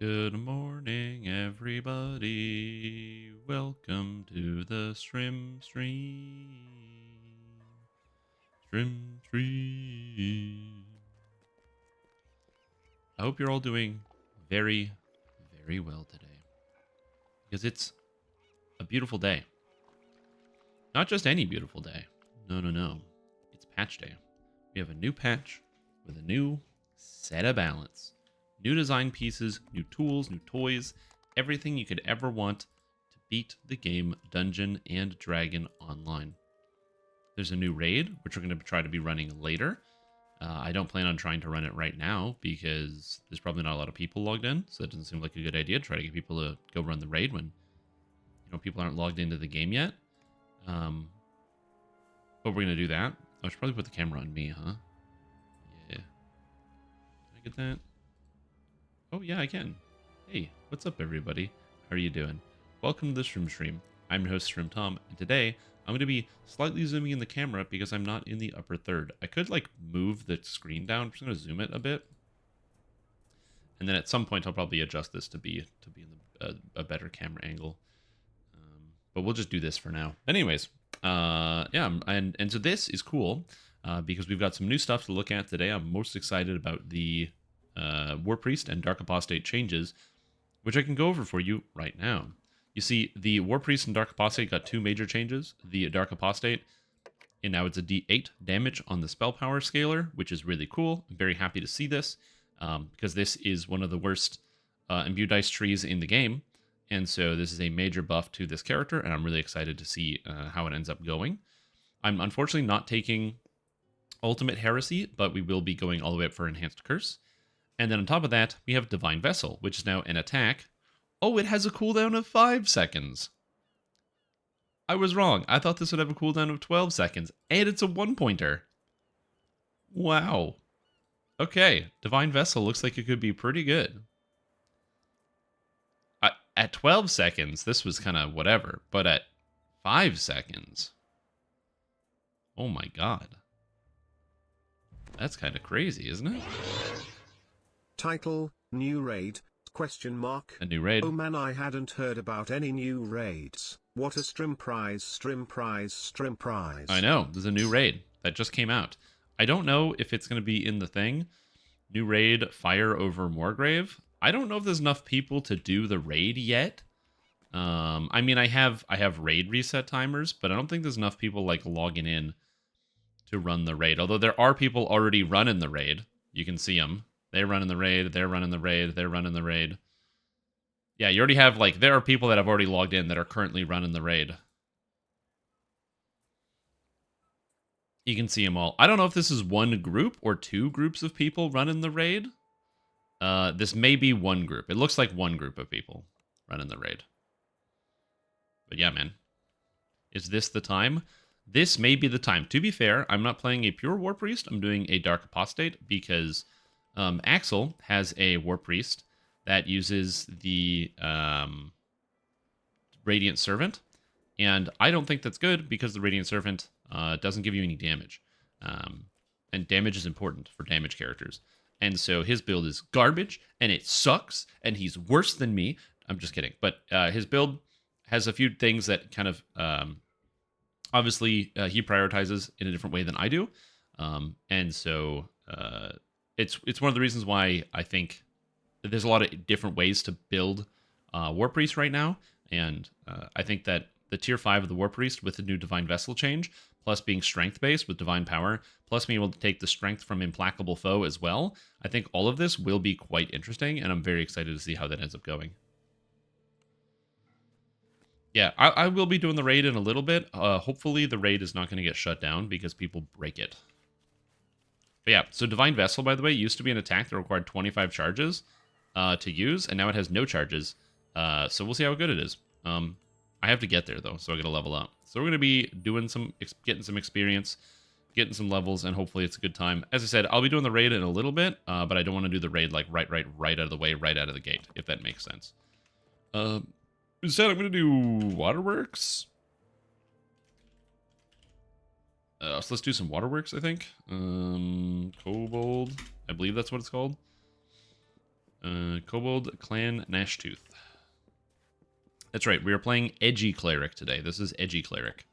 Good morning, everybody. Welcome to the Stream. I hope you're all doing very, very well today. Because it's a beautiful day. Not just any beautiful day. No. It's patch day. We have a new patch with a new set of balance. New design pieces, new tools, new toys, everything you could ever want to beat the game Dungeon and Dragon online. There's a new raid, which we're going to try to be running later. I don't plan on trying to run it right now because there's probably not a lot of people logged in, so that doesn't seem like a good idea to try to get people to go run the raid when people aren't logged into the game yet. But we're going to do that. I should probably put the camera on me, huh? Yeah. Can I get that? Oh, yeah, I can. Hey, what's up, everybody? How are you doing? Welcome to the Stream. I'm your host, Stream Tom, and today I'm going to be slightly zooming in the camera because I'm not in the upper third. I could, move the screen down. I'm just going to zoom it a bit. And then at some point, I'll probably adjust this to be in a better camera angle. But we'll just do this for now. Anyways, yeah, and so this is cool because we've got some new stuff to look at today. I'm most excited about the Warpriest and Dark Apostate changes, which I can go over for you right now. You see, the Warpriest and Dark Apostate got two major changes. The Dark Apostate, and now it's a D8 damage on the spell power scaler, which is really cool. I'm very happy to see this because this is one of the worst imbue dice trees in the game. And so this is a major buff to this character, and I'm really excited to see how it ends up going. I'm unfortunately not taking Ultimate Heresy, but we will be going all the way up for Enhanced Curse. And then on top of that, we have Divine Vessel, which is now an attack. Oh, it has a cooldown of 5 seconds. I was wrong. I thought this would have a cooldown of 12 seconds. And it's a one-pointer. Wow. Okay, Divine Vessel looks like it could be pretty good. At 12 seconds, this was kind of whatever. But at 5 seconds... Oh my god. That's kind of crazy, isn't it? Title, New Raid, question mark. A new raid. Oh man, I hadn't heard about any new raids. What a stream prize. I know, there's a new raid that just came out. I don't know if it's going to be in the thing. New raid, Fire over Morgrave. I don't know if there's enough people to do the raid yet. I mean, I have raid reset timers, but I don't think there's enough people logging in to run the raid. Although there are people already running the raid. You can see them. They're running the raid, they're running the raid, they're running the raid. Yeah, you already have, there are people that have already logged in that are currently running the raid. You can see them all. I don't know if this is one group or two groups of people running the raid. This may be one group. It looks like one group of people running the raid. But yeah, man. Is this the time? This may be the time. To be fair, I'm not playing a pure Warpriest. I'm doing a Dark Apostate because Axel has a Warpriest that uses the Radiant Servant. And I don't think that's good because the Radiant Servant doesn't give you any damage. And damage is important for damage characters. And so his build is garbage, and it sucks, and he's worse than me. I'm just kidding. But his build has a few things that kind of... obviously, he prioritizes in a different way than I do. And so it's one of the reasons why I think that there's a lot of different ways to build Warpriest right now. And I think that the tier 5 of the Warpriest with the new Divine Vessel change, plus being strength-based with Divine Power, plus being able to take the strength from Implacable Foe as well, I think all of this will be quite interesting, and I'm very excited to see how that ends up going. Yeah, I will be doing the raid in a little bit. Hopefully the raid is not going to get shut down because people break it. But yeah, so Divine Vessel, by the way, used to be an attack that required 25 charges to use, and now it has no charges. So we'll see how good it is. I have to get there, though, so I got to level up. So we're going to be doing getting some experience, getting some levels, and hopefully it's a good time. As I said, I'll be doing the raid in a little bit, but I don't want to do the raid right out of the way, right out of the gate, if that makes sense. Instead, I'm going to do Waterworks. So let's do some Waterworks, I think. Kobold. I believe that's what it's called. Kobold Clan Gnashtooth. That's right, we are playing Edgy Cleric today. This is Edgy Cleric.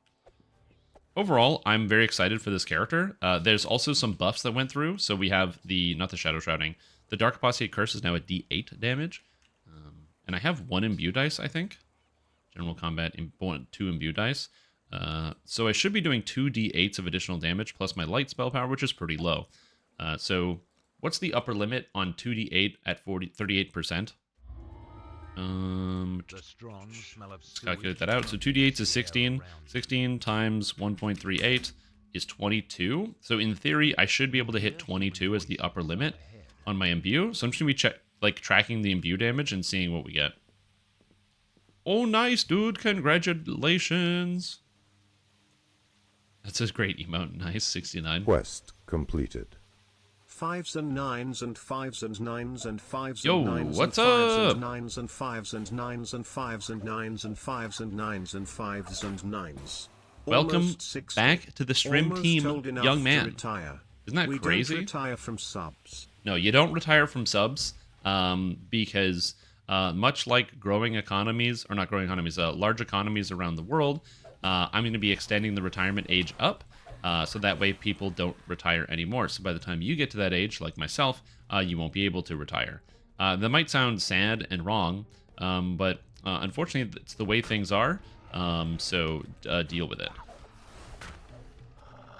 Overall, I'm very excited for this character. There's also some buffs that went through. So we have not the Shadow Shrouding. The Dark Apostate Curse is now a D8 damage. And I have 1 Imbue dice, I think. General Combat, 2 Imbue dice. So I should be doing 2 D8s of additional damage plus my light spell power, which is pretty low. So what's the upper limit on 2d8 at 38%? Let's calculate that out. So 2d8 is 16. 16 times 1.38 is 22. So in theory, I should be able to hit 22 as the upper limit on my imbue. So I'm just going to be tracking the imbue damage and seeing what we get. Oh, nice, dude. Congratulations. That's a great emote. Nice, 69. Quest completed. 5s and 9s and 5s and 9s and 5s Yo, and 9s what's and 5s up? and 9s and 5s and 9s and 5s and 9s and 5s and 9s and 5s and 9s. Welcome Almost 60. back to the stream Almost team, old enough young to man. retire. Isn't that We crazy? don't retire from subs. No, you don't retire from subs because much like growing economies, or not growing economies, large economies around the world, I'm going to be extending the retirement age up. So that way people don't retire anymore. So by the time you get to that age, like myself, you won't be able to retire. That might sound sad and wrong, but unfortunately, it's the way things are. So deal with it.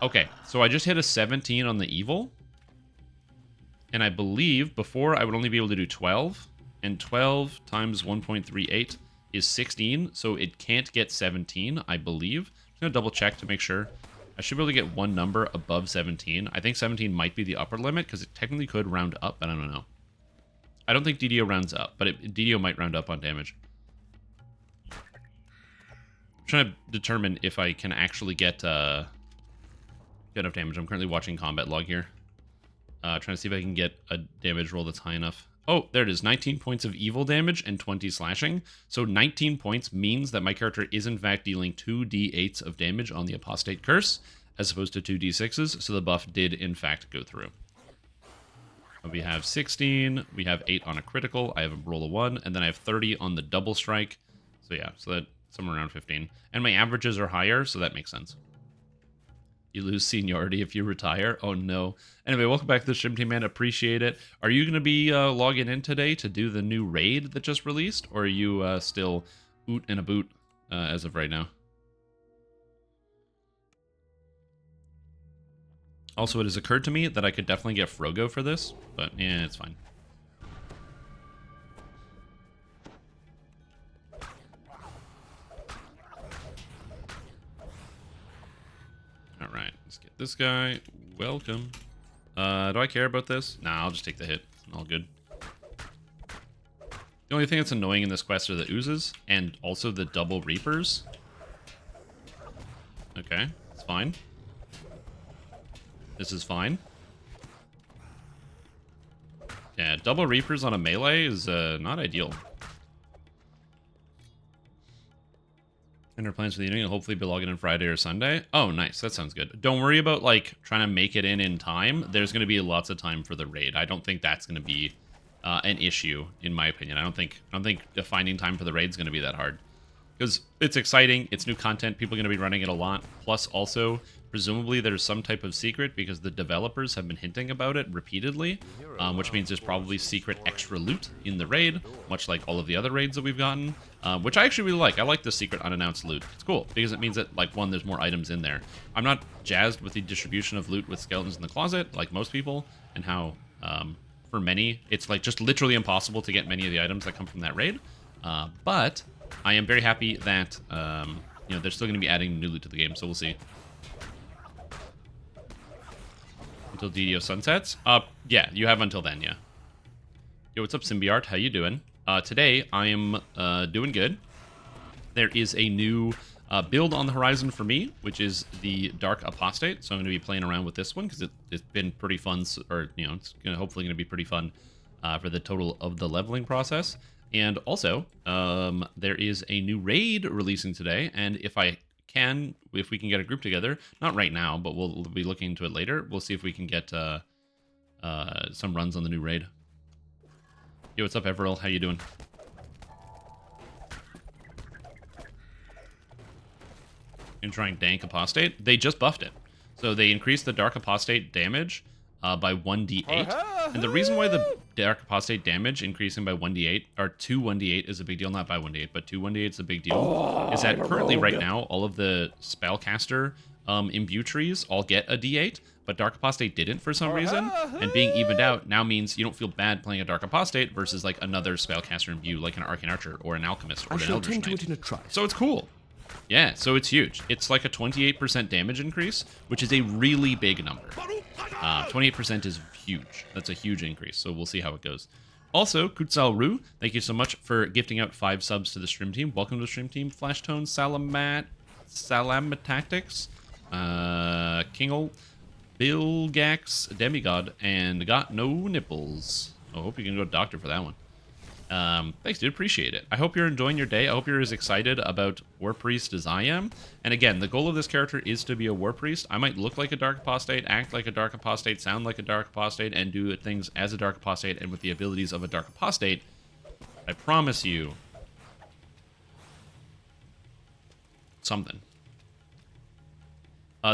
Okay, so I just hit a 17 on the evil. And I believe before I would only be able to do 12. And 12 times 1.38 is 16. So it can't get 17, I believe. I'm going to double check to make sure. I should be able to get one number above 17. I think 17 might be the upper limit because it technically could round up, but I don't know. I don't think DDO rounds up, but DDO might round up on damage. I'm trying to determine if I can actually get enough damage. I'm currently watching combat log here. Trying to see if I can get a damage roll that's high enough. Oh, there it is. 19 points of evil damage and 20 slashing. So 19 points means that my character is in fact dealing 2 d8s of damage on the apostate curse, as opposed to 2 d6s. So the buff did in fact go through. We have 16. We have 8 on a critical. I have a roll of 1, and then I have 30 on the double strike. So yeah, so that somewhere around 15. And my averages are higher, so that makes sense. You lose seniority if you retire. Oh no. Anyway, welcome back to the stream team, man. Appreciate it. Are you going to be logging in today to do the new raid that just released? Or are you still oot and a boot as of right now? Also, it has occurred to me that I could definitely get Frogo for this. But yeah, it's fine. Alright, let's get this guy. Welcome. Do I care about this? Nah, I'll just take the hit. All good. The only thing that's annoying in this quest are the oozes, and also the double reapers. Okay, it's fine. This is fine. Yeah, double reapers on a melee is not ideal. And our plans for the evening will hopefully be logging in Friday or Sunday. Oh, nice. That sounds good. Don't worry about, like, trying to make it in time. There's going to be lots of time for the raid. I don't think that's going to be an issue, in my opinion. I don't think finding time for the raid is going to be that hard. Because it's exciting. It's new content. People are going to be running it a lot. Plus, also, presumably there's some type of secret because the developers have been hinting about it repeatedly, which means there's probably secret extra loot in the raid, much like all of the other raids that we've gotten, which I actually really like. I like the secret unannounced loot. It's cool because it means that, like, one, there's more items in there. I'm not jazzed with the distribution of loot with skeletons in the closet, like most people, and how, for many, it's, like, just literally impossible to get many of the items that come from that raid. But I am very happy that, you know, they're still going to be adding new loot to the game, so we'll see. Until DDO sunsets? Yeah, you have until then, yeah. Yo, what's up, Symbiart? How you doing? Today, I am doing good. There is a new build on the horizon for me, which is the Dark Apostate. So I'm going to be playing around with this one because it's been pretty fun, or, you know, it's hopefully going to be pretty fun for the total of the leveling process. And also, there is a new raid releasing today, and if we can get a group together, not right now, but we'll be looking into it later. We'll see if we can get some runs on the new raid. Yo, what's up, Everil? How you doing? And trying Dank Apostate. They just buffed it. So they increased the Dark Apostate damage by 1d8. And the reason why the Dark Apostate damage increasing by 1d8, or 2 1d8 is a big deal, not by 1d8, but 2 1d8 is a big deal, is that currently right now, all of the Spellcaster imbue trees all get a d8, but Dark Apostate didn't for some reason, and being evened out now means you don't feel bad playing a Dark Apostate versus like another Spellcaster imbue, like an Arcane Archer or an Alchemist or an Eldritch Knight. So it's cool. Yeah, so it's huge. It's like a 28% damage increase, which is a really big number. 28% is huge. That's a huge increase, so we'll see how it goes. Also, Kutsal Ru, thank you so much for gifting out 5 subs to the stream team. Welcome to the stream team. Flashtone, Salamatactics, Kingle, Bilgax, Demigod, and Got No Nipples. I hope you can go to doctor for that one. Thanks, dude. Appreciate it. I hope you're enjoying your day. I hope you're as excited about Warpriest as I am. And again, the goal of this character is to be a Warpriest. I might look like a Dark Apostate, act like a Dark Apostate, sound like a Dark Apostate, and do things as a Dark Apostate and with the abilities of a Dark Apostate. I promise you something.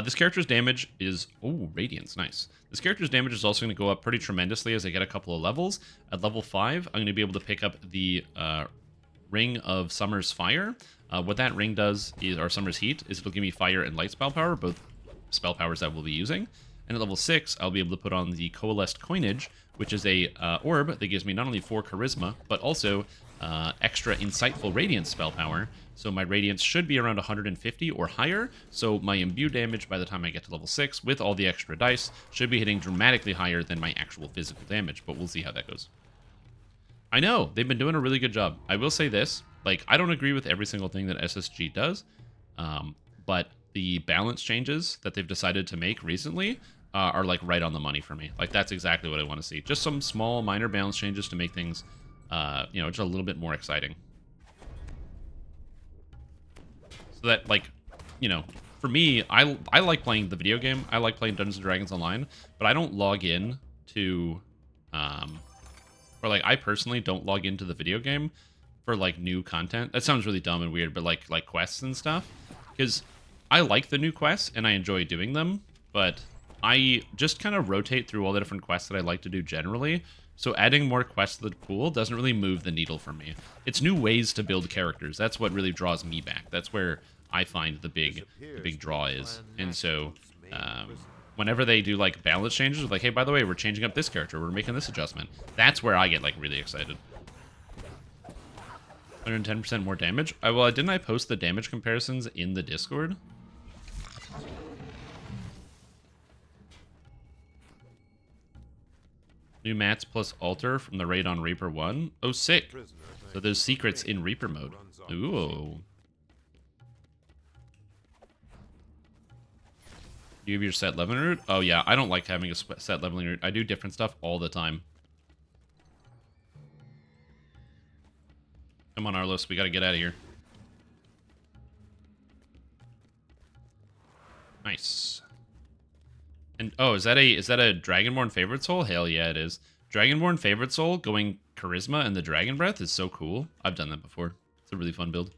This character's damage is... Oh, Radiance. Nice. This character's damage is also going to go up pretty tremendously as I get a couple of levels. At level 5, I'm going to be able to pick up the Ring of Summer's Fire. What that ring does, is, or Summer's Heat, is it'll give me fire and light spell power, both spell powers that we'll be using. And at level 6, I'll be able to put on the Coalesced Coinage, which is a orb that gives me not only 4 Charisma, but also extra Insightful Radiance spell power. So my Radiance should be around 150 or higher, so my imbue damage by the time I get to level 6, with all the extra dice, should be hitting dramatically higher than my actual physical damage, but we'll see how that goes. I know, they've been doing a really good job. I will say this, like, I don't agree with every single thing that SSG does, but the balance changes that they've decided to make recently are, like, right on the money for me. Like, that's exactly what I want to see. Just some small, minor balance changes to make things, you know, just a little bit more exciting. So that, like, you know, for me, I like playing the video game. I like playing Dungeons & Dragons Online, but I don't log in to, or, like, I personally don't log into the video game for, like, new content. That sounds really dumb and weird, but, like quests and stuff. Because I like the new quests, and I enjoy doing them, but I just kind of rotate through all the different quests that I like to do generally. So adding more quests to the pool doesn't really move the needle for me. It's new ways to build characters. That's what really draws me back. That's where I find the big draw is. And so whenever they do like balance changes, like, hey, by the way, we're changing up this character, we're making this adjustment, that's where I get like really excited. 110% more damage. Well, didn't I post the damage comparisons in the Discord? New mats plus altar from the raid on Reaper 1. Oh, sick. So there's secrets in Reaper mode. Ooh. You have your set leveling route? Oh, yeah. I don't like having a set leveling route. I do different stuff all the time. Come on, Arlos. We got to get out of here. Nice. And oh, is that a Dragonborn Favorite Soul? Hell yeah, it is. Dragonborn Favorite Soul going Charisma and the Dragon Breath is so cool. I've done that before. It's a really fun build.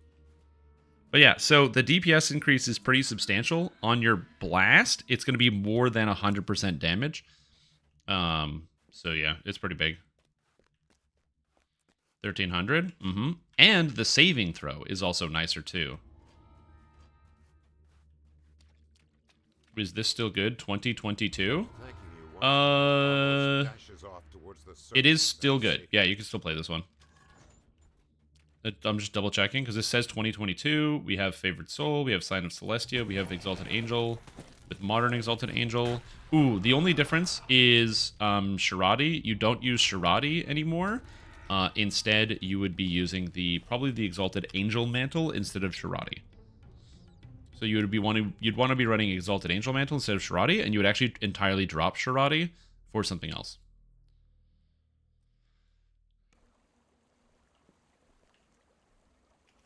But yeah, so the DPS increase is pretty substantial. On your blast, it's going to be more than 100% damage. So yeah, it's pretty big. 1300. And the saving throw is also nicer too. Is this still good? 2022? It is still good. Yeah, you can still play this one. I'm just double checking because this says 2022. We have Favorite Soul. We have Sign of Celestia. We have Exalted Angel with Modern Exalted Angel. Ooh, the only difference is Shirati. You don't use Shirati anymore. Instead, you would be using probably the Exalted Angel Mantle instead of Shirati. So you'd want to be running Exalted Angel Mantle instead of Shirati, and you would actually entirely drop Shirati for something else.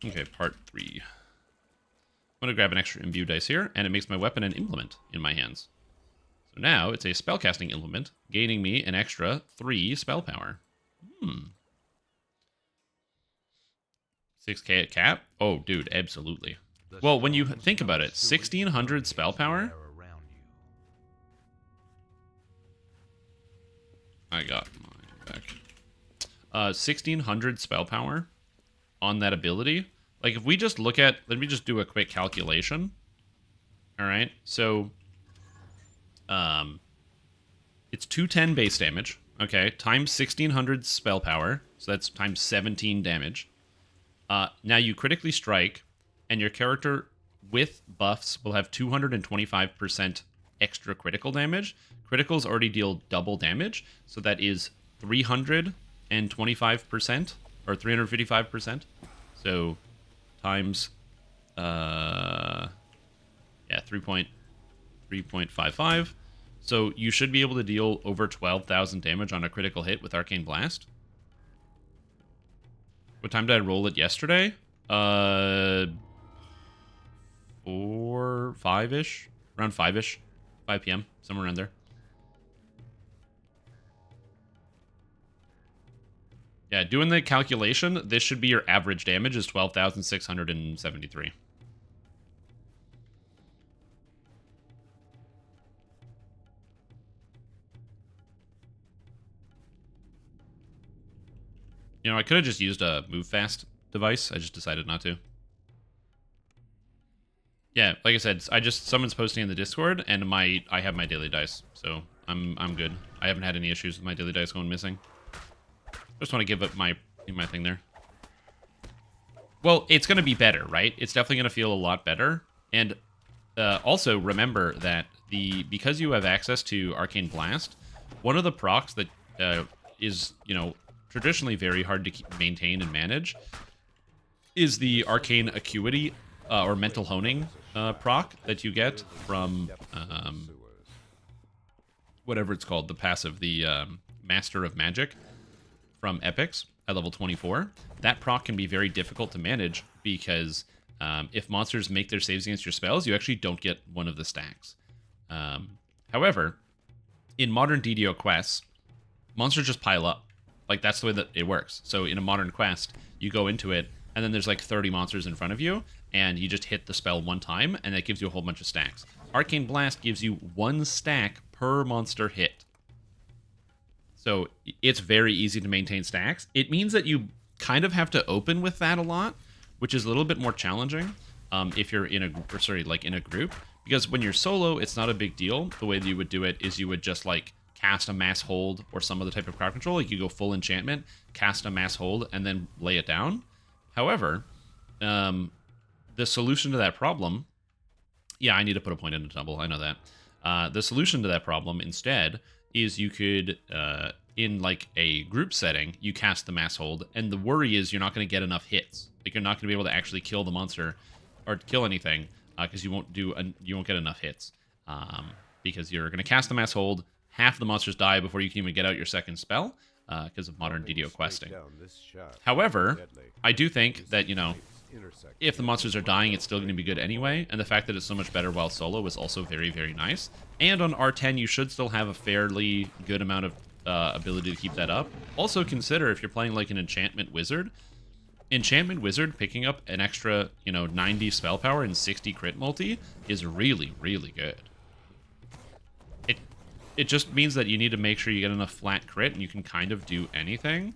Okay, part 3. I'm going to grab an extra imbue dice here, and it makes my weapon an implement in my hands. So now it's a spellcasting implement, gaining me an extra 3 spell power. 6k at cap? Oh, dude, absolutely. Well, when you think about it, 1600 spell power. I got mine back. 1600 spell power on that ability. Like, if we just look at, let me just do a quick calculation. All right, so it's 210 base damage, okay, times 1600 spell power, so that's times 17 damage. Now you critically strike, and your character with buffs will have 225% extra critical damage. Criticals already deal double damage, so that is 325% or 355%. So times 3.55. So you should be able to deal over 12,000 damage on a critical hit with Arcane Blast. What time did I roll it yesterday? 4, 5-ish? Around 5-ish. 5 p.m. Somewhere around there. Yeah, doing the calculation, this should be your average damage is 12,673. You know, I could have just used a move fast device. I just decided not to. Yeah, like I said, someone's posting in the Discord, and I have my daily dice, so I'm good. I haven't had any issues with my daily dice going missing. Just want to give up my thing there. Well, it's going to be better, right? It's definitely going to feel a lot better. And also remember that because you have access to Arcane Blast, one of the procs that is, you know, traditionally very hard to maintain and manage is the Arcane Acuity or Mental Honing proc that you get from whatever it's called, the passive, the Master of Magic from Epics at level 24. That proc can be very difficult to manage because if monsters make their saves against your spells, you actually don't get one of the stacks. However, in modern DDO quests, monsters just pile up. Like, that's the way that it works. So in a modern quest, you go into it, and then there's like 30 monsters in front of you, and you just hit the spell one time, and that gives you a whole bunch of stacks. Arcane Blast gives you 1 stack per monster hit. So it's very easy to maintain stacks. It means that you kind of have to open with that a lot, which is a little bit more challenging if you're in a group. Because when you're solo, it's not a big deal. The way that you would do it is you would just like cast a mass hold or some other type of crowd control. Like you go full enchantment, cast a mass hold, and then lay it down. However, the solution to that problem, yeah, I need to put a point in a double. I know that. The solution to that problem instead is you could, in like a group setting, you cast the mass hold, and the worry is you're not going to get enough hits. Like you're not going to be able to actually kill the monster or kill anything because you won't get enough hits because you're going to cast the mass hold. Half the monsters die before you can even get out your second spell because of modern DDO questing. However, I do think that, you know, if the monsters are dying, it's still going to be good anyway, and the fact that it's so much better while solo is also very, very nice. And on R10, you should still have a fairly good amount of ability to keep that up. Also consider if you're playing like an Enchantment Wizard, picking up an extra, you know, 90 spell power and 60 crit multi is really, really good. It just means that you need to make sure you get enough flat crit and you can kind of do anything.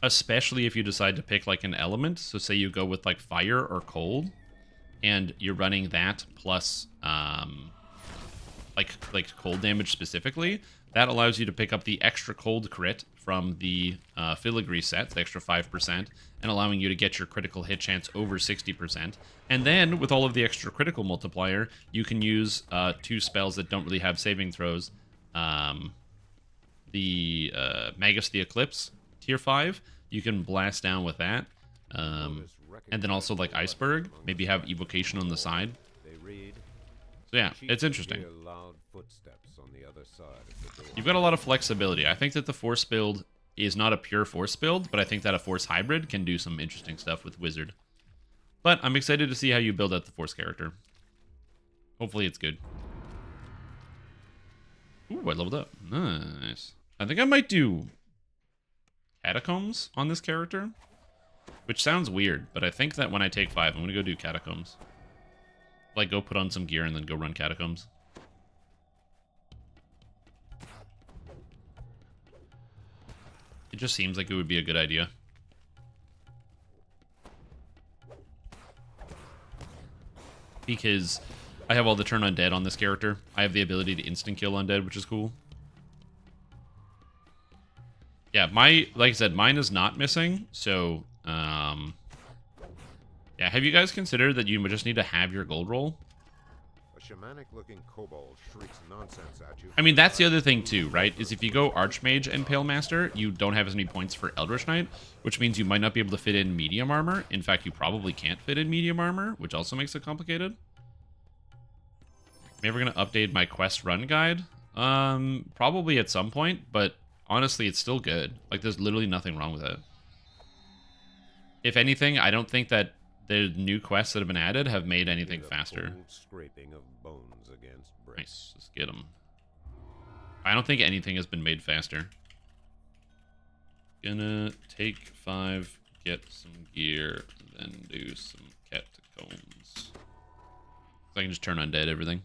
Especially if you decide to pick like an element. So say you go with like fire or cold and you're running that plus like cold damage specifically. That allows you to pick up the extra cold crit from the filigree set, the extra 5%, and allowing you to get your critical hit chance over 60%. And then, with all of the extra critical multiplier, you can use 2 spells that don't really have saving throws. The Magus the Eclipse, tier 5, you can blast down with that. And then also, like, Iceberg, maybe have Evocation on the side. So yeah, it's interesting. You've got a lot of flexibility. I think that the Force build is not a pure Force build, but I think that a Force hybrid can do some interesting stuff with Wizard. But I'm excited to see how you build out the Force character. Hopefully it's good. Ooh, I leveled up. Nice. I think I might do Catacombs on this character, which sounds weird, but I think that when I take 5, I'm going to go do Catacombs. Like, go put on some gear and then go run Catacombs. It just seems like it would be a good idea. Because I have all the turn undead on this character. I have the ability to instant kill undead, which is cool. Yeah, like I said, mine is not missing, so, yeah, have you guys considered that you just need to have your gold roll? A shamanic-looking kobold shrieks nonsense at you. I mean, that's the other thing, too, right? Is if you go Archmage and Pale Master, you don't have as many points for Eldritch Knight, which means you might not be able to fit in medium armor. In fact, you probably can't fit in medium armor, which also makes it complicated. Am I ever going to update my quest run guide? Probably at some point, but honestly, it's still good. Like, there's literally nothing wrong with it. If anything, I don't think that the new quests that have been added have made anything faster. Scraping of bones against bricks. Nice, let's get them. I don't think anything has been made faster. Gonna take 5, get some gear, then do some catacombs. So I can just turn undead everything.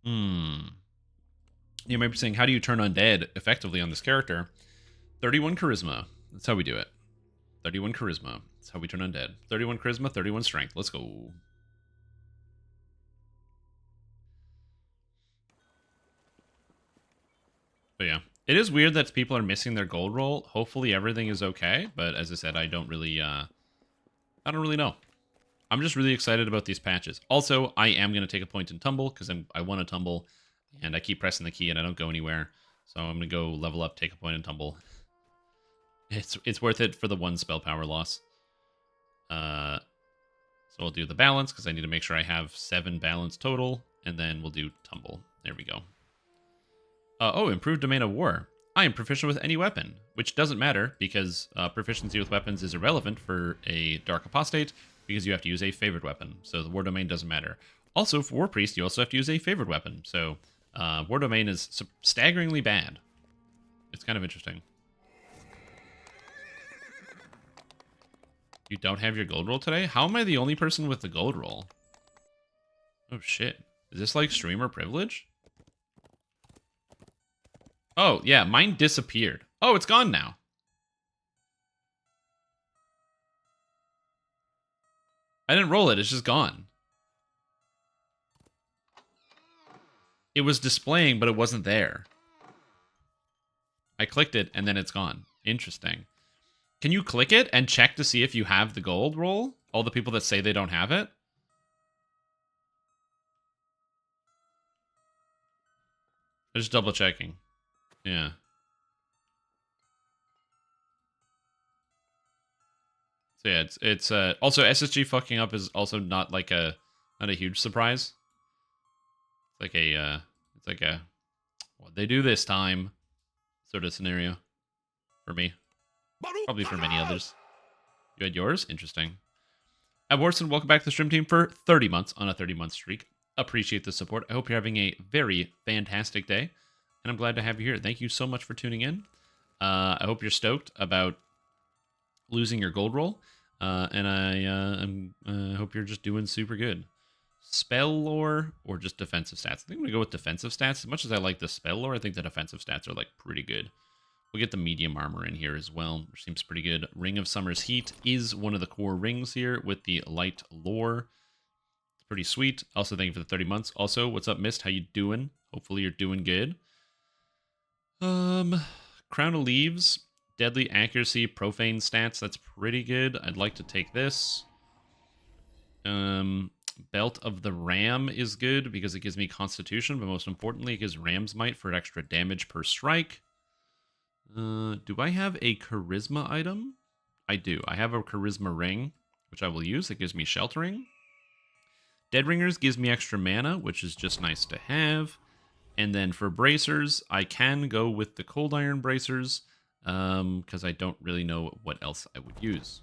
You might be saying, how do you turn undead effectively on this character? 31 charisma. That's how we do it. 31 charisma. That's how we turn undead. 31 charisma, 31 strength. Let's go. But yeah, it is weird that people are missing their gold roll. Hopefully everything is okay, but as I said, I don't really know. I'm just really excited about these patches. Also, I am going to take a point in tumble because I want to tumble, and I keep pressing the key and I don't go anywhere. So I'm going to go level up, take a point in tumble. It's worth it for the 1 spell power loss. So we'll do the balance because I need to make sure I have 7 balance total, and then we'll do tumble. There we go. Oh, improved domain of war. I am proficient with any weapon, which doesn't matter because proficiency with weapons is irrelevant for a Dark Apostate because you have to use a favored weapon. So the war domain doesn't matter. Also, for Warpriest, you also have to use a favored weapon. So war domain is staggeringly bad. It's kind of interesting. You don't have your gold roll today? How am I the only person with the gold roll? Oh shit. Is this like streamer privilege? Oh, yeah, mine disappeared. Oh, it's gone now. I didn't roll it, it's just gone. It was displaying, but it wasn't there. I clicked it, and then it's gone. Interesting. Can you click it and check to see if you have the gold roll? All the people that say they don't have it? I'm just double checking. Yeah. So yeah, it's also SSG fucking up is also not like not a huge surprise. It's like a what they do this time sort of scenario for me. Probably for many others. You had yours? Interesting. Warson, welcome back to the stream team for 30 months on a 30-month streak. Appreciate the support. I hope you're having a very fantastic day, and I'm glad to have you here. Thank you so much for tuning in. I hope you're stoked about losing your gold roll, and I hope you're just doing super good. Spell lore or just defensive stats? I think I'm going to go with defensive stats. As much as I like the spell lore, I think the defensive stats are like pretty good. We'll get the medium armor in here as well, which seems pretty good. Ring of Summer's Heat is one of the core rings here with the light lore. It's pretty sweet. Also, thank you for the 30 months. Also, what's up, Mist? How you doing? Hopefully you're doing good. Crown of Leaves, Deadly Accuracy, Profane stats. That's pretty good. I'd like to take this. Belt of the Ram is good because it gives me Constitution, but most importantly, it gives Ram's Might for extra damage per strike. Do I have a charisma item? I do. I have a charisma ring, which I will use. It gives me sheltering. Dead Ringers gives me extra mana, which is just nice to have. And then for bracers, I can go with the cold iron bracers, because I don't really know what else I would use.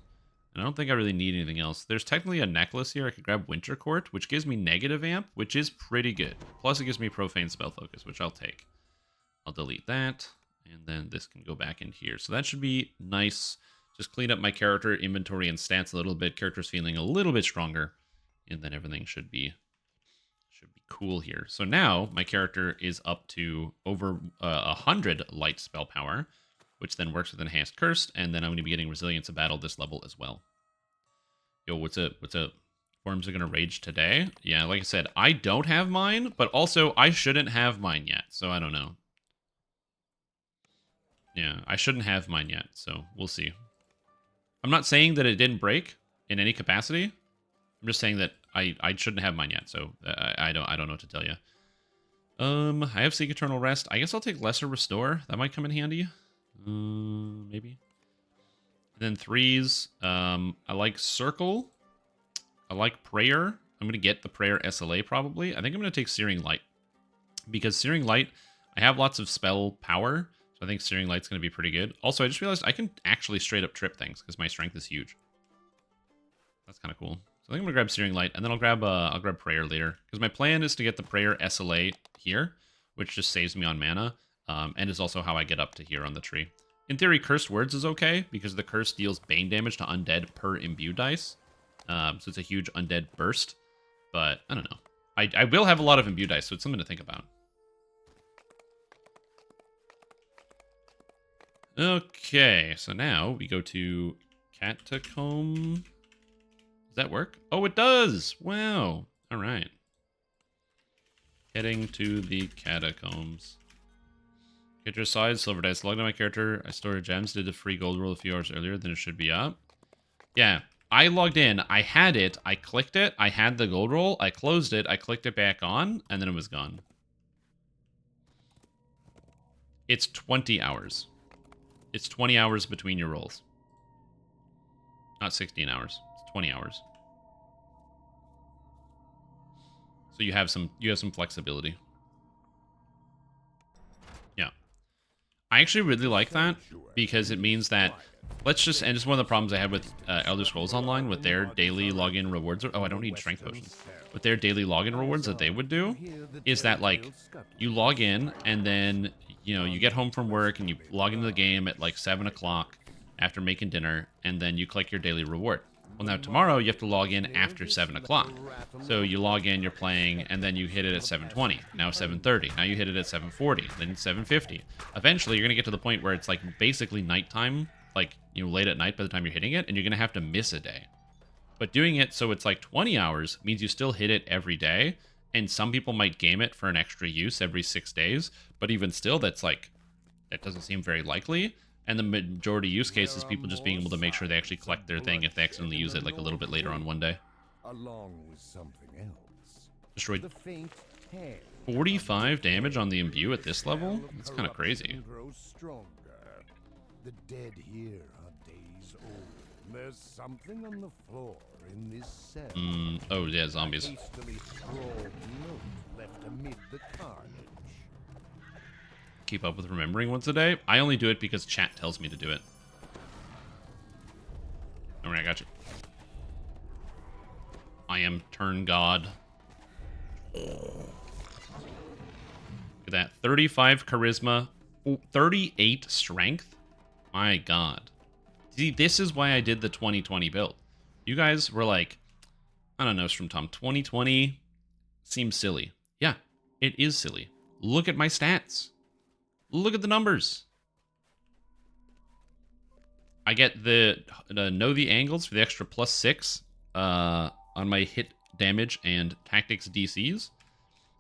And I don't think I really need anything else. There's technically a necklace here. I could grab Winter Court, which gives me negative amp, which is pretty good. Plus it gives me profane spell focus, which I'll take. I'll delete that. And then this can go back in here. So that should be nice. Just clean up my character inventory and stats a little bit. Character's feeling a little bit stronger. And then everything should be cool here. So now my character is up to over 100 light spell power, which then works with enhanced cursed, and then I'm going to be getting resilience of battle this level as well. Yo, what's up? Forms are going to rage today? Yeah, like I said, I don't have mine, but also I shouldn't have mine yet, so I don't know. Yeah, I shouldn't have mine yet, so we'll see. I'm not saying that it didn't break in any capacity. I'm just saying that I shouldn't have mine yet, so I don't know what to tell you. I have Seek Eternal Rest. I guess I'll take Lesser Restore. That might come in handy. Maybe. And then 3s. I like Circle. I like Prayer. I'm going to get the Prayer SLA probably. I think I'm going to take Searing Light. Because Searing Light, I have lots of spell power. So I think Searing Light's going to be pretty good. Also, I just realized I can actually straight up trip things because my strength is huge. That's kind of cool. So I think I'm going to grab Searing Light, and then I'll grab Prayer later. Because my plan is to get the Prayer SLA here, which just saves me on mana, and is also how I get up to here on the tree. In theory, Cursed Words is okay, because the curse deals Bane damage to undead per imbue dice. So it's a huge undead burst. But, I don't know. I will have a lot of imbue dice, so it's something to think about. Okay, so now we go to Catacomb. Does that work? Oh, it does! Wow. All right. Heading to the Catacombs. Get your size, silver dice. Logged on my character. I stored gems. Did the free gold roll a few hours earlier than it should be up. Yeah, I logged in. I had it. I clicked it. I had the gold roll. I closed it. I clicked it back on, and then it was gone. It's 20 hours. It's 20 hours between your rolls. Not 16 hours. It's 20 hours. So you have some flexibility. Yeah. I actually really like that because it means that and it's one of the problems I had with Elder Scrolls Online with their daily login rewards. Oh, I don't need strength potions. With their daily login rewards that they would do is that, like, you log in and then, you know, you get home from work and you log into the game at like 7 o'clock after making dinner, and then you click your daily reward. Well, now tomorrow you have to log in after 7 o'clock. So you log in, you're playing, and then you hit it at 7:20. Now 7:30. Now you hit it at 7:40. Then 7:50. Eventually, you're going to get to the point where it's like basically nighttime, like, you know, late at night by the time you're hitting it, and you're going to have to miss a day. But doing it so it's like 20 hours means you still hit it every day, and some people might game it for an extra use every 6 days, but even still, that doesn't seem very likely. And the majority use case is people just being able to make sure they actually collect their thing if they accidentally use it like a little bit later on one day. Along with something else. Destroyed 45 damage on the imbue at this level? That's kind of crazy. The dead here are days old. There's something on the floor in this cell. Oh yeah, zombies. Hastily scrawled note left amid the carnage. Keep up with remembering once a day. I only do it because chat tells me to do it. Alright, I got you. I am turn god. Look at that. 35 charisma. 38 strength. My god. See, this is why I did the 2020 build. You guys were like, I don't know, Tom, 2020 seems silly. Yeah, it is silly. Look at my stats. Look at the numbers. I get the know the angles for the extra +6 on my hit damage and tactics DCs.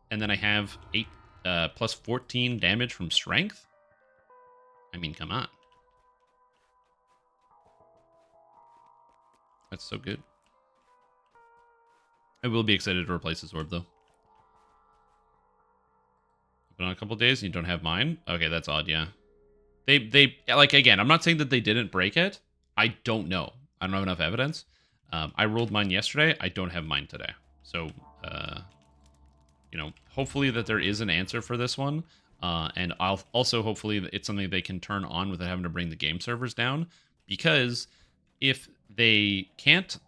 And then I have 8 +14 damage from strength. I mean, come on. That's so good. I will be excited to replace this orb, though. But on a couple days, and you don't have mine? Okay, that's odd, yeah. They like, again, I'm not saying that they didn't break it. I don't know. I don't have enough evidence. I rolled mine yesterday. I don't have mine today. So, you know, hopefully that there is an answer for this one. And I'll also, hopefully, it's something they can turn on without having to bring the game servers down. Because if they can't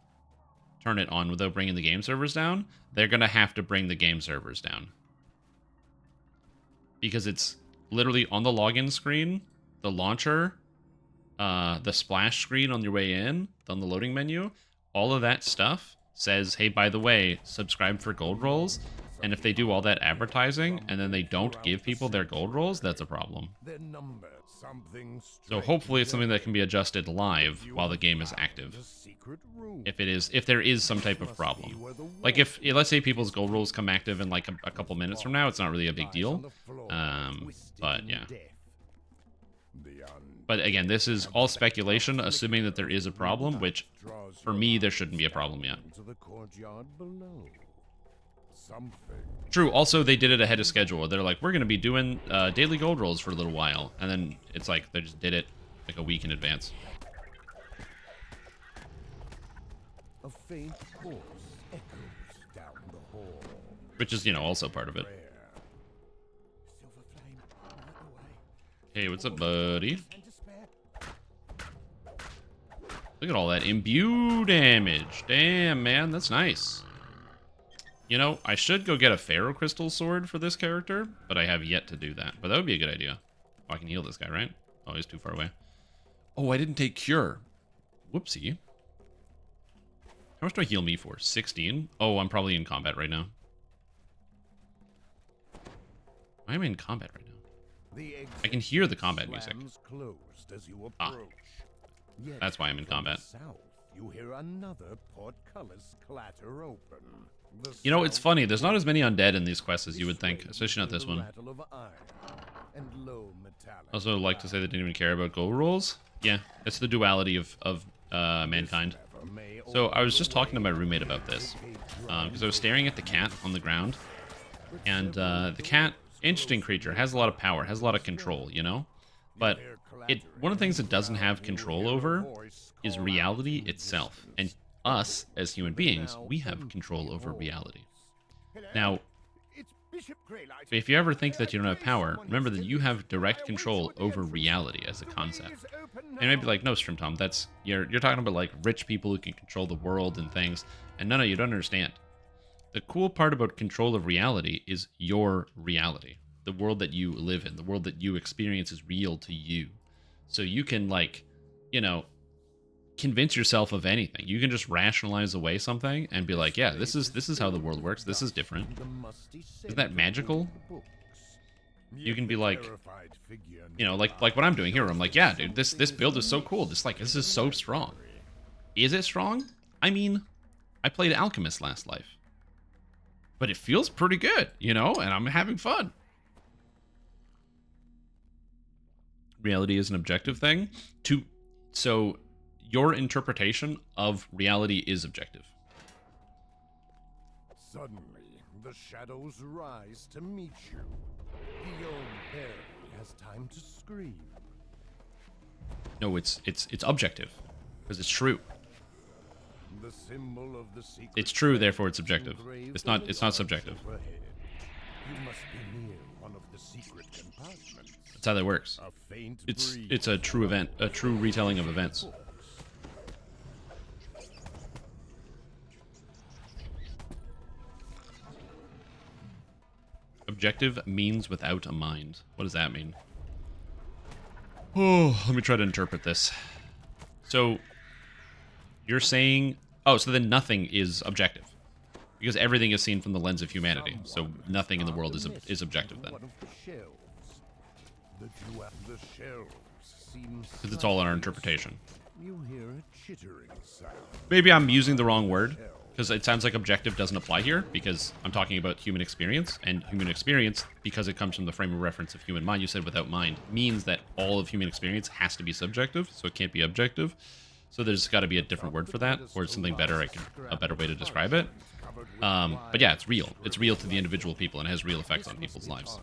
turn it on without bringing the game servers down, they're going to have to bring the game servers down. Because it's literally on the login screen, the launcher, the splash screen on your way in, on the loading menu, all of that stuff says, hey, by the way, subscribe for gold rolls. And if they do all that advertising and then they don't give people their gold rolls, that's a problem. So hopefully it's something that can be adjusted live while the game is active. If there is some type of problem. Like if, let's say people's gold rolls come active in like a couple minutes from now, it's not really a big deal. But yeah. But again, this is all speculation, assuming that there is a problem, which for me, there shouldn't be a problem yet. True, also they did it ahead of schedule. They're like, we're going to be doing daily gold rolls for a little while. And then it's like, they just did it like a week in advance. A faint chorus echoes down the hall. Which is, you know, also part of it. Hey, what's up, buddy? Look at all that imbue damage. Damn, man, that's nice. You know, I should go get a ferrocrystal sword for this character, but I have yet to do that. But that would be a good idea. Oh, I can heal this guy, right? Oh, he's too far away. Oh, I didn't take cure. Whoopsie. How much do I heal me for? 16? Oh, I'm probably in combat right now. I'm in combat right now. I can hear the combat music. Ah. That's why I'm in combat. You hear another portcullis clatter open. You know, it's funny. There's not as many undead in these quests as you would think, especially not this one. Also, like to say they didn't even care about gold rolls. Yeah, it's the duality of mankind. So I was just talking to my roommate about this because I was staring at the cat on the ground, and the cat, interesting creature, has a lot of power, has a lot of control, you know. But one of the things it doesn't have control over is reality itself, and us as human beings, we have control over reality. Now, if you ever think that you don't have power, remember that you have direct control over reality as a concept. And you might be like, no, Strimtom, that's you're talking about like rich people who can control the world and things. And no, you don't understand. The cool part about control of reality is your reality. The world that you live in, the world that you experience is real to you. So you can, like, you know, convince yourself of anything. You can just rationalize away something and be like, yeah, this is how the world works. This is different. Isn't that magical? You can be like, you know, like what I'm doing here. I'm like, yeah, dude, this build is so cool. This is so strong. Is it strong? I mean, I played Alchemist last life, but it feels pretty good, you know, and I'm having fun. Reality is an objective thing. So your interpretation of reality is objective. Suddenly, the shadows rise to meet you. The old barely has time to scream. No, it's objective because it's true. The symbol of the secret. It's true, therefore it's objective. It's not subjective. You must be near one of the secret compartments. That's how that works. It's a true event, a true retelling of events. Objective means without a mind. What does that mean? Oh, let me try to interpret this. So, you're saying... Oh, so then nothing is objective. Because everything is seen from the lens of humanity. So nothing in the world is objective then. Because it's all in our interpretation. Maybe I'm using the wrong word. Because it sounds like objective doesn't apply here, because I'm talking about human experience, and human experience, because it comes from the frame of reference of human mind, you said without mind, means that all of human experience has to be subjective, so it can't be objective. So there's got to be a different word for that, or something better, a better way to describe it. But yeah, it's real. It's real to the individual people, and it has real effects on people's lives.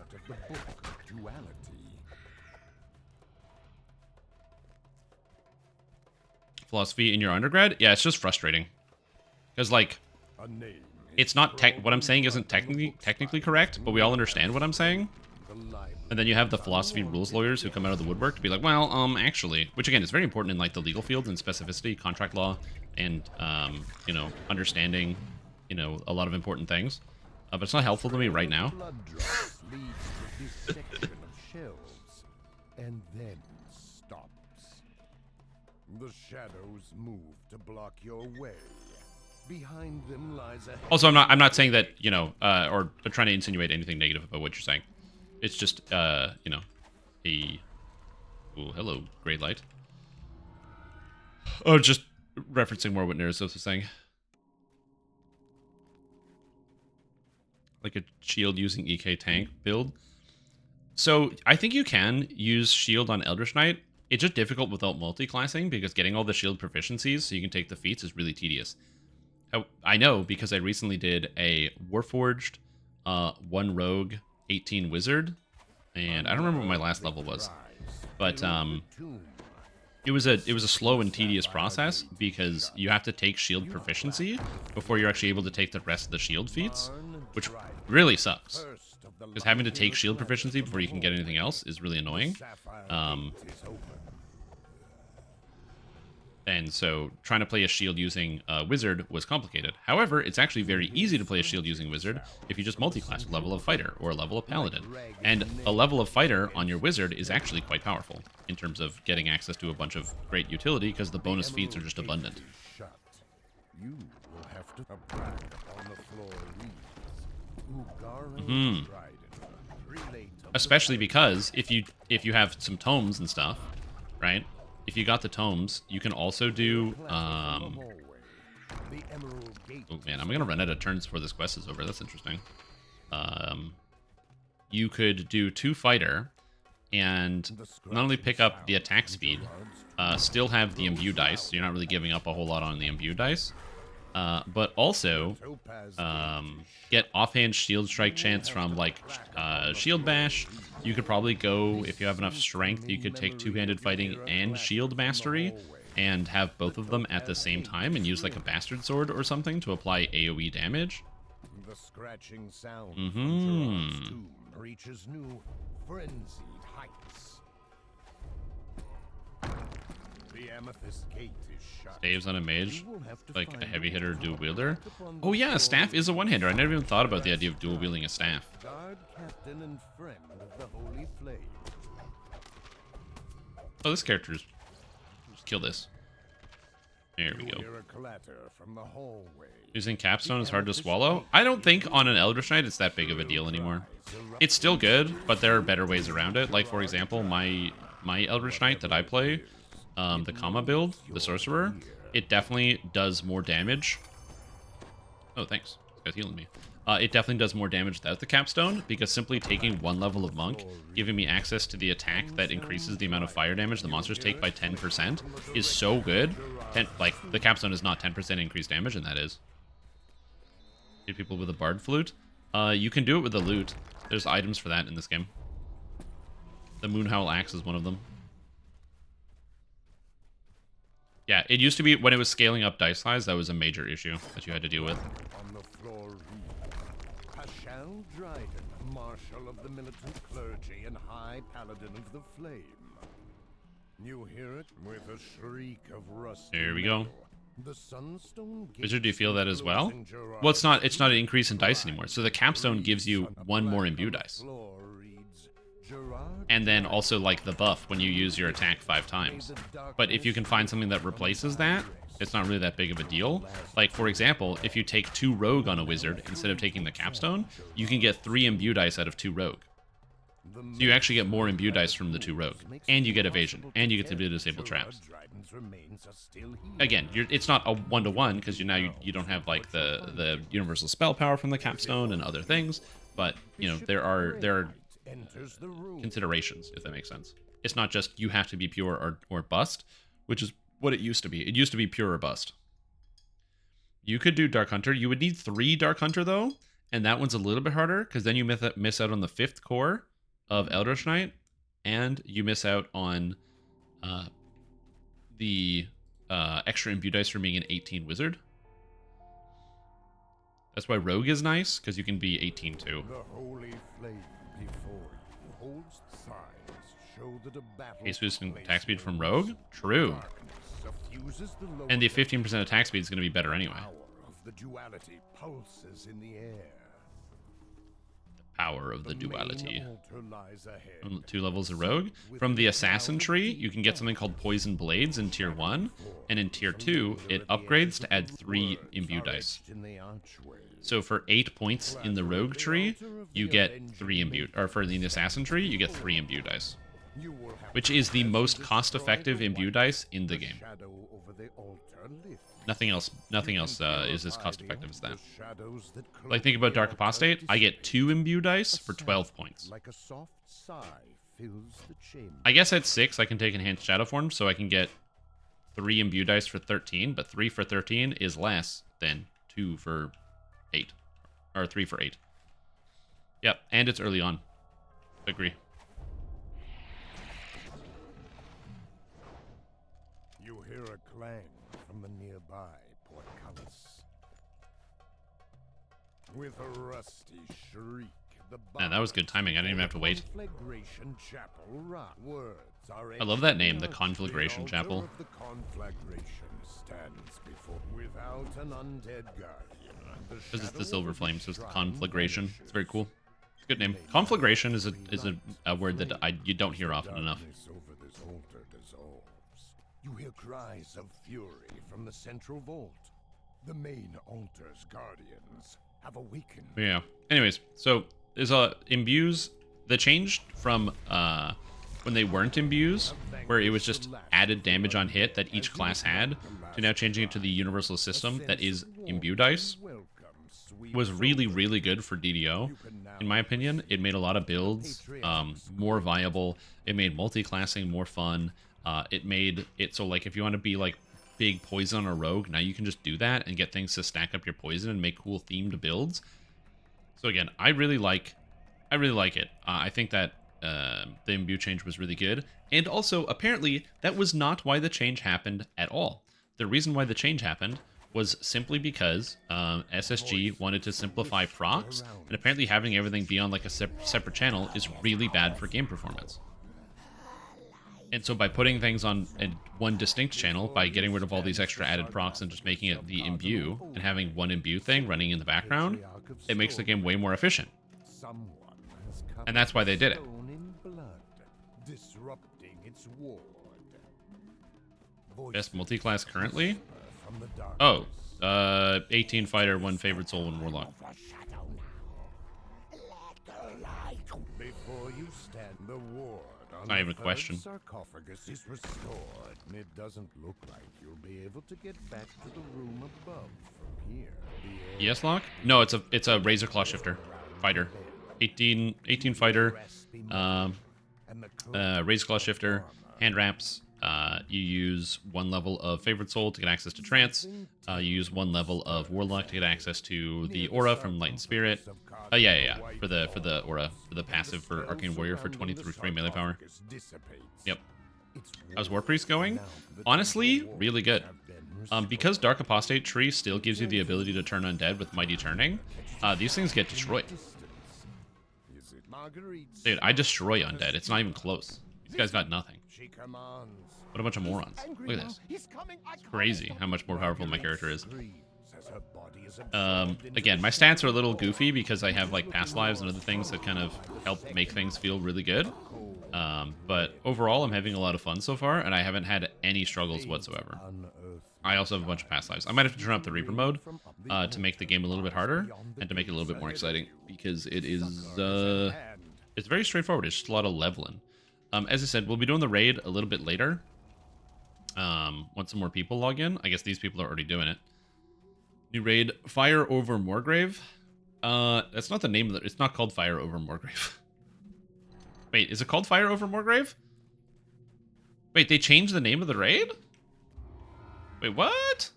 Philosophy in your undergrad? Yeah, it's just frustrating. Because, like, it's not what I'm saying isn't technically correct, but we all understand what I'm saying. And then you have the philosophy rules lawyers who come out of the woodwork to be like, well, actually, which again is very important in like the legal field and specificity, contract law, and you know, understanding, you know, a lot of important things. But it's not helpful to me right now. And then The shadows move to block your way. Behind them lies a Also, I'm not saying that, you know, or trying to insinuate anything negative about what you're saying. It's just, you know, oh, hello, Grey Light. Oh, just referencing more what Neresos was saying. Like a shield using EK tank build. So I think you can use shield on Eldritch Knight. It's just difficult without multi-classing because getting all the shield proficiencies so you can take the feats is really tedious. I know because I recently did a Warforged, 1 Rogue, 18 Wizard, and I don't remember what my last level was, but it was a slow and tedious process because you have to take shield proficiency before you're actually able to take the rest of the shield feats, which really sucks. Because having to take shield proficiency before you can get anything else is really annoying. And so trying to play a shield using Wizard was complicated. However, it's actually very easy to play a shield using Wizard if you just multi-class a level of Fighter or a level of Paladin. And a level of Fighter on your Wizard is actually quite powerful in terms of getting access to a bunch of great utility because the bonus feats are just abundant. You will have to on the floor Especially because if you have some tomes and stuff, right? If you got the tomes, you can also do oh man, I'm gonna run out of turns before this quest is over. That's interesting. You could do 2 fighter and not only pick up the attack speed, still have the imbue dice, so you're not really giving up a whole lot on the imbue dice. But also get offhand shield strike chance from like shield bash. You could probably go, if you have enough strength, you could take 2-handed fighting and shield mastery and have both of them at the same time and use like a bastard sword or something to apply AoE damage. The scratching sound from Gerard's tomb reaches new frenzied heights. The amethyst gate is shut. Saves on a mage, like a heavy hitter dual wielder. Oh yeah, a staff is a one-hander. I never even thought about the idea of dual wielding a staff. Guard captain and friend of the holy flame. Oh, this character's... Just kill this. There we go. Hear a clatter from the hallway. Using capstone is hard to swallow. I don't think on an Eldritch Knight it's that big of a deal anymore. It's still good, but there are better ways around it. Like, for example, my Eldritch Knight that I play, the Kama build, the Sorcerer, it definitely does more damage. Oh, thanks. This guy's healing me. It definitely does more damage without the capstone, because simply taking 1 level of Monk, giving me access to the attack that increases the amount of fire damage the monsters take by 10% is so good. Like, the capstone is not 10% increased damage, and that is. Hit people with a Bard Flute. You can do it with a lute. There's items for that in this game. The Moonhowl Axe is one of them. Yeah, it used to be, when it was scaling up dice size, that was a major issue that you had to deal with. On the floor, Paschal Dryden, Marshal of the Militant Clergy and High Paladin of the Flame. You hear it with a shriek of rust. There we go. The Sunstone Wizard, do you feel that as well? Well, it's not an increase in dice anymore. So the capstone gives you 1 more imbue dice. And then also like the buff when you use your attack 5 times. But if you can find something that replaces that, it's not really that big of a deal. Like, for example, if you take 2 rogue on a wizard instead of taking the capstone, you can get 3 imbue dice out of 2 rogue. So you actually get more imbue dice from the 2 rogue. And you get evasion. And you get to disable traps. Again, it's not a 1-to-1 because you don't have like the universal spell power from the capstone and other things. But, you know, there are considerations, if that makes sense. It's not just you have to be pure or bust, which is what it used to be. It used to be pure or bust. You could do Dark Hunter. You would need 3 Dark Hunter, though, and that one's a little bit harder, because then you miss out on the 5th core of Eldritch Knight, and you miss out on the extra imbue dice from being an 18 wizard. That's why Rogue is nice, because you can be 18 too. The holy flame before you holds signs show that a battle Case boost and attack speed from Rogue? True. And the 15% attack speed is going to be better anyway. The duality pulses in the air. power of the The main duality. altar lies ahead. 2 levels of rogue. From the assassin tree, you can get something called poison blades in tier 1, and in tier 2, it upgrades to add 3 imbue dice. So for 8 points in the rogue tree, you get 3 imbue, or for the assassin tree, you get 3 imbue dice, which is the most cost-effective imbue dice in the game. Nothing else is as cost-effective as that. Like, think about Dark Apostate. I get 2 imbue dice for 12 points. Like a soft sigh fills the chamber. I guess at 6, I can take Enhanced Shadow Form, so I can get 3 imbue dice for 13, but 3 for 13 is less than 2 for 8. Or 3 for 8. Yep, and it's early on. Agree. You hear a clang from the nearby portcullis. With a rusty shriek, the Man, that was good timing. I didn't even have to wait. Conflagration Chapel rock. Words are I love that name, the etched Conflagration the Chapel. altar of the conflagration stands before without an undead guardian. Because it's the Silver Flame, so it's the Conflagration. It's very cool. It's a good name. Conflagration is a word that you don't hear often enough. Over this altar dissolves. You hear cries of fury from the central vault. The main altar's guardians have awakened. Yeah. Anyways, so there's imbues that changed from when they weren't imbues, where it was just added damage on hit that each class had, to now changing it to the universal system that is imbue dice. Was really, really good for DDO. In my opinion, it made a lot of builds more viable. It made multi-classing more fun. It made it so, like, if you want to be like big poison or rogue, now you can just do that and get things to stack up your poison and make cool themed builds. So again, I really like it. I think that the imbue change was really good, and also apparently that was not why the change happened at all. The reason why the change happened was simply because SSG wanted to simplify procs, and apparently having everything be on like a separate channel is really bad for game performance. And so by putting things on one distinct channel, by getting rid of all these extra added procs and just making it the imbue, and having one imbue thing running in the background, it makes the game way more efficient. And that's why they did it. Best multi-class currently? Oh, 18 fighter, 1 favored soul, and warlock. Before you stand, the ward on Not even a the question. third sarcophagus is restored. It doesn't look like you'll be able to get back to the room above from here. Yes, lock? No, it's a razor claw shifter fighter. 18 fighter, razor claw shifter, hand wraps. You use 1 level of favored soul to get access to trance. You use 1 level of warlock to get access to the aura from light and spirit. Yeah. For the aura, for the passive for arcane warrior for 23 melee power. Yep. How's Warpriest going? Honestly, really good. Because Dark Apostate tree still gives you the ability to turn undead with Mighty Turning, these things get destroyed. Dude, I destroy undead. It's not even close. These guys got nothing. What a bunch of morons. Look at this. It's crazy how much more powerful my character is. Again, my stats are a little goofy because I have like past lives and other things that kind of help make things feel really good. But overall, I'm having a lot of fun so far, and I haven't had any struggles whatsoever. I also have a bunch of past lives. I might have to turn up the Reaper mode to make the game a little bit harder and to make it a little bit more exciting, because it is it's very straightforward. It's just a lot of leveling. As I said, we'll be doing the raid a little bit later. Once some more people log in. I guess these people are already doing it. New raid, Fire over Morgrave. That's not the name of it. It's not called Fire over Morgrave. Wait, is it called Fire over Morgrave? Wait, they changed the name of the raid? Wait, what?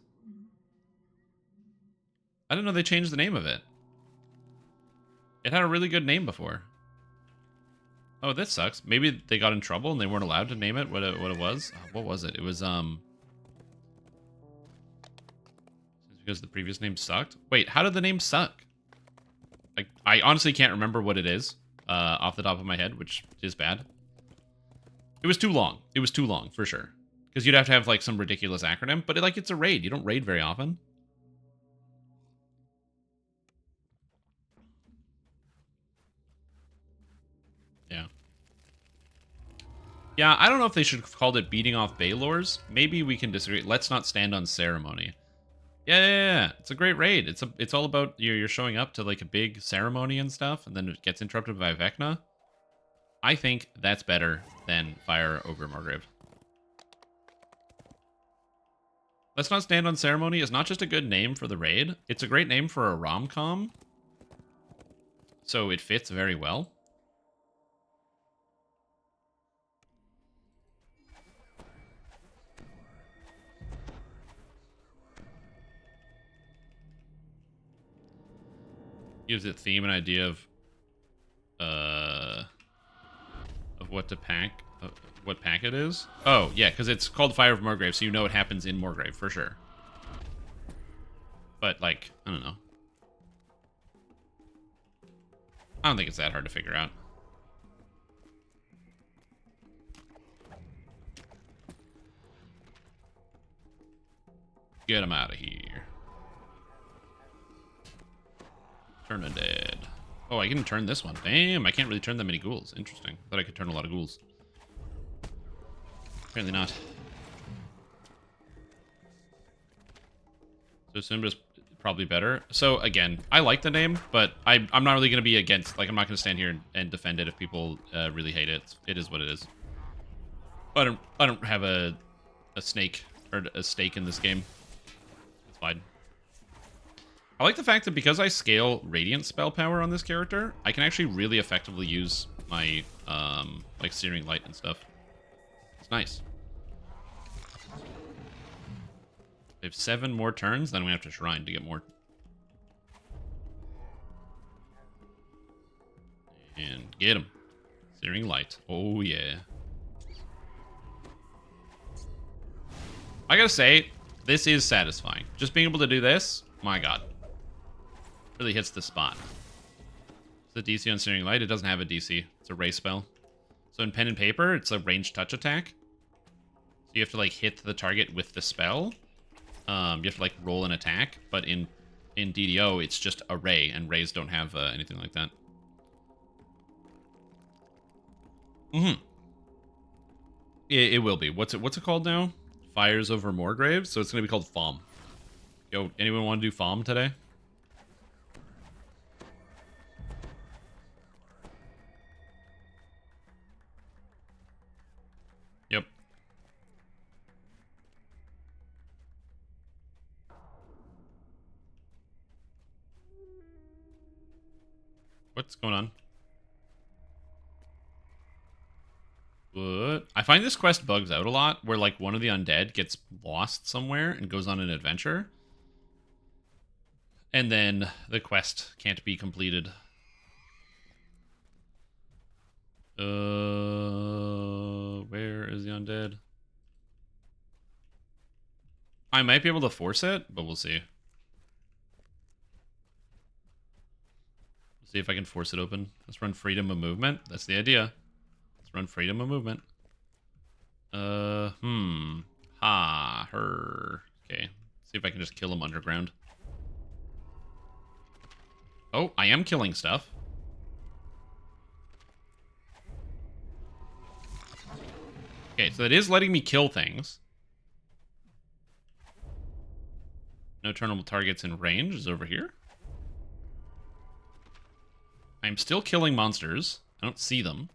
I didn't know they changed the name of it. It had a really good name before. Oh, this sucks. Maybe they got in trouble and they weren't allowed to name it what it was. Oh, what was it? It was because the previous name sucked. Wait, how did the name suck? Like, I honestly can't remember what it is off the top of my head, which is bad. It was too long. It was too long for sure, because you'd have to have like some ridiculous acronym. But it's a raid. You don't raid very often. Yeah, I don't know if they should have called it beating off Baylors. Maybe we can disagree. Let's not stand on ceremony. Yeah. It's a great raid. It's all about you're showing up to like a big ceremony and stuff, and then it gets interrupted by Vecna. I think that's better than Fire over Morgrave. Let's Not Stand on Ceremony is not just a good name for the raid, it's a great name for a rom-com. So it fits very well. Gives it theme and idea of what to pack, what pack it is. Oh yeah, because it's called Fire of Morgrave, so you know it happens in Morgrave for sure. But like, I don't know. I don't think it's that hard to figure out. Get him out of here. Turn undead. Oh, I can turn this one. Damn, I can't really turn that many ghouls. Interesting. Thought I could turn a lot of ghouls. Apparently not. So Simba's probably better. So again, I like the name, but I'm not really going to be against, like, I'm not going to stand here and defend it if people really hate it. It is what it is. I don't have a snake or a stake in this game. It's fine. I like the fact that because I scale Radiant spell power on this character, I can actually really effectively use my, like, Searing Light and stuff. It's nice. We have 7 more turns, then we have to Shrine to get more. And get him. Searing Light. Oh, yeah. I gotta say, this is satisfying. Just being able to do this, my god. Really hits the spot. It's a DC on Searing Light. It doesn't have a DC. It's a ray spell. So in Pen and Paper, it's a ranged touch attack. So you have to like hit the target with the spell. You have to like roll an attack. But in DDO, it's just a ray, and rays don't have anything like that. It will be. What's it called now? Fires over Morgrave. So it's gonna be called FOM. Yo, anyone want to do FOM today? Yep. What's going on? What? I find this quest bugs out a lot, where like one of the undead gets lost somewhere and goes on an adventure. And then the quest can't be completed. Where is the undead? I might be able to force it, but we'll see. See if I can force it open. Let's run freedom of movement. That's the idea. Let's run freedom of movement. Her. Okay. See if I can just kill him underground. Oh, I am killing stuff. Okay, so it is letting me kill things. No turnable targets in range is over here. I'm still killing monsters. I don't see them.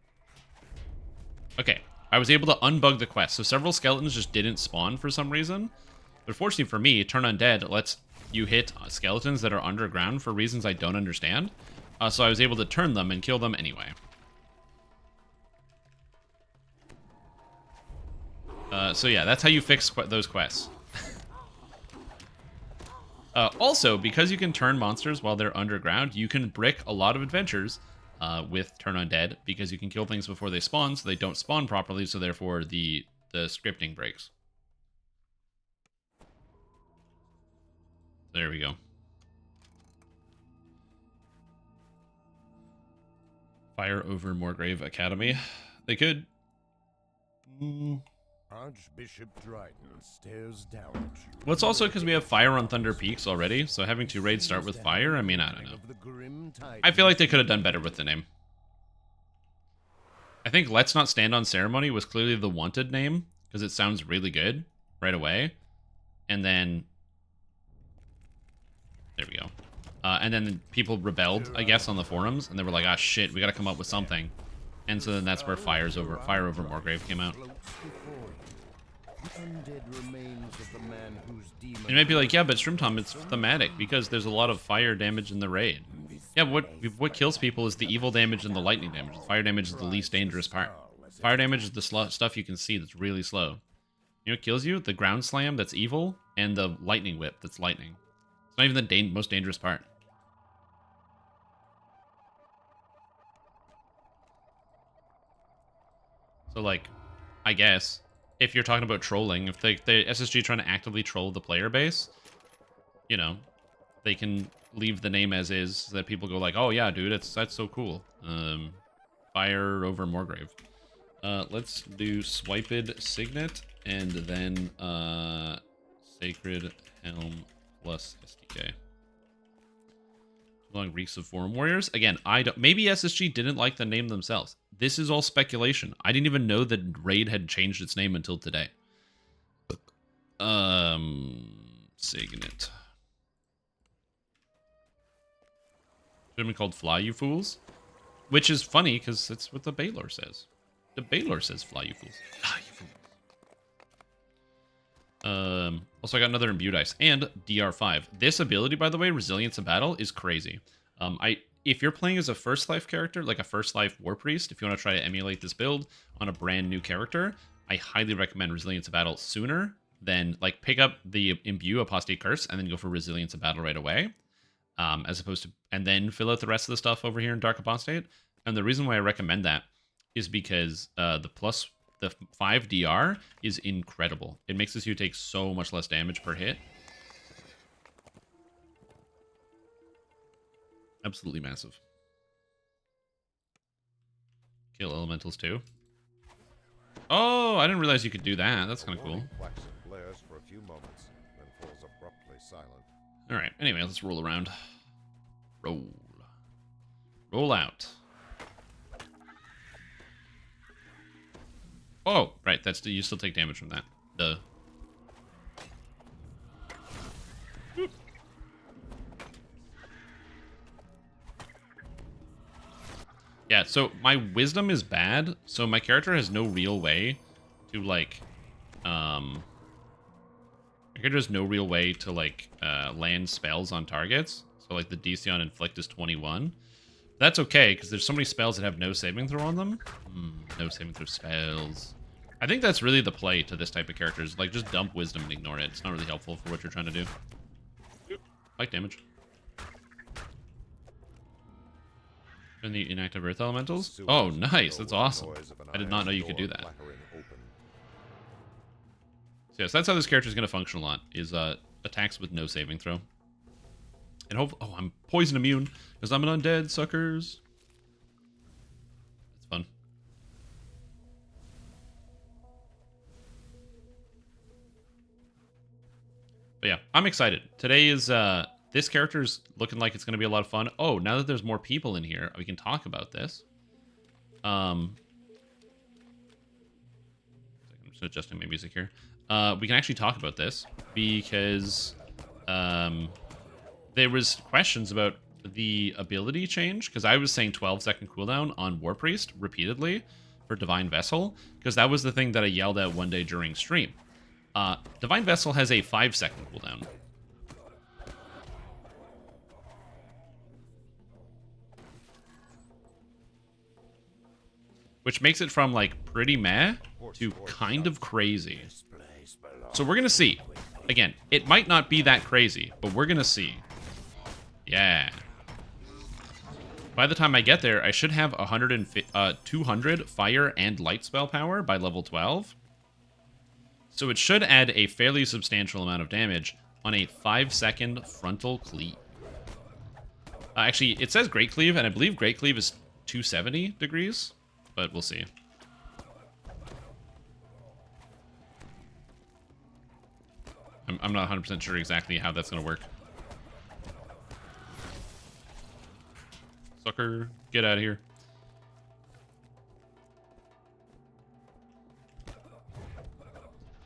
Okay, I was able to unbug the quest. So several skeletons just didn't spawn for some reason. But fortunately for me, Turn Undead lets you hit skeletons that are underground for reasons I don't understand. So I was able to turn them and kill them anyway. So yeah, that's how you fix those quests. Also, because you can turn monsters while they're underground, you can brick a lot of adventures with Turn Undead, because you can kill things before they spawn, so they don't spawn properly, so therefore the scripting breaks. There we go. Fire over Morgrave Academy. They could. Archbishop Dryden stares down at you. Well, it's also because we have Fire on Thunder Peaks already, so having 2 raids start with fire, I mean, I don't know. I feel like they could have done better with the name. I think Let's Not Stand on Ceremony was clearly the wanted name because it sounds really good right away. And then there we go. And then people rebelled, I guess, on the forums, and they were like, "Ah, shit, we got to come up with something." And so then that's where Fire Over Morgrave came out. You might be like, "Yeah, but Shroom it's thematic because there's a lot of fire damage in the raid." Yeah, what kills people is the evil damage and the lightning damage. The fire damage is the least dangerous part. Fire damage is the stuff you can see that's really slow. You know what kills you? The ground slam that's evil and the lightning whip that's lightning. It's not even the most dangerous part. So, like, I guess, if you're talking about trolling, if the SSG trying to actively troll the player base, you know, they can leave the name as is so that people go like, "Oh yeah, dude, that's so cool." Fire Over Morgrave. Let's do Swiped Signet and then Sacred Helm plus SDK. Long Reeks of Forum Warriors. Again, I don't. Maybe SSG didn't like the name themselves. This is all speculation. I didn't even know that Raid had changed its name until today. Signet. Should have been called Fly You Fools. Which is funny, because that's what the Baylor says. The Baylor says Fly You Fools. Fly You Fools. Also, I got another Imbued Ice. And DR5. This ability, by the way, Resilience in Battle, is crazy. If you're playing as a First Life character, like a First Life Warpriest, if you want to try to emulate this build on a brand new character, I highly recommend Resilience in Battle sooner than, like, pick up the Imbue Apostate Curse and then go for Resilience in Battle right away. As opposed to, and then fill out the rest of the stuff over here in Dark Apostate. And the reason why I recommend that is because the 5 DR is incredible. It makes this you take so much less damage per hit. Absolutely massive. Kill elementals too. Oh, I didn't realize you could do that. That's kind of cool. For a few moments, then falls abruptly silent. All right. Anyway, let's roll around. Roll out. Oh, right. That's you still take damage from that. Duh. Yeah, so my wisdom is bad, so my character has no real way to, like, my character has no real way to, like, land spells on targets. So, like, the DC on Inflict is 21. That's okay, because there's so many spells that have no saving throw on them. No saving throw spells. I think that's really the play to this type of characters. Like, just dump wisdom and ignore it. It's not really helpful for what you're trying to do. Like damage. And the inactive earth elementals? Oh, nice. That's awesome. I did not know you could do that. So yes, that's how this character is going to function a lot, is attacks with no saving throw. And hope. Oh, I'm poison immune, because I'm an undead, suckers. It's fun. But yeah, I'm excited. Today is, this character's looking like it's going to be a lot of fun. Oh, now that there's more people in here, we can talk about this. I'm just adjusting my music here. We can actually talk about this because there was questions about the ability change, because I was saying 12-second cooldown on Warpriest repeatedly for Divine Vessel, because that was the thing that I yelled at one day during stream. Divine Vessel has a 5-second cooldown. Which makes it from, like, pretty meh to kind of crazy. So we're going to see. Again, it might not be that crazy, but we're going to see. Yeah. By the time I get there, I should have 200 fire and light spell power by level 12. So it should add a fairly substantial amount of damage on a 5-second frontal cleave. Actually, it says Great Cleave, and I believe Great Cleave is 270 degrees. But we'll see. I'm not 100% sure exactly how that's going to work. Sucker, get out of here.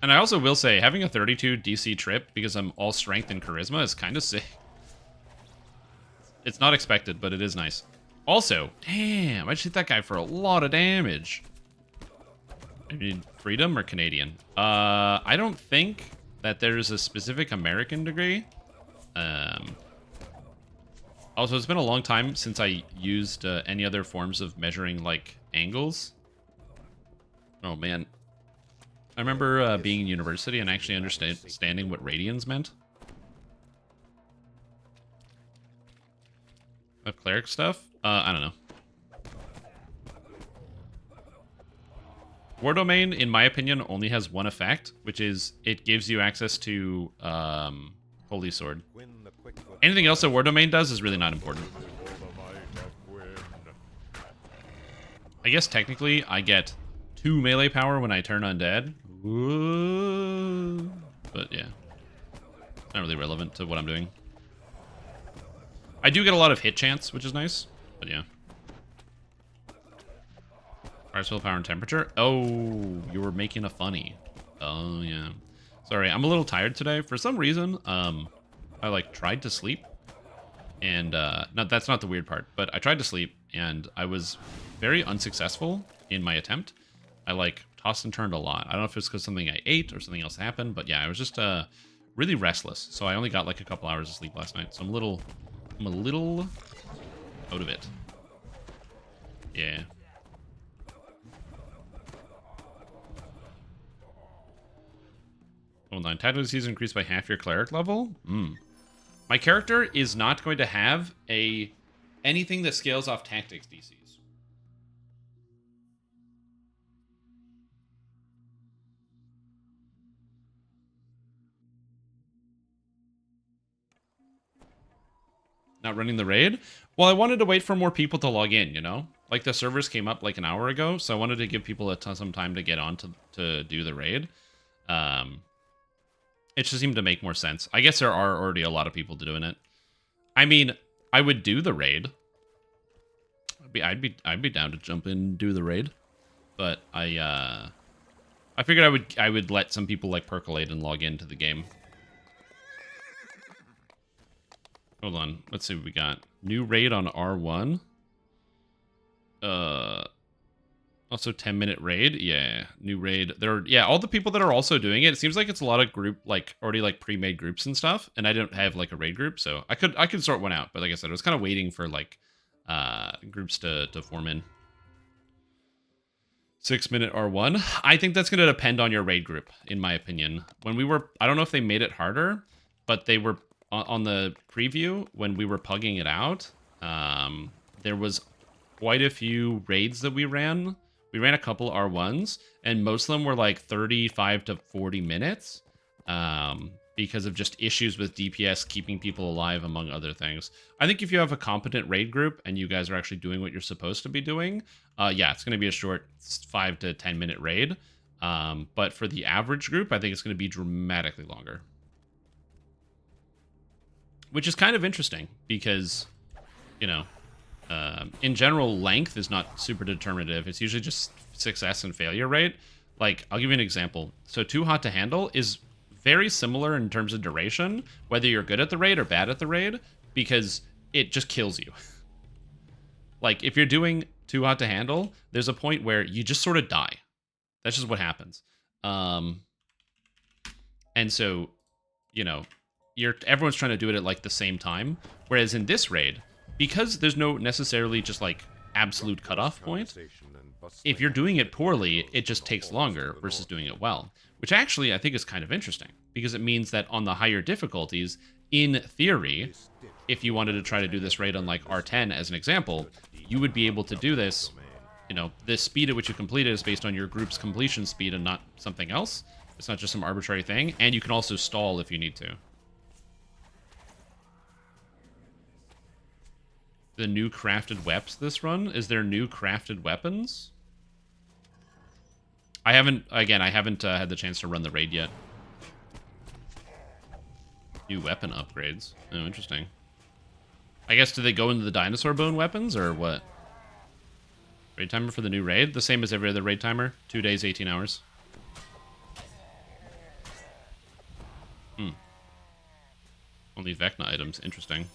And I also will say, having a 32 DC trip because I'm all strength and charisma is kind of sick. It's not expected, but it is nice. Also, damn, I just hit that guy for a lot of damage. I mean, freedom or Canadian? I don't think that there's a specific American degree. Also, it's been a long time since I used any other forms of measuring, like, angles. Oh, man. I remember being in university and actually understanding what radians meant. Of cleric stuff? I don't know. War Domain, in my opinion, only has one effect, which is it gives you access to Holy Sword. Anything else that War Domain does is really not important. I guess technically I get 2 melee power when I turn undead. Ooh. But yeah, not really relevant to what I'm doing. I do get a lot of hit chance, which is nice, but yeah. Fire spell power and temperature. Oh, you were making a funny. Oh yeah. Sorry, I'm a little tired today. For some reason, I like tried to sleep, and that's not the weird part, but I tried to sleep and I was very unsuccessful in my attempt. I like tossed and turned a lot. I don't know if it's because something I ate or something else happened, but yeah, I was just really restless. So I only got like a couple hours of sleep last night. So I'm a little out of it. Yeah. Hold on. Tactical disease increased by half your cleric level? My character is not going to have anything that scales off tactics DCs. Not running the raid? Well, I wanted to wait for more people to log in, you know? Like, the servers came up like an hour ago, so I wanted to give people some time to get on to do the raid. It just seemed to make more sense. I guess there are already a lot of people doing it. I mean, I would do the raid. I'd be down to jump in and do the raid. But I figured I would let some people like percolate and log into the game. Hold on. Let's see what we got. New raid on R1. Also 10-minute raid. Yeah, new raid. Yeah, all the people that are also doing it. It seems like it's a lot of group, like already like pre-made groups and stuff. And I don't have like a raid group, so I could sort one out. But like I said, I was kind of waiting for like groups to form in. 6-minute R1. I think that's going to depend on your raid group, in my opinion. When we were, I don't know if they made it harder, but they were on the preview when we were pugging it out. There was quite a few raids that we ran. We ran a couple R1s, and most of them were like 35 to 40 minutes because of just issues with DPS keeping people alive, among other things. I think if you have a competent raid group and you guys are actually doing what you're supposed to be doing, yeah, it's going to be a short 5 to 10-minute raid. But for the average group, I think it's going to be dramatically longer. Which is kind of interesting because, you know, in general, length is not super determinative. It's usually just success and failure rate. Like, I'll give you an example. So Too Hot to Handle is very similar in terms of duration, whether you're good at the raid or bad at the raid, because it just kills you. Like, if you're doing Too Hot to Handle, there's a point where you just sort of die. That's just what happens. And so, you know, everyone's trying to do it at like the same time. Whereas in this raid, because there's no necessarily just like absolute cutoff point, if you're doing it poorly, it just takes longer versus doing it well. Which actually I think is kind of interesting, because it means that on the higher difficulties, in theory, if you wanted to try to do this raid on like R10 as an example, you would be able to do this, you know, the speed at which you complete it is based on your group's completion speed and not something else. It's not just some arbitrary thing, and you can also stall if you need to. The new crafted weapons this run? Is there new crafted weapons? I haven't had the chance to run the raid yet. New weapon upgrades. Oh, interesting. I guess, do they go into the dinosaur bone weapons, or what? Raid timer for the new raid? The same as every other raid timer. 2 days, 18 hours. Only Vecna items. Interesting.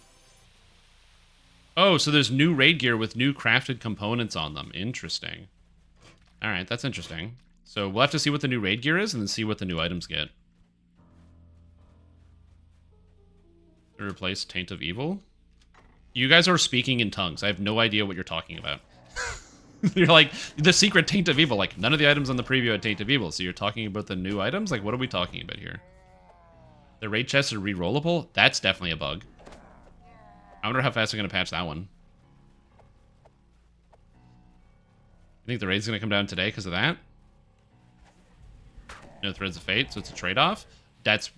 Oh, so there's new raid gear with new crafted components on them. Interesting. Alright, that's interesting. So we'll have to see what the new raid gear is and then see what the new items get. Replace Taint of Evil? You guys are speaking in tongues. I have no idea what you're talking about. You're like, the secret Taint of Evil. Like, none of the items on the preview had Taint of Evil. So you're talking about the new items? Like, what are we talking about here? The raid chests are re-rollable? That's definitely a bug. I wonder how fast they're going to patch that one. You think the raid's going to come down today because of that? No Threads of Fate, so it's a trade-off? That's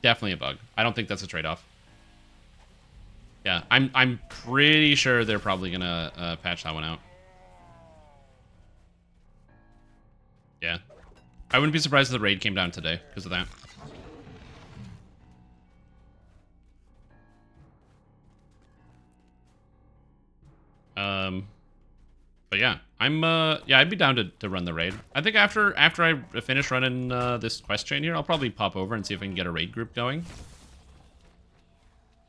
definitely a bug. I don't think that's a trade-off. Yeah, I'm pretty sure they're probably going to patch that one out. Yeah. I wouldn't be surprised if the raid came down today because of that. But yeah, yeah, I'd be down to run the raid. I think after I finish running this quest chain here, I'll probably pop over and see if I can get a raid group going.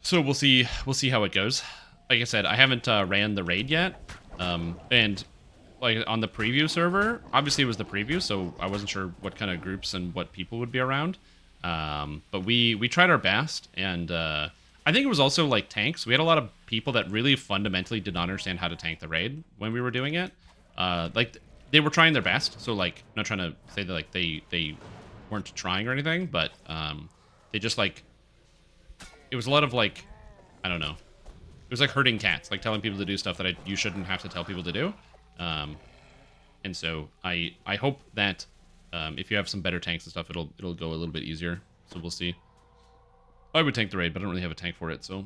So we'll see how it goes. Like I said, I haven't ran the raid yet, and like on the preview server, obviously it was the preview, so I wasn't sure what kind of groups and what people would be around. But we tried our best, and I think it was also like tanks. We had a lot of people that really fundamentally did not understand how to tank the raid when we were doing it. Like they were trying their best, so like not trying to say that like they weren't trying or anything, but they just like it was a lot of like I don't know. It was like herding cats, like telling people to do stuff that you shouldn't have to tell people to do. And so I hope that if you have some better tanks and stuff, it'll go a little bit easier. So we'll see. I would tank the raid, but I don't really have a tank for it, so.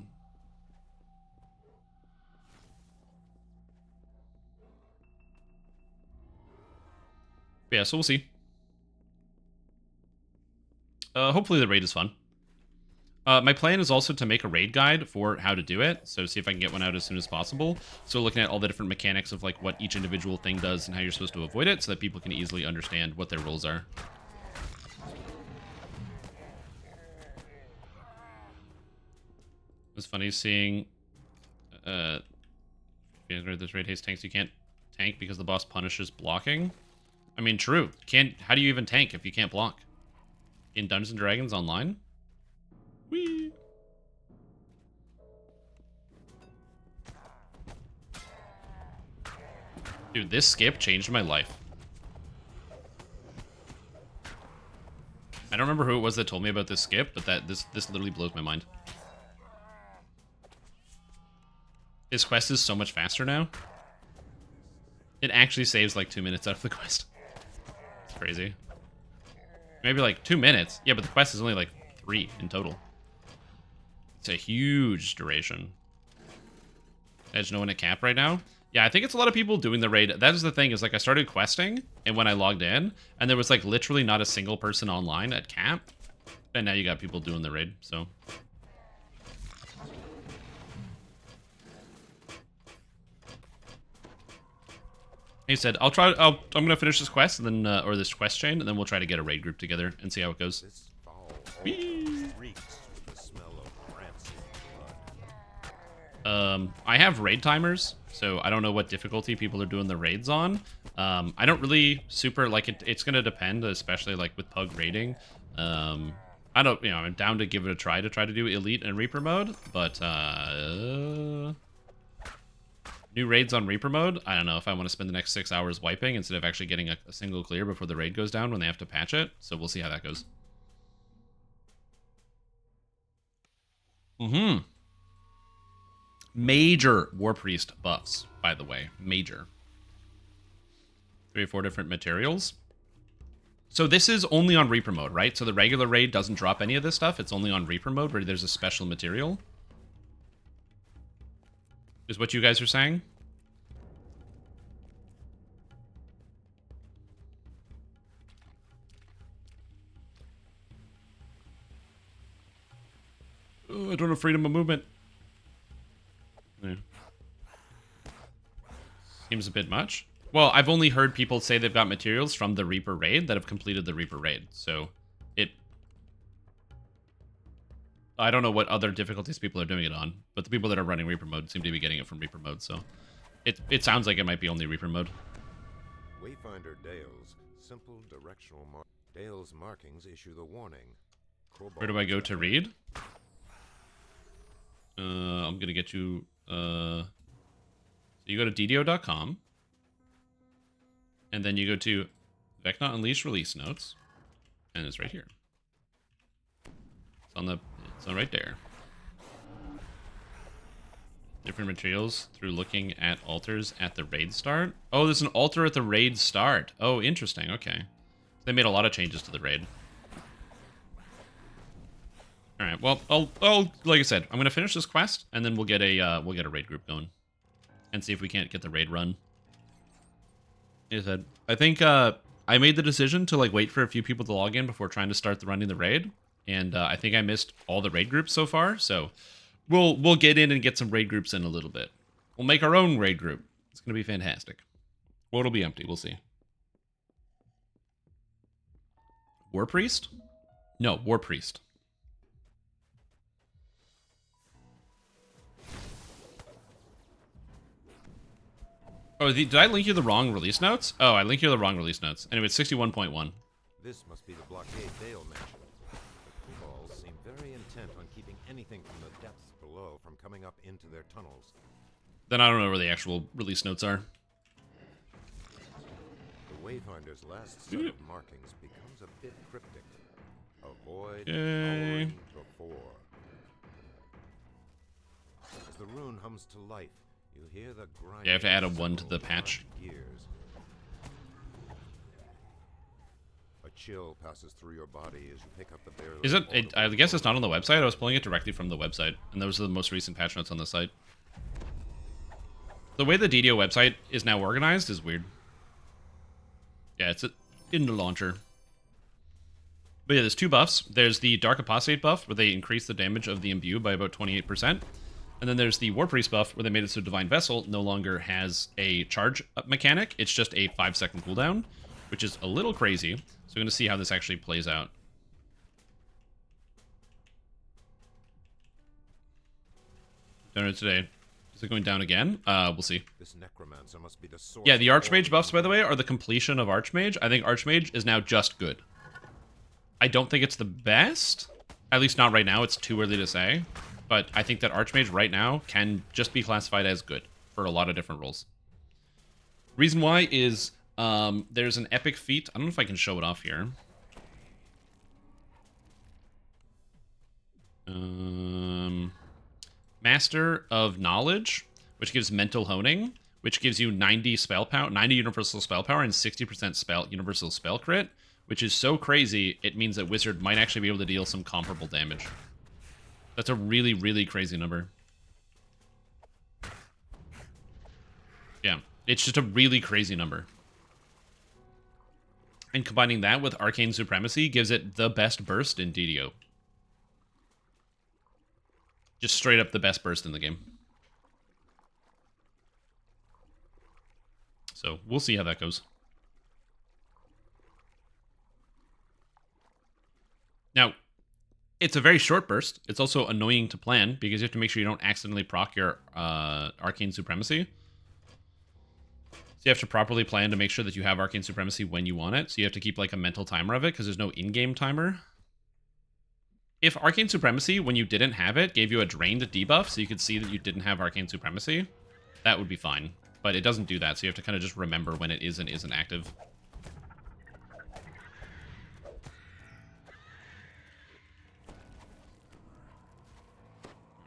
But yeah, so we'll see. Hopefully the raid is fun. My plan is also to make a raid guide for how to do it, so see if I can get one out as soon as possible. So looking at all the different mechanics of like what each individual thing does and how you're supposed to avoid it, so that people can easily understand what their roles are. It's funny seeing this raid haste tanks. You can't tank because the boss punishes blocking. I mean, true. How do you even tank if you can't block? In Dungeons & Dragons Online? Whee! Dude, this skip changed my life. I don't remember who it was that told me about this skip, but this literally blows my mind. This quest is so much faster now. It actually saves like 2 minutes out of the quest. It's crazy. Maybe like 2 minutes. Yeah, but the quest is only like 3 in total. It's a huge duration. There's no one at cap right now. Yeah, I think it's a lot of people doing the raid. That is the thing, is like I started questing, and when I logged in, and there was like literally not a single person online at cap. And now you got people doing the raid, so. He said, I'm gonna finish this quest, and then, or this quest chain, and then we'll try to get a raid group together and see how it goes. I have raid timers, so I don't know what difficulty people are doing the raids on. I don't really super like it. It's gonna depend, especially like with Pug raiding. I don't, I'm down to give it a try to do Elite and Reaper mode, but new raids on Reaper mode, I don't know if I want to spend the next 6 hours wiping instead of actually getting a single clear before the raid goes down when they have to patch it. So we'll see how that goes. Major Warpriest buffs, by the way. Major. 3 or 4 different materials. So this is only on Reaper mode, right? So the regular raid doesn't drop any of this stuff. It's only on Reaper mode where there's a special material. Is what you guys are saying? Oh, I don't have freedom of movement. Yeah. Seems a bit much. Well, I've only heard people say they've got materials from the Reaper raid that have completed the Reaper raid. So I don't know what other difficulties people are doing it on, but the people that are running Reaper mode seem to be getting it from Reaper mode, so it sounds like it might be only Reaper mode. Wayfinder Dale's simple directional Dale's markings issue the warning. Where do I go to read? I'm gonna get you. So you go to DDO.com, and then you go to Vecna Unleashed release notes, and it's right here. It's on right there. Different materials through looking at altars at the raid start. Oh, there's an altar at the raid start. Oh, interesting. Okay, they made a lot of changes to the raid. All right. Well, I'll like I said, I'm gonna finish this quest, and then we'll get a raid group going, and see if we can't get the raid run. Like I said, I think I made the decision to like wait for a few people to log in before trying to start running the raid, and I think I missed all the raid groups so far. So we'll get in and get some raid groups in a little bit. We'll make our own raid group. It's gonna be fantastic. Well, it'll be empty. We'll see. Warpriest? No, Warpriest. Oh, did I link you the wrong release notes? Oh, I linked you the wrong release notes. Anyway, it's 61.1. This must be the blockade Dale mentioned. The Kobolds seem very intent on keeping anything from the depths below from coming up into their tunnels. Then I don't know where the actual release notes are. The Wayfinder's last set of markings becomes a bit cryptic. Avoid powering before. As the rune hums to life, you hear the grind. Yeah, I have to add a 1 to the patch. Gears. A chill passes through your body as you pick up the barrel. Is it? I guess it's not on the website. I was pulling it directly from the website, and those are the most recent patch notes on the site. The way the DDO website is now organized is weird. Yeah, it's in the launcher. But yeah, there's 2 buffs. There's the Dark Apostate buff, where they increase the damage of the Imbue by about 28%. And then there's the Warpriest buff, where they made it so Divine Vessel no longer has a charge mechanic. It's just a 5-second cooldown, which is a little crazy. So we're going to see how this actually plays out. Down today. Is it going down again? We'll see. This necromancer must be the source. Yeah, the Archmage buffs, by the way, are the completion of Archmage. I think Archmage is now just good. I don't think it's the best. At least not right now. It's too early to say. But I think that Archmage right now can just be classified as good for a lot of different roles. Reason why is there's an epic feat. I don't know if I can show it off here. Master of Knowledge, which gives mental honing, which gives you 90 spell power, 90 universal spell power, and 60% universal spell crit, which is so crazy it means that Wizard might actually be able to deal some comparable damage. That's a really, really crazy number. Yeah, it's just a really crazy number. And combining that with Arcane Supremacy gives it the best burst in DDO. Just straight up the best burst in the game. So we'll see how that goes. Now, it's a very short burst. It's also annoying to plan because you have to make sure you don't accidentally proc your Arcane Supremacy. So you have to properly plan to make sure that you have Arcane Supremacy when you want it. So you have to keep like a mental timer of it because there's no in-game timer. If Arcane Supremacy, when you didn't have it, gave you a drained debuff so you could see that you didn't have Arcane Supremacy, that would be fine. But it doesn't do that, so you have to kind of just remember when it is and isn't active.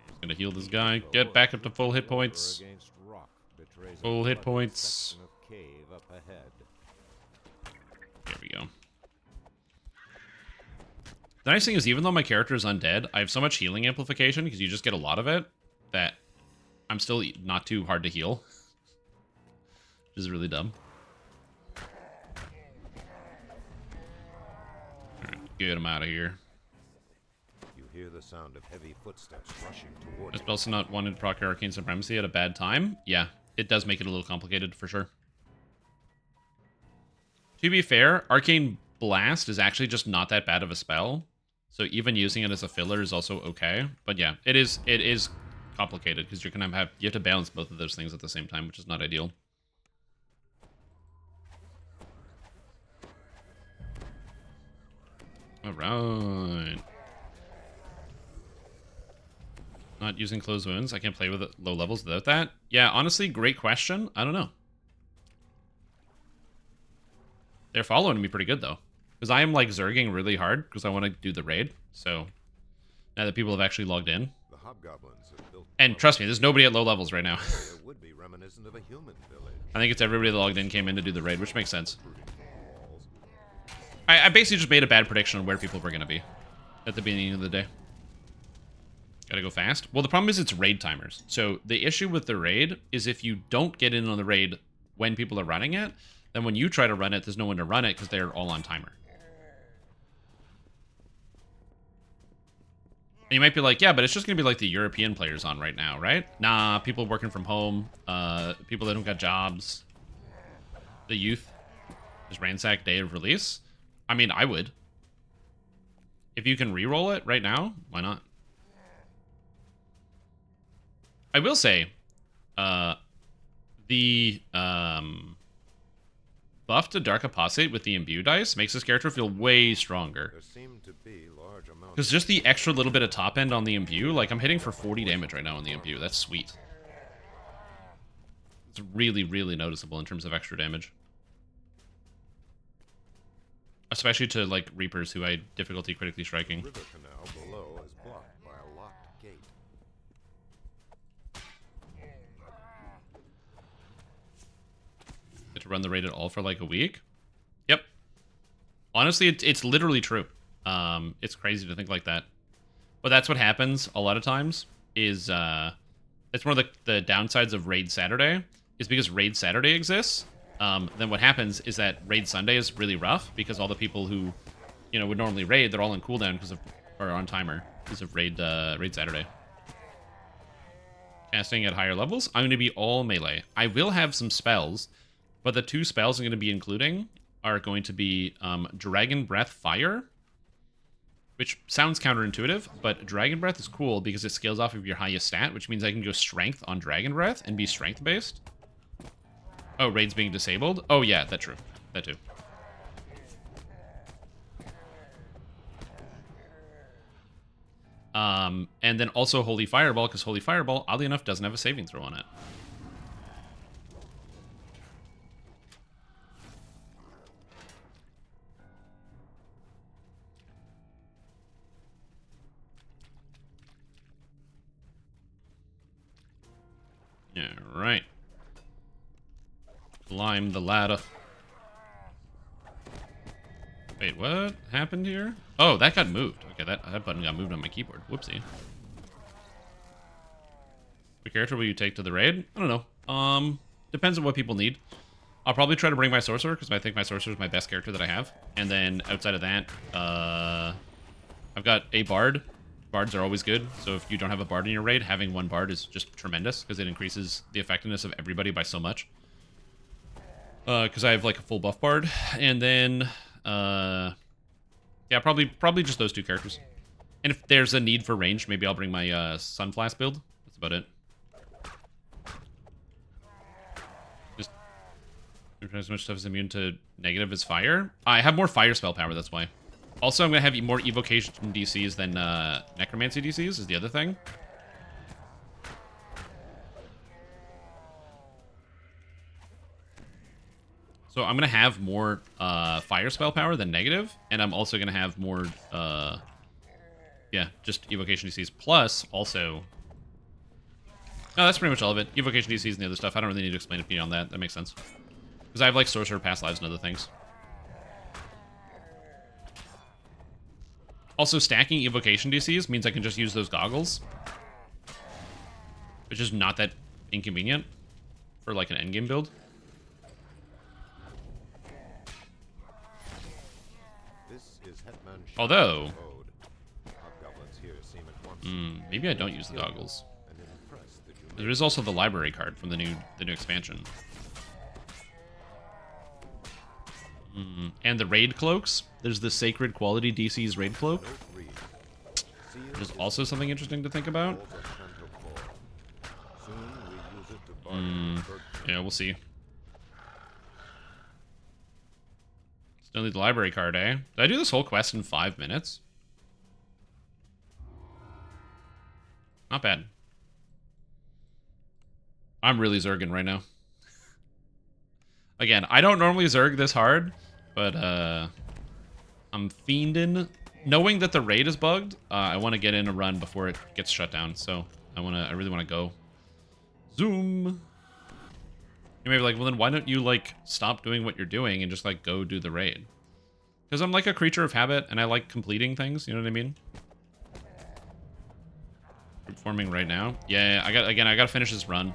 Just gonna heal this guy. Get back up to full hit points. Full hit points. There we go. The nice thing is, even though my character is undead, I have so much healing amplification, because you just get a lot of it, that I'm still not too hard to heal. Which is really dumb. Alright, get him out of here. You hear the sound of heavy footsteps rushing toward Is Belson not wanting to proc Arcane Supremacy at a bad time? Yeah, it does make it a little complicated, for sure. To be fair, Arcane Blast is actually just not that bad of a spell. So even using it as a filler is also okay. But yeah, it is complicated because you have to balance both of those things at the same time, which is not ideal. All right. Not using closed wounds. I can't play with low levels without that. Yeah, honestly, great question. I don't know. They're following me pretty good, though. Because I am, like, zerging really hard because I want to do the raid. So, now that people have actually logged in. The hobgoblins have built And trust me, there's nobody at low levels right now. area would be reminiscent of a human village. I think it's everybody that logged in came in to do the raid, which makes sense. Walls. I basically just made a bad prediction on where people were going to be at the beginning of the day. Gotta go fast. Well, the problem is it's raid timers. So the issue with the raid is if you don't get in on the raid when people are running it, then when you try to run it, there's no one to run it because they're all on timer. And you might be like, yeah, but it's just going to be like the European players on right now, right? Nah, people working from home, people that don't got jobs, the youth, just ransack day of release. I mean, I would. If you can re-roll it right now, why not? I will say, the buff to Dark Apostate with the Imbue dice makes this character feel way stronger. There seem to be large amounts. Because just the extra little bit of top end on the Imbue, like I'm hitting for 40 damage right now on the Imbue. That's sweet. It's really, really noticeable in terms of extra damage. Especially to, like, Reapers who I had difficulty critically striking. The river canal below is blocked by a locked gate. Get to run the raid at all for like a week. Yep. Honestly, it's literally true. It's crazy to think like that. But that's what happens a lot of times is it's one of the downsides of Raid Saturday is because Raid Saturday exists. Then what happens is that Raid Sunday is really rough because all the people who, you know, would normally raid, they're all on cooldown because of, or on timer because of Raid Saturday. Casting at higher levels, I'm going to be all melee. I will have some spells, but the two spells I'm going to be including are going to be Dragon Breath Fire, which sounds counterintuitive, but Dragon Breath is cool because it scales off of your highest stat, which means I can go Strength on Dragon Breath and be Strength-based. Oh, Raid's being disabled? Oh, yeah, that's true. That too. And then also Holy Fireball, because Holy Fireball, oddly enough, doesn't have a saving throw on it. Yeah, right. Climb the ladder. Wait, what happened here? Oh, that got moved. Okay, that button got moved on my keyboard. Whoopsie. What character will you take to the raid? I don't know. Depends on what people need. I'll probably try to bring my Sorcerer, because I think my Sorcerer is my best character that I have. And then outside of that, I've got a Bard. Bards are always good, so if you don't have a Bard in your raid, having one Bard is just tremendous, because it increases the effectiveness of everybody by so much. Because I have, like, a full buff Bard. And then, yeah, probably just those two characters. And if there's a need for range, maybe I'll bring my Sunflask build. That's about it. Just as much stuff is immune to negative as fire. I have more fire spell power, that's why. Also, I'm going to have more evocation DCs than necromancy DCs is the other thing. So I'm going to have more fire spell power than negative, and I'm also going to have more, yeah, just evocation DCs. Plus, also... No, that's pretty much all of it. Evocation DCs and the other stuff. I don't really need to explain it beyond that. That makes sense. Because I have, like, Sorcerer, Past Lives, and other things. Also, stacking evocation DCs means I can just use those goggles. Which is not that inconvenient for, like, an endgame build. Although, maybe I don't use the goggles. There is also the library card from the new expansion. And the raid cloaks. There's the Sacred Quality DC's raid cloak. Sealed which is is also something interesting to think about. walls of Canto Core. Soon we use it to bargain with Bergman. Yeah, we'll see. Still need the library card, eh? Did I do this whole quest in 5 minutes? Not bad. I'm really zerging right now. Again, I don't normally zerg this hard, but I'm fiending. Knowing that the raid is bugged, I want to get in a run before it gets shut down. So I really want to go. Zoom. You may be like, well then why don't you like stop doing what you're doing and just like go do the raid? Because I'm like a creature of habit and I like completing things. You know what I mean? Group forming right now. Yeah, I gotta finish this run.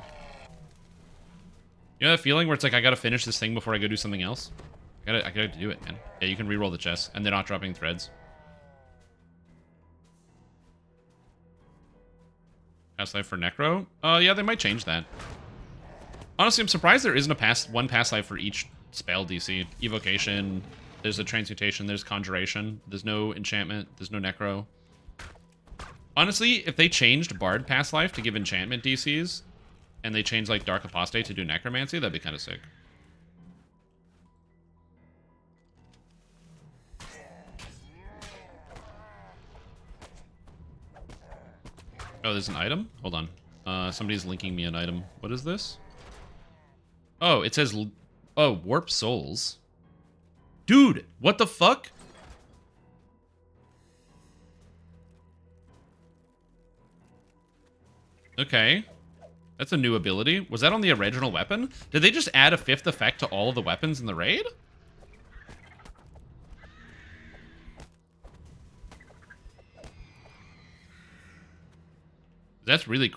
You know that feeling where it's like I gotta finish this thing before I go do something else? I gotta do it, man. Yeah, you can reroll the chest, and they're not dropping threads. Past life for Necro? Yeah, they might change that. Honestly, I'm surprised there isn't one past life for each spell DC. Evocation, there's a Transmutation, there's Conjuration, there's no Enchantment, there's no Necro. Honestly, if they changed Bard past life to give enchantment DCs, and they changed like Dark Apostate to do Necromancy, that'd be kind of sick. Oh, there's an item? Hold on. Somebody's linking me an item. What is this? Oh, it says... Oh, Warp Souls. Dude, what the fuck? Okay. That's a new ability. Was that on the original weapon? Did they just add a 5th effect to all of the weapons in the raid?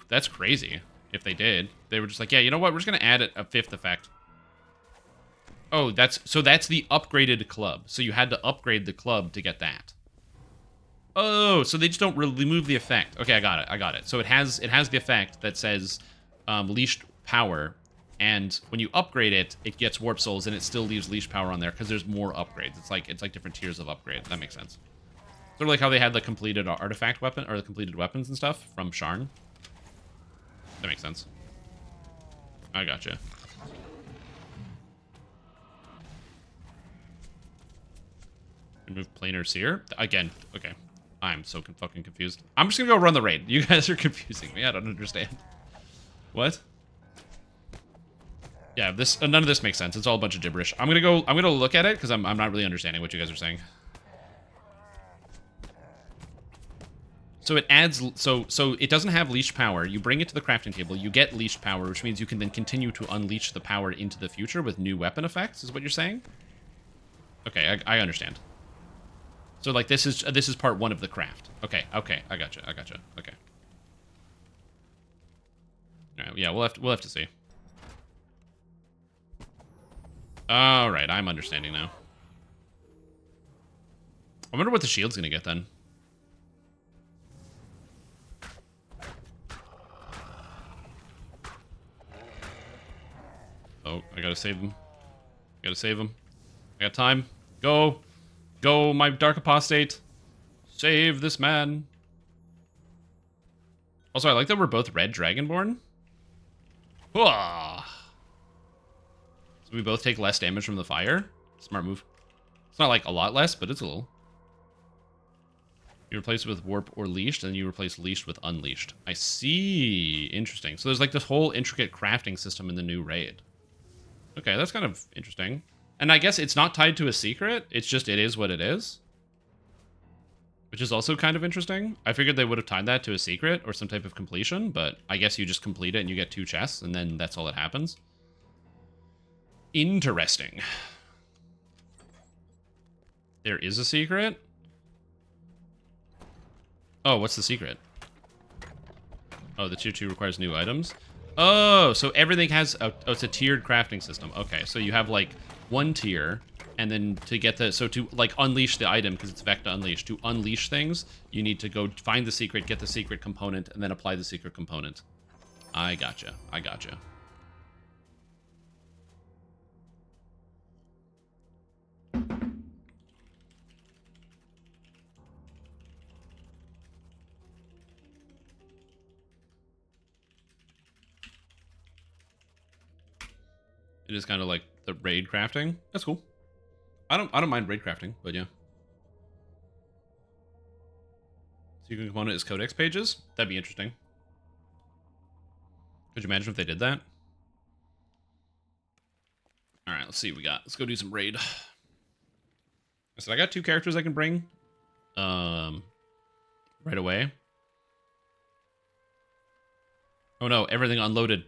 That's crazy. If they did, they were just like, yeah, you know what? We're just gonna add a 5th effect. Oh, that's the upgraded club. So you had to upgrade the club to get that. Oh, so they just don't remove the effect. Okay, I got it. So it has the effect that says leashed power, and when you upgrade it, it gets warp souls, and it still leaves leash power on there because there's more upgrades. It's like different tiers of upgrade. That makes sense. Sort of like how they had the completed artifact weapon or the completed weapons and stuff from Sharn. That makes sense. I gotcha. Remove planar seer again. Okay, I'm so fucking confused. I'm just gonna go run the raid. You guys are confusing me. I don't understand. What? Yeah, none of this makes sense. It's all a bunch of gibberish. I'm gonna look at it because I'm not really understanding what you guys are saying. So it adds, so it doesn't have leash power. You bring it to the crafting table, you get leash power, which means you can then continue to unleash the power into the future with new weapon effects, is what you're saying? Okay, I understand. So like this is part 1 of the craft. Okay, I gotcha. Okay. All right, yeah, we'll have to see. All right, I'm understanding now. I wonder what the shield's gonna get then. Oh, I gotta save him. I got time. Go, my Dark Apostate. Save this man. Also, I like that we're both red Dragonborn. Hooah! So we both take less damage from the fire. Smart move. It's not like a lot less, but it's a little. You replace it with warp or leashed, and you replace leashed with unleashed. I see. Interesting. So there's like this whole intricate crafting system in the new raid. Okay, that's kind of interesting. And I guess it's not tied to a secret. It's just it is what it is. Which is also kind of interesting. I figured they would have tied that to a secret or some type of completion, but I guess you just complete it and you get 2 chests, and then that's all that happens. Interesting. There is a secret? Oh, what's the secret? Oh, the tier 2 requires new items. Oh, so everything has... Oh, it's a tiered crafting system. Okay, so you have, like, 1 tier, and then to get the... So to, like, unleash the item, because it's Vecta Unleash, to unleash things, you need to go find the secret, get the secret component, and then apply the secret component. I gotcha. It is kind of like the raid crafting. That's cool. I don't mind raid crafting, but yeah. Secret component is codex pages. That'd be interesting. Could you imagine if they did that? All right, let's see what we got. Let's go do some raid. I said I got 2 characters I can bring right away. Oh no, everything unloaded.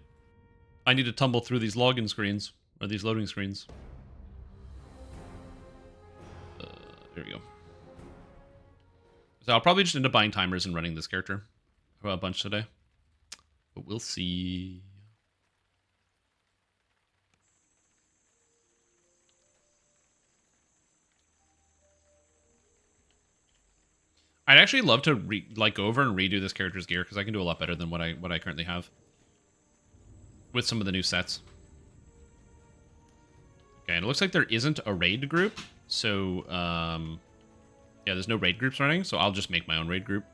I need to tumble through these login screens, or these loading screens. There we go. So I'll probably just end up buying timers and running this character a bunch today. But we'll see. I'd actually love to go over and redo this character's gear because I can do a lot better than what I currently have with some of the new sets. Okay, and it looks like there isn't a raid group, so yeah, there's no raid groups running, so I'll just make my own raid group.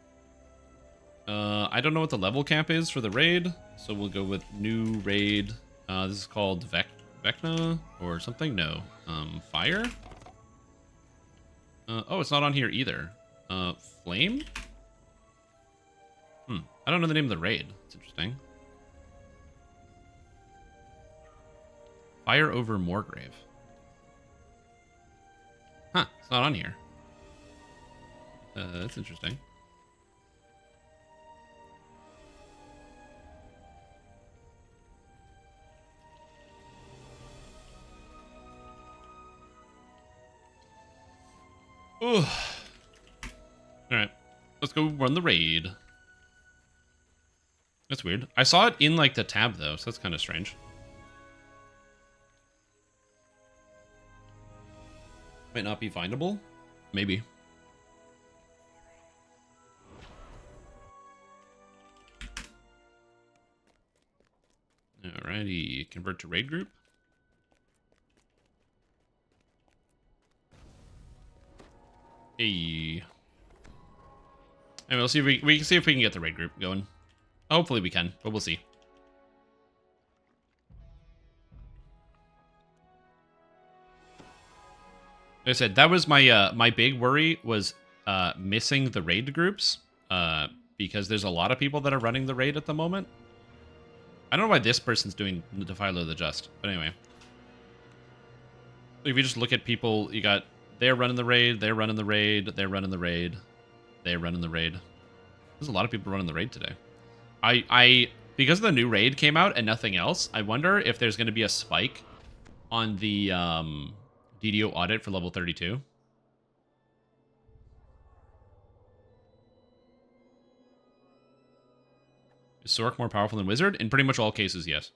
I don't know what the level cap is for the raid, so we'll go with new raid. This is called Vecna or something. No, Fire. Oh, it's not on here either. Flame? I don't know the name of the raid. It's interesting. Fire over Morgrave. Huh, it's not on here. That's interesting. Ooh. Alright. Let's go run the raid. That's weird. I saw it in, like, the tab, though, so that's kind of strange. Might not be findable? Maybe. Alrighty. Convert to raid group. Hey. And we'll see if we can see if we can get the raid group going. Hopefully we can, but we'll see. Like I said, that was my my big worry was missing the raid groups because there's a lot of people that are running the raid at the moment. I don't know why this person's doing the Defiler of the Just, but anyway. If you just look at people, you got they're running the raid, they're running the raid, they're running the raid, they're running the raid. There's a lot of people running the raid today. I because the new raid came out and nothing else, I wonder if there's going to be a spike on the DDO audit for level 32. Is Sork more powerful than Wizard? In pretty much all cases, yes.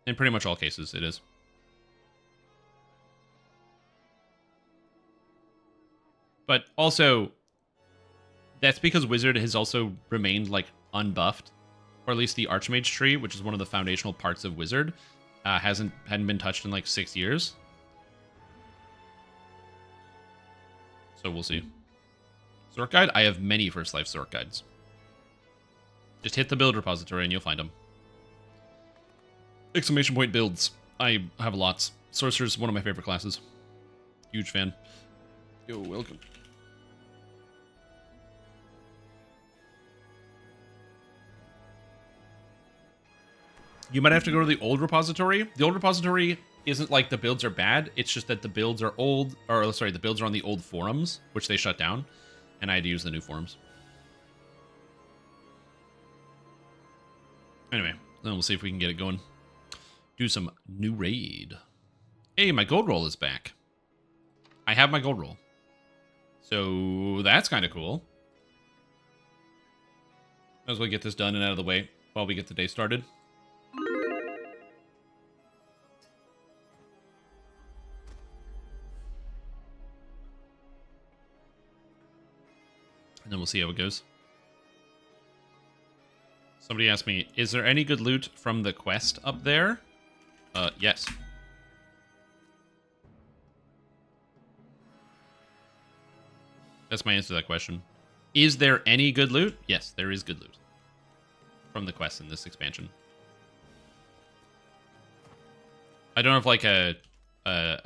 In pretty much all cases, it is. But also, that's because Wizard has also remained, like, unbuffed. Or at least the Archmage tree, which is one of the foundational parts of Wizard, hadn't been touched in, like, 6 years. So we'll see. Sork Guide? I have many First Life Sork Guides. Just hit the build repository and you'll find them. Exclamation point builds. I have lots. Sorcerer's one of my favorite classes. Huge fan. Yo, welcome. You might have to go to the old repository. The old repository isn't like the builds are bad. It's just that the builds are old, or sorry, the builds are on the old forums, which they shut down, and I had to use the new forums. Anyway, then we'll see if we can get it going. Do some new raid. Hey, my gold roll is back. I have my gold roll. So that's kind of cool. Might as well get this done and out of the way while we get the day started. And then we'll see how it goes. Somebody asked me, is there any good loot from the quest up there? Yes. That's my answer to that question. Is there any good loot? Yes, there is good loot from the quests in this expansion. I don't have like a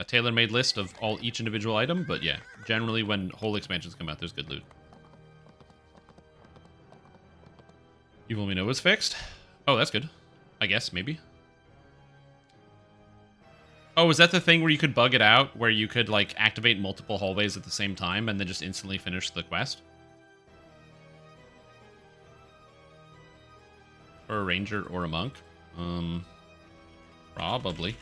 tailor-made list of each individual item, but yeah, generally when whole expansions come out, there's good loot. You will let me know it's fixed? Oh, that's good. I guess, maybe. Oh, is that the thing where you could bug it out, where you could like activate multiple hallways at the same time and then just instantly finish the quest? Or a ranger or a monk? Probably.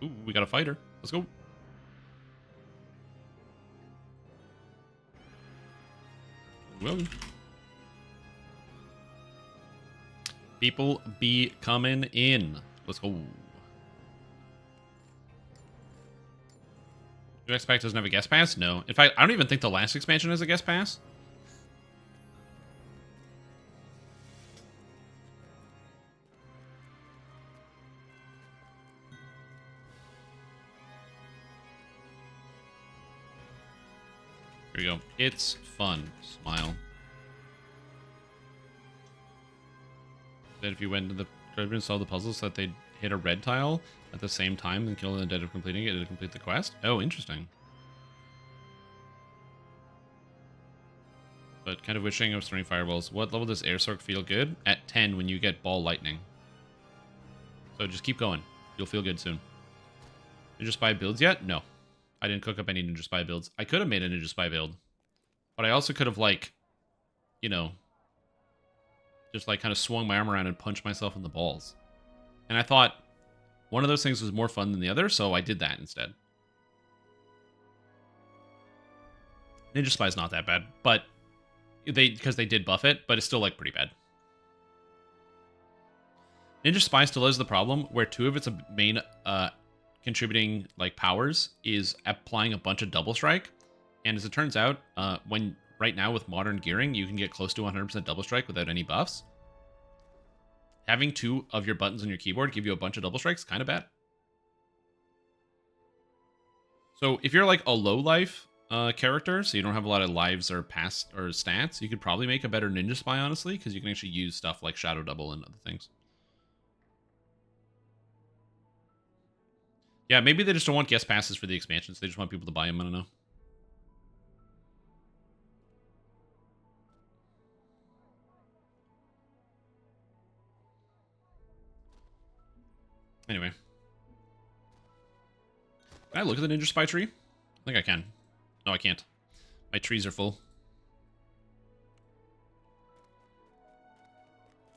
Ooh, we got a fighter. Let's go. Well, people be coming in. Let's go. Do X-Pack doesn't have a guest pass? No. In fact, I don't even think the last expansion has a guest pass. Here we go. It's fun. Smile. That if you went to the treasure and solved the puzzle so that they'd hit a red tile at the same time and kill the dead of completing it to complete the quest? Oh, interesting. But kind of wishing I was throwing fireballs. What level does Air Sork feel good? At 10 when you get ball lightning. So just keep going. You'll feel good soon. Ninja Spy builds yet? No. I didn't cook up any Ninja Spy builds. I could have made a Ninja Spy build. But I also could have, like, you know, just, like, kind of swung my arm around and punched myself in the balls. And I thought one of those things was more fun than the other, so I did that instead. Ninja Spy's not that bad, but because they did buff it, but it's still, like, pretty bad. Ninja Spy still has the problem where two of its main contributing like powers is applying a bunch of double strike, and as it turns out, when right now with modern gearing you can get close to 100% double strike without any buffs. Having two of your buttons on your keyboard give you a bunch of double strikes kind of bad. So if you're like a low life character, so you don't have a lot of lives or past or stats, you could probably make a better Ninja Spy, honestly, because you can actually use stuff like Shadow Double and other things. Yeah, maybe they just don't want guest passes for the expansions. They just want people to buy them. I don't know. Anyway. Can I look at the Ninja Spy tree? I think I can. No, I can't. My trees are full.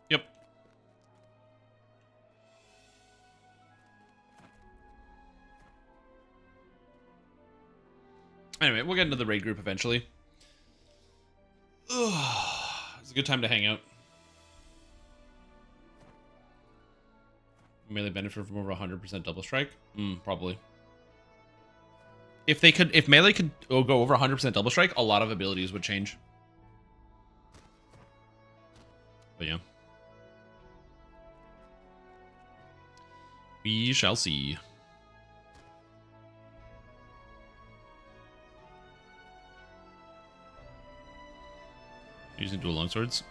Yep. Anyway, we'll get into the raid group eventually. Ugh, it's a good time to hang out. Melee benefit from over 100% double strike? Probably. If melee could go over 100% double strike, a lot of abilities would change. But yeah. We shall see. Using dual longswords?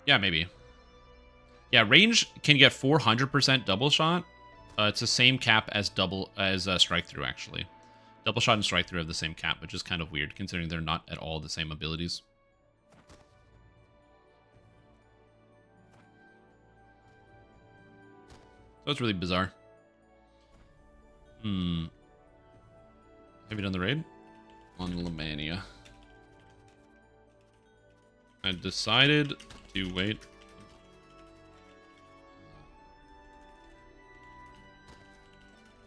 Yeah, maybe. Yeah, range can get 400% double shot. It's the same cap as strike through, actually. Double shot and strike through have the same cap, which is kind of weird considering they're not at all the same abilities. So it's really bizarre. Have you done the raid? On Lamania. I decided to wait.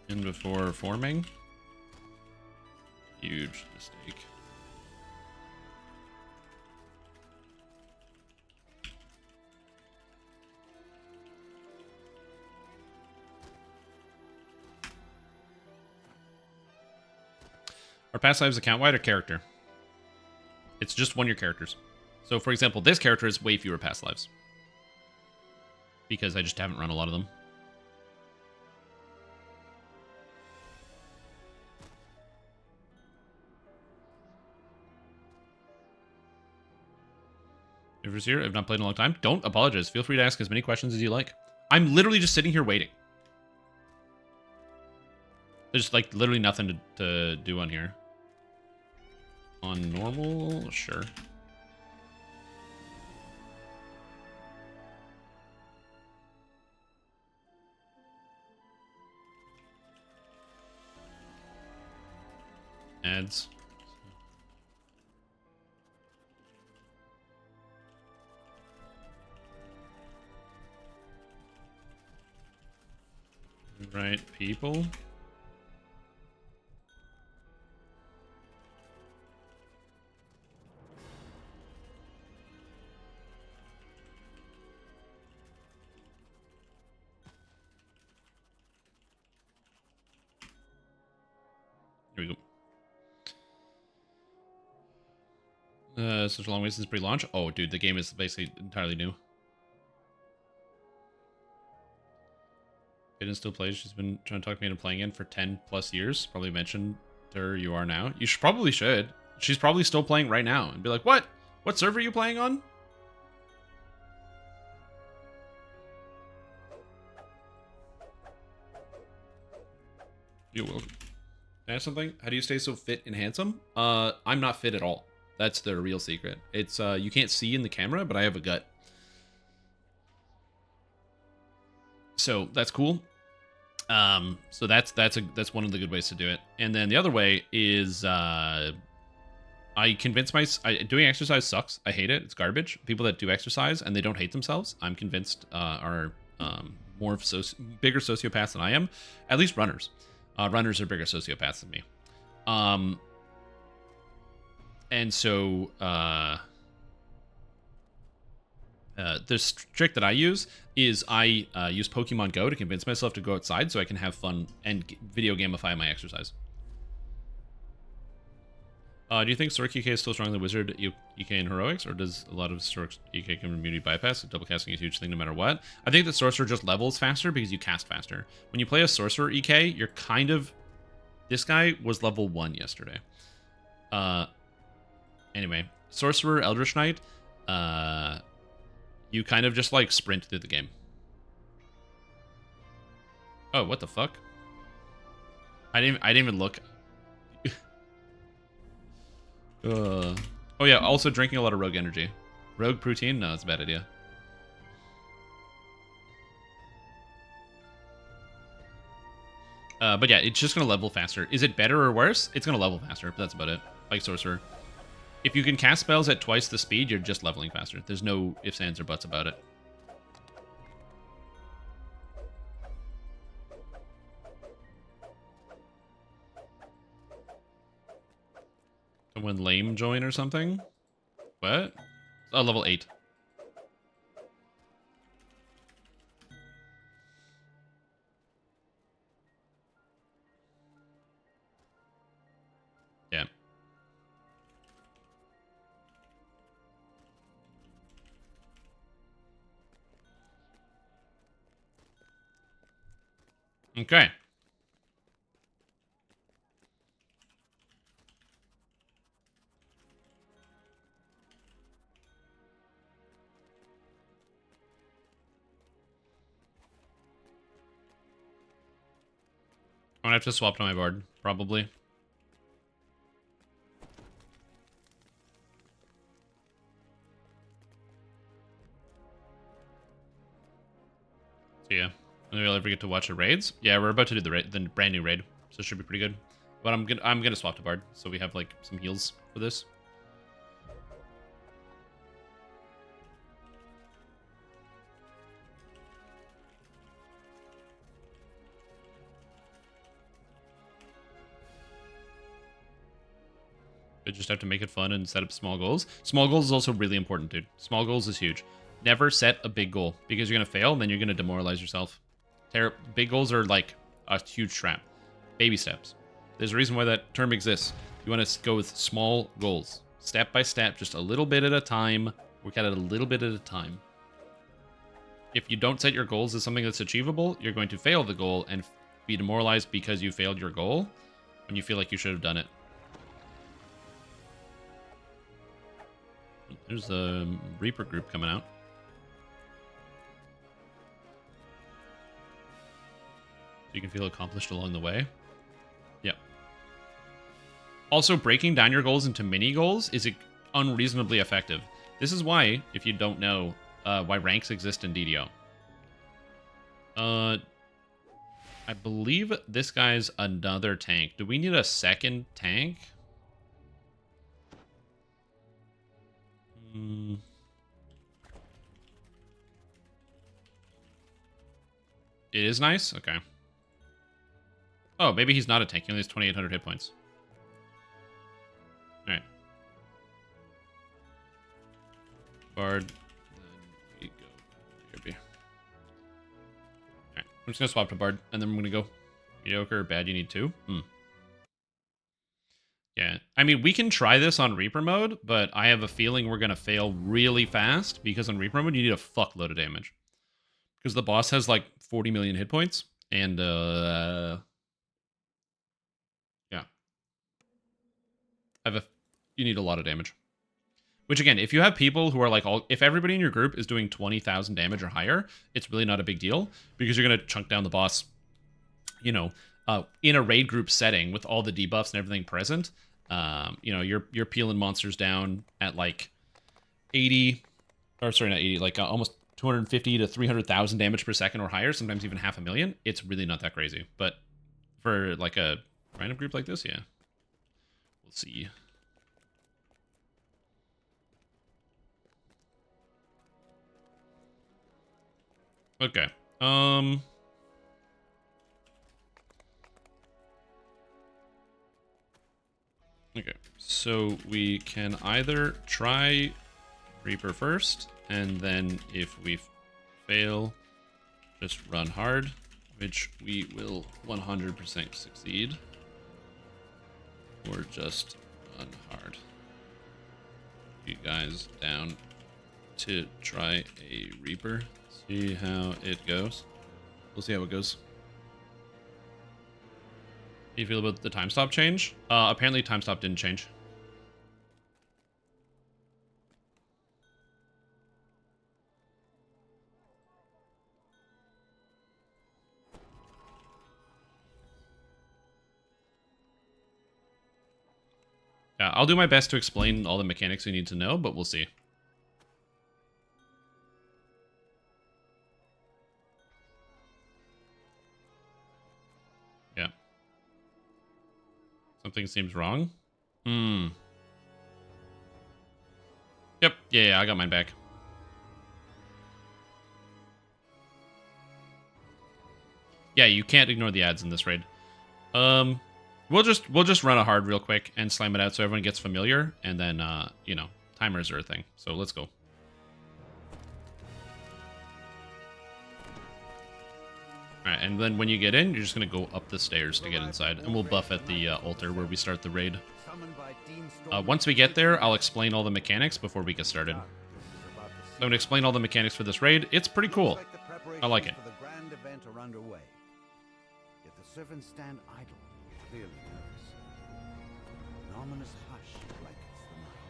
In before forming. Huge mistake. Are past lives account wide or character? It's just one of your characters. So, for example, this character has way fewer past lives. Because I just haven't run a lot of them. If here, I've not played in a long time. Don't apologize. Feel free to ask as many questions as you like. I'm literally just sitting here waiting. There's like literally nothing to do on here. On normal, sure. Ads. Right, people. Here we go. Such a long way since pre-launch. Oh, dude, the game is basically entirely new. Aiden still plays. She's been trying to talk me into playing in for 10 plus years. Probably mentioned her you are now. You probably should. She's probably still playing right now and be like, what? What server are you playing on? You're welcome. Can I ask something? How do you stay so fit and handsome? I'm not fit at all. That's the real secret. It's you can't see in the camera, but I have a gut. So that's cool. So that's one of the good ways to do it. And then the other way is I convince doing exercise sucks. I hate it. It's garbage. People that do exercise and they don't hate themselves, I'm convinced are bigger sociopaths than I am. At least runners. Runners are bigger sociopaths than me. And so the trick that I use is I use Pokemon Go to convince myself to go outside so I can have fun and video gamify my exercise. Do you think Sork EK is still stronger than Wizard EK in Heroics, or does a lot of Sork's EK come from immunity bypass? Double casting is a huge thing no matter what. I think that Sorcerer just levels faster because you cast faster. When you play a Sorcerer EK, you're kind of... This guy was level 1 yesterday. Anyway, Sorcerer, Eldritch Knight, you kind of just like sprint through the game. Oh, what the fuck? I didn't even look. Oh yeah, also drinking a lot of rogue energy. Rogue protein? No, it's a bad idea. But yeah, it's just gonna level faster. Is it better or worse? It's gonna level faster, but that's about it. Like Sorcerer. If you can cast spells at twice the speed, you're just leveling faster. There's no ifs, ands, or buts about it. Someone lame join or something? What? Oh, level 8. Yeah. Okay. I'm gonna have to swap to my board, probably. So yeah, maybe I'll ever get to watch the raids. Yeah, we're about to do the brand new raid, so it should be pretty good. But I'm gonna swap to bard, so we have like some heals for this. I just have to make it fun and set up small goals. Small goals is also really important, dude. Small goals is huge. Never set a big goal because you're going to fail and then you're going to demoralize yourself. Big goals are like a huge trap. Baby steps. There's a reason why that term exists. You want to go with small goals. Step by step, just a little bit at a time. Work at it a little bit at a time. If you don't set your goals as something that's achievable, you're going to fail the goal and be demoralized because you failed your goal when you feel like you should have done it. There's a Reaper group coming out. So you can feel accomplished along the way. Yep. Also, breaking down your goals into mini goals is unreasonably effective. This is why, if you don't know, why ranks exist in DDO. I believe this guy's another tank. Do we need a second tank? It is nice? Okay. Oh, maybe he's not a tank. He only has 2,800 hit points. Alright. Bard. Then we go. Alright. I'm just going to swap to Bard, and then we're going to go mediocre, bad, you need 2. Yeah. I mean, we can try this on Reaper mode, but I have a feeling we're going to fail really fast, because on Reaper mode, you need a fuckload of damage. Because the boss has, like, 40 million hit points, and, yeah. You need a lot of damage. Which, again, if you have people who are, like, if everybody in your group is doing 20,000 damage or higher, it's really not a big deal, because you're going to chunk down the boss, you know, in a raid group setting with all the debuffs and everything present. You know, you're peeling monsters down at, like, 80, or sorry, not 80, like, almost 250 to 300,000 damage per second or higher, sometimes even 500,000. It's really not that crazy. But for, like, a random group like this, yeah. We'll see. Okay. Okay. So we can either try Reaper first, and then if we fail, just run hard, which we will 100% succeed. Or just run hard. You guys down to try a Reaper? See how it goes. We'll see how it goes. How do you feel about the time stop change? Apparently time stop didn't change. Yeah, I'll do my best to explain all the mechanics you need to know, but we'll see. Yeah. Something seems wrong. Yep. Yeah, I got mine back. Yeah, you can't ignore the ads in this raid. We'll just run a hard real quick and slam it out so everyone gets familiar, and then you know, timers are a thing. So let's go. Alright, and then when you get in, you're just gonna go up the stairs to get inside, and we'll buff at the altar where we start the raid. Once we get there, I'll explain all the mechanics before we get started. So I'm gonna explain all the mechanics for this raid. It's pretty cool. I like it. Servants stand idle, clearly nervous. An ominous hush blankets the night.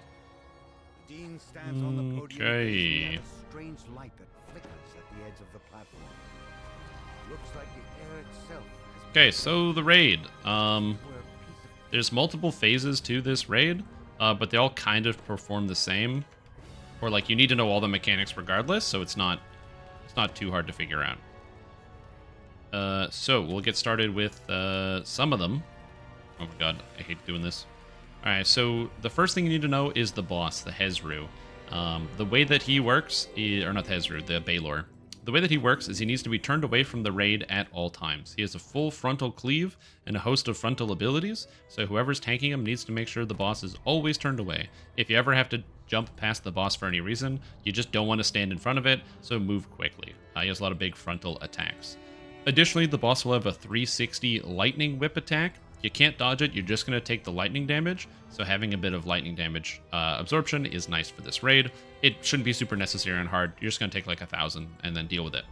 The dean stands on the podium Okay. at a strange light that flickers at the edge of the platform. Looks like the air itself has Okay, so the raid. There's multiple phases to this raid, but they all kind of perform the same. Or like you need to know all the mechanics regardless, so it's not too hard to figure out. So we'll get started with some of them. Oh my god, I hate doing this. Alright, so the first thing you need to know is the boss, the Hezru. The way that he works, or not Hezru, the Baylor. The way that he works is he needs to be turned away from the raid at all times. He has a full frontal cleave and a host of frontal abilities, so whoever's tanking him needs to make sure the boss is always turned away. If you ever have to jump past the boss for any reason, you just don't want to stand in front of it, so move quickly. He has a lot of big frontal attacks. Additionally, the boss will have a 360 lightning whip attack. You can't dodge it, you're just going to take the lightning damage, so having a bit of lightning damage absorption is nice for this raid. It shouldn't be super necessary on hard, you're just going to take like 1,000 and then deal with it.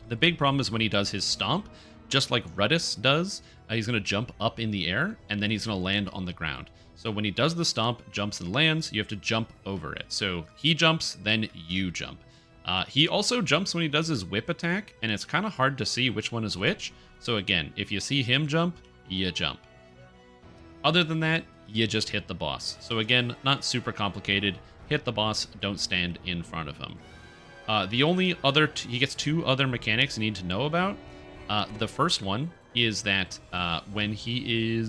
The big problem is when he does his stomp, just like Rudis does, he's going to jump up in the air, and then he's going to land on the ground. So when he does the stomp, jumps and lands, you have to jump over it. So he jumps, then you jump. He also jumps when he does his whip attack, and it's kind of hard to see which one is which. So again, if you see him jump, you jump. Other than that, you just hit the boss. So again, not super complicated. Hit the boss, don't stand in front of him. The only other, he gets two other mechanics you need to know about. The first one is that when he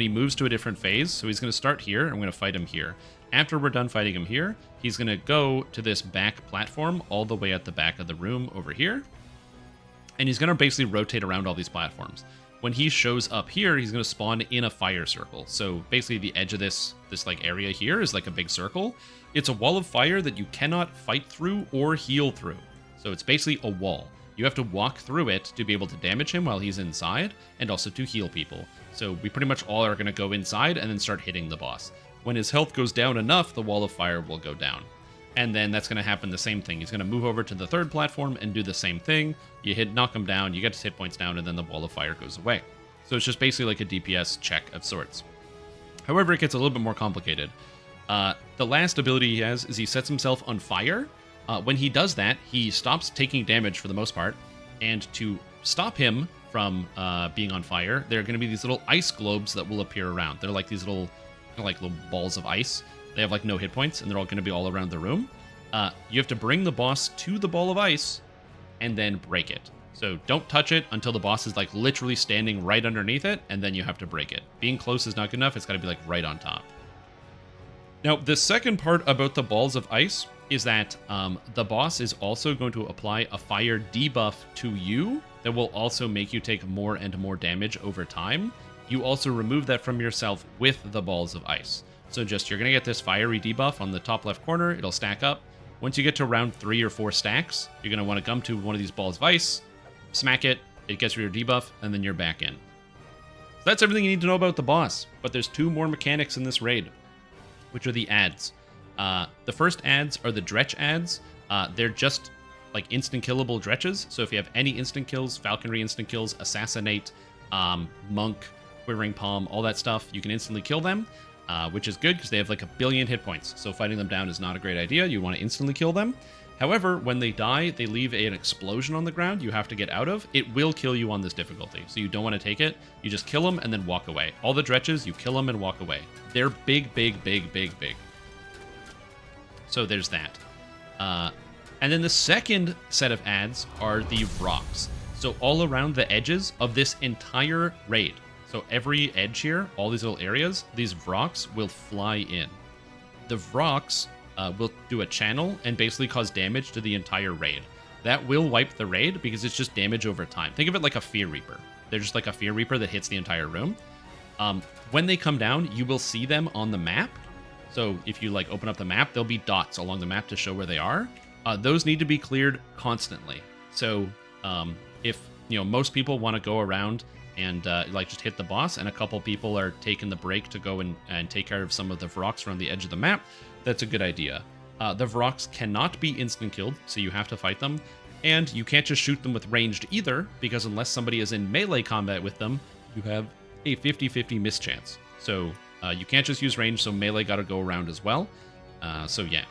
moves to a different phase, so he's going to start here, I'm going to fight him here. After we're done fighting him here, he's going to go to this back platform all the way at the back of the room over here. And he's going to basically rotate around all these platforms. When he shows up here, he's going to spawn in a fire circle. So basically the edge of this like area here is like a big circle. It's a wall of fire that you cannot fight through or heal through. So it's basically a wall. You have to walk through it to be able to damage him while he's inside, and also to heal people. So we pretty much all are going to go inside and then start hitting the boss. When his health goes down enough, the wall of fire will go down. And then that's going to happen the same thing. He's going to move over to the third platform and do the same thing. You knock him down, you get his hit points down, and then the wall of fire goes away. So it's just basically like a DPS check of sorts. However, it gets a little bit more complicated. The last ability he has is he sets himself on fire. When he does that, he stops taking damage for the most part. And to stop him from being on fire, there are going to be these little ice globes that will appear around. They're like these little balls of ice. They have like no hit points, and they're all going to be all around the room. You have to bring the boss to the ball of ice and then break it. So don't touch it until the boss is like literally standing right underneath it, and then you have to break it. Being close is not good enough. It's got to be like right on top. Now, the second part about the balls of ice is that the boss is also going to apply a fire debuff to you that will also make you take more and more damage over time. You also remove that from yourself with the balls of ice. So you're going to get this fiery debuff on the top left corner. It'll stack up. Once you get to around 3 or 4 stacks, you're going to want to come to one of these balls of ice, smack it, it gets rid of your debuff, and then you're back in. So that's everything you need to know about the boss. But there's 2 more mechanics in this raid, which are the ads. The first ads are the Dretch ads. They're just like instant killable Dretches. So if you have any instant kills, Falconry instant kills, Assassinate, Monk, Quivering Palm, all that stuff, you can instantly kill them. Which is good because they have like 1 billion hit points. So fighting them down is not a great idea. You want to instantly kill them. However, when they die, they leave an explosion on the ground you have to get out of. It will kill you on this difficulty, so you don't want to take it. You just kill them and then walk away. All the Dretches, you kill them and walk away. They're big, big, big, big, big. So there's that. And then the second set of ads are the rocks. So all around the edges of this entire raid. So every edge here, all these little areas, these rocks will fly in. The rocks will do a channel and basically cause damage to the entire raid. That will wipe the raid because it's just damage over time. Think of it like a Fear Reaper. They're just like a Fear Reaper that hits the entire room. When they come down, you will see them on the map. So if you like open up the map, there'll be dots along the map to show where they are. Those need to be cleared constantly. So if most people want to go around and like just hit the boss, and a couple people are taking the break to go and take care of some of the Vroks around the edge of the map, that's a good idea. The Vroks cannot be instant killed, so you have to fight them, and you can't just shoot them with ranged either, because unless somebody is in melee combat with them, you have a 50-50 miss chance. So you can't just use range, so melee gotta go around as well. So yeah.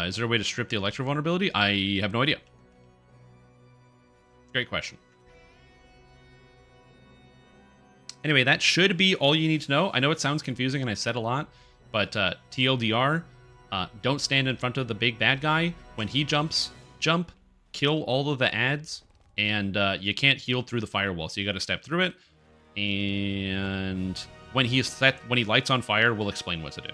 Is there a way to strip the Electro vulnerability? I have no idea. Great question. Anyway, that should be all you need to know. I know it sounds confusing and I said a lot, but TLDR, don't stand in front of the big bad guy. When he jumps, jump, kill all of the ads, and you can't heal through the firewall, so you got to step through it. And when he lights on fire, we'll explain what to do.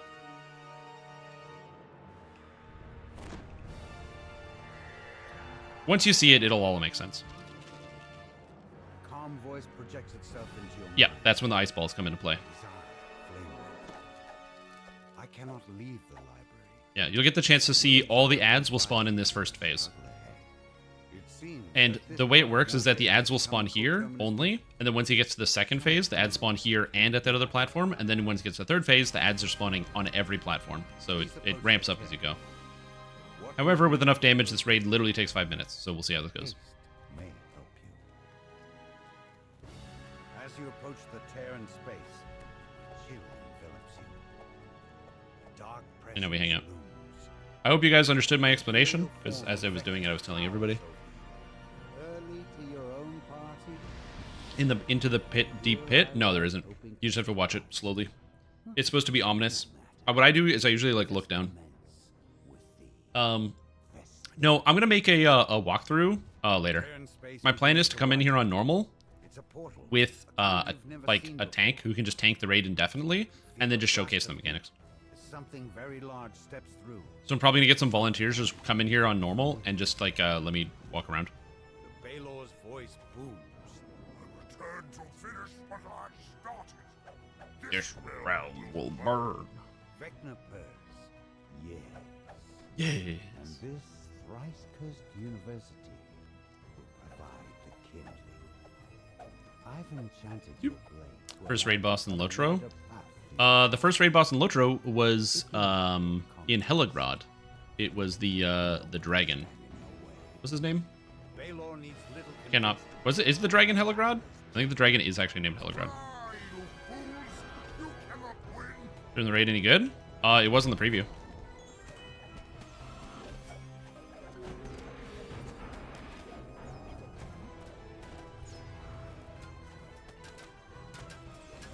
Once you see it, it'll all make sense. Calm voice projects itself into your Yeah, mind. that's when the ice balls come into play. Desire, flame. I cannot leave the library. Yeah, you'll get the chance to see all the ads will spawn in this first phase. It seems And that this the way it works is that the has ads will spawn become here permanent. only, and then once he gets to the second phase, the ads spawn here and at that other platform, and then once he gets to the third phase, the ads are spawning on every platform. So it ramps up as you go. However, with enough damage, this raid literally takes 5 minutes, so we'll see how this goes. Haste may help you. As As you approach the tear in space, a chill envelops you. A dark I know we hang out. looms. I hope you guys understood my explanation, because as I was doing it, I was telling everybody. Early to your own party? Into the pit, deep pit? No, there isn't. You just have to watch it slowly. It's supposed to be ominous. What I do is I usually like look down. No, I'm gonna make a walkthrough later. My plan is to come in here on normal It's a portal. with like a tank who can just tank the raid indefinitely, and then just showcase the mechanics. Something very large steps through. So I'm probably gonna get some volunteers just come in here on normal and just like let me walk around. The Baelor's voice booms. Return to finish what I started. This realm will burn. Vecna purrs. Yes. Yes. And this thrice-cursed university will provide the kindling. I've enchanted your blade. to First allow raid boss in a Lotro. wider path The first raid boss in Lotro was in Helagrod. It was the dragon. What's his name? Baelor needs little Cannot. Was it? Is the dragon Helagrod? I think the dragon is actually named Helagrod. Ah, you fools! You cannot win! Doing the raid any good? It was in the preview.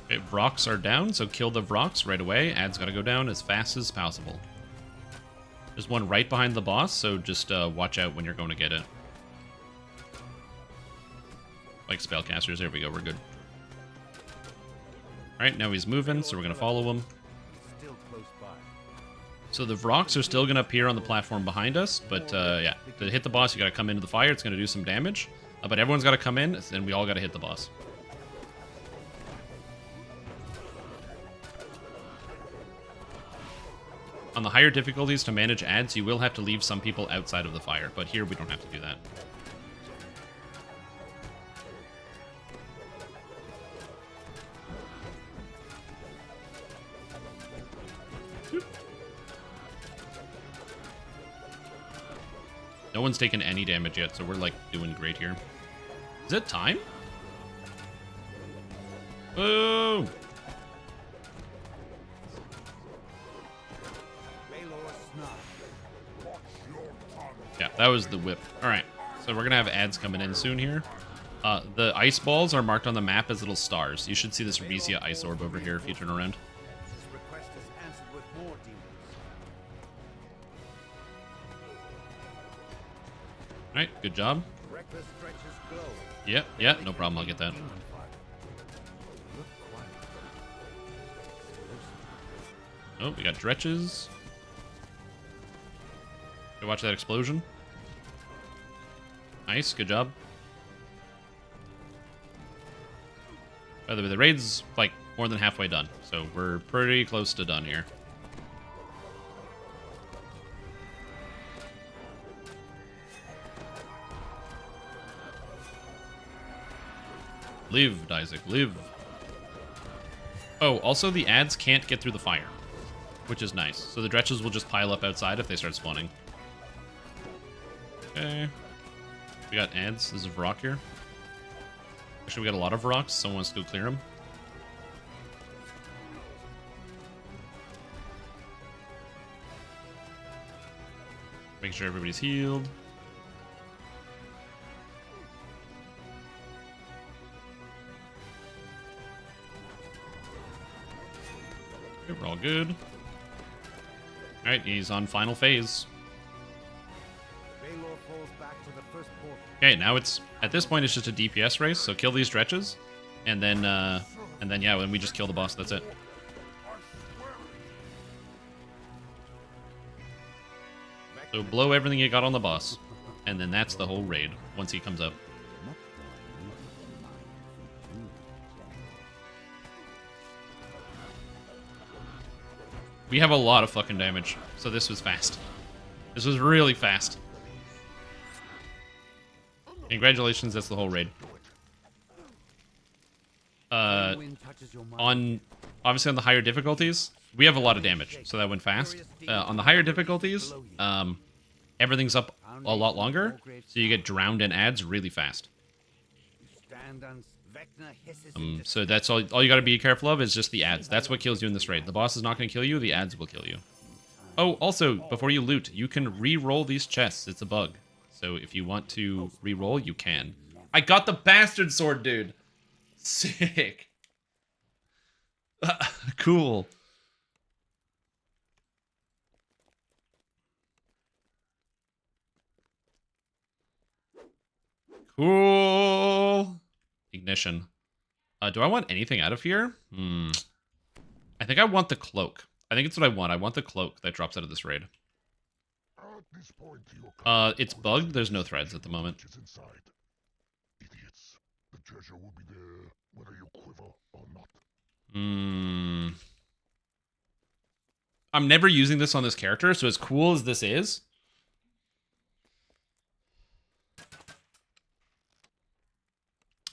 Okay, Vrox are down, so kill the Vrox right away. Ad's gotta go down as fast as possible. There's one right behind the boss, so just watch out when you're going to get it. Like spellcasters, there we go, we're good. Alright, now he's moving, so we're gonna follow him. still close by. So the Vrox are still gonna appear on the platform behind us, but yeah, to hit the boss, you gotta come into the fire, it's gonna do some damage. But everyone's gotta come in, and we all gotta hit the boss. On the higher difficulties to manage ads, you will have to leave some people outside of the fire, but here we don't have to do that. No one's taken any damage yet, so we're like doing great here. Is it time? Oh! Yeah, that was the whip. Alright, so we're gonna have ads coming in soon here. The ice balls are marked on the map as little stars. You should see this Resia ice orb over here if you turn around. This request is answered with more demons. Alright, good job. Reckless stretches glow. Yeah, no problem, I'll get that. Look quiet. Oh, we got dretches. Okay, watch that explosion. Nice, good job. By the way, the raid's like more than halfway done, so we're pretty close to done here. Live, Isaac, live. Oh, also the ads can't get through the fire, which is nice. So the dretches will just pile up outside if they start spawning. Okay. We got ads. There's a Vrock here. Actually, we got a lot of Vrocks. Someone wants to go clear them. Make sure everybody's healed. Okay, we're all good. Alright, he's on final phase. Baelor falls back to the first portal. Okay, now it's at this point it's just a DPS race, so kill these dretches, and then yeah, when we just kill the boss, that's it. So blow everything you got on the boss, and then that's the whole raid once he comes up. We have a lot of fucking damage, so this was fast. This was really fast. Congratulations, that's the whole raid. Obviously on the higher difficulties, we have a lot of damage, so that went fast. On the higher difficulties, everything's up a lot longer, so you get drowned in ads really fast. Stand on Vecna hisses in So that's all you gotta be careful of is just the ads. That's what kills you in this raid. The boss is not gonna kill you, the ads will kill you. Oh, also, before you loot, you can re-roll these chests. It's a bug. So if you want to re-roll, you can. I got the bastard sword, dude! Sick! Cool. Cool! Ignition. Do I want anything out of here? I think I want the cloak. I think it's what I want. I want the cloak that drops out of this raid. It's bugged. There's no threads at the moment. Idiots. The treasure will be there whether you quiver or not. I'm never using this on this character, so as cool as this is...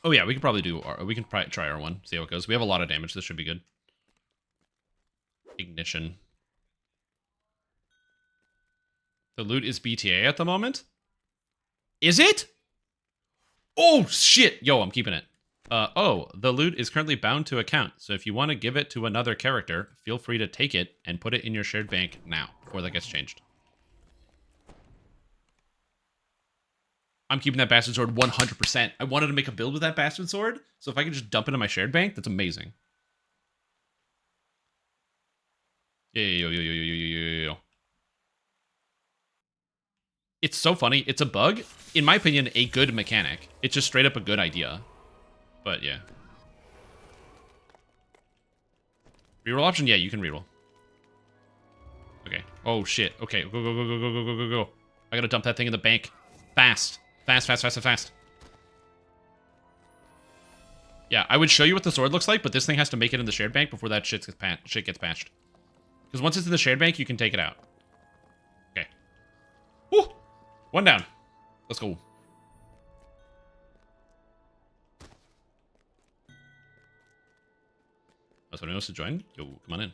Oh yeah, we can probably do... we can try R1, see how it goes. We have a lot of damage. This should be good. Ignition. The loot is BTA at the moment? Is it? Oh, shit! Yo, I'm keeping it. Oh, the loot is currently bound to account, so if you want to give it to another character, feel free to take it and put it in your shared bank now, before that gets changed. I'm keeping that bastard sword 100%. I wanted to make a build with that bastard sword, so if I can just dump it in my shared bank, that's amazing. Yo. It's so funny. It's a bug. In my opinion, a good mechanic. It's just straight up a good idea. But, yeah. Reroll option? Yeah, you can reroll. Okay. Oh, shit. Okay, go. I gotta dump that thing in the bank. Fast. Fast. Yeah, I would show you what the sword looks like, but this thing has to make it in the shared bank before that shit gets patched. Because once it's in the shared bank, you can take it out. Okay. Woo! One down. Let's go. Someone else to join? Yo, come on in.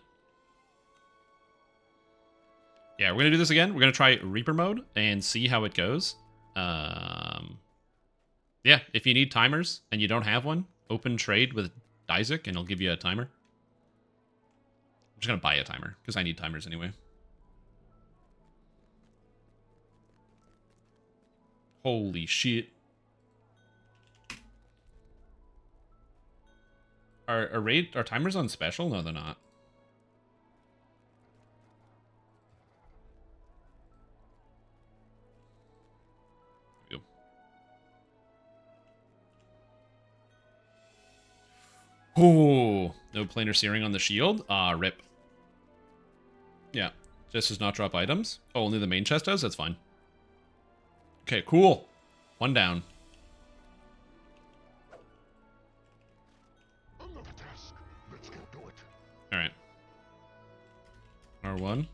Yeah, we're going to do this again. We're going to try Reaper mode and see how it goes. Yeah, if you need timers and you don't have one, open trade with Isaac and he'll give you a timer. I'm just going to buy a timer because I need timers anyway. Holy shit. Are timers on special? No, they're not. There we go. Oh, no planar searing on the shield. Rip. Yeah, just does not drop items. Oh, only the main chest does? That's fine. Okay, cool. One down. Another task. Let's get to it. Alright. R1.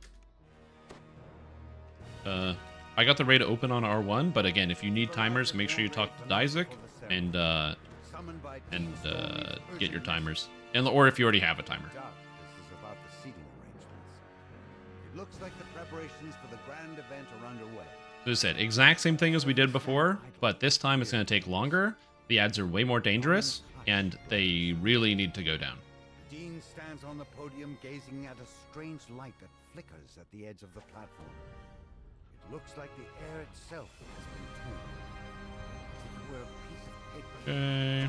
I got the raid open on R1, but again, if you need timers, make sure you talk to Isaac and get your timers. Or if you already have a timer. This is about the seating arrangements. It looks like the preparations for the grand event are underway. As I said, exact same thing as we did before, but this time it's going to take longer. The ads are way more dangerous, and they really need to go down. The Dean stands on the podium gazing at a strange light that flickers at the edge of the platform. It looks like the air itself has been torn. As if it were a piece of paper. Okay.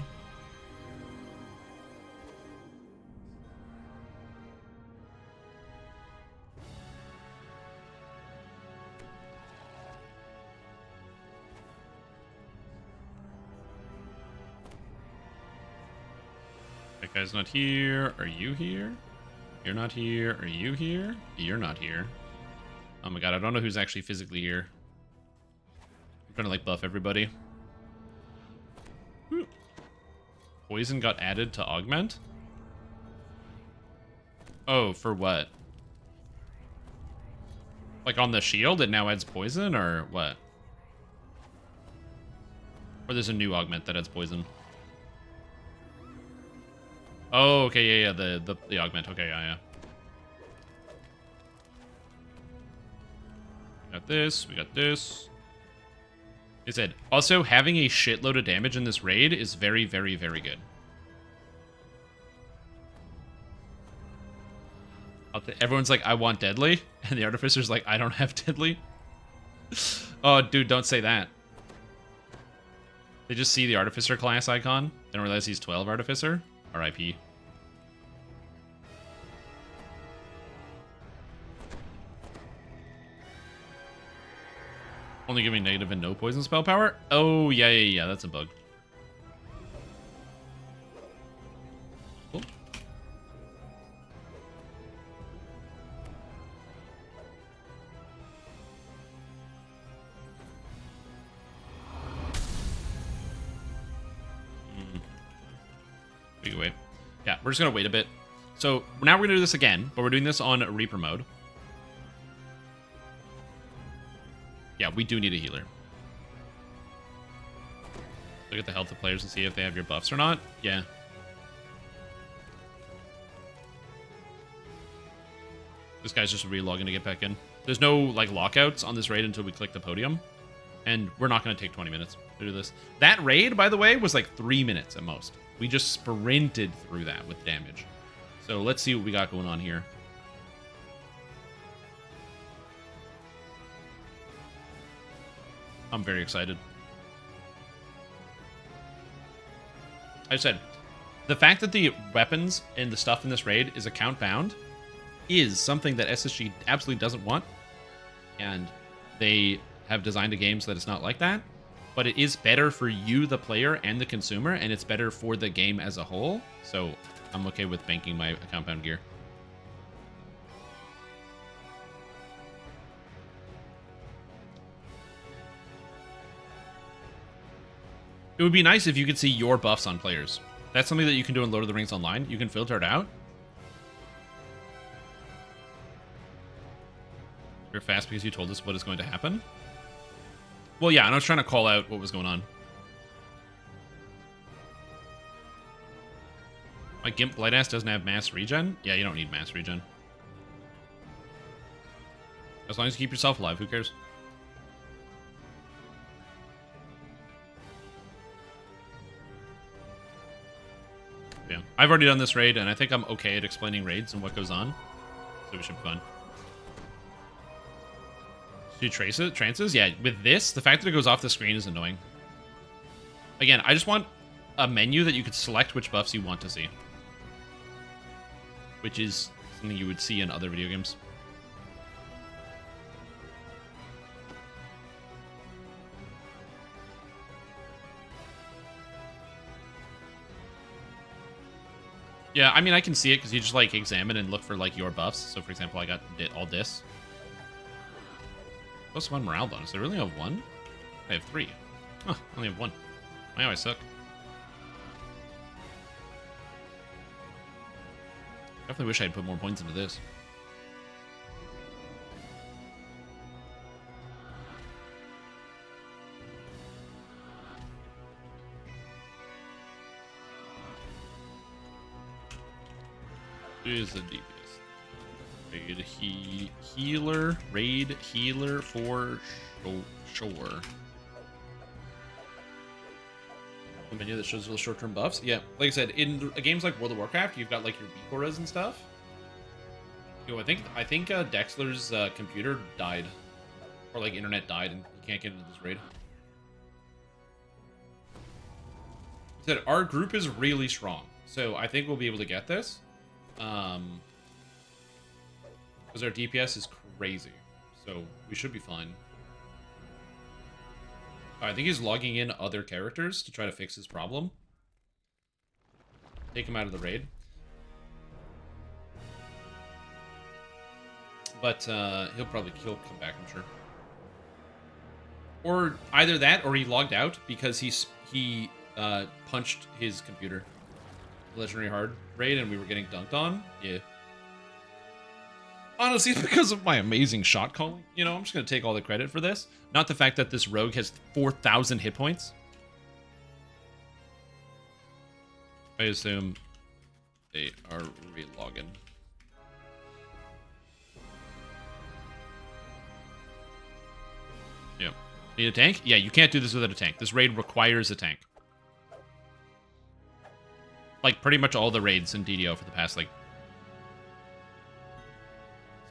That guy's not here. Are you here? You're not here. Are you here? You're not here. Oh my god, I don't know who's actually physically here. I'm trying to like buff everybody. Woo. Poison got added to augment? Oh, for what? Like on the shield it now adds poison or what? Or there's a new augment that adds poison. Oh, okay, yeah, the augment. Okay, yeah. We got this. It said, also, having a shitload of damage in this raid is very, very, very good. Everyone's like, I want deadly. And the artificer's like, I don't have deadly. Oh, dude, don't say that. They just see the artificer class icon. They don't realize he's 12 artificer. RIP. Only giving negative and no poison spell power? Oh, yeah, that's a bug. Cool. Big away. Yeah, we're just gonna wait a bit. So now we're gonna do this again, but we're doing this on Reaper mode. Yeah, we do need a healer. Look at the health of players and see if they have your buffs or not. Yeah. This guy's just re-logging to get back in. There's no, like, lockouts on this raid until we click the podium. And we're not going to take 20 minutes to do this. That raid, by the way, was like 3 minutes at most. We just sprinted through that with damage. So let's see what we got going on here. I'm very excited. I said, the fact that the weapons and the stuff in this raid is account bound is something that SSG absolutely doesn't want. And they have designed a game so that it's not like that. But it is better for you, the player, and the consumer, and it's better for the game as a whole. So I'm okay with banking my account bound gear. It would be nice if you could see your buffs on players. That's something that you can do in Lord of the Rings Online. You can filter it out. You're fast because you told us what is going to happen. Well, yeah, and I was trying to call out what was going on. My Gimp Blightass doesn't have mass regen? Yeah, you don't need mass regen. As long as you keep yourself alive, who cares? Yeah, I've already done this raid, and I think I'm okay at explaining raids and what goes on. So we should be fine. Do trances? Yeah, with this, the fact that it goes off the screen is annoying. Again, I just want a menu that you could select which buffs you want to see. Which is something you would see in other video games. Yeah, I mean, I can see it because you just, like, examine and look for, like, your buffs. So, for example, I got all this. Plus 1 morale bonus. I really have 1? I have 3. Huh, I only have 1. Wow, I suck. Definitely wish I had put more points into this. Is a DPS. Raid healer for sure. The menu that shows the short-term buffs. Yeah, like I said, in games like World of Warcraft, you've got like your Bikoras and stuff. Yo, I think Dexler's computer died, or like internet died, and you can't get into this raid. He said our group is really strong, so I think we'll be able to get this. Because our DPS is crazy, so we should be fine. I think he's logging in other characters to try to fix his problem. Take him out of the raid. But he'll come back, I'm sure. Or either that, or he logged out because he punched his computer. Legendary hard raid, and we were getting dunked on. Yeah. Honestly, it's because of my amazing shot calling. You know, I'm just going to take all the credit for this. Not the fact that this rogue has 4,000 hit points. I assume they are re-logging. Yeah. Need a tank? Yeah, you can't do this without a tank. This raid requires a tank. Like, pretty much all the raids in DDO for the past, like,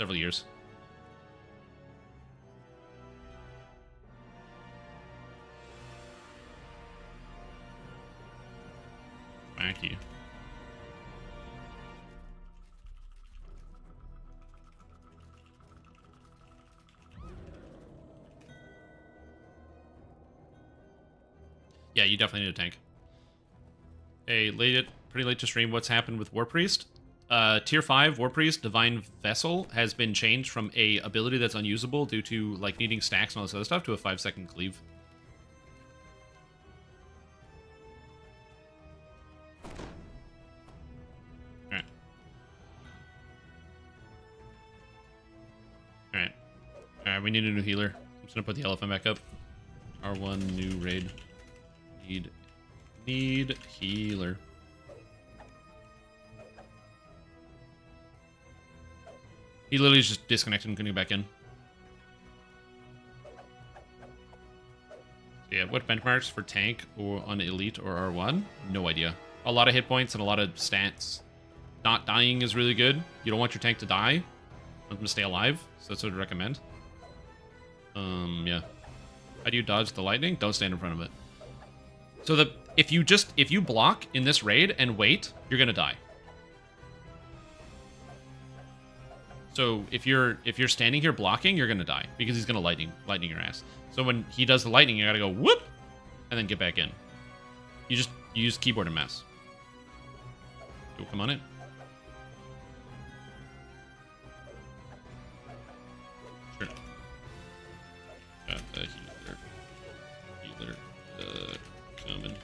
several years. Thank you. Yeah, you definitely need a tank. Hey, pretty late to stream. What's happened with Warpriest? Tier 5 Warpriest Divine Vessel has been changed from a ability that's unusable due to like needing stacks and all this other stuff to a 5-second cleave. Alright. Alright. Alright, we need a new healer. I'm just gonna put the elephant back up. R1 new raid. Need healer. He literally just disconnected and couldn't get back in. So yeah, what benchmarks for tank or on elite or R1? No idea. A lot of hit points and a lot of stats. Not dying is really good. You don't want your tank to die. You want them to stay alive. So that's what I'd recommend. Yeah. How do you dodge the lightning? Don't stand in front of it. So if you block in this raid and wait, you're gonna die. So if you're standing here blocking, you're gonna die because he's gonna lightning your ass. So when he does the lightning, you gotta go whoop, and then get back in. You use keyboard and mouse. You'll come on in. Sure. Got the healer, coming.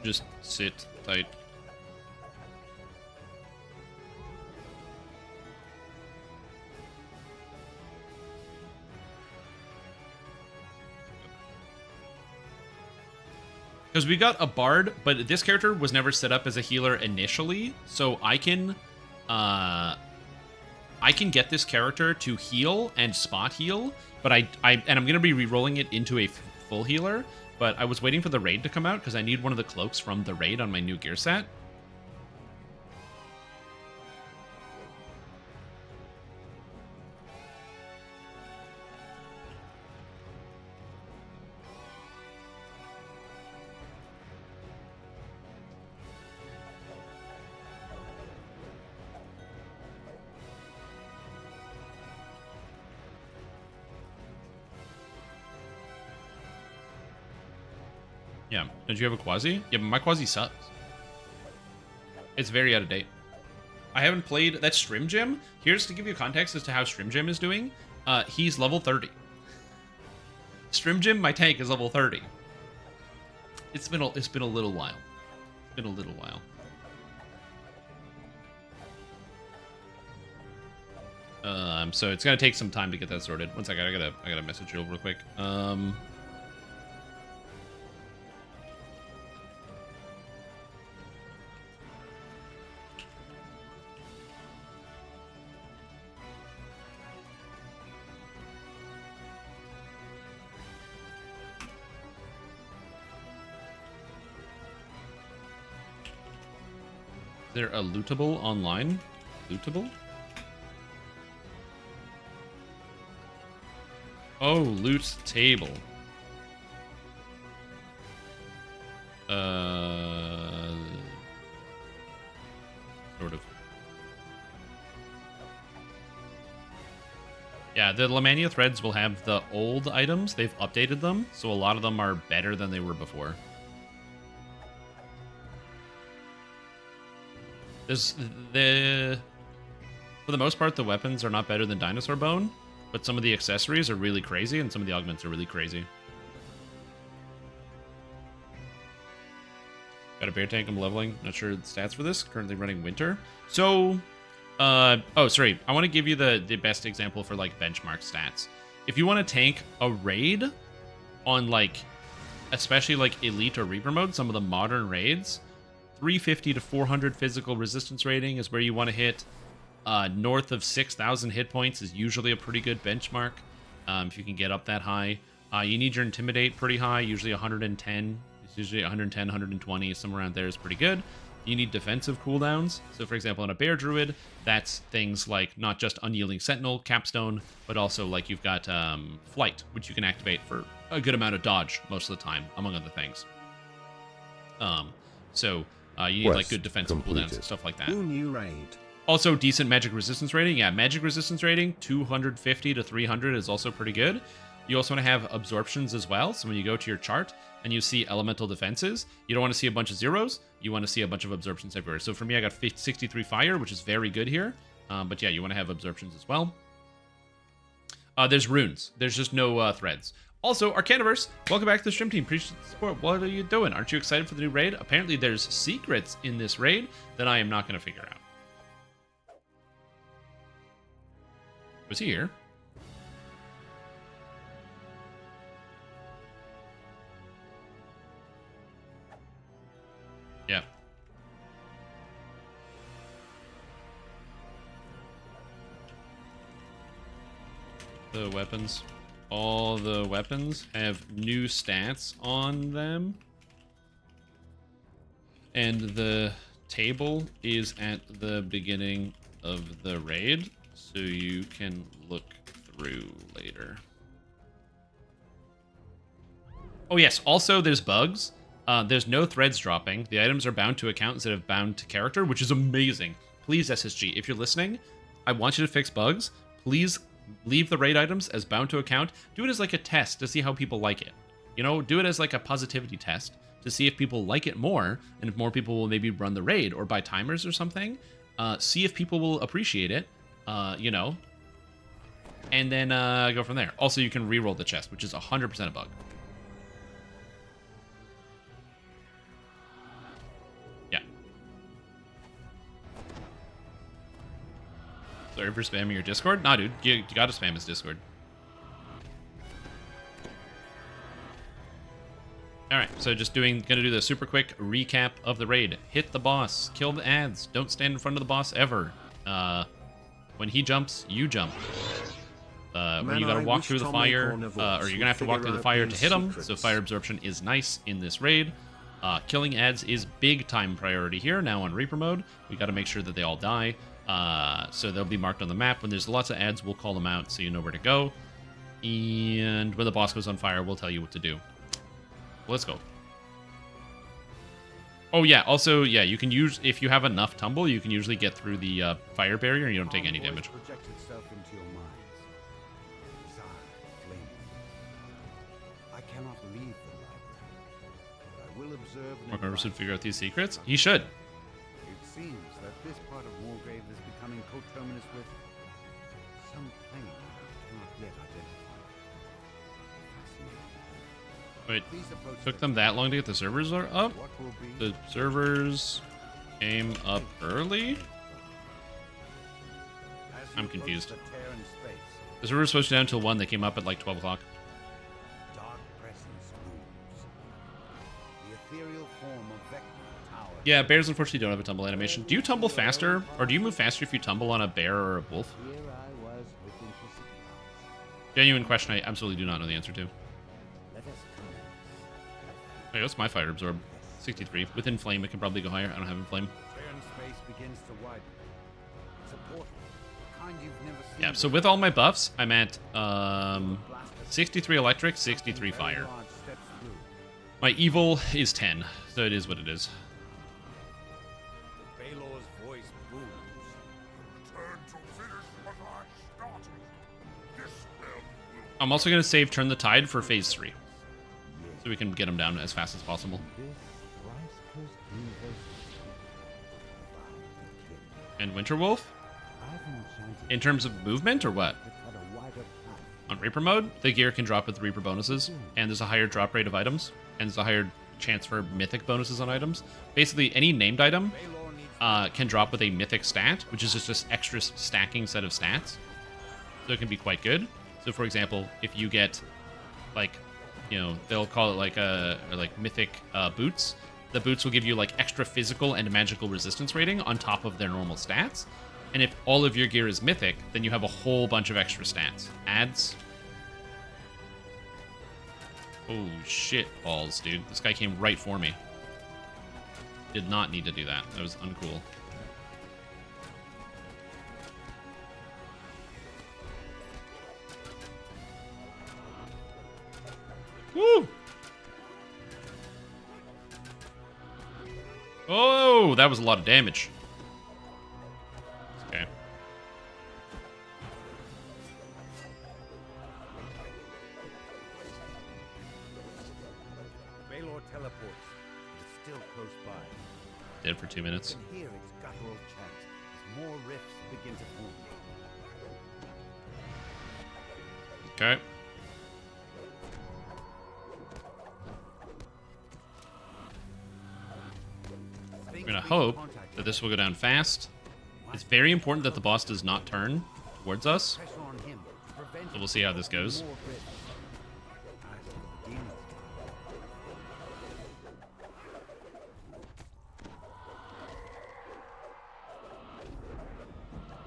Just sit tight. Because we got a bard, but this character was never set up as a healer initially, so I can get this character to heal and spot heal, but I'm gonna be re-rolling it into a full healer. But I was waiting for the raid to come out because I need one of the cloaks from the raid on my new gear set. Yeah. Don't you have a quasi? Yeah, but my quasi sucks. It's very out of date. I haven't played that Strim Gym. Here's to give you context as to how Strim Gym is doing. He's level 30. Strim Gym, my tank, is level 30. It's been a little while. It's been a little while. So it's gonna take some time to get that sorted. One second, I gotta message you real quick. Is there a lootable online? Lootable? Oh, loot table. Sort of. Yeah, the Lamania threads will have the old items. They've updated them, so a lot of them are better than they were before. For the most part, the weapons are not better than Dinosaur Bone, but some of the accessories are really crazy, and some of the augments are really crazy. Got a bear tank I'm leveling. Not sure the stats for this. Currently running Winter. So, oh, sorry. I want to give you the best example for, like, benchmark stats. If you want to tank a raid on, like, especially, like, Elite or Reaper mode, some of the modern raids, 350 to 400 physical resistance rating is where you want to hit. North of 6,000 hit points is usually a pretty good benchmark. If you can get up that high. You need your Intimidate pretty high, usually 110. It's usually 110, 120, somewhere around there is pretty good. you need defensive cooldowns. So for example, on a Bear Druid, that's things like not just Unyielding Sentinel, Capstone, but also like you've got Flight, which you can activate for a good amount of dodge most of the time, among other things. So you need like good defensive cooldowns and stuff like that. Who new raid? Also decent magic resistance rating. Yeah, magic resistance rating, 250 to 300 is also pretty good. You also want to have absorptions as well. So when you go to your chart and you see elemental defenses, you don't want to see a bunch of zeros. You want to see a bunch of absorptions everywhere. So for me, I got 63 fire, which is very good here. But yeah, you want to have absorptions as well. There's runes. There's just no threads. Also, Arcaniverse, welcome back to the stream team. Appreciate the support. What are you doing? Aren't you excited for the new raid? Apparently there's secrets in this raid that I am not going to figure out. Was he here? Yeah. The weapons. All the weapons have new stats on them. And the table is at the beginning of the raid, so you can look through later. Oh yes, also there's bugs. There's no threads dropping. The items are bound to account instead of bound to character, which is amazing. Please, SSG, if you're listening, I want you to fix bugs. Please leave the raid items as bound to account. Do it as like a test to see how people like it. You know, do it as like a positivity test to see if people like it more, and if more people will maybe run the raid or buy timers or something. See if people will appreciate it, you know, and then go from there. Also, you can reroll the chest, which is 100% a bug. Yeah. Sorry for spamming your Discord. Nah, dude, you gotta spam his Discord. Alright, so just gonna do the super quick recap of the raid. Hit the boss, kill the ads, don't stand in front of the boss ever. When he jumps, you jump. When you gotta walk through the fire, or you're gonna have to walk through the fire to hit him, so fire absorption is nice in this raid. Killing ads is big time priority here. Now on Reaper mode, we gotta make sure that they all die. So they'll be marked on the map. When there's lots of ads, we'll call them out so you know where to go. And when the boss goes on fire, we'll tell you what to do. Let's go. Oh yeah, also, yeah, you can use, if you have enough tumble, you can usually get through the fire barrier and you don't take any damage. Project itself into your minds. Desire, flame. I cannot leave the library, but I will observe and Morgrave should advise. figure out these secrets. He should. It seems that this part of Morgrave is becoming coterminous with some plane I cannot yet identify. Fascinating. Wait, Please approach took the them that long to get the servers up? What will be The servers came up early? as you I'm approach confused. the Terran space, The servers supposed to be down until 1. They came up at like 12 o'clock. dark presence looms. The ethereal form of Vecna towers. Yeah, bears unfortunately don't have a tumble animation. Do you tumble faster? Or do you move faster if you tumble on a bear or a wolf? Here I was hoping for supplies. Genuine question I absolutely do not know the answer to. Let us commence. Hey, what's my fire absorb? 63. With Inflame, it can probably go higher. I don't have Inflame. Terran space begins to widen. It's a portal, the kind you've never seen. Yeah, so with all my buffs, I'm at 63 electric, 63 Very fire. large steps through. My evil is 10, so it is what it is. Baelor's voice booms. Return to finish what I started. This spell will I'm also going to save Turn the Tide for phase 3. So we can get him down as fast as possible. And Winterwolf? In terms of movement or what? On Reaper mode, the gear can drop with Reaper bonuses, and there's a higher drop rate of items, and there's a higher chance for mythic bonuses on items. Basically, any named item can drop with a mythic stat, which is just this extra stacking set of stats. So it can be quite good. So for example, if you get, like, you know, they'll call it like mythic boots. The boots will give you like extra physical and magical resistance rating on top of their normal stats. And if all of your gear is mythic, then you have a whole bunch of extra stats. Ads. Oh shit balls, dude. This guy came right for me. Did not need to do that. That was uncool. Woo! Oh, that was a lot of damage. Okay. Baylor teleports. It's still close by. Dead for 2 minutes. You can hear its guttural chant as more rifts begin to form. Okay. I'm gonna hope that this will go down fast. It's very important that the boss does not turn towards us. Pressure on him. Prevent So we'll see how this goes. more rifts. As for the demons,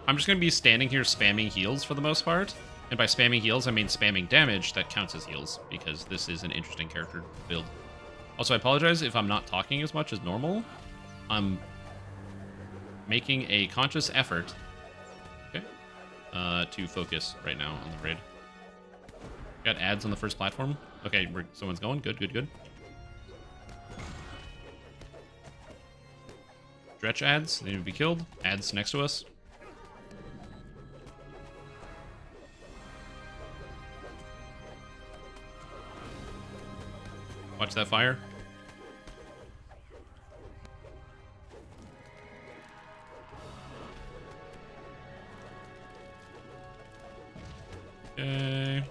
I'm just gonna be standing here spamming heals for the most part. And by spamming heals, I mean spamming damage that counts as heals, because this is an interesting character build. Also, I apologize if I'm not talking as much as normal. I'm making a conscious effort, okay, to focus right now on the raid. Got ads on the first platform. Okay, someone's going. Good, good, good. Dretch ads, they need to be killed. Ads next to us. Watch that fire. Okay.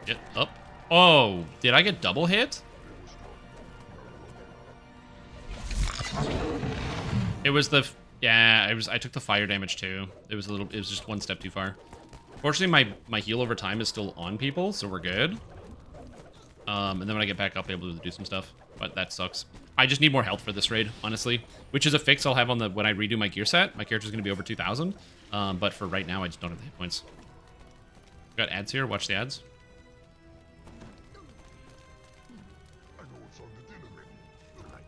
Get up. Oh, did I get double hit? It was the yeah, I took the fire damage too. It was just one step too far. Fortunately, my heal over time is still on people, so we're good. And then when I get back up, I'll be able to do some stuff. But that sucks. I just need more health for this raid, honestly. Which is a fix I'll have on when I redo my gear set. My character's going to be over 2,000. But for right now, I just don't have the hit points. Got ads here. Watch the ads. I know what's on the dinner menu. Tonight.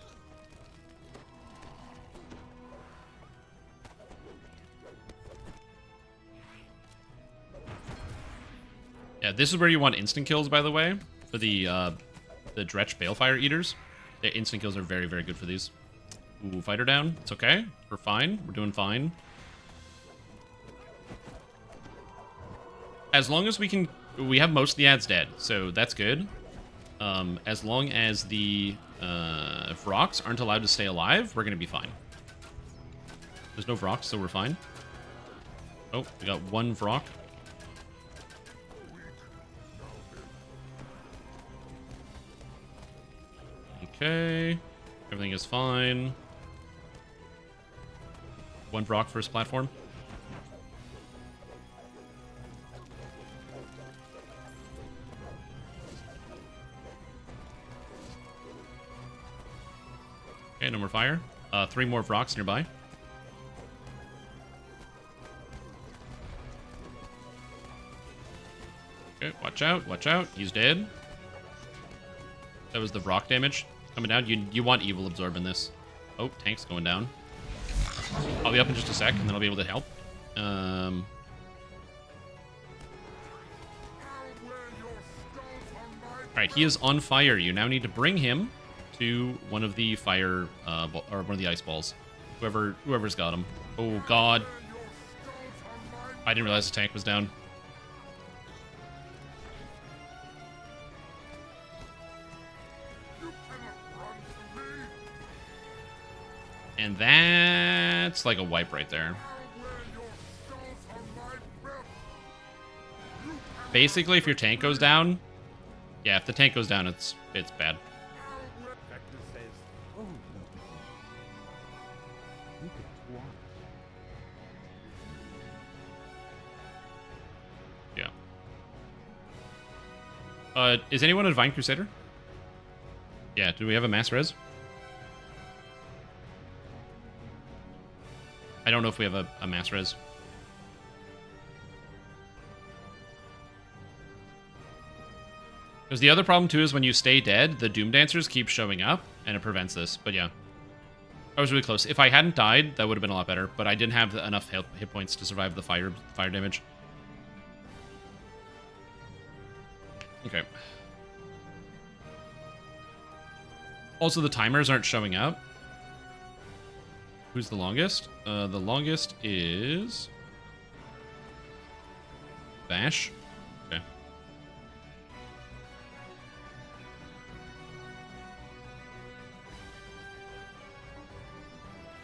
Yeah, this is where you want instant kills, by the way. For the Dretch Balefire Eaters. The instant kills are very, very good for these. Ooh, fighter down. It's okay. We're fine. We're doing fine. As long as we can... We have most of the ads dead, so that's good. As long as the Vrox aren't allowed to stay alive, we're going to be fine. There's no Vrox, so we're fine. Oh, we got one Vrock. Okay. Everything is fine. One Vrock first platform. Okay, no more fire. 3 more Vrocks nearby. Okay, watch out, watch out. He's dead. That was the Vrock damage coming down. You want Evil Absorb in this. Oh, tank's going down. I'll be up in just a sec, and then I'll be able to help. Alright, he is on fire. You now need to bring him to one of the fire, or one of the ice balls. Whoever's got him. Oh, God. I didn't realize the tank was down. And that's like a wipe right there. Basically, if your tank goes down... Yeah, if the tank goes down, it's bad. Vector says, "Oh, no. You could walk." Yeah. Is anyone a Divine Crusader? Yeah, do we have a mass res? I don't know if we have a mass res. Because the other problem, too, is when you stay dead, the Doom Dancers keep showing up, and it prevents this. But yeah, I was really close. If I hadn't died, that would have been a lot better. But I didn't have enough hit points to survive the fire damage. Okay. Also, the timers aren't showing up. Who's the longest? The longest is... Bash. Okay.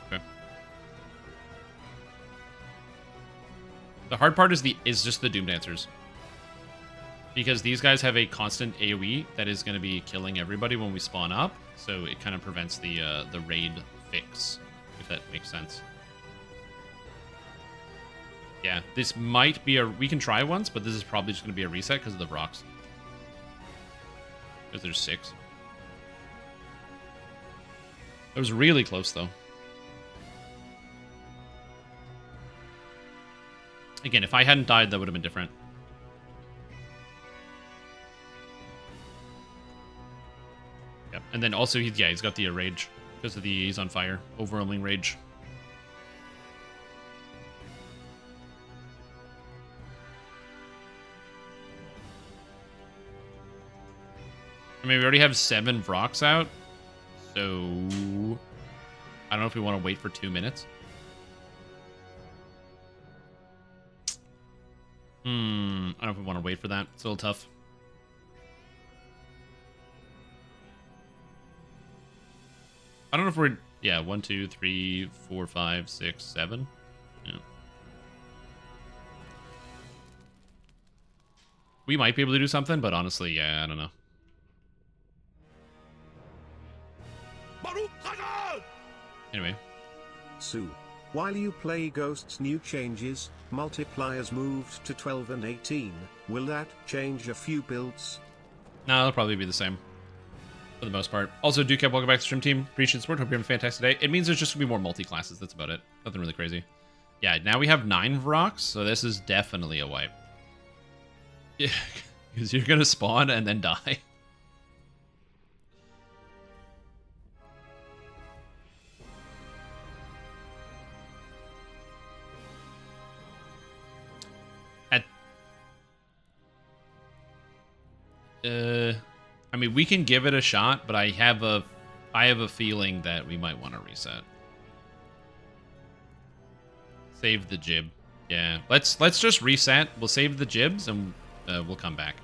Okay. The hard part is just the Doom Dancers. Because these guys have a constant AoE that is going to be killing everybody when we spawn up, so it kind of prevents the raid fix, if that makes sense. Yeah, this might be we can try once, but this is probably just going to be a reset because of the rocks. Because there's 6. It was really close, though. Again, if I hadn't died, that would have been different. Yep. And then also, he's got the rage because of he's on fire. Overwhelming rage. I mean, we already have 7 Vrox out, so I don't know if we want to wait for 2 minutes. I don't know if we want to wait for that. It's a little tough. I don't know if we're... Yeah, 1, 2, 3, 4, 5, 6, 7. Yeah. We might be able to do something, but honestly, yeah, I don't know. Anyway. Sue, while you play Ghosts new changes, multipliers moved to 12 and 18, will that change a few builds? No, it'll probably be the same. For the most part. Also, Duke, welcome back to the stream team. Appreciate the support. Hope you're having a fantastic day. It means there's just going to be more multi-classes. That's about it. Nothing really crazy. Yeah, now we have 9 Vrox, so this is definitely a wipe. Yeah, because you're going to spawn and then die. I mean, we can give it a shot, but I have a feeling that we might want to reset. Save the jib. Yeah, let's just reset. We'll save the jibs and we'll come back.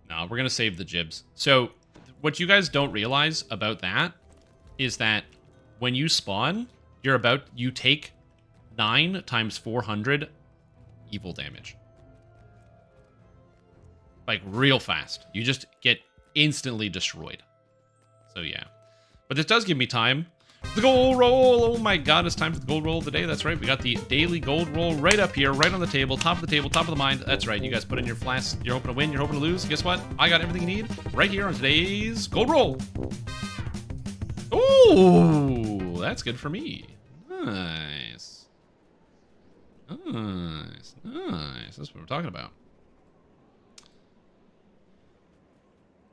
No, we're gonna save the jibs. So, what you guys don't realize about that is that when you spawn, you take 9 times 400 evil damage. Like, real fast. You just get instantly destroyed. So, yeah. But this does give me time. The gold roll! Oh my god, it's time for the gold roll of the day. That's right, we got the daily gold roll right up here, right on the table, top of the mind. That's right, you guys put in your flask. You're hoping to win, you're hoping to lose. Guess what? I got everything you need right here on today's gold roll. Ooh, that's good for me. Nice. Nice, nice. That's what we're talking about.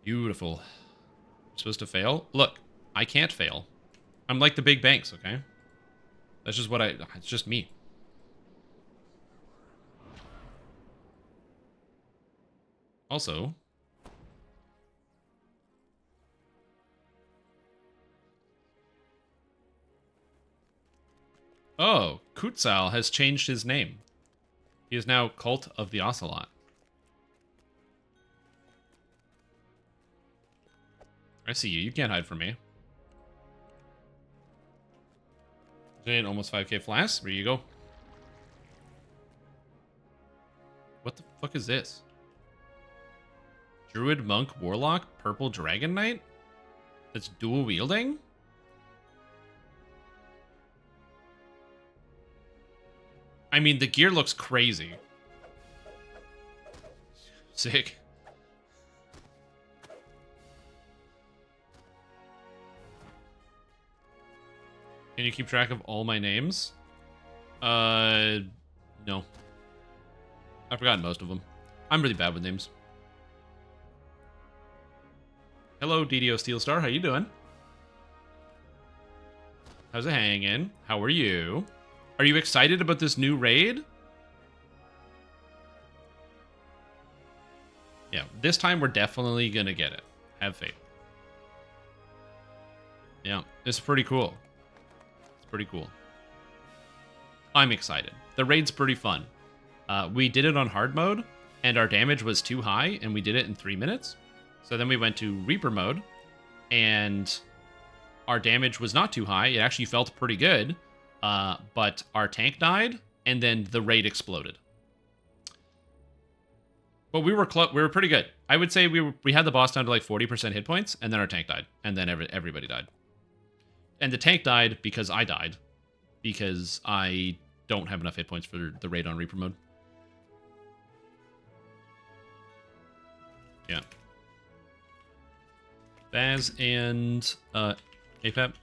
Beautiful. I'm supposed to fail? Look, I can't fail. I'm like the big banks, okay? That's just what it's just me. Also... Oh, Kutzal has changed his name. He is now Cult of the Ocelot. I see you. You can't hide from me. Jane, almost 5k flask. There you go. What the fuck is this? Druid, Monk, Warlock, Purple Dragon Knight? That's dual wielding? I mean, the gear looks crazy. Sick. Can you keep track of all my names? No. I've forgotten most of them. I'm really bad with names. Hello, DDO Steel Star. How you doing? How's it hanging? How are you? Are you excited about this new raid? Yeah, this time we're definitely gonna get it. Have faith. Yeah, it's pretty cool. It's pretty cool. I'm excited. The raid's pretty fun. We did it on hard mode, and our damage was too high, and we did it in 3 minutes. So then we went to Reaper mode, and our damage was not too high. It actually felt pretty good, but our tank died, and then the raid exploded. But we were pretty good. I would say we had the boss down to like 40% hit points, and then our tank died, and then everybody died. And the tank died because I died, because I don't have enough hit points for the raid on Reaper mode. Yeah. Baz and Apep,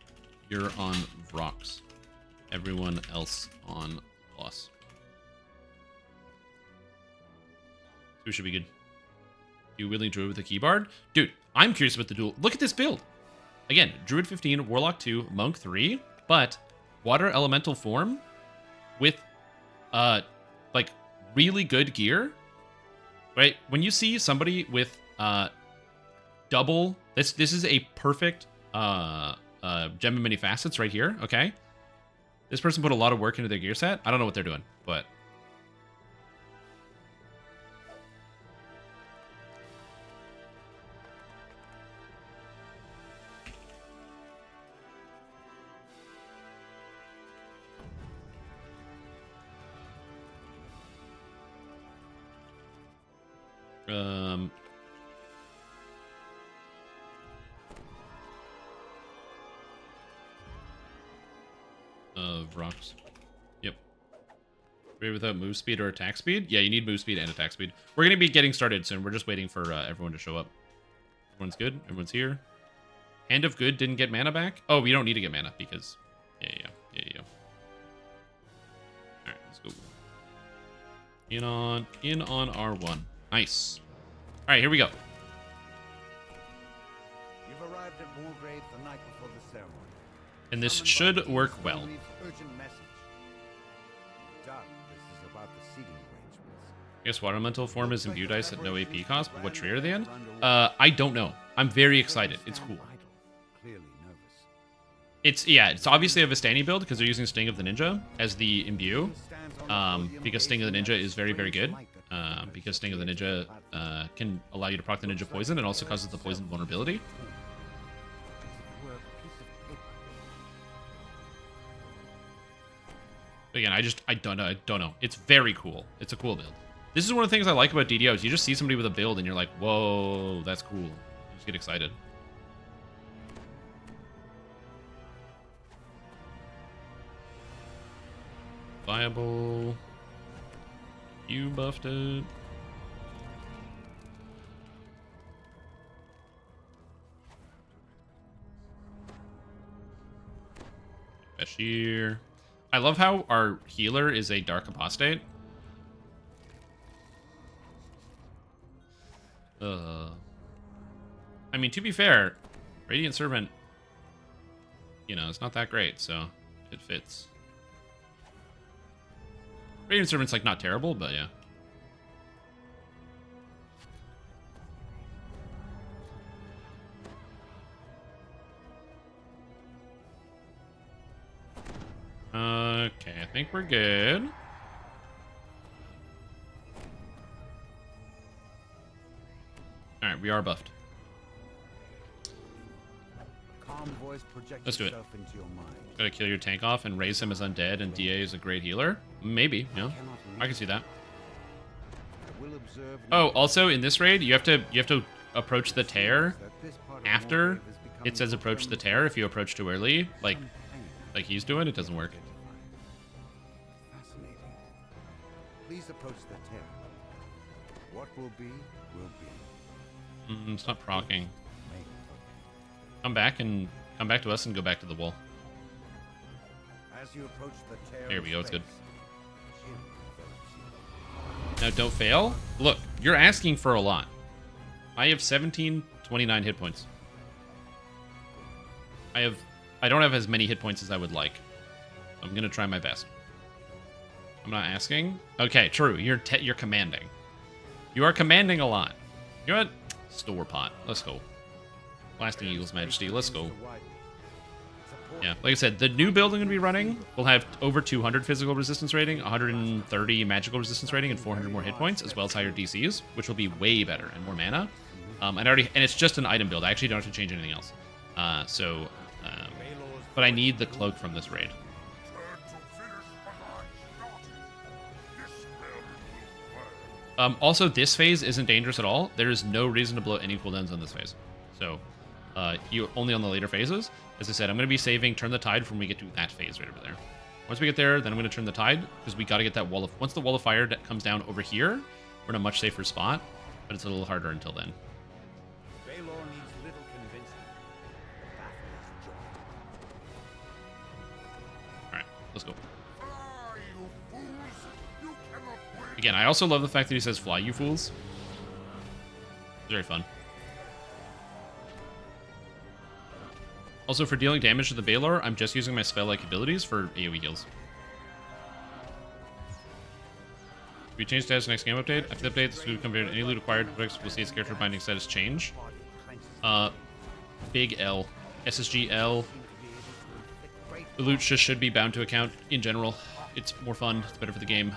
you're on rocks. Everyone else on loss. Who should be good? You willing druid with a keyboard? Dude, I'm curious about the duel. Look at this build. Again, druid 15, warlock 2, monk 3, but water elemental form with like really good gear. Right? When you see somebody with double, this is a perfect gem and many facets right here, okay? This person put a lot of work into their gear set. I don't know what they're doing, but rocks. Yep. Raid without move speed or attack speed? Yeah, you need move speed and attack speed. We're going to be getting started soon. We're just waiting for everyone to show up. Everyone's good. Everyone's here. Hand of Good didn't get mana back? Oh, we don't need to get mana because... Yeah. Alright, let's go. In on R1. Nice. Alright, here we go. You've arrived at Morgrave the night before the ceremony. And this should work well. Urgent message. Doubt this is about the seating arrangements. I guess water elemental form is imbued ice at no AP cost, but what tree are they in? I don't know. I'm very excited. It's cool. Clearly nervous. It's obviously a Vistani build because they're using Sting of the Ninja as the imbue. Because Sting of the Ninja is very, very good. Because Sting of the Ninja can allow you to proc the Ninja poison and also causes the poison vulnerability. Again, I don't know. It's very cool. It's a cool build. This is one of the things I like about DDOs. You just see somebody with a build and you're like, whoa, that's cool. You just get excited. Viable. You buffed it. Bashir. I love how our healer is a dark apostate. I mean, to be fair, Radiant Servant, you know, it's not that great, so it fits. Radiant Servant's, like, not terrible, but yeah. Okay, I think we're good. Alright, we are buffed. Calm voice projects Let's do it. itself into your mind. Gotta kill your tank off and raise him as undead, and DA is a great healer? Maybe, yeah. I can see that. I will observe Oh, also in this raid, you have to approach the tear that this part of after Morgrave is becoming it says approach the tear. If you approach too early, like he's doing, it doesn't work. fascinating. Please approach the tear. What will be, will be. It's not proccing. May. Come back to us and go back to the wall. As you approach the tear, Here we go, it's good. shield Now, don't fail. Look, you're asking for a lot. I have 1729 hit points. I don't have as many hit points as I would like. I'm gonna try my best. I'm not asking. Okay, true. You're commanding. You are commanding a lot. You know what? Store pot. Let's go. Blasting Eagle's Majesty. Let's go. Yeah, like I said, the new build I'm going to be running will have over 200 physical resistance rating, 130 magical resistance rating, and 400 more hit points, as well as higher DCs, which will be way better and more mana. And it's just an item build. I actually don't have to change anything else. But I need the cloak from this raid. Also, this phase isn't dangerous at all. There is no reason to blow any cooldowns on this phase. So, you're only on the later phases. As I said, I'm going to be saving Turn the Tide when we get to that phase right over there. Once we get there, then I'm going to Turn the Tide, because we got to get that wall of... Once the wall of fire comes down over here, we're in a much safer spot, but it's a little harder until then. Baylor needs little convincing. Alright, let's go. Again, I also love the fact that he says, "Fly, you fools." Very fun. Also, for dealing damage to the Baylor, I'm just using my spell-like abilities for AoE heals. We change status next game update. After the update, this will become any loot acquired. We'll see its character binding status change. Big L. SSG L. The loot just should be bound to account in general. It's more fun. It's better for the game.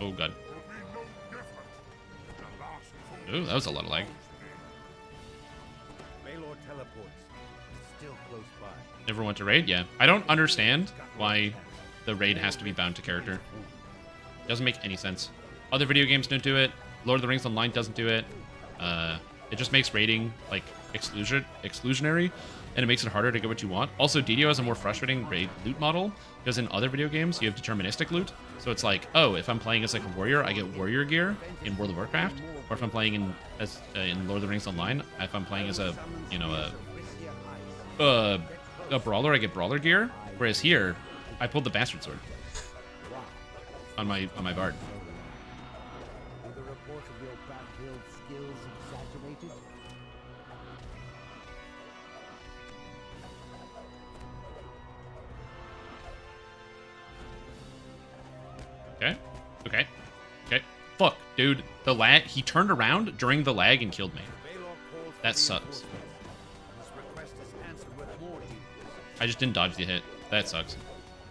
Oh, God. Ooh, that was a lot of lag. Baylor teleports. It's still close by. Never went to raid? Yeah. I don't understand why the raid has to be bound to character. It doesn't make any sense. Other video games don't do it. Lord of the Rings Online doesn't do it. It just makes raiding, like, exclusionary, and it makes it harder to get what you want. Also, DDO has a more frustrating raid loot model, because in other video games, you have deterministic loot. So it's like, oh, if I'm playing as, like, a warrior, I get warrior gear in World of Warcraft. Or if I'm playing in Lord of the Rings Online, if I'm playing as a, you know, a brawler, I get brawler gear. Whereas here, I pulled the bastard sword on my bard. Are the reports of your battlefield skills exaggerated? Okay. Okay. Okay. Fuck, dude. The lag. He turned around during the lag and killed me. That sucks. I just didn't dodge the hit. That sucks.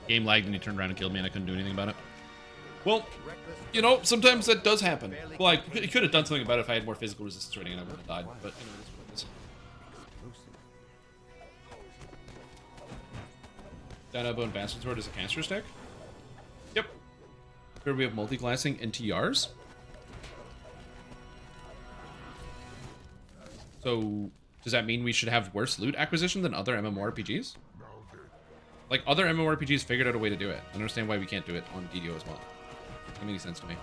Game lagged and he turned around and killed me and I couldn't do anything about it. Well, you know, sometimes that does happen. Well, I could have done something about it if I had more physical resistance rating and I would have died, but you know, it is what it is. That elbow and bastard sword is a caster stick? Yep. Here we have multi-glassing and TRs. So, does that mean we should have worse loot acquisition than other MMORPGs? Like, other MMORPGs figured out a way to do it. I don't understand why we can't do it on DDO as well. Doesn't make any sense to me.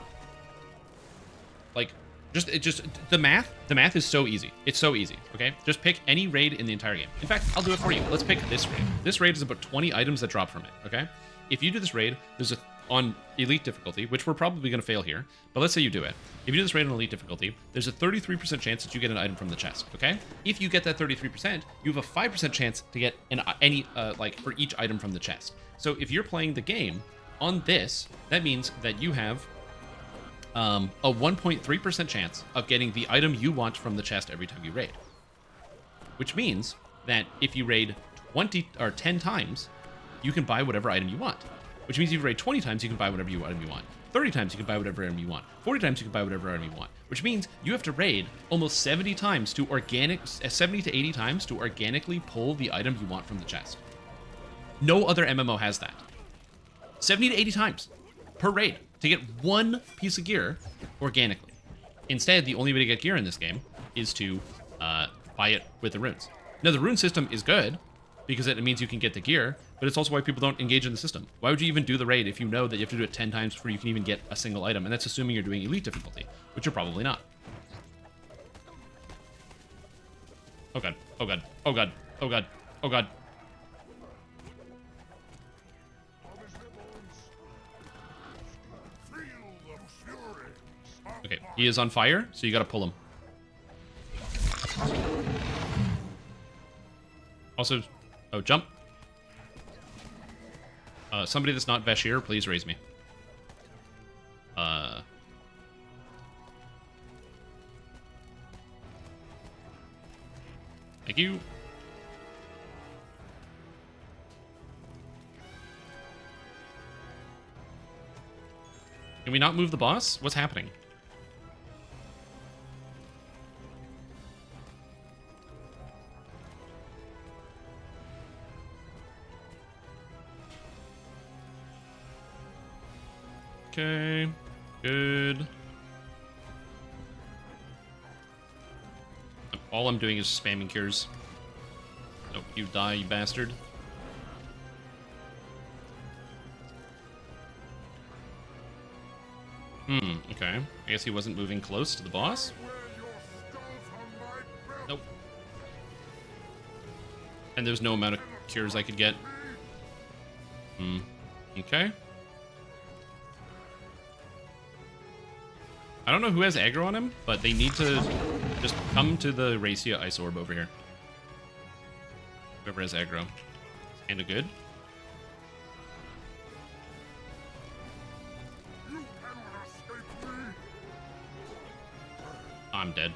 Like, the math is so easy. It's so easy, okay? Just pick any raid in the entire game. In fact, I'll do it for you. Let's pick this raid. This raid is about 20 items that drop from it, okay? If you do this raid, there's on elite difficulty, which we're probably going to fail here, but let's say you do it. If you do this raid on elite difficulty, there's a 33% chance that you get an item from the chest, okay? If you get that 33%, you have a 5% chance to get like, for each item from the chest. So if you're playing the game on this, that means that you have a 1.3% chance of getting the item you want from the chest every time you raid. Which means that if you raid 20 or 10 times, you can buy whatever item you want. Which means if you raid 20 times, you can buy whatever item you want. 30 times, you can buy whatever item you want. 40 times, you can buy whatever item you want. Which means you have to raid almost 70 times to 70 to 80 times to organically pull the item you want from the chest. No other MMO has that. 70 to 80 times per raid to get one piece of gear organically. Instead, the only way to get gear in this game is to buy it with the runes. Now, the rune system is good because it means you can get the gear, but it's also why people don't engage in the system. Why would you even do the raid if you know that you have to do it 10 times before you can even get a single item? And that's assuming you're doing elite difficulty, which you're probably not. Oh god, oh god, oh god, oh god, oh god. Okay, he is on fire, so you gotta pull him. Also, oh, jump. Somebody that's not Vashir, please raise me. Thank you. Can we not move the boss? What's happening? Okay, good. All I'm doing is spamming cures. Nope, you die, you bastard. Okay. I guess he wasn't moving close to the boss. Nope. And there's no amount of cures I could get. Okay. I don't know who has aggro on him, but they need to just come to the Racia Ice Orb over here. Whoever has aggro. Kinda good. I'm dead.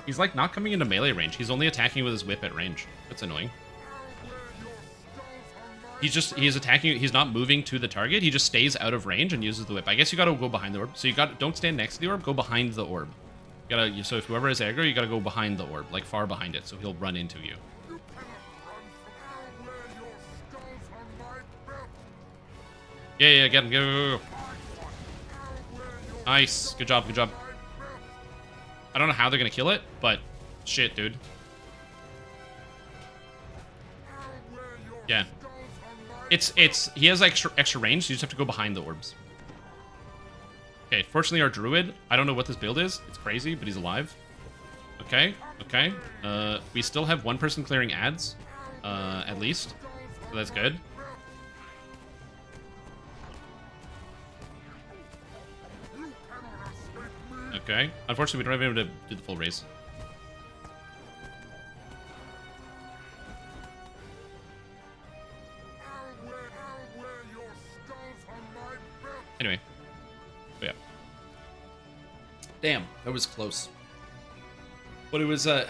He's like not coming into melee range. He's only attacking with his whip at range. That's annoying. He is attacking, he's not moving to the target, he just stays out of range and uses the whip. I guess you gotta go behind the orb. So don't stand next to the orb, go behind the orb. So if whoever has aggro, you gotta go behind the orb, like far behind it, so he'll run into you. Yeah, get him, go. Nice, good job. I don't know how they're gonna kill it, but shit, dude. Yeah. He has extra range, so you just have to go behind the orbs. Okay, fortunately our druid, I don't know what this build is. It's crazy, but he's alive. Okay. We still have one person clearing ads, at least. So that's good. Okay. Unfortunately, we don't have able to do the full race. Anyway. But yeah. Damn, that was close. But it was, so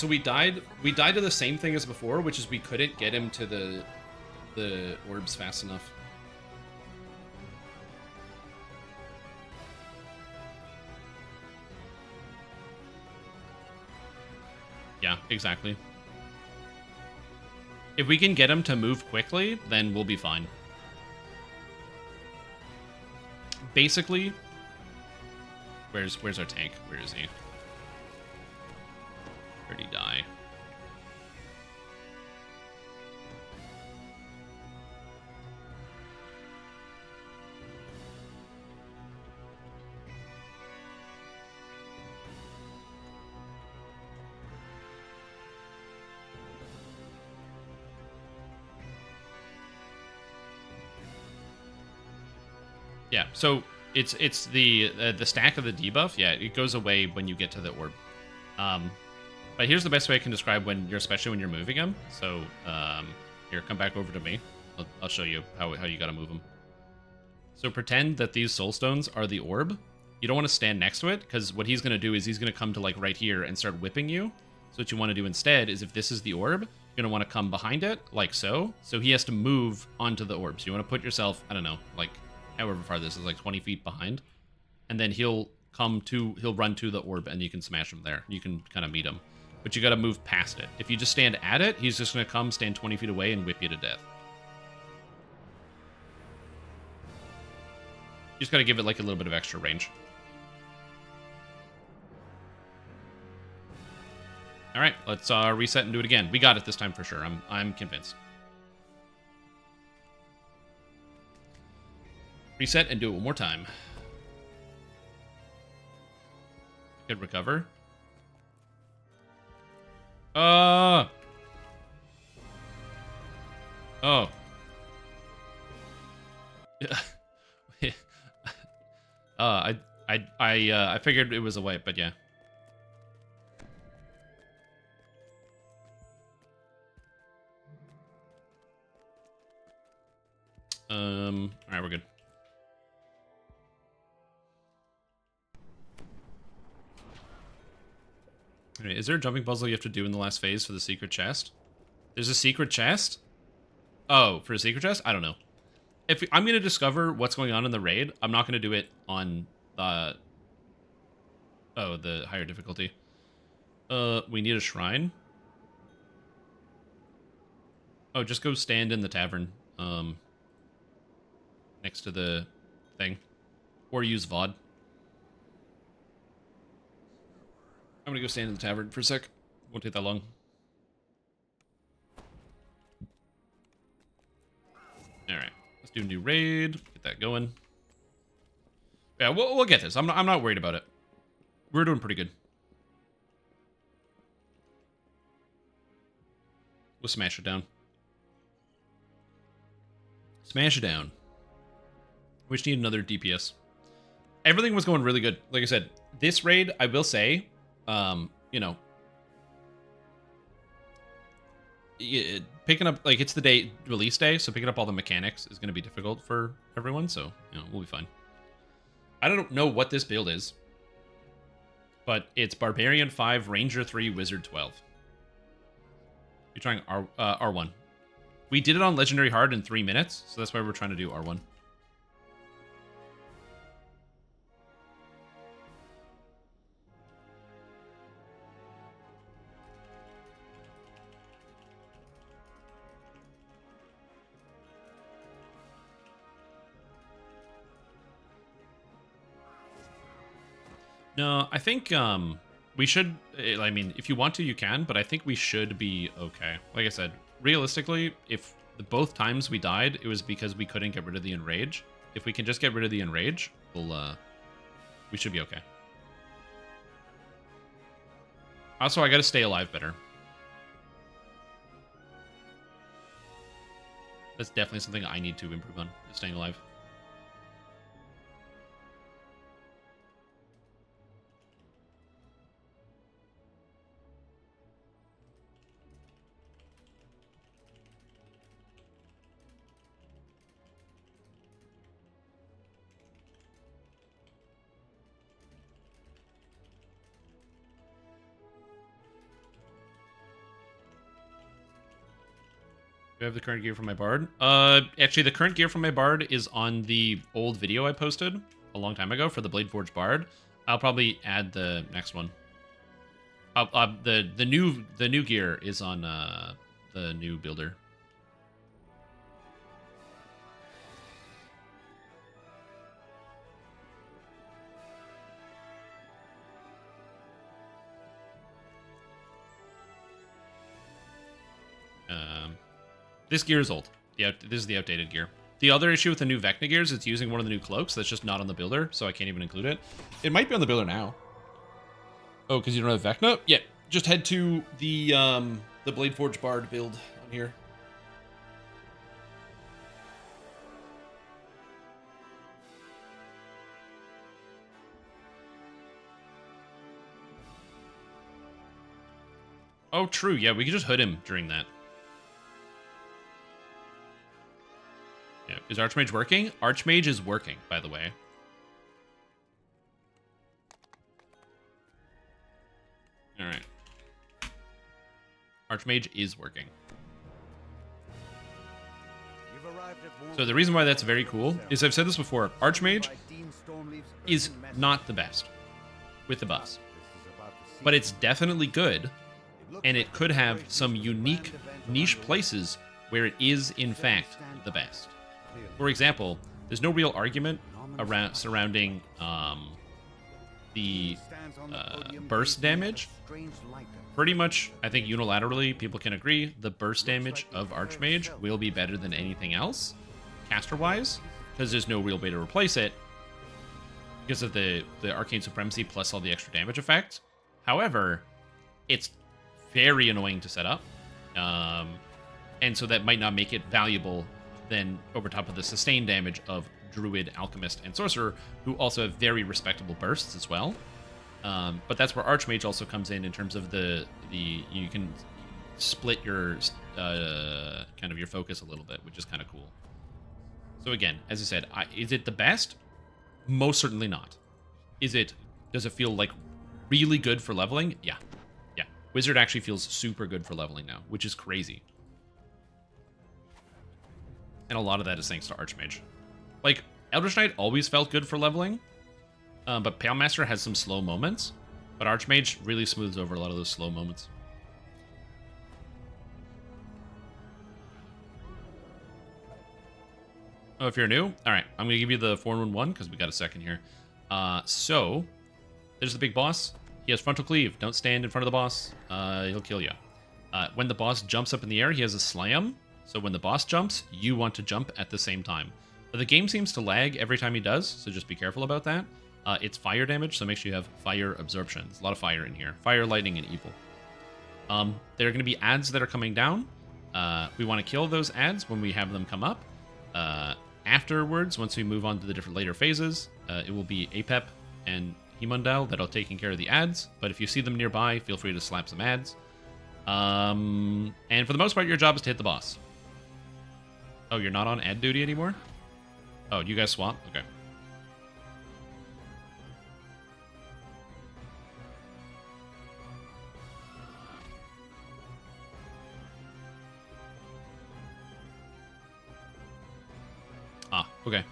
we died to the same thing as before, which is we couldn't get him to the orbs fast enough. Yeah, exactly. If we can get him to move quickly, then we'll be fine. Basically, where's our tank? Where is he? Where'd he die? Yeah, so it's the stack of the debuff. Yeah, it goes away when you get to the orb. But here's the best way I can describe especially when you're moving them. So here, come back over to me. I'll show you how you gotta move them. So pretend that these soul stones are the orb. You don't want to stand next to it, because what he's gonna do is he's gonna come to like right here and start whipping you. So what you want to do instead is, if this is the orb, you're gonna want to come behind it like so. So he has to move onto the orb. So you want to put yourself, I don't know, like however far this is, like 20 feet behind, and then he'll run to the orb, and you can smash him there. You can kind of meet him, but you got to move past it. If you just stand at it, he's just going to come stand 20 feet away and whip you to death. You just got to give it like a little bit of extra range. All right, let's reset and do it again. We got it this time for sure. I'm convinced. Reset and do it one more time. Could recover. Oh. I figured it was a wipe, but yeah. All right, we're good. All right, is there a jumping puzzle you have to do in the last phase for the secret chest? There's a secret chest? Oh, for a secret chest? I don't know. If I'm going to discover what's going on in the raid, I'm not going to do it on the higher difficulty. We need a shrine. Oh, just go stand in the tavern. Next to the thing. Or use VOD. I'm gonna go stand in the tavern for a sec. Won't take that long. Alright. Let's do a new raid. Get that going. Yeah, we'll get this. I'm not worried about it. We're doing pretty good. We'll smash it down. Smash it down. We just need another DPS. Everything was going really good. Like I said, this raid, I will say, you know, picking up, like, it's the release day, so picking up all the mechanics is going to be difficult for everyone, so, you know, we'll be fine. I don't know what this build is, but it's Barbarian 5, Ranger 3, Wizard 12. You're trying R1. We did it on Legendary Hard in 3 minutes, so that's why we're trying to do R1. No, I think we should, I mean, if you want to, you can, but I think we should be okay. Like I said, realistically, if both times we died, it was because we couldn't get rid of the Enrage. If we can just get rid of the Enrage, we should be okay. Also, I gotta stay alive better. That's definitely something I need to improve on, is staying alive. Do I have the current gear for my bard? Actually, the current gear for my bard is on the old video I posted a long time ago for the Bladeforge bard. I'll probably add the next one. The new gear is on the new builder. This gear is old. Yeah, this is the outdated gear. The other issue with the new Vecna gear is it's using one of the new cloaks that's just not on the builder, so I can't even include it. It might be on the builder now. Oh, because you don't have Vecna? Yeah, just head to the Bladeforge Bard build on here. Oh, true. Yeah, we could just hood him during that. Yeah, is Archmage working? Archmage is working, by the way. Alright. Archmage is working. So the reason why that's very cool is I've said this before, Archmage is not the best with the buffs. But it's definitely good, and it could have some unique niche places where it is, in fact, the best. For example, there's no real argument surrounding the burst damage. Pretty much, I think unilaterally, people can agree the burst damage of Archmage will be better than anything else, caster-wise, because there's no real way to replace it because of the Arcane Supremacy plus all the extra damage effects. However, it's very annoying to set up, and so that might not make it valuable then over top of the sustained damage of druid, alchemist, and sorcerer, who also have very respectable bursts as well. But that's where archmage also comes in terms of the you can split your kind of your focus a little bit, which is kind of cool. So again, as I said, is it the best? Most certainly not. Does it feel like really good for leveling? Yeah. Yeah. Wizard actually feels super good for leveling now, which is crazy. And a lot of that is thanks to Archmage. Like, Eldritch Knight always felt good for leveling, but Pale Master has some slow moments, but Archmage really smooths over a lot of those slow moments. Oh, if you're new? All right, I'm going to give you the 4-1-1 because we got a second here. So, there's the big boss. He has frontal cleave. Don't stand in front of the boss. He'll kill you. When the boss jumps up in the air, he has a slam. So when the boss jumps, you want to jump at the same time. But the game seems to lag every time he does, so just be careful about that. It's fire damage, so make sure you have fire absorption. There's a lot of fire in here. Fire, lightning, and evil. There are going to be ads that are coming down. We want to kill those ads when we have them come up. Afterwards, once we move on to the different later phases, it will be Apep and Hemundal that are taking care of the ads. But if you see them nearby, feel free to slap some ads. And for the most part, your job is to hit the boss. Oh, you're not on ad duty anymore? Oh, you guys swap? Okay. Ah, okay.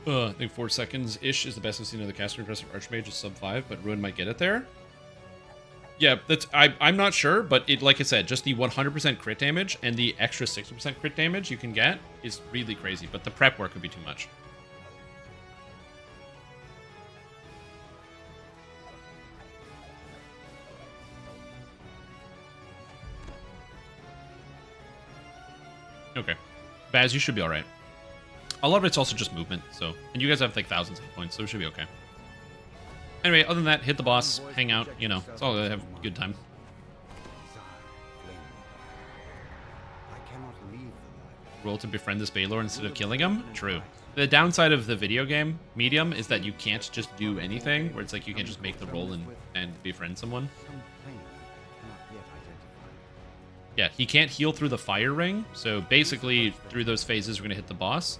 I think 4 seconds-ish is the best I've seen of the caster impressive Archmage is sub 5, but Ruin might get it there. Yeah, I'm not sure, but it, like I said, just the 100% crit damage and the extra 60% crit damage you can get is really crazy, but the prep work would be too much. Okay. Baz, you should be alright. A lot of it's also just movement, so... And you guys have, like, thousands of hit points, so it should be okay. Anyway, other than that, hit the boss, hang out, you know. It's all good, have a good time. Roll to befriend this Baylor instead of killing him? True. The downside of the video game medium is that you can't just do anything, where it's like you can just make the roll and befriend someone. Yeah, he can't heal through the fire ring, so basically through those phases we're going to hit the boss.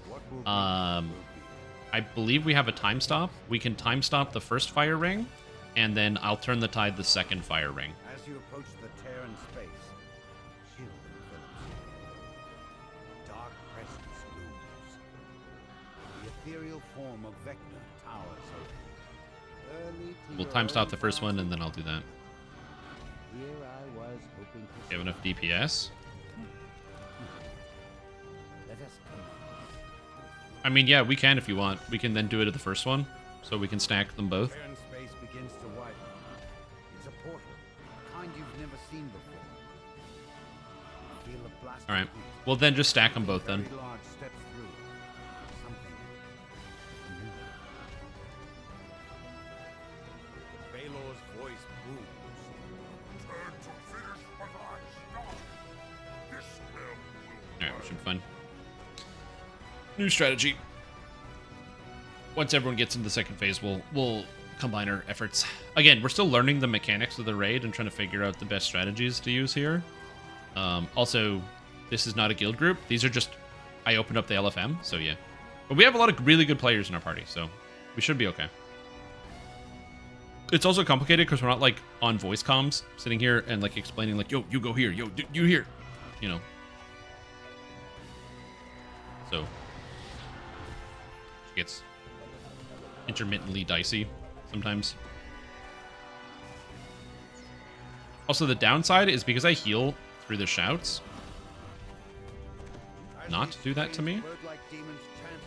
I believe we have a time stop. We can time stop the first fire ring, and then I'll turn the tide the second fire ring. As you approach the Terran space, chill envelops you. Dark presence looms. The ethereal form of Vecna towers over. We'll time stop the first one, and then I'll do that. Here I was hoping to You have enough DPS? let us come. I mean, yeah, we can if you want. We can then do it at the first one, so we can stack them both. Terran space begins to widen. It's a portal, a kind you've never seen before. Feel a blast of Alright. heat. Well, then just stack them both then. Very large steps through. Something new. Baylor's voice booms. Turn to finish what I started. This spell will Alright, we should be fine. New strategy. Once everyone gets into the second phase, we'll combine our efforts. Again, we're still learning the mechanics of the raid and trying to figure out the best strategies to use here. Also, this is not a guild group. These are just... I opened up the LFM, so yeah. But we have a lot of really good players in our party, so we should be okay. It's also complicated because we're not, like, on voice comms, sitting here and, like, explaining, like, yo, you go here, yo, you here, you know. So... gets intermittently dicey sometimes. Also, the downside is because I heal through the shouts. Not do that to me.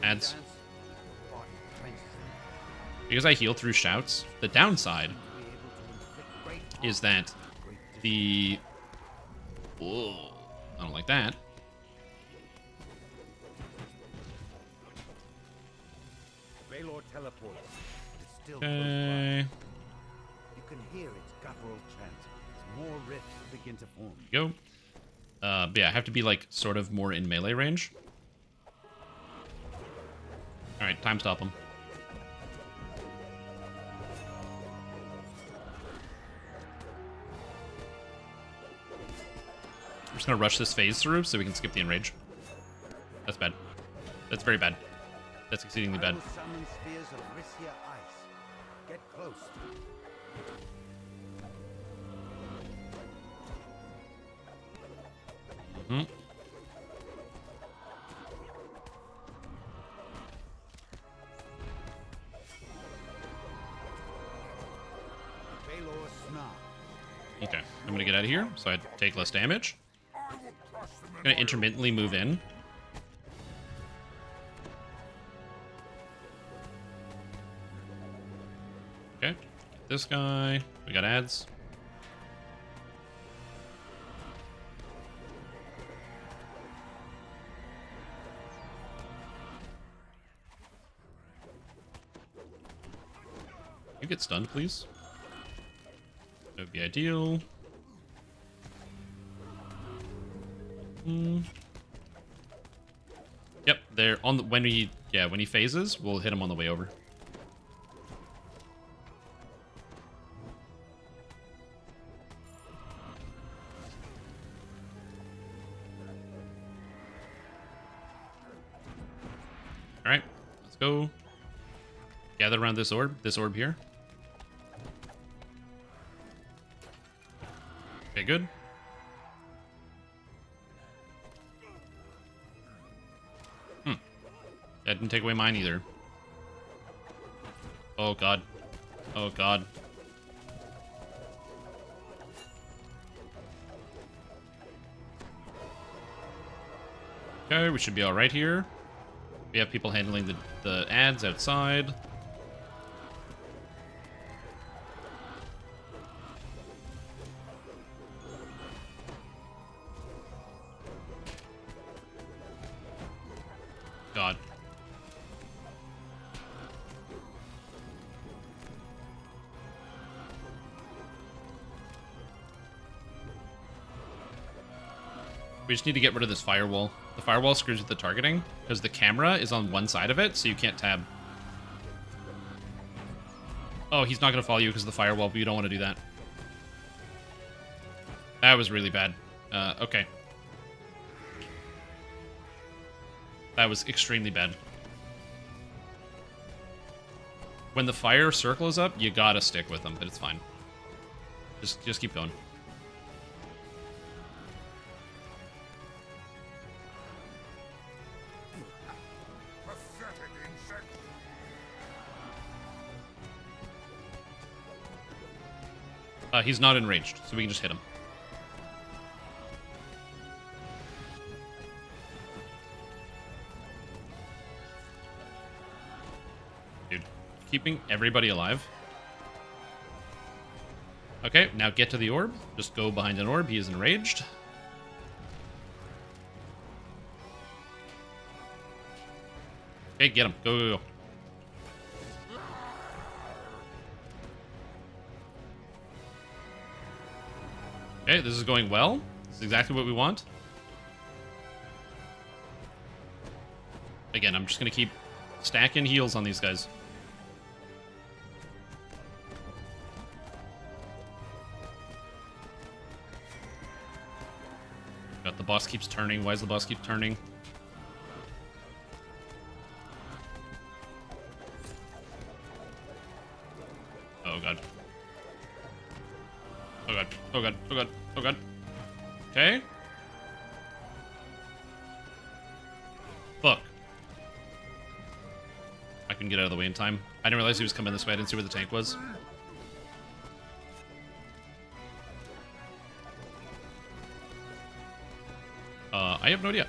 Ads. Because I heal through shouts, the downside is that the... Whoa, I don't like that. Baylor teleports. It's still close by. Okay. You can hear its guttural chant. Its more rifts begin to form. Go. But yeah, I have to be like sort of more in melee range. All right, time stop him. I'm just gonna rush this phase through so we can skip the enrage. That's bad. That's very bad. That's exceedingly I bad. will summon spheres of Risia ice. Get close. Hmm. Baylor Snar. Okay, I'm gonna get out of here so I take less damage. I will crush them I'm gonna intermittently move in. Okay, get this guy. We got ads. You get stunned, please. That would be ideal. Yep, they're on the when he phases, we'll hit him on the way over. All right, let's go. Gather around this orb here. Okay, good. That didn't take away mine either. Oh god. Oh god. Okay, we should be alright here. We have people handling the ads outside. God. We just need to get rid of this firewall. The firewall screws with the targeting, because the camera is on one side of it, so you can't tab. Oh, he's not going to follow you because of the firewall, but you don't want to do that. That was really bad. Okay. That was extremely bad. When the fire circle is up, you gotta stick with them, but it's fine. Just keep going. pathetic insects. He's not enraged, so we can just hit him. Dude, keeping everybody alive. Okay, now get to the orb. Just go behind an orb. He is enraged. Okay, get him. Go, go, go. Okay, this is going well. This is exactly what we want. Again, I'm just going to keep stacking heals on these guys. God, the boss keeps turning. Why does the boss keep turning? Oh, God. Oh, God. Oh, God. Oh, God. Oh, God. Okay. Fuck. I couldn't get out of the way in time. I didn't realize he was coming this way. I didn't see where the tank was. I have no idea.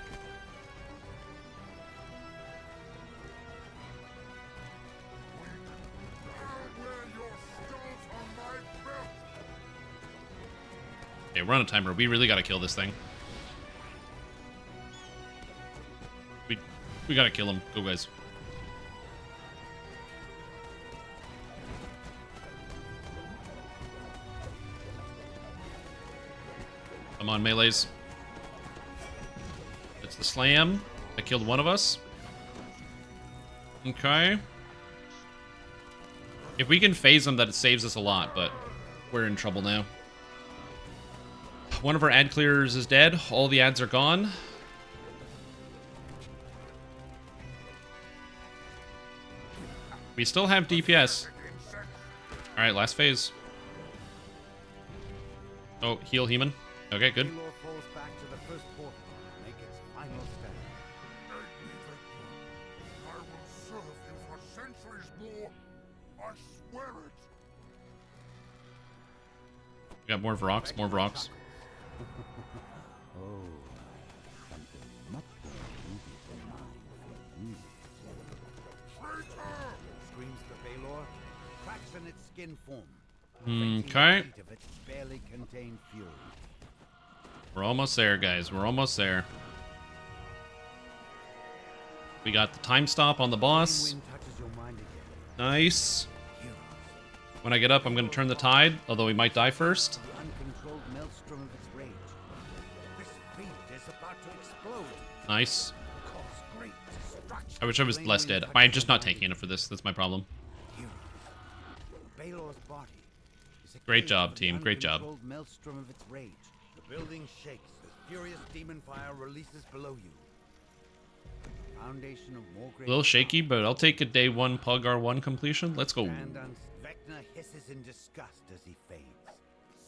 Okay, we're on a timer. We really gotta kill this thing. We gotta kill him. Go, guys. Come on, melees. It's the slam. I killed one of us. Okay. If we can phase them, that saves us a lot, but we're in trouble now. One of our ad clearers is dead. All the ads are gone. We still have DPS. Alright, last phase. Oh, heal Heman. Okay, good. Baylor falls back to the first portal to make its final stand. I will serve you for centuries more. I swear it. We got more Vrox, more Vrox. Oh, something much more ruby than mine for you. Traitor! Screams the Baylor, cracks in its skin form. Okay. The heat of its barely contained fury. We're almost there, guys. We're almost there. We got the time stop on the boss. Wind touches your mind again. Nice. Heroes. When I get up, I'm going to turn the tide, although we might die first. The uncontrolled maelstrom of its rage. This field is about to explode. Nice. Cause great destruction. I wish I was less dead. I'm just not taking it for this. That's my problem. Heroes. Baylor's body is a Great cage job, for the team. Great job. uncontrolled maelstrom of its rage. The building shakes as furious demon fire releases below you. The foundation of Morgrave. A little shaky, but I'll take a day 1 Pug R1 completion. Let's go. And Vecna hisses in disgust as he fades.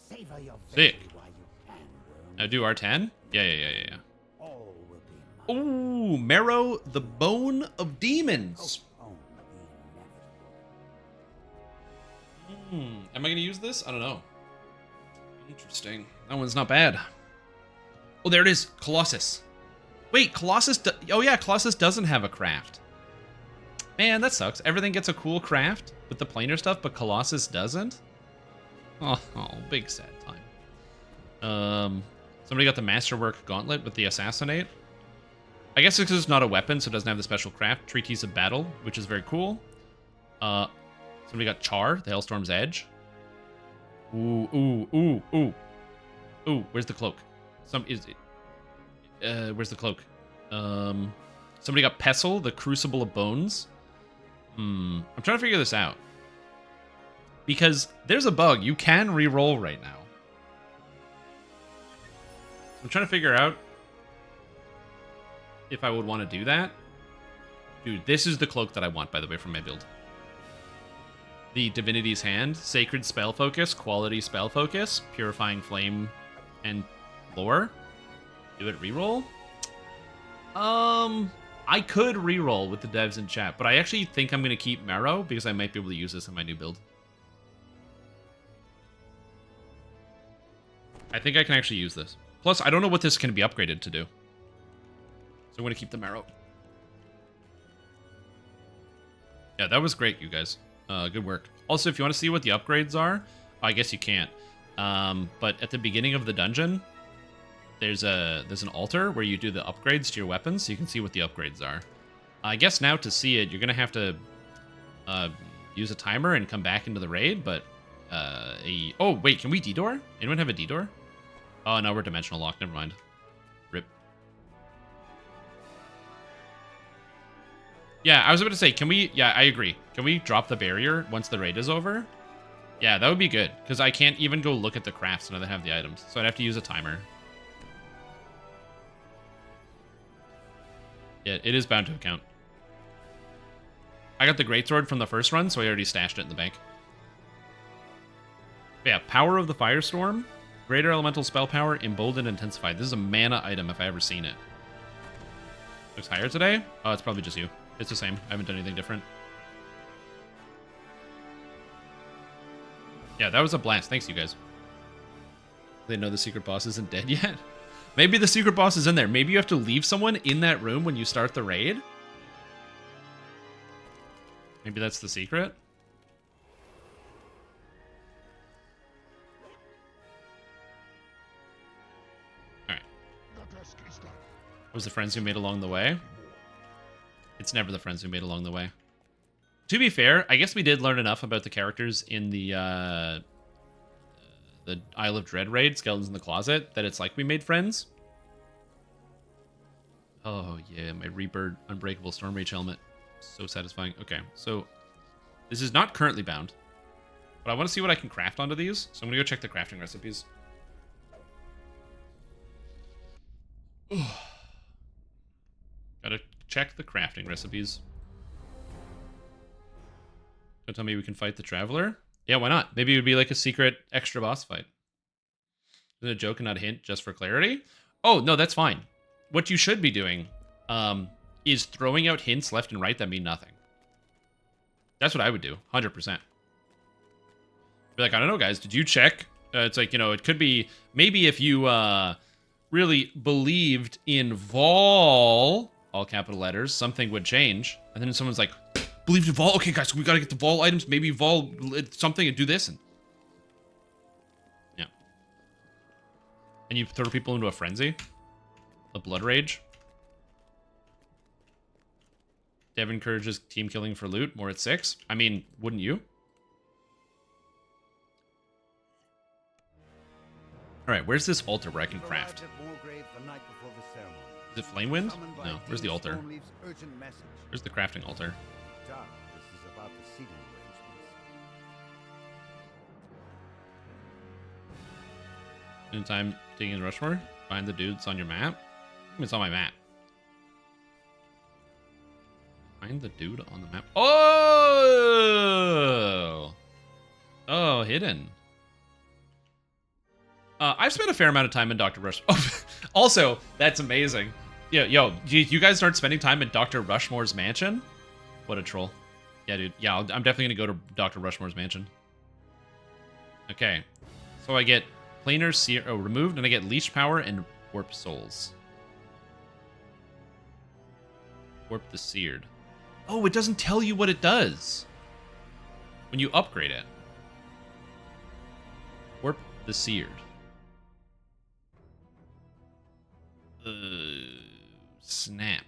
Savor your Sick. victory while you can, worm. Now do R10? Yeah. All will be mine. Ooh, Marrow, the Bone of Demons. Postpone the inevitable. Am I going to use this? I don't know. Interesting. That one's not bad. Oh, there it is. Colossus. Wait, Colossus... Oh, yeah, Colossus doesn't have a craft. Man, that sucks. Everything gets a cool craft with the planar stuff, but Colossus doesn't? Oh, big sad time. Somebody got the Masterwork Gauntlet with the Assassinate. I guess it's because it's not a weapon, so it doesn't have the special craft. Treatise of Battle, which is very cool. Somebody got Char, the Hailstorm's Edge. Ooh. Where's the cloak? Where's the cloak? Somebody got Pestle, the Crucible of Bones. I'm trying to figure this out. Because there's a bug. You can re-roll right now. I'm trying to figure out if I would want to do that. Dude, this is the cloak that I want, by the way, from my build. The Divinity's Hand, Sacred Spell Focus, Quality Spell Focus, Purifying Flame, and Lore. Do it reroll? I could reroll with the devs in chat, but I actually think I'm going to keep Marrow because I might be able to use this in my new build. I think I can actually use this. Plus, I don't know what this can be upgraded to do. So I'm going to keep the Marrow. Yeah, that was great, you guys. Good work. Also, if you want to see what the upgrades are, I guess you can't. But at the beginning of the dungeon, there's an altar where you do the upgrades to your weapons, so you can see what the upgrades are. I guess now to see it, you're gonna have to use a timer and come back into the raid. But oh wait, can we D-door? Anyone have a D-door? Oh no, we're dimensional locked. Never mind. Rip. Yeah, I was about to say, can we... Yeah, I agree. Can we drop the barrier once the raid is over? Yeah, that would be good, because I can't even go look at the crafts now that I have the items. So I'd have to use a timer. Yeah, it is bound to account. I got the greatsword from the first run, so I already stashed it in the bank. But yeah, Power of the Firestorm. Greater Elemental Spell Power, Emboldened, Intensified. This is a mana item if I ever seen it. Looks higher today? Oh, it's probably just you. It's the same. I haven't done anything different. Yeah, that was a blast. Thanks, you guys. They know the secret boss isn't dead yet? Maybe the secret boss is in there. Maybe you have to leave someone in that room when you start the raid? Maybe that's the secret? Alright. Was the friends we made along the way? It's never the friends we made along the way. To be fair, I guess we did learn enough about the characters in the the Isle of Dread raid, Skeletons in the Closet, that it's like we made friends. Oh, yeah, my Reaper Unbreakable Storm Rage helmet. So satisfying. Okay, so this is not currently bound, but I want to see what I can craft onto these, so I'm going to go check the crafting recipes. Gotta check the crafting recipes. Don't tell me we can fight the Traveler. Yeah, why not? Maybe it would be like a secret extra boss fight. Is it a joke and not a hint just for clarity? Oh, no, that's fine. What you should be doing is throwing out hints left and right that mean nothing. That's what I would do, 100%. Be like, I don't know, guys, did you check? It's like, you know, it could be, maybe if you really believed in Vol, all capital letters, something would change. And then someone's like, believed in Vol? Okay, guys, we gotta get the Vol items, maybe Vol something and do this. And yeah. And you throw people into a frenzy. A blood rage. Dev encourages team killing for loot, more at 6. I mean, wouldn't you? Alright, where's this altar where I can craft? Is it Flamewind? No, where's the altar? Where's the crafting altar? This is about the seating arrangements. Anytime digging in Rushmore? Find the dudes on your map? It's on my map. Find the dude on the map. Oh! Oh, hidden. I've spent a fair amount of time in Dr. Rushmore. Oh, also, that's amazing. Yo, you guys aren't spending time in Dr. Rushmore's mansion? What a troll. Yeah, dude. Yeah, I'm definitely going to go to Dr. Rushmore's mansion. Okay. So I get planar removed, and I get leash power and warp souls. Warp the Seared. Oh, it doesn't tell you what it does when you upgrade it. Warp the Seared. Snap.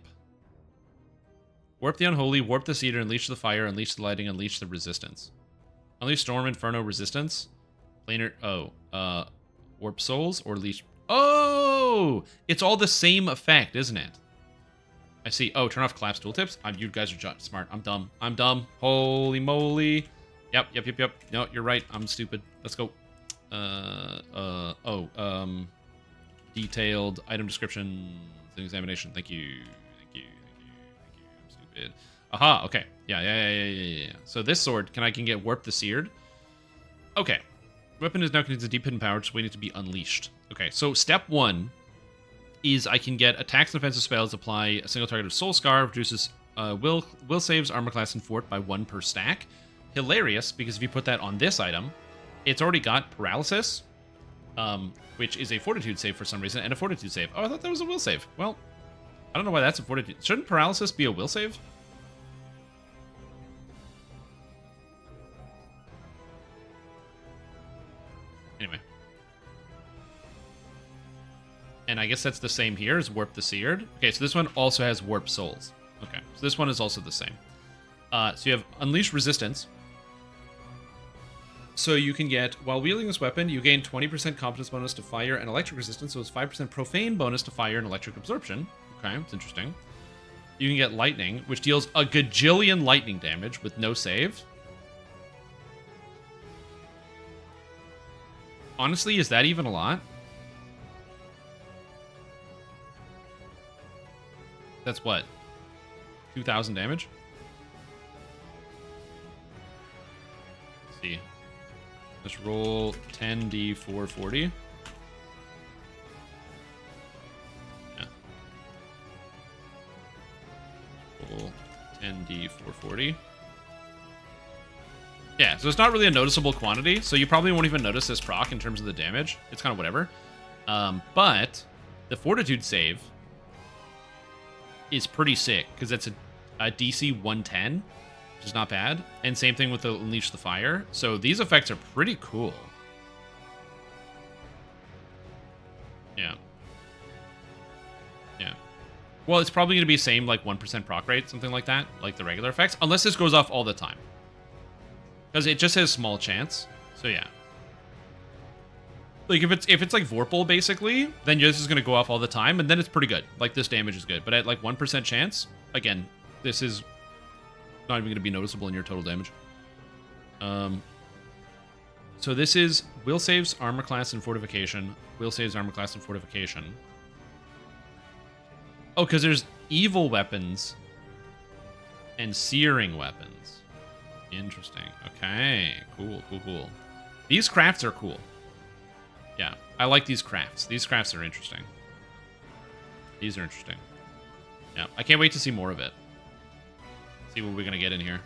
Warp the Unholy, warp the Cedar, unleash the Fire, unleash the Lighting, unleash the Resistance. Unleash Storm, Inferno, Resistance. Planar, warp Souls, or leash... Oh! It's all the same effect, isn't it? I see. Oh, turn off collapse tooltips? You guys are smart. I'm dumb. I'm dumb. Holy moly. Yep. No, you're right. I'm stupid. Let's go. Detailed item description examination. Thank you. I'm stupid. Aha, okay. Yeah. So this sword, I can get Warp the Seared? Okay. Weapon is now contains a deep hidden power, just waiting to be unleashed. Okay, so step 1 is I can get attacks and offensive spells, apply a single target of Soul Scar, reduces will saves, armor class, and fort by 1 per stack. Hilarious, because if you put that on this item, it's already got paralysis, which is a fortitude save for some reason, and a fortitude save. Oh, I thought that was a will save. Well, I don't know why that's a fortitude. Shouldn't paralysis be a will save? Anyway. And I guess that's the same here as Warp the Seared. Okay, so this one also has Warp Souls. Okay, so this one is also the same. So you have Unleash Resistance. So you can get, while wielding this weapon, you gain 20% competence bonus to fire and electric resistance, so it's 5% profane bonus to fire and electric absorption. Okay, it's interesting. You can get lightning, which deals a gajillion lightning damage with no save. Honestly, is that even a lot? That's what? 2,000 damage? Let's see. Let's roll 10d440. Yeah. Roll 10d440. Yeah, so it's not really a noticeable quantity, so you probably won't even notice this proc in terms of the damage. It's kind of whatever. But the fortitude save is pretty sick, because it's a DC 110, which is not bad. And same thing with the Unleash the Fire. So these effects are pretty cool. Yeah. Yeah. Well, it's probably going to be same, like 1% proc rate, something like that, like the regular effects, unless this goes off all the time. Because it just has small chance. So yeah. Like, if it's like Vorpal, basically, then this is going to go off all the time, and then it's pretty good. Like, this damage is good. But at, like, 1% chance, again, this is not even going to be noticeable in your total damage. So this is will saves, armor class, and fortification. Will saves, armor class, and fortification. Oh, because there's evil weapons and searing weapons. Interesting. Okay. Cool, cool, cool. These crafts are cool. Yeah, I like these crafts. These crafts are interesting. These are interesting. Yeah, I can't wait to see more of it. See what we're going to get in here.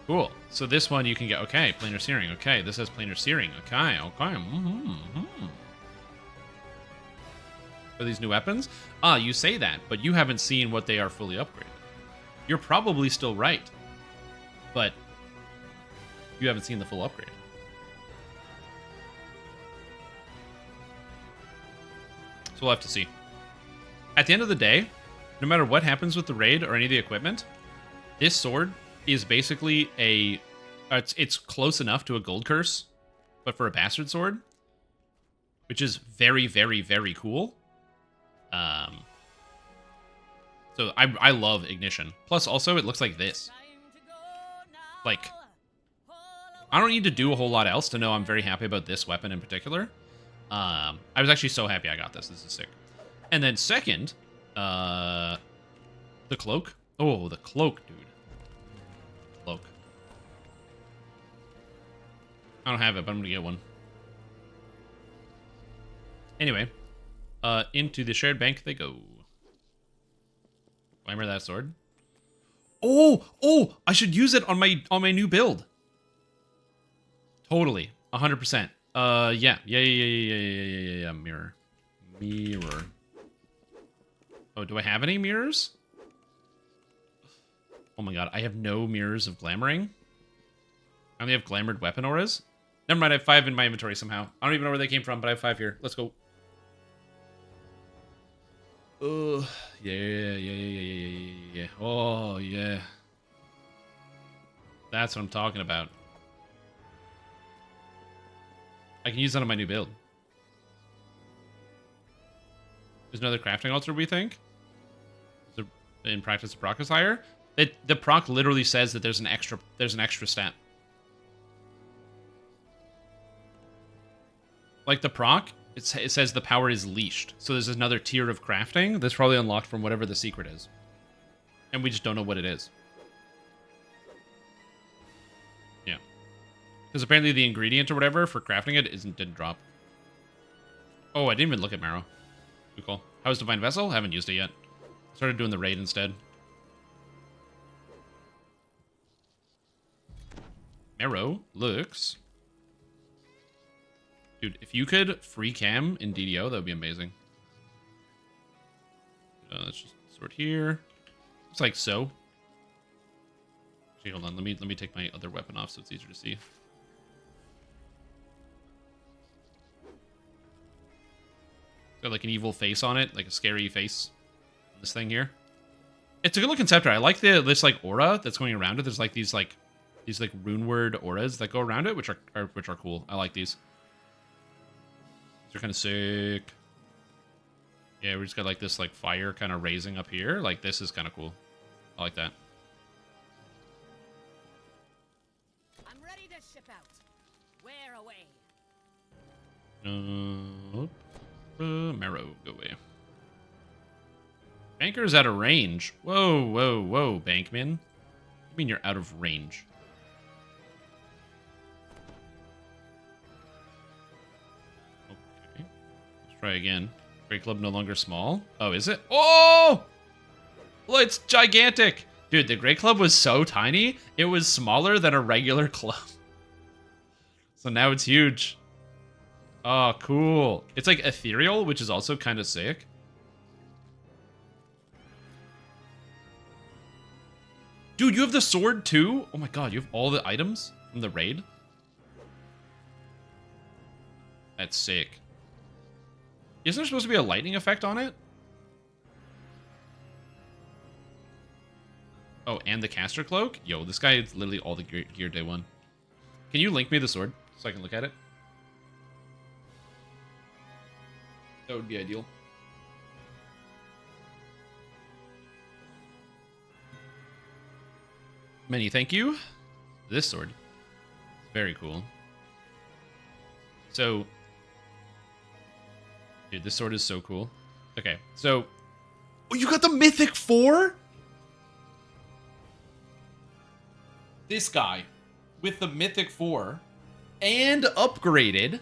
Cool. So this one you can get... Okay, planar searing. Okay, this has planar searing. Okay, okay. Are these new weapons? Ah, you say that, but you haven't seen what they are fully upgraded. You're probably still right. But you haven't seen the full upgrade. So we'll have to see. At the end of the day, no matter what happens with the raid or any of the equipment, this sword is basically a... It's close enough to a gold curse, but for a bastard sword, which is very, very, very cool. So I love Ignition. Plus, also, it looks like this. Like, I don't need to do a whole lot else to know I'm very happy about this weapon in particular. I was actually so happy I got this. This is sick. And then second, the cloak. Oh, the cloak, dude. Cloak. I don't have it, but I'm gonna get one. Anyway, into the shared bank they go. Remember that sword? Oh! I should use it on my new build. Totally, 100%. Yeah. Mirror. Oh, do I have any mirrors? Oh my god, I have no mirrors of glamoring. I only have glamored weapon auras. Never mind, I have 5 in my inventory somehow. I don't even know where they came from, but I have 5 here. Let's go. Yeah. Oh, yeah. That's what I'm talking about. I can use that on my new build. There's another crafting altar, we think? In practice, the proc is higher. The proc literally says that there's an extra stat. Like the proc, it says the power is leashed. So there's another tier of crafting that's probably unlocked from whatever the secret is. And we just don't know what it is. Yeah. Because apparently the ingredient or whatever for crafting it didn't drop. Oh, I didn't even look at Marrow. Pretty cool. How's Divine Vessel? Haven't used it yet. Started doing the raid instead. Marrow looks... Dude, if you could free cam in DDO, that would be amazing. Let's just sort here. Looks like so. Actually, hold on. Let me take my other weapon off so it's easier to see. Got like an evil face on it, like a scary face. This thing here. It's a good looking scepter. I like this like aura that's going around it. There's like these rune word auras that go around it, which are cool. I like these. These are kind of sick. Yeah, we just got like this like fire kind of raising up here. Like this is kind of cool. I like that. I'm ready to ship out. Where away? Marrow, go away. Banker's out of range. Whoa, Bankman. You mean you're out of range? Okay. Let's try again. Great Club no longer small. Oh, is it? Oh! Well, it's gigantic! Dude, the Great Club was so tiny, it was smaller than a regular club. So now it's huge. Oh, cool. It's like ethereal, which is also kind of sick. Dude, you have the sword too? Oh my god, you have all the items from the raid? That's sick. Isn't there supposed to be a lightning effect on it? Oh, and the caster cloak? Yo, this guy is literally all the gear day one. Can you link me the sword so I can look at it? That would be ideal. Many thank you. This sword. Very cool. So, dude, this sword is so cool. Okay, so, oh, you got the Mythic 4? This guy with the Mythic 4 and upgraded.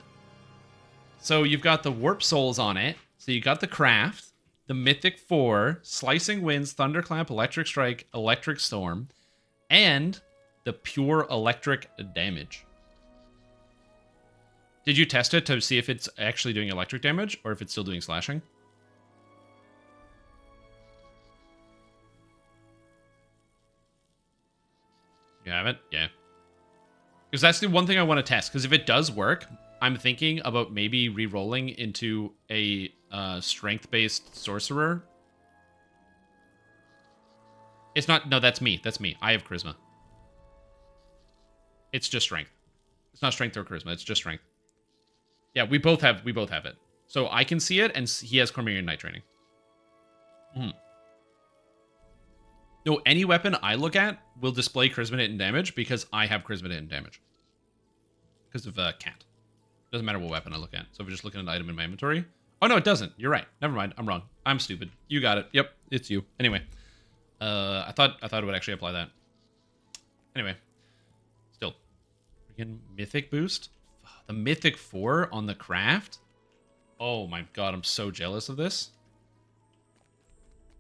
So you've got the Warp Souls on it. So you got the Craft, the Mythic 4, Slicing Winds, Thunderclap, Electric Strike, Electric Storm, and the pure electric damage. Did you test it to see if it's actually doing electric damage or if it's still doing slashing? You haven't? Yeah. Because that's the one thing I want to test. Because if it does work, I'm thinking about maybe re-rolling into a strength-based sorcerer. It's not... No, that's me. That's me. I have charisma. It's just strength. It's not strength or charisma. It's just strength. Yeah, we both have it. So I can see it, and he has Cormyrean Knight training. No, any weapon I look at will display charisma hit and damage because I have charisma hit and damage. Because of cat. Doesn't matter what weapon I look at. So if we're just looking at an item in my inventory. Oh no, it doesn't. You're right. Never mind. I'm wrong. I'm stupid. You got it. Yep, it's you. Anyway, I thought it would actually apply that. Anyway, still, freaking mythic boost. The Mythic 4 on the Craft. Oh my god, I'm so jealous of this.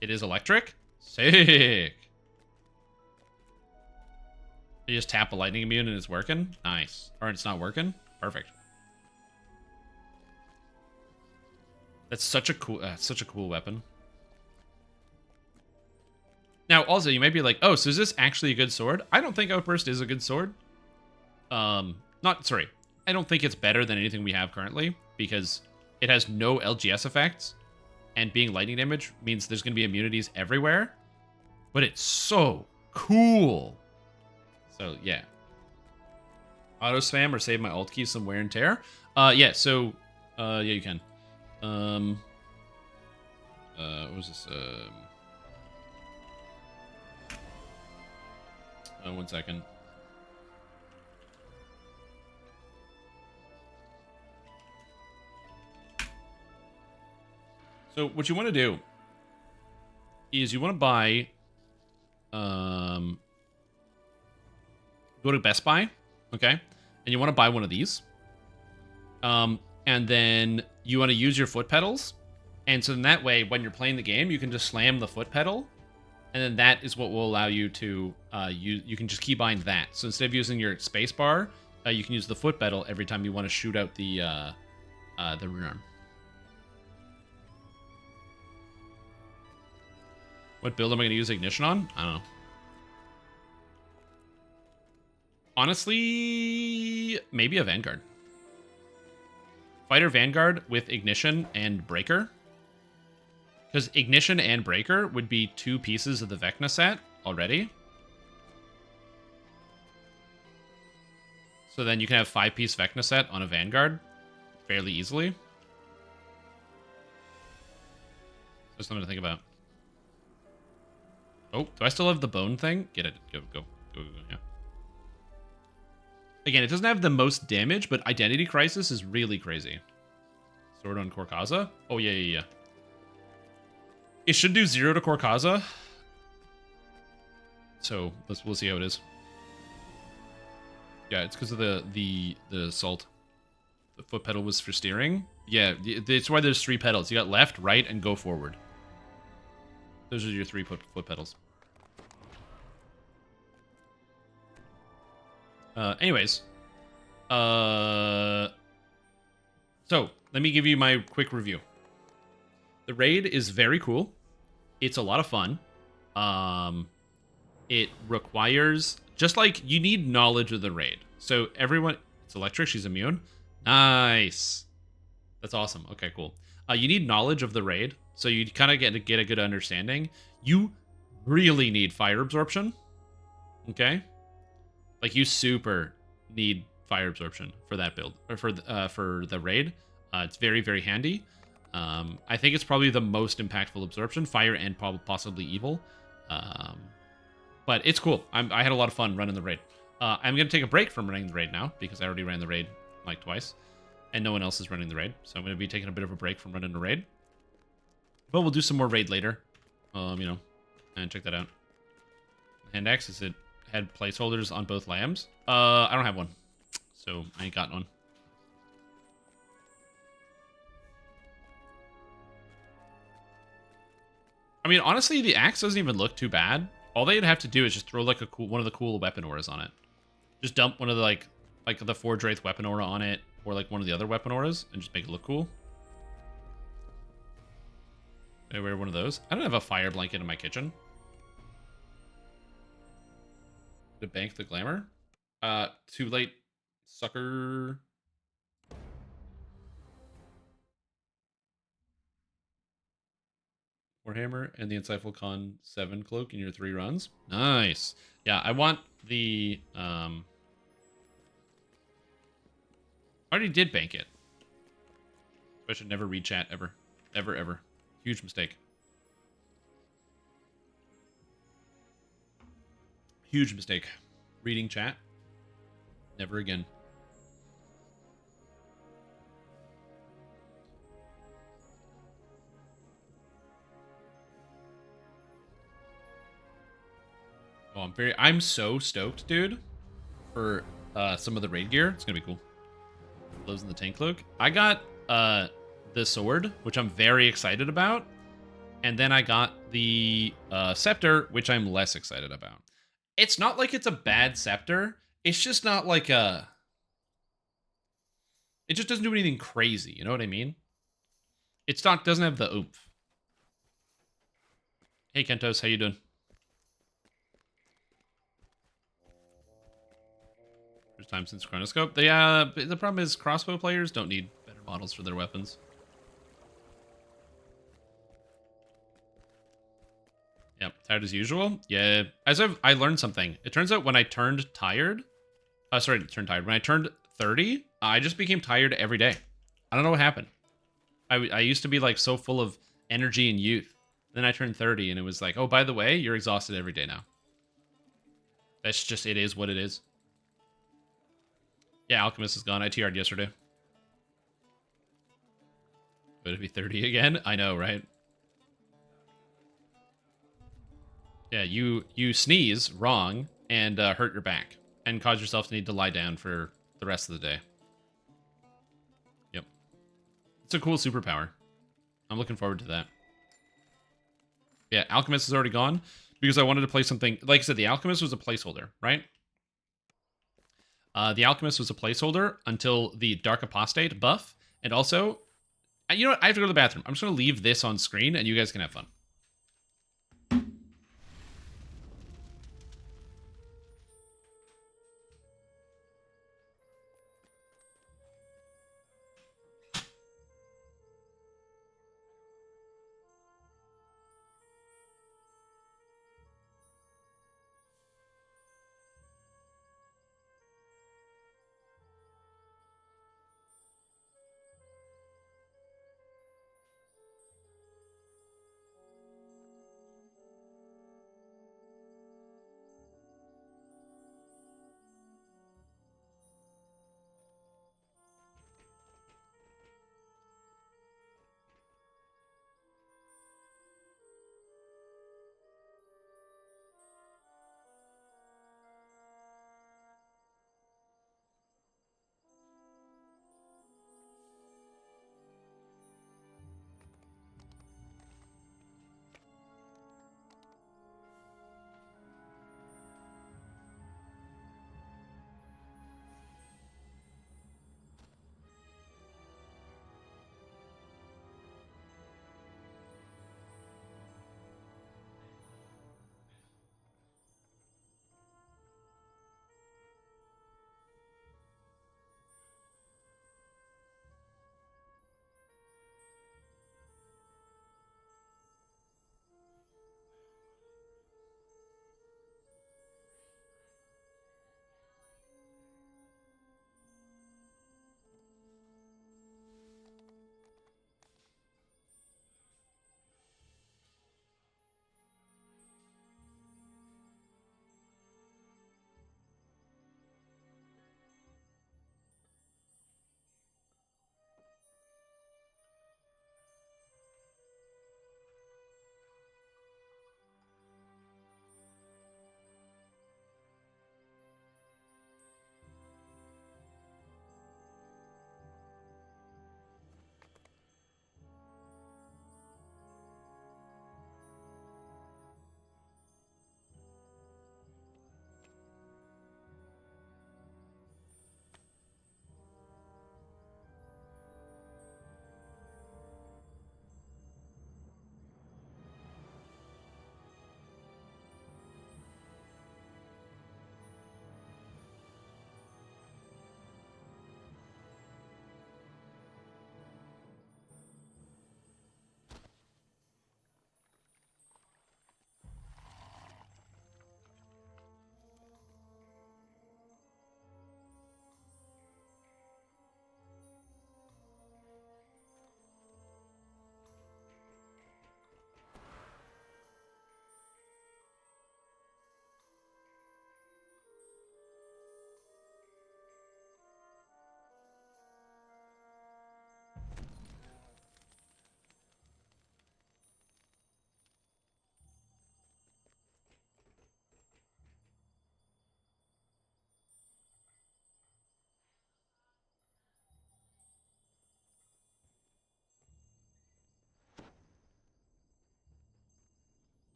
It is electric? Sick. You just tap a lightning immune and it's working? Nice. Or it's not working? Perfect. That's such a cool weapon. Now, also, you might be like, oh, so is this actually a good sword? I don't think Outburst is a good sword. I don't think it's better than anything we have currently because it has no LGS effects, and being lightning damage means there's going to be immunities everywhere, but it's so cool. So, yeah. Auto spam or save my alt key some wear and tear? Yeah, so, yeah, you can. What was this? 1 second. So what you want to do is you want to buy, go to Best Buy, okay? And you want to buy one of these. And then you want to use your foot pedals. And so in that way, when you're playing the game, you can just slam the foot pedal. And then that is what will allow you to, you can just keybind that. So instead of using your space bar, you can use the foot pedal every time you want to shoot out the rune arm. What build am I going to use Ignition on? I don't know. Honestly, maybe a Vanguard. Fighter Vanguard with Ignition and Breaker. Because Ignition and Breaker would be 2 pieces of the Vecna set already. So then you can have 5-piece Vecna set on a Vanguard fairly easily. Just something to think about. Oh, do I still have the bone thing? Get it. Go, yeah. Again, it doesn't have the most damage, but Identity Crisis is really crazy. Sword on Korkaza? Oh, yeah. It should do 0 to Korkaza. So, we'll see how it is. Yeah, it's because of the salt. The foot pedal was for steering. Yeah, it's why there's 3 pedals. You got left, right, and go forward. Those are your 3 foot pedals. Anyways. So, let me give you my quick review. The raid is very cool. It's a lot of fun. It requires... Just like, you need knowledge of the raid. So, everyone... It's electric, she's immune. Nice. That's awesome. Okay, cool. You need knowledge of the raid. So you kind of get a good understanding. You really need fire absorption. Okay? Like, you super, need fire absorption for that build or for the raid. It's very, very handy. I think it's probably the most impactful absorption, fire and possibly evil. But it's cool. I had a lot of fun running the raid. I'm going to take a break from running the raid now because I already ran the raid like twice and no one else is running the raid. So I'm going to be taking a bit of a break from running the raid. But we'll do some more raid later. You know, and check that out. Hand axe, is it had placeholders on both lambs? I don't have one. So I ain't got one. I mean, honestly, the axe doesn't even look too bad. All they'd have to do is just throw like one of the cool weapon auras on it. Just dump one of the like the Forge Wraith weapon aura on it, or like one of the other weapon auras, and just make it look cool. I wear one of those. I don't have a fire blanket in my kitchen. To bank the glamour. Too late, sucker. Warhammer and the Insightful Con 7 cloak in your 3 runs. Nice. Yeah, I want the I already did bank it. I should never read chat ever. Ever, ever. Huge mistake. Huge mistake. Reading chat. Never again. Oh, I'm so stoked, dude, for some of the raid gear. It's gonna be cool. Blows in the tank cloak. I got the sword, which I'm very excited about. And then I got the scepter, which I'm less excited about. It's not like it's a bad scepter. It's just not like a... It just doesn't do anything crazy, you know what I mean? It's not, doesn't have the oomph. Hey Kentos, how you doing? First time since Chronoscope. The problem is crossbow players don't need better models for their weapons. Yep, tired as usual. Yeah, I learned something. It turns out when I turned tired, when I turned 30, I just became tired every day. I don't know what happened. I used to be like so full of energy and youth. Then I turned 30 and it was like, oh, by the way, you're exhausted every day now. That's just, it is what it is. Yeah, Alchemist is gone. I TR'd yesterday. Would it be 30 again? I know, right? Yeah, you sneeze wrong and hurt your back and cause yourself to need to lie down for the rest of the day. Yep. It's a cool superpower. I'm looking forward to that. Yeah, Alchemist is already gone because I wanted to play something. Like I said, the Alchemist was a placeholder, right? The Alchemist was a placeholder until the Dark Apostate buff. And also, you know what? I have to go to the bathroom. I'm just going to leave this on screen and you guys can have fun.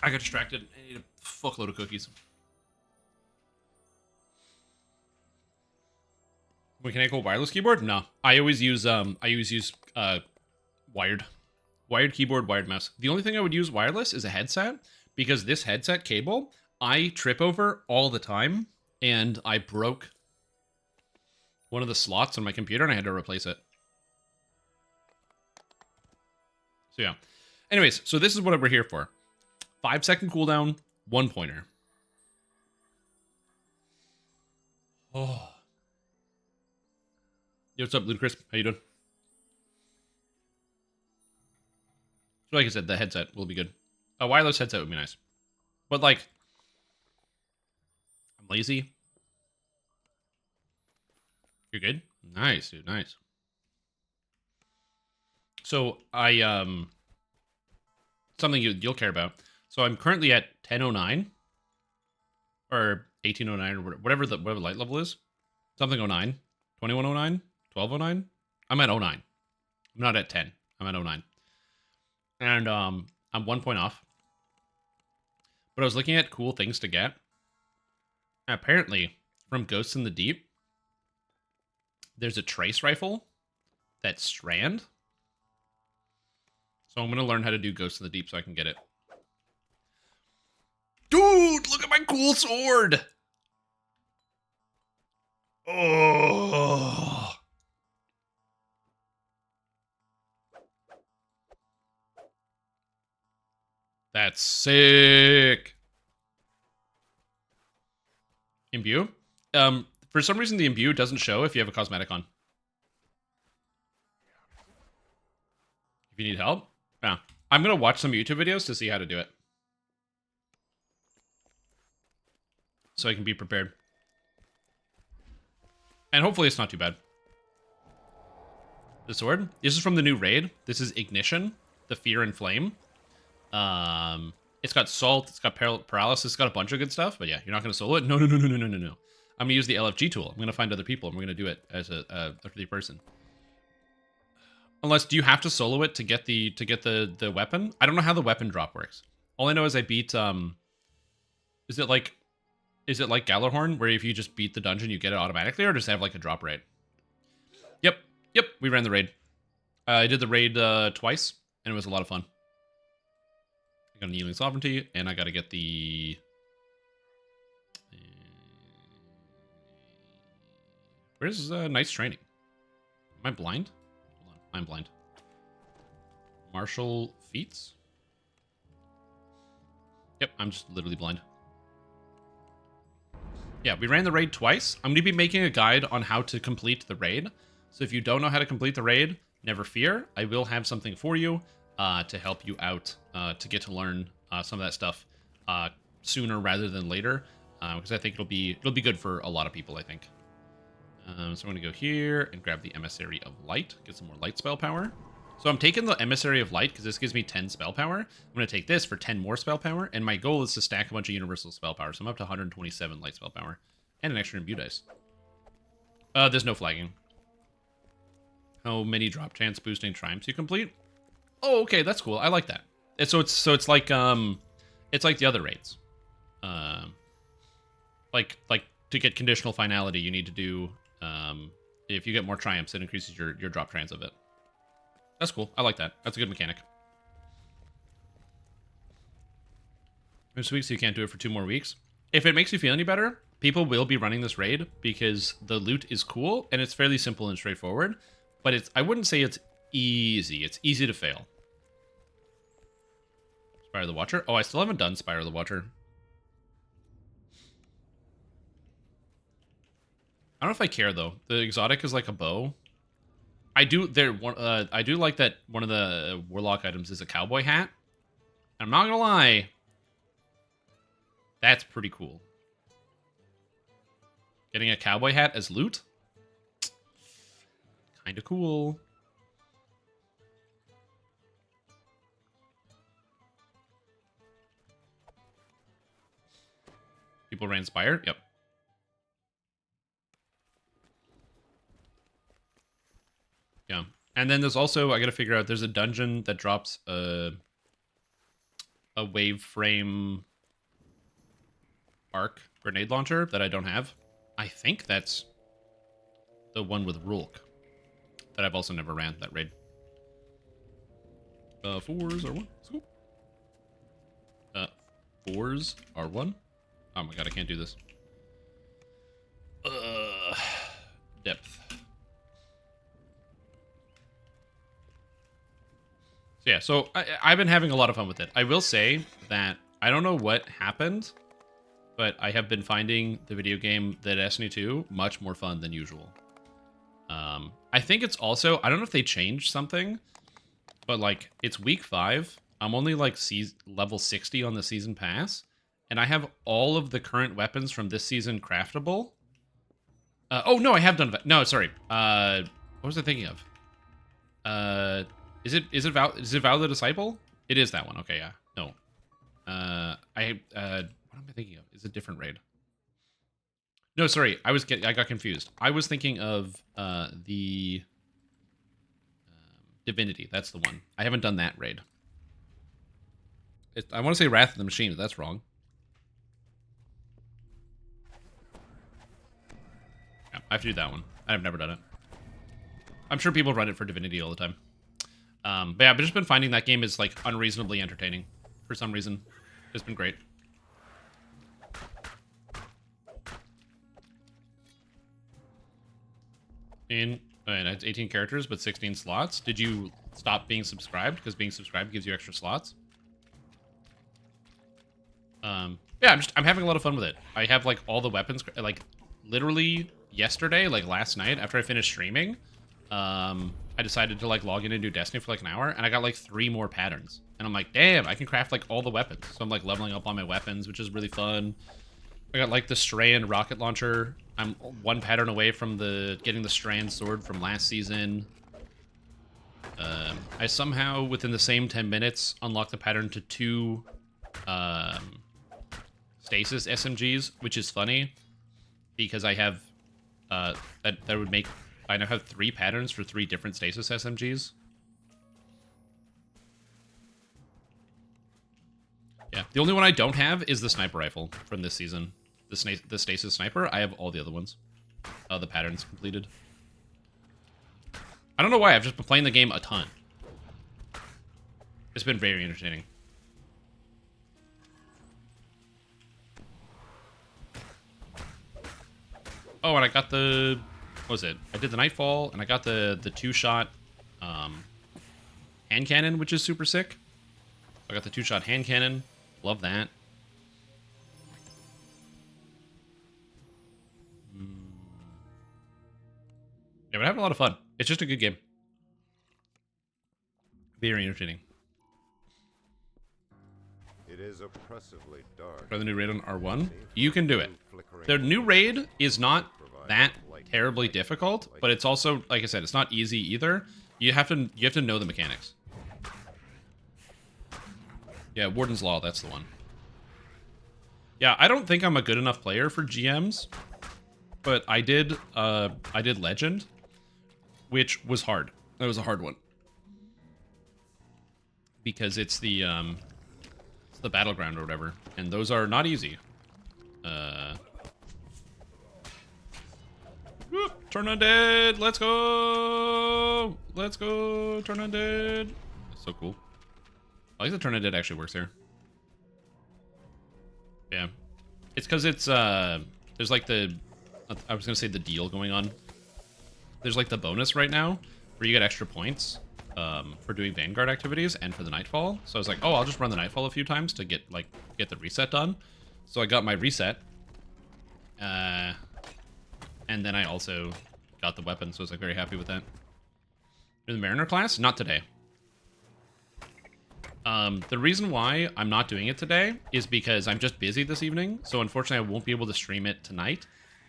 I got distracted. I need a fuckload of cookies. Mechanical wireless keyboard? No. I always use wired. Wired keyboard, wired mouse. The only thing I would use wireless is a headset, because this headset cable I trip over all the time, and I broke one of the slots on my computer and I had to replace it. So yeah. Anyways, so this is what we're here for. 5-second cooldown, 1 pointer. Oh. Yo, what's up, Ludacris? How you doing? So like I said, the headset will be good. A wireless headset would be nice. But like, I'm lazy. You're good? Nice, dude, nice. So I something you'll care about. So I'm currently at 1009 or 1809 or whatever the light level is. Something 09, 2109, 1209. I'm at 09. I'm not at 10. I'm at 09. And I'm 1 point off. But I was looking at cool things to get. And apparently, from Ghosts in the Deep, there's a trace rifle that's strand. So I'm going to learn how to do Ghosts in the Deep so I can get it. Dude, look at my cool sword! Oh! That's sick. Imbue? For some reason the imbue doesn't show if you have a cosmetic on. If you need help? Yeah. I'm gonna watch some YouTube videos to see how to do it. So I can be prepared. And hopefully it's not too bad. The sword? This is from the new raid. This is Ignition, the Fear and Flame. It's got salt, it's got paralysis, it's got a bunch of good stuff, but yeah, you're not going to solo it? No. I'm going to use the LFG tool. I'm going to find other people, and we're going to do it as a 3 person. Unless, do you have to solo it to get the weapon? I don't know how the weapon drop works. All I know is I beat, is it like Galahorn, where if you just beat the dungeon, you get it automatically, or does it have like a drop rate? Yep, we ran the raid. I did the raid twice, and it was a lot of fun. I got an Yielding Sovereignty, and I got to get the... Where's Knight's Training? Am I blind? Hold on, I'm blind. Martial Feats? Yep, I'm just literally blind. Yeah, we ran the raid twice. I'm going to be making a guide on how to complete the raid. So if you don't know how to complete the raid, never fear. I will have something for you to help you out to get to learn some of that stuff sooner rather than later, because I think it'll be good for a lot of people, I think. So I'm going to go here and grab the Emissary of Light, get some more light spell power. So I'm taking the Emissary of Light because this gives me 10 spell power. I'm going to take this for 10 more spell power, and my goal is to stack a bunch of universal spell power. So I'm up to 127 light spell power and an extra imbue dice. There's no flagging. How many drop chance boosting triumphs you complete? Oh, okay, that's cool. I like that. So it's like the other raids. Like to get conditional finality, you need to do if you get more triumphs, it increases your drop chance of it. That's cool. I like that. That's a good mechanic. This week, so you can't do it for 2 more weeks. If it makes you feel any better, people will be running this raid because the loot is cool and it's fairly simple and straightforward. But I wouldn't say it's easy. It's easy to fail. Spire of the Watcher. Oh, I still haven't done Spire of the Watcher. I don't know if I care though. The exotic is like a bow. I do like that one of the warlock items is a cowboy hat. I'm not gonna lie. That's pretty cool. Getting a cowboy hat as loot? Kinda cool. People ran Spire? Yep. Yeah. And then there's also, I gotta figure out, there's a dungeon that drops a wave frame arc grenade launcher that I don't have. I think that's the one with Rulk that I've also never ran, that raid. 4s are 1. Let's go. 4s are 1. Oh my god, I can't do this. Depth. So yeah, so I've been having a lot of fun with it. I will say that I don't know what happened, but I have been finding the video game, the Destiny 2, much more fun than usual. I think it's also, I don't know if they changed something, but like, it's week 5. I'm only like level 60 on the season pass, and I have all of the current weapons from this season craftable. Oh no, I have done. No, sorry. What was I thinking of? Is it Val the Disciple? It is that one. Okay, yeah. No. What am I thinking of? Is it a different raid? No, sorry. I got confused. I was thinking of the Divinity. That's the one. I haven't done that raid. I want to say Wrath of the Machine, but that's wrong. Yeah, I have to do that one. I've never done it. I'm sure people run it for Divinity all the time. But yeah, I've just been finding that game is like unreasonably entertaining for some reason. It's been great. And it's 18 characters, but 16 slots. Did you stop being subscribed? Because being subscribed gives you extra slots. Yeah, I'm having a lot of fun with it. I have like all the weapons, like literally yesterday, like last night after I finished streaming, I decided to like log in and do Destiny for like an hour, and I got like 3 more patterns. And I'm like, damn, I can craft like all the weapons. So I'm like leveling up on my weapons, which is really fun. I got like the Strand rocket launcher. I'm 1 pattern away from getting the Strand sword from last season. I somehow, within the same 10 minutes, unlocked the pattern to 2 stasis SMGs, which is funny because I have that would make I now have 3 patterns for 3 different stasis SMGs. Yeah, the only one I don't have is the sniper rifle from this season. The stasis sniper. I have all the other ones. The patterns completed. I don't know why. I've just been playing the game a ton. It's been very entertaining. Oh, and I got the... What was it? I did the Nightfall, and I got the 2-shot hand cannon, which is super sick. I got the 2-shot hand cannon. Love that. Yeah, but having a lot of fun. It's just a good game. Very entertaining. It is oppressively dark. Try the new raid on R1. You can do it. The new raid is not that terribly difficult, but it's also, like I said, it's not easy either. You have to know the mechanics. Yeah, Warden's Law, that's the one. Yeah, I don't think I'm a good enough player for GMs, but I did Legend, which was hard. That was a hard one. Because it's the battleground or whatever, and those are not easy. Turn Undead, let's go! Let's go, Turn Undead. That's so cool. I like the Turn Undead actually works here. Yeah. It's because it's, there's like I was gonna say the deal going on. There's like the bonus right now, where you get extra points for doing Vanguard activities and for the Nightfall. So I was like, oh, I'll just run the Nightfall a few times to get the reset done. So I got my reset. And then I also got the weapon, so I was like very happy with that. In the Mariner class? Not today. The reason why I'm not doing it today is because I'm just busy this evening, so unfortunately I won't be able to stream it tonight.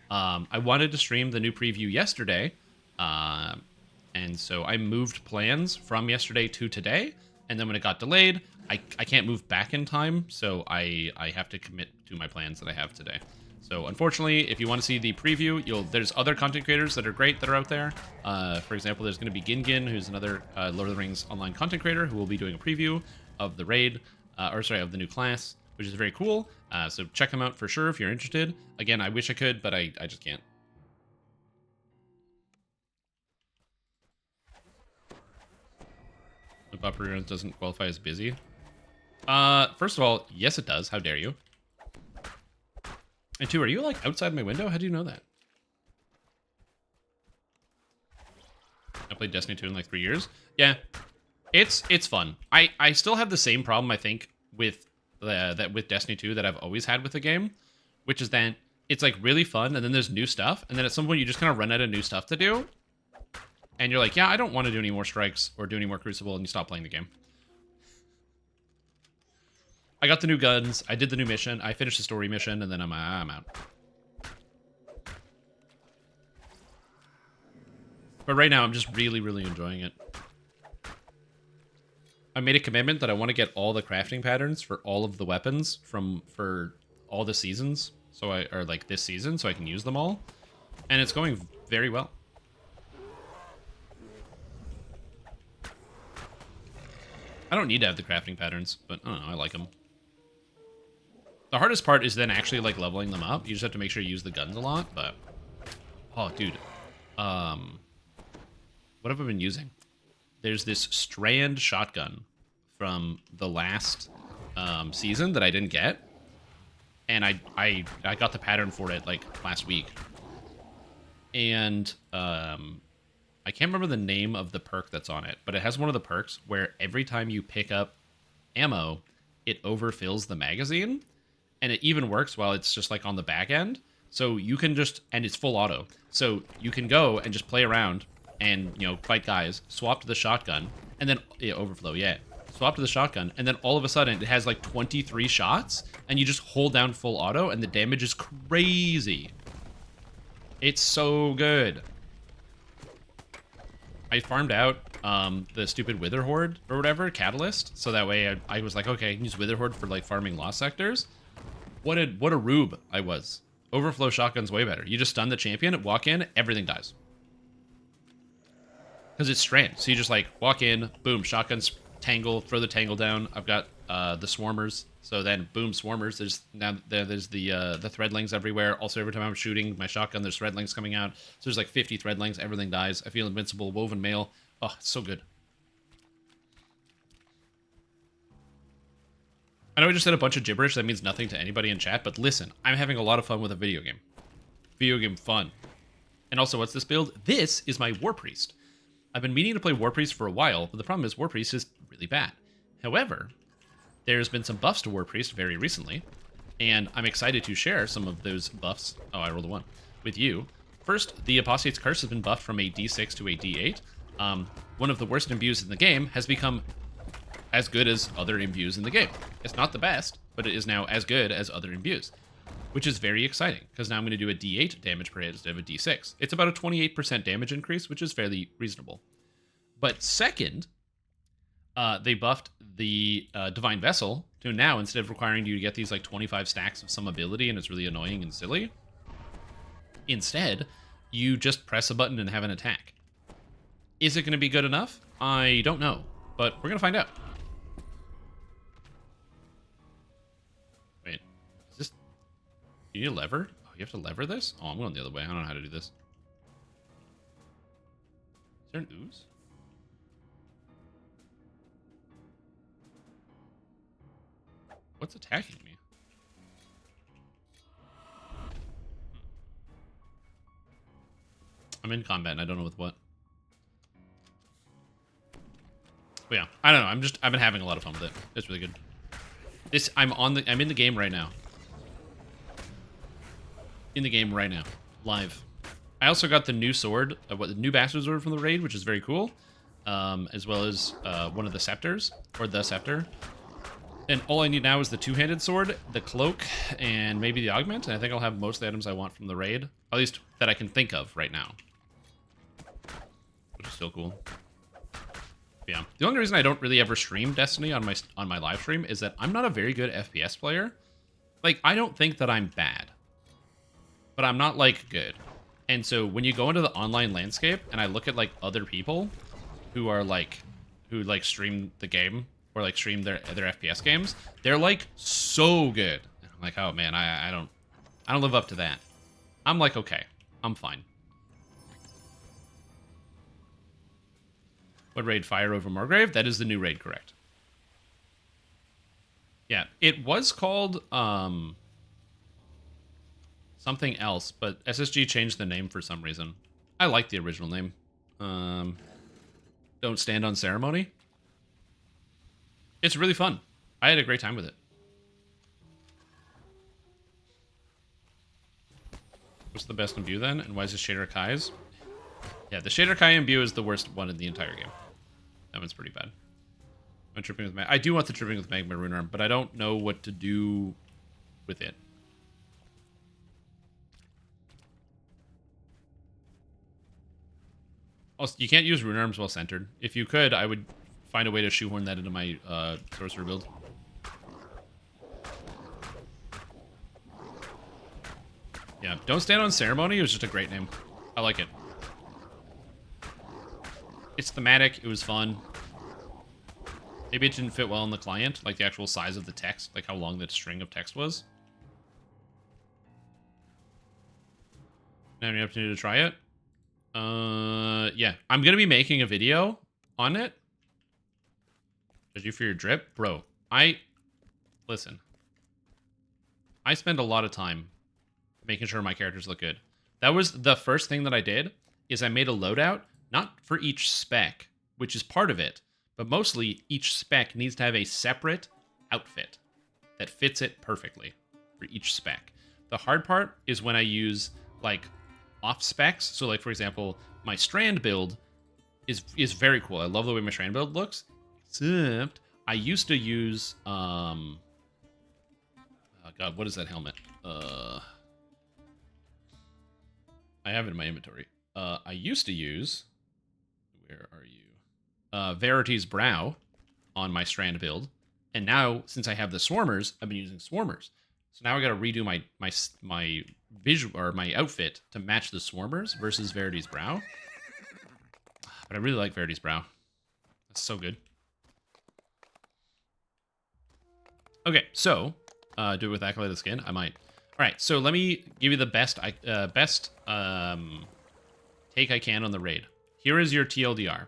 I wanted to stream the new preview yesterday, and so I moved plans from yesterday to today, and then when it got delayed, I can't move back in time, so I have to commit to my plans that I have today. So unfortunately, if you want to see the preview, there's other content creators that are great that are out there. For example, there's going to be Gingin, who's another Lord of the Rings online content creator who will be doing a preview of the raid. of the new class, which is very cool. So check them out for sure if you're interested. Again, I wish I could, but I just can't. The buffer runs doesn't qualify as busy. First of all, yes it does. How dare you? And two, are you like outside my window? How do you know that? I played Destiny 2 in like 3 years. Yeah, it's fun. I still have the same problem I think with with Destiny 2 that I've always had with the game, which is that it's like really fun, and then there's new stuff, and then at some point you just kind of run out of new stuff to do, and you're like, yeah, I don't want to do any more strikes or do any more Crucible, and you stop playing the game. I got the new guns, I did the new mission, I finished the story mission, and then I'm out. But right now, I'm just really, really enjoying it. I made a commitment that I want to get all the crafting patterns for all of the weapons for all the seasons, or like this season, so I can use them all. And it's going very well. I don't need to have the crafting patterns, but I don't know, I like them. The hardest part is then actually like leveling them up. You just have to make sure you use the guns a lot, but oh dude. What have I been using? There's this Strand shotgun from the last season that I didn't get. And I got the pattern for it like last week. And I can't remember the name of the perk that's on it, but it has one of the perks where every time you pick up ammo, it overfills the magazine. And it even works while it's just like on the back end. So you can just, and it's full auto. So you can go and just play around and, you know, fight guys, swap to the shotgun, and then, yeah, overflow, yeah. Swap to the shotgun, and then all of a sudden it has like 23 shots, and you just hold down full auto, and the damage is crazy. It's so good. I farmed out the stupid Wither Horde or whatever, Catalyst, so that way I was like, okay, I can use Wither Horde for like farming Lost Sectors. What a rube I was. Overflow shotgun's way better. You just stun the champion, walk in, everything dies. Because it's Strand, so you just like walk in, boom, shotguns, tangle, throw the tangle down. I've got the swarmers, so then boom, swarmers. There's the threadlings everywhere. Also, every time I'm shooting my shotgun, there's threadlings coming out. So there's like 50 threadlings. Everything dies. I feel invincible. Woven mail. Oh, it's so good. I know I just said a bunch of gibberish that means nothing to anybody in chat, but listen, I'm having a lot of fun with a video game. Video game fun. And also, what's this build? This is my Warpriest. I've been meaning to play Warpriest for a while, but the problem is Warpriest is really bad. However, there's been some buffs to Warpriest very recently, and I'm excited to share some of those buffs, oh, I rolled a 1, with you. First, the Apostate's Curse has been buffed from a D6 to a D8. One of the worst imbues in the game has become as good as other imbues in the game. It's not the best, but it is now as good as other imbues, which is very exciting, because now I'm going to do a D8 damage per hit instead of a D6. It's about a 28% damage increase, which is fairly reasonable. But second, they buffed the Divine Vessel to now, instead of requiring you to get these like 25 stacks of some ability, and it's really annoying and silly, instead, you just press a button and have an attack. Is it going to be good enough? I don't know, but we're going to find out. Wait, is this... You need a lever? Oh, you have to lever this? Oh, I'm going the other way. I don't know how to do this. Is there an ooze? What's attacking me? I'm in combat and I don't know with what. But yeah, I don't know. I've been having a lot of fun with it. It's really good. I'm in the game right now. In the game right now. Live. I also got the new sword, the new bastard sword from the raid, which is very cool. As well as one of the scepters, or the scepter. And all I need now is the two-handed sword, the cloak, and maybe the augment. And I think I'll have most of the items I want from the raid. At least that I can think of right now. Which is still cool. But yeah. The only reason I don't really ever stream Destiny on my live stream is that I'm not a very good FPS player. Like, I don't think that I'm bad. But I'm not, like, good. And so when you go into the online landscape and I look at, like, other people who are, like, who, like, stream the game or like stream their FPS games, they're like so good. And I'm like, oh man, I don't live up to that. I'm like, okay, I'm fine. What raid? Fire over Morgrave? That is the new raid, correct? Yeah, it was called something else, but SSG changed the name for some reason. I like the original name. Don't Stand on Ceremony. It's really fun. I had a great time with it. What's the best imbue then? And why is the Shader Kai's? Yeah, the Shader Kai imbue is the worst one in the entire game. That one's pretty bad. I'm tripping with I do want the tripping with Magma Rune Arm, but I don't know what to do with it. Also, you can't use Rune Arms while centered. If you could, I would find a way to shoehorn that into my sorcerer build. Yeah, Don't Stand on Ceremony was just a great name. I like it. It's thematic. It was fun. Maybe it didn't fit well in the client, like the actual size of the text, like how long that string of text was. Now you have to try it. Yeah, I'm gonna be making a video on it. Did you for your drip, bro? Listen. I spend a lot of time making sure my characters look good. That was the first thing that I did. Is I made a loadout, not for each spec, which is part of it. But mostly, each spec needs to have a separate outfit that fits it perfectly for each spec. The hard part is when I use, like, off specs. So, like, for example, my Strand build is very cool. I love the way my Strand build looks. Except, I used to use, oh god, what is that helmet? I have it in my inventory. I used to use, where are you? Verity's Brow on my Strand build, and now since I have the Swarmers, I've been using Swarmers. So now I got to redo my visual or my outfit to match the Swarmers versus Verity's Brow. But I really like Verity's Brow. That's so good. Okay, so do it with Acolyte of the Skin. I might. All right, so let me give you the best take I can on the raid. Here is your TLDR.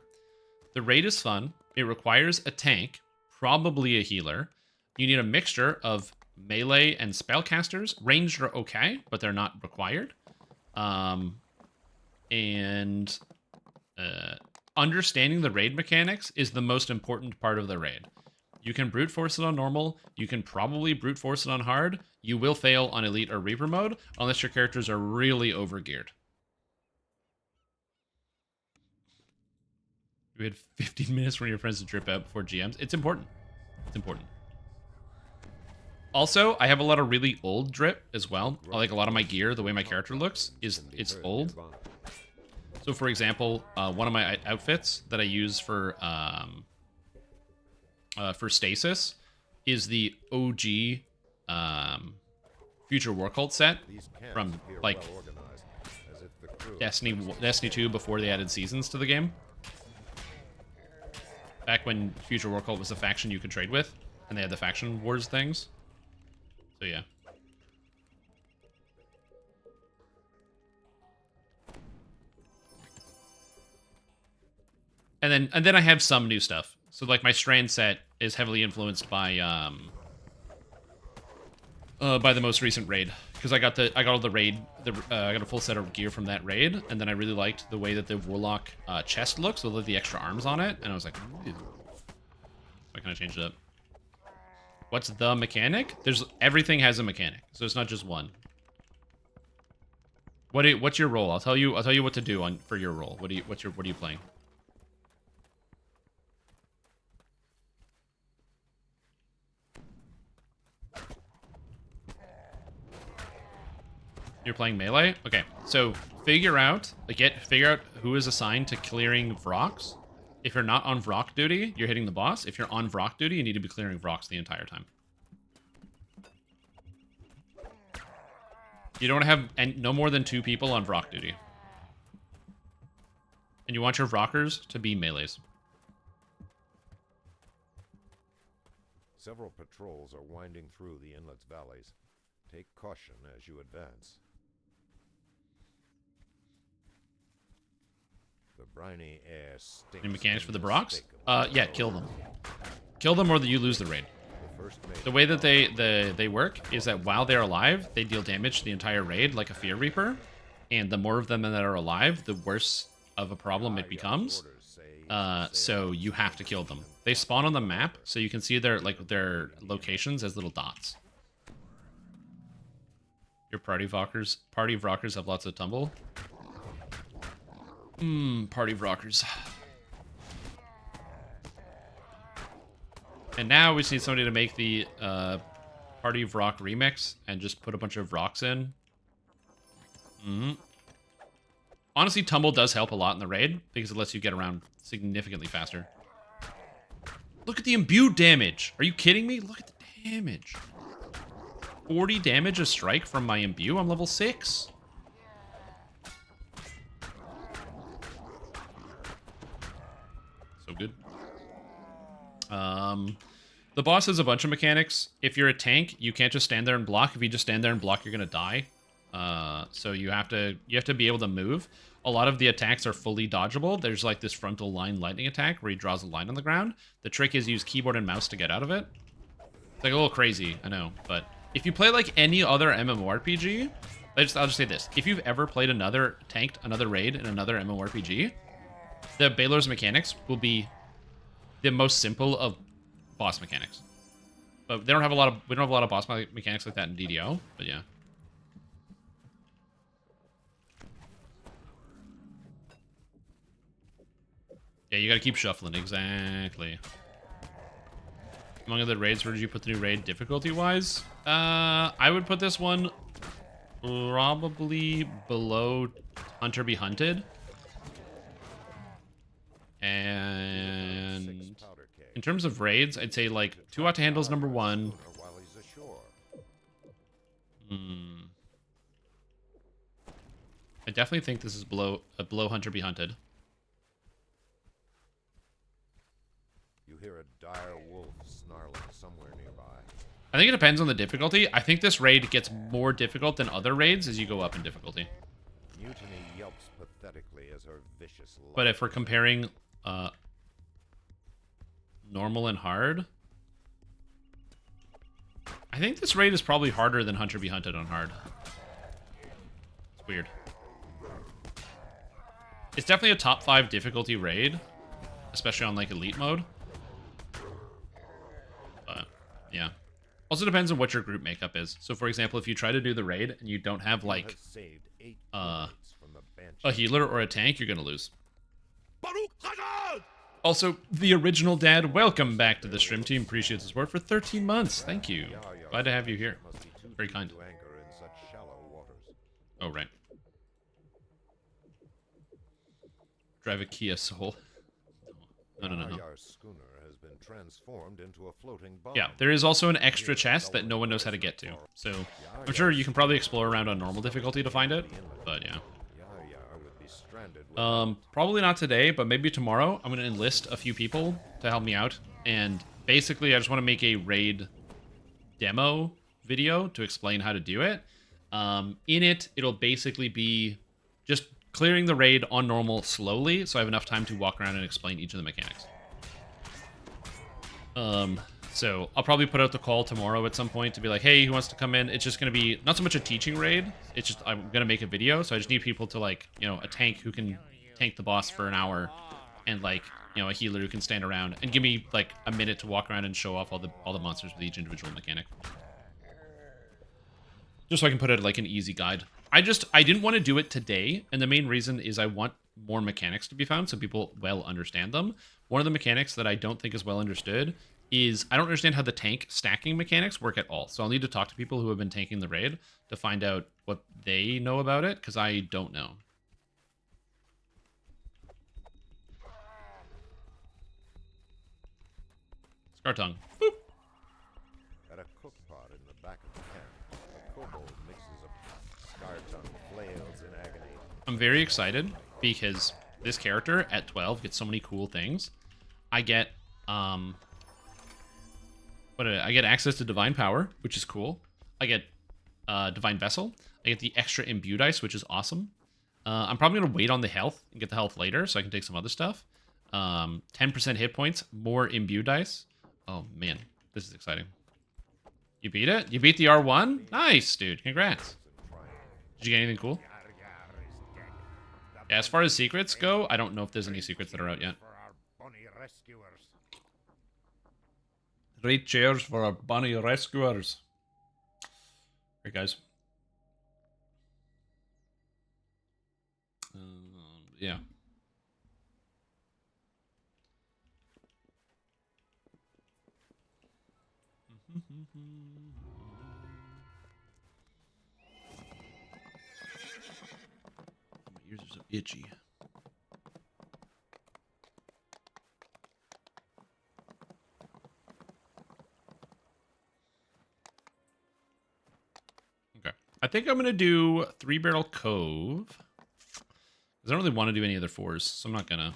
The raid is fun. It requires a tank, probably a healer. You need a mixture of melee and spellcasters. Ranged are okay, but they're not required. Understanding the raid mechanics is the most important part of the raid. You can brute force it on normal. You can probably brute force it on hard. You will fail on elite or reaper mode unless your characters are really overgeared. We had 15 minutes for your friends to drip out before GMs. It's important. It's important. Also, I have a lot of really old drip as well. Like a lot of my gear, the way my character looks, it's old. So, for example, one of my outfits that I use for Stasis is the OG Future War Cult set from like Destiny 2 before they added seasons to the game. Back when Future War Cult was a faction you could trade with, and they had the faction wars things. So yeah. And then I have some new stuff. So like my Strand set is heavily influenced by the most recent raid, because I got all the raid, I got a full set of gear from that raid, and then I really liked the way that the Warlock chest looks with the extra arms on it, and I was like, ooh. I kind of changed it up. What's the mechanic? Everything has a mechanic, so it's not just one. What's your role? I'll tell you what to do for your role. What are you playing? You're playing melee? Okay, so figure out who is assigned to clearing Vrox. If you're not on Vrock duty, you're hitting the boss. If you're on Vrock duty, you need to be clearing Vrox the entire time. You don't have no more than 2 people on Vrock duty. And you want your Vrockers to be melees. Several patrols are winding through the inlet's valleys. Take caution as you advance. The briny air stinks. Any mechanics for the Brocs? Yeah, kill them. Kill them or you lose the raid. The way that they work is that while they're alive, they deal damage to the entire raid like a Fear Reaper. And the more of them that are alive, the worse of a problem it becomes. So you have to kill them. They spawn on the map, so you can see their locations as little dots. Your party of rockers have lots of tumble. Party of rockers. And now we just need somebody to make the Party of Rock remix and just put a bunch of rocks in. Honestly, tumble does help a lot in the raid because it lets you get around significantly faster. Look at the imbued damage. Are you kidding me? Look at the damage. 40 damage a strike from my imbue. I'm level 6. So good. The boss has a bunch of mechanics. If you're a tank, you can't just stand there and block. If you just stand there and block, you're gonna die. So you have to be able to move. A lot of the attacks are fully dodgeable. There's like this frontal line lightning attack where he draws a line on the ground. The trick is use keyboard and mouse to get out of it. It's like a little crazy, I know, but if you play like any other MMORPG, I'll just say this: if you've ever played tanked another raid in another MMORPG, the Balor's mechanics will be the most simple of boss mechanics. But we don't have a lot of boss mechanics like that in DDO, but yeah. Yeah, you gotta keep shuffling, exactly. Among other raids, where did you put the new raid difficulty-wise? I would put this one probably below Hunter Be Hunted. And in terms of raids, I'd say like 2 Ought to Handle's number 1. I definitely think this is below Hunter Be Hunted. You hear a dire wolf snarling somewhere nearby. I think it depends on the difficulty. I think this raid gets more difficult than other raids as you go up in difficulty. Mutiny yelps pathetically as her vicious life. But if we're comparing normal and hard, I think this raid is probably harder than Hunter Be Hunted on hard. It's weird. It's definitely a top 5 difficulty raid, especially on like elite mode. But yeah. Also depends on what your group makeup is. So for example, if you try to do the raid and you don't have like a healer or a tank, you're gonna lose. Also, the original dad, welcome back to the stream team. Appreciate the support for 13 months. Thank you. Glad to have you here. Very kind. Oh, right. Drive a Kia Soul. No. Yeah, there is also an extra chest that no one knows how to get to. So, I'm sure you can probably explore around on normal difficulty to find it. But, yeah. Probably not today, but maybe tomorrow. I'm going to enlist a few people to help me out. And basically, I just want to make a raid demo video to explain how to do it. In it, it'll basically be just clearing the raid on normal slowly, so I have enough time to walk around and explain each of the mechanics. So I'll probably put out the call tomorrow at some point to be like, hey, who wants to come in? It's just going to be not so much a teaching raid. It's just I'm going to make a video, so I just need people to like, you know, a tank who can tank the boss for an hour, and like, you know, a healer who can stand around and give me like a minute to walk around and show off all the monsters with each individual mechanic. Just so I can put it like an easy guide. I didn't want to do it today, and the main reason is I want more mechanics to be found so people well understand them. One of the mechanics that I don't think is well understood is I don't understand how the tank stacking mechanics work at all. So I'll need to talk to people who have been tanking the raid to find out what they know about it, because I don't know. Scartongue. Boop. At a cook pot in the back of the camp, a kobold mixes up Scartongue flails in agony. I'm very excited because this character at 12 gets so many cool things. I get, what I get access to Divine Power, which is cool. I get Divine Vessel. I get the extra Imbue dice, which is awesome. I'm probably going to wait on the health and get the health later so I can take some other stuff. 10% hit points, more Imbue dice. Oh, man. This is exciting. You beat it? You beat the R1? Nice, dude. Congrats. Did you get anything cool? Yeah, as far as secrets go, I don't know if there's any secrets that are out yet. 3 cheers for our bunny rescuers. Alright, guys. Yeah. My ears are so itchy. Okay. I think I'm going to do 3 Barrel Cove. Because I don't really want to do any other 4s, so I'm not going to.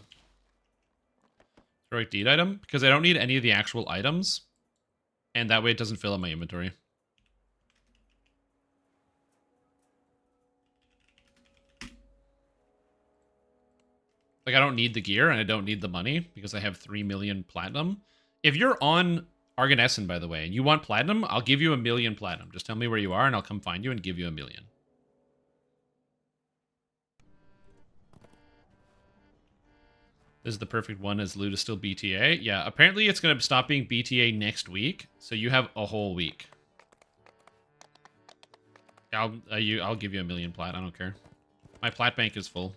Heroic Deed item, because I don't need any of the actual items. And that way it doesn't fill up my inventory. Like, I don't need the gear, and I don't need the money, because I have 3 million platinum. If you're on Arganessen, by the way, and you want platinum, I'll give you 1 million platinum. Just tell me where you are, and I'll come find you and give you 1 million. This is the perfect one as loot is still BTA. Yeah, apparently it's going to stop being BTA next week, so you have a whole week. I'll give you 1 million plat, I don't care. My plat bank is full.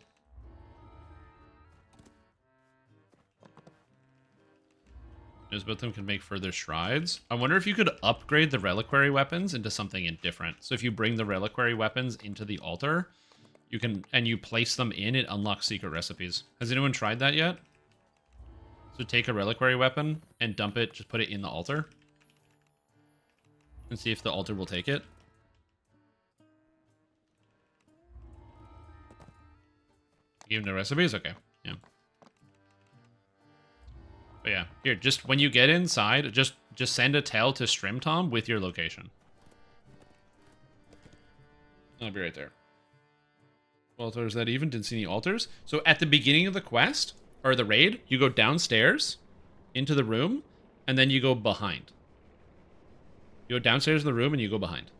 News about them can make further strides. I wonder if you could upgrade the reliquary weapons into something different. So if you bring the reliquary weapons into the altar, you can, and you place them in, it unlocks secret recipes. Has anyone tried that yet? So take a reliquary weapon and dump it, just put it in the altar. And see if the altar will take it. Give them the recipes? Okay, yeah. But yeah, here, just when you get inside, just send a tell to Strimtom with your location. I'll be right there. Altars that even? Didn't see any altars. So at the beginning of the quest, or the raid, you go downstairs into the room, and then you go behind. You go downstairs in the room, and you go behind.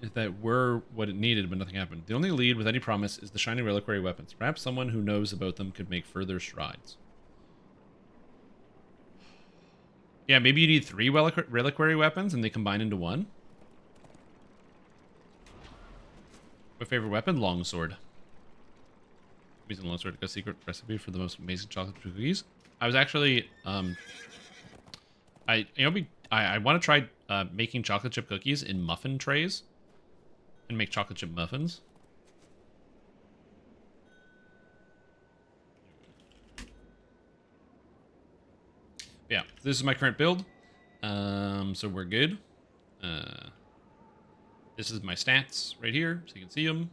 If that were what it needed, but nothing happened. The only lead with any promise is the shiny reliquary weapons. Perhaps someone who knows about them could make further strides. Yeah, maybe you need 3 reliquary weapons and they combine into 1. My favorite weapon? Longsword. Using longsword to go secret recipe for the most amazing chocolate chip cookies. I was actually, I want to try making chocolate chip cookies in muffin trays and make chocolate chip muffins. Yeah, this is my current build. So we're good. This is my stats right here, so you can see them.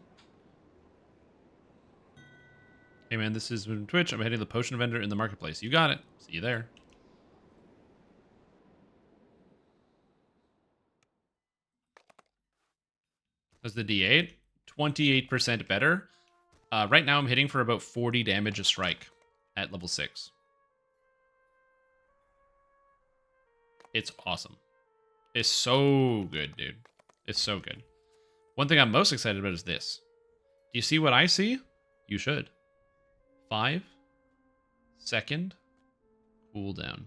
Hey man, this is Twitch. I'm heading to the potion vendor in the marketplace. You got it. See you there. That's the D8. 28% better. Right now I'm hitting for about 40 damage a strike at level 6. It's awesome. It's so good, dude. It's so good. One thing I'm most excited about is this. Do you see what I see? You should. 5-second cooldown.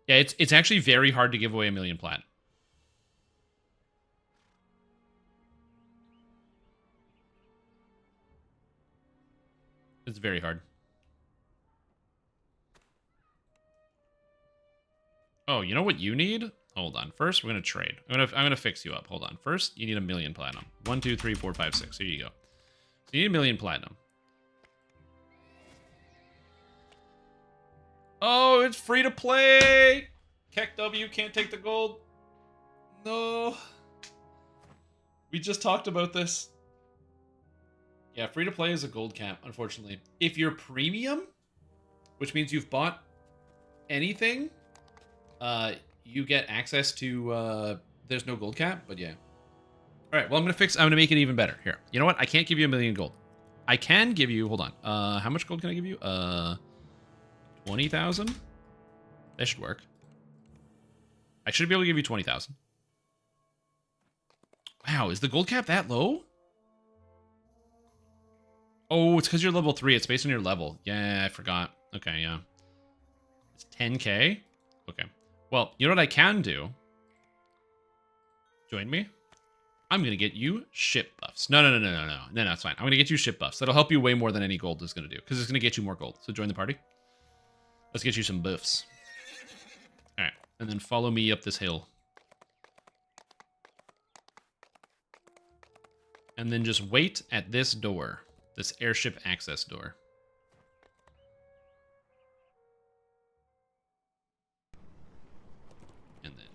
Yeah, it's actually very hard to give away 1 million plat. It's very hard. Oh, you know what you need? Hold on. First, we're gonna trade. I'm gonna fix you up. Hold on. First, you need 1 million platinum. 1, 2, 3, 4, 5, 6. Here you go. So you need 1 million platinum. Oh, it's free to play. Keck W can't take the gold. No. We just talked about this. Yeah, free to play is a gold cap, unfortunately. If you're premium, which means you've bought anything, you get access to, there's no gold cap, but yeah. All right, well, I'm gonna make it even better. Here, you know what? I can't give you 1,000,000 gold. I can give you, hold on. How much gold can I give you? 20,000? That should work. I should be able to give you 20,000. Wow, is the gold cap that low? Oh, it's because you're level 3. It's based on your level. Yeah, I forgot. Okay, yeah. It's 10k? Okay. Well, you know what I can do? Join me? I'm going to get you ship buffs. No, it's fine. I'm going to get you ship buffs. That'll help you way more than any gold is going to do, because it's going to get you more gold. So join the party. Let's get you some buffs. All right, and then follow me up this hill. And then just wait at this door. This airship access door. And then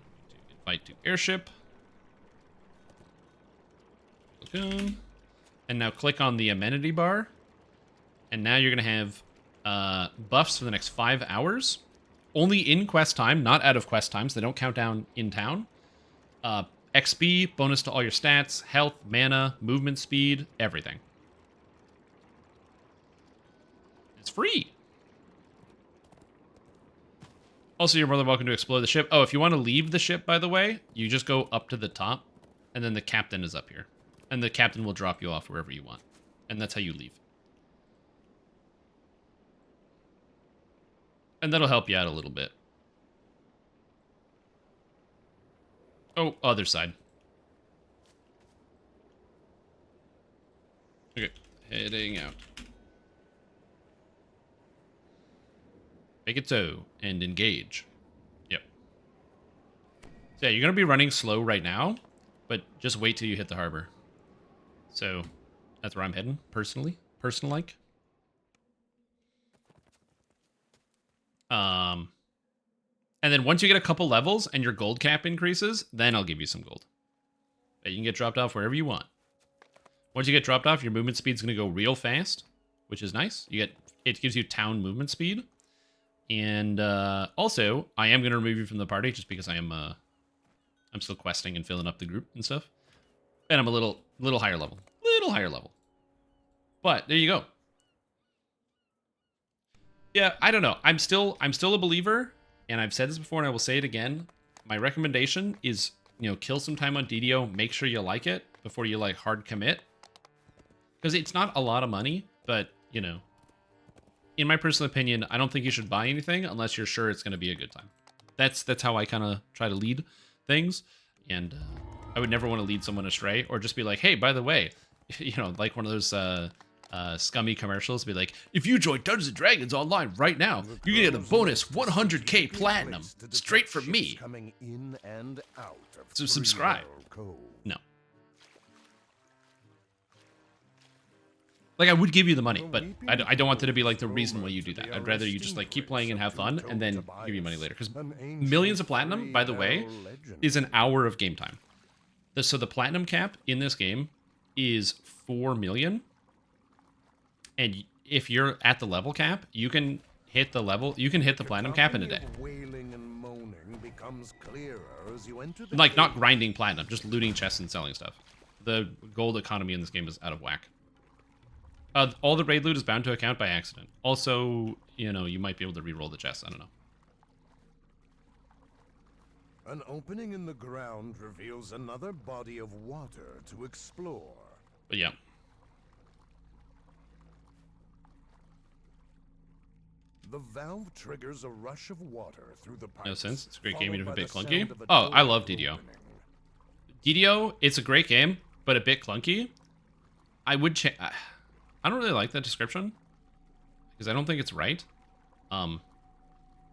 invite to airship. Welcome. And now click on the amenity bar. And now you're going to have buffs for the next 5 hours. Only in quest time, not out of quest time, so they don't count down in town. XP, bonus to all your stats, health, mana, movement speed, everything. It's free. Also, you're more than welcome to explore the ship. Oh, if you want to leave the ship, by the way, you just go up to the top, and then the captain is up here. And the captain will drop you off wherever you want. And that's how you leave. And that'll help you out a little bit. Oh, other side. Okay, heading out. Make it so, and engage. Yep. So yeah, you're going to be running slow right now, but just wait till you hit the harbor. So, that's where I'm heading, personally. Person-like. And then once you get a couple levels and your gold cap increases, then I'll give you some gold. But you can get dropped off wherever you want. Once you get dropped off, your movement speed's going to go real fast, which is nice. It gives you town movement speed. And also, I am going to remove you from the party just because I'm still questing and filling up the group and stuff. And I'm a little higher level. Little higher level. But there you go. Yeah, I don't know. I'm still a believer, and I've said this before and I will say it again. My recommendation is, kill some time on DDO, make sure you like it before you hard commit. Because it's not a lot of money, but, in my personal opinion, I don't think you should buy anything unless you're sure it's going to be a good time. That's how I kind of try to lead things, and I would never want to lead someone astray or just be like, hey, by the way, like one of those scummy commercials, be like, if you join Dungeons & Dragons online right now, you get a bonus 100k platinum straight from me. Coming in and out of So subscribe. No. I would give you the money, but I don't want that to be the reason why you do that. I'd rather you just keep playing and have fun and then give you money later. Because millions of platinum, by the way, is an hour of game time. So the platinum cap in this game is 4 million. And if you're at the level cap, you can hit the platinum cap in a day. Not grinding platinum, just looting chests and selling stuff. The gold economy in this game is out of whack. All the raid loot is bound to account by accident. Also, you might be able to reroll the chests. I don't know. An opening in the ground reveals another body of water to explore. But yeah. The valve triggers a rush of water through the pipes. No sense. It's a great game, even a bit clunky. Oh, I love DDO. DDO, it's a great game, but a bit clunky. I would change. I don't really like that description because I don't think it's right.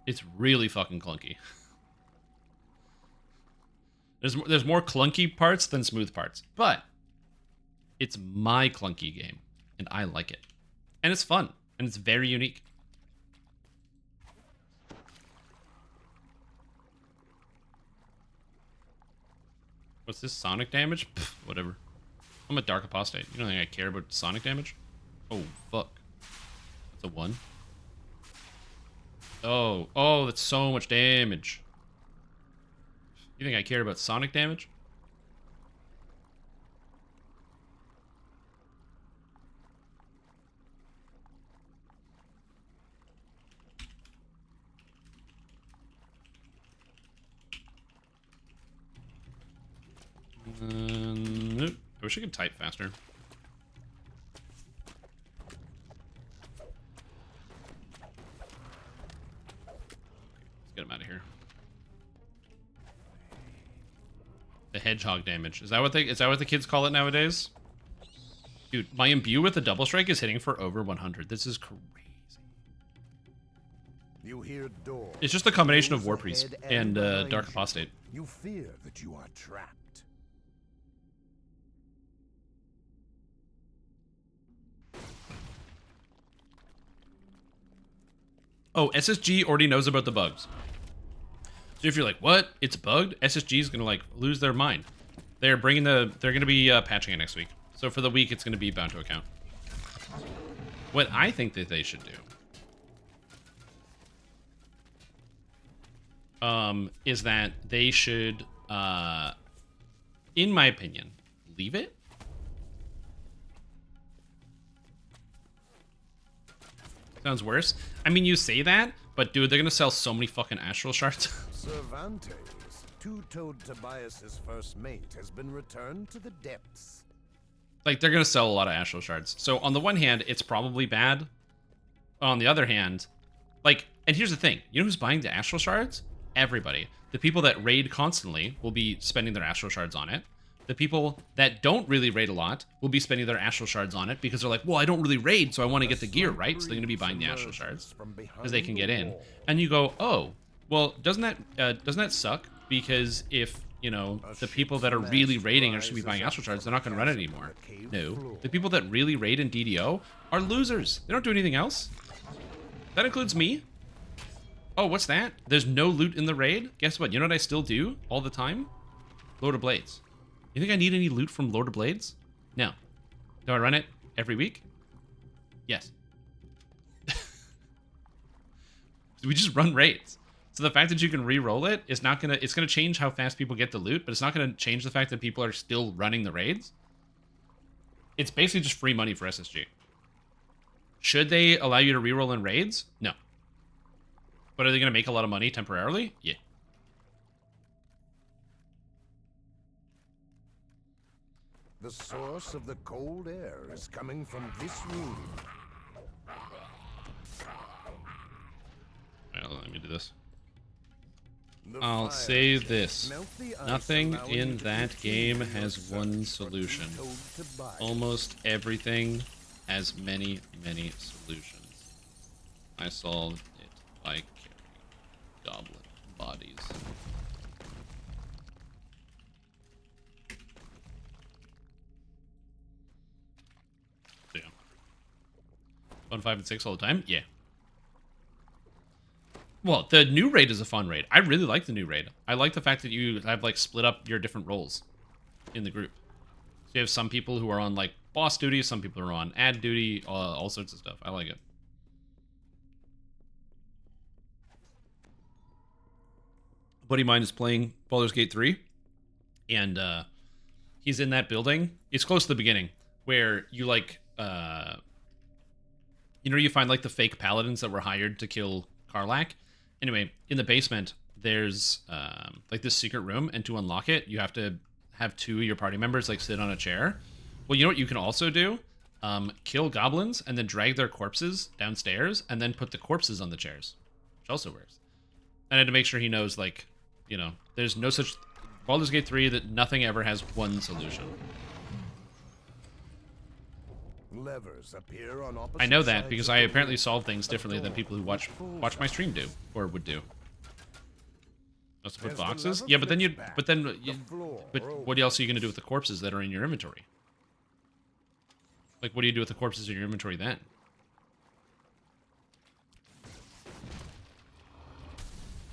It's really fucking clunky. There's more clunky parts than smooth parts, but it's my clunky game, and I like it, and it's fun, and it's very unique. What's this? Sonic damage? Pfft, whatever. I'm a dark apostate. You don't think I care about sonic damage? Oh, fuck. That's a 1. Oh, that's so much damage. You think I care about sonic damage? Nope. I wish I could type faster. Let's get him out of here. The hedgehog damage. Is that what the kids call it nowadays? Dude, my imbue with the double strike is hitting for over 100. This is crazy. You hear doors. It's just a combination of close Warpriest ahead and behind Dark you. Apostate. You fear that you are trapped. Oh, SSG already knows about the bugs. So if you're like, what? It's bugged? SSG is gonna like lose their mind. They're gonna be patching it next week. So for the week, it's gonna be bound to account. What I think that they should do is that they should, in my opinion, leave it. Sounds worse. I mean, you say that, but dude, they're gonna sell so many fucking astral shards. Cervantes, two-toed Tobias's first mate, has been returned to the depths. Like, they're gonna sell a lot of astral shards. So on the one hand, it's probably bad. On the other hand, like, and here's the thing. You know who's buying the astral shards? Everybody. The people that raid constantly will be spending their astral shards on it. The people that don't really raid a lot will be spending their astral shards on it because they're like, well, I don't really raid, so I want to get the gear, right? So they're going to be buying the astral shards because they can get in. And you go, oh, well, doesn't that suck? Because if, you know, the people that are really raiding are just going to be buying astral shards, they're not going to run it anymore. No. The people that really raid in DDO are losers. They don't do anything else. That includes me. Oh, what's that? There's no loot in the raid? Guess what? You know what I still do all the time? Lord of Blades. You think I need any loot from Lord of Blades? No. Do I run it every week? Yes. We just run raids. So the fact that you can re-roll it is not gonna, it's gonna change how fast people get the loot, but it's not gonna change the fact that people are still running the raids. It's basically just free money for SSG. Should they allow you to re-roll in raids? No. But are they gonna make a lot of money temporarily? Yeah. The source of the cold air is coming from this room. Well, let me do this. The I'll fire say jets this. melt the ice, Nothing allowing in you to that reach game the has search one for solution. two-toed Tobias. Almost everything has many, many solutions. I solved it by carrying goblin bodies. Yeah. 1, 5, and 6 all the time? Yeah. Well, the new raid is a fun raid. I really like the new raid. I like the fact that you have, like, split up your different roles in the group. So you have some people who are on, like, boss duty, some people are on ad duty, all sorts of stuff. I like it. A buddy of mine is playing Baldur's Gate 3, and he's in that building. It's close to the beginning, where you, like, you know, you find, like, the fake paladins that were hired to kill Karlach. Anyway, in the basement, there's, like, this secret room, and to unlock it, you have to have 2 of your party members, like, sit on a chair. Well, you know what you can also do? Kill goblins, and then drag their corpses downstairs, and then put the corpses on the chairs, which also works. And I had to make sure he knows, like, you know, there's no such... Baldur's Gate 3, that nothing ever has one solution. Levers appear on opposite I know that sides because of I the apparently room. solve things differently than people who watch my stream do, or would do. Let's put As the boxes. lever Yeah, but then flips back, the floor what else are you gonna do with the corpses that are in your inventory? Like, what do you do with the corpses in your inventory then?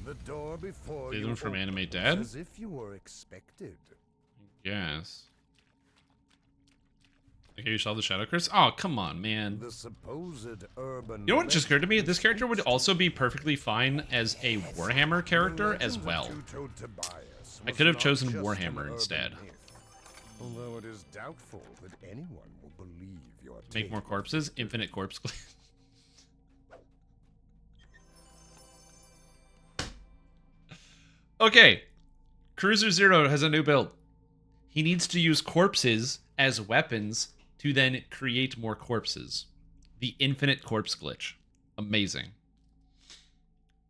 The door before Did you them from opens Animate Dead? as if you were expected. Yes. Okay, you saw the Shadow Curse? Oh, come on, man. The supposed urban You know what just occurred to me? This character would also be perfectly fine as a Warhammer character as well. I could have chosen Warhammer instead. Although it is doubtful that anyone will believe your Make more corpses? Infinite corpse. Okay. Cruiser Zero has a new build. He needs to use corpses as weapons to then create more corpses. The infinite corpse glitch. Amazing.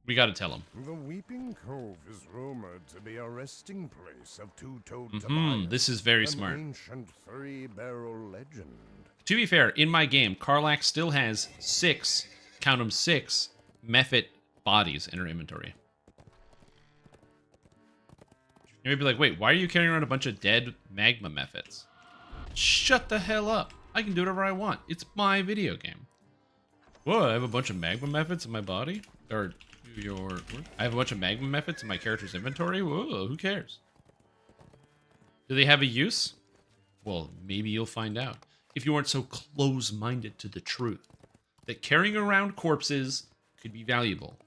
We gotta tell him. The Weeping Cove is rumored to be a resting place of two-toed Tobias, This is very an smart. ancient three-barrel legend. To be fair, in my game, Karlach still has 6, count them 6, Mephit bodies in her inventory. You may be like, wait, why are you carrying around a bunch of dead magma Mephits? Shut the hell up. I can do whatever I want. It's my video game. Whoa, I have a bunch of magma Mephits in my body? Or I have a bunch of magma Mephits in my character's inventory? Whoa, who cares? Do they have a use? Well, maybe you'll find out. If you weren't so close-minded to the truth. That carrying around corpses could be valuable.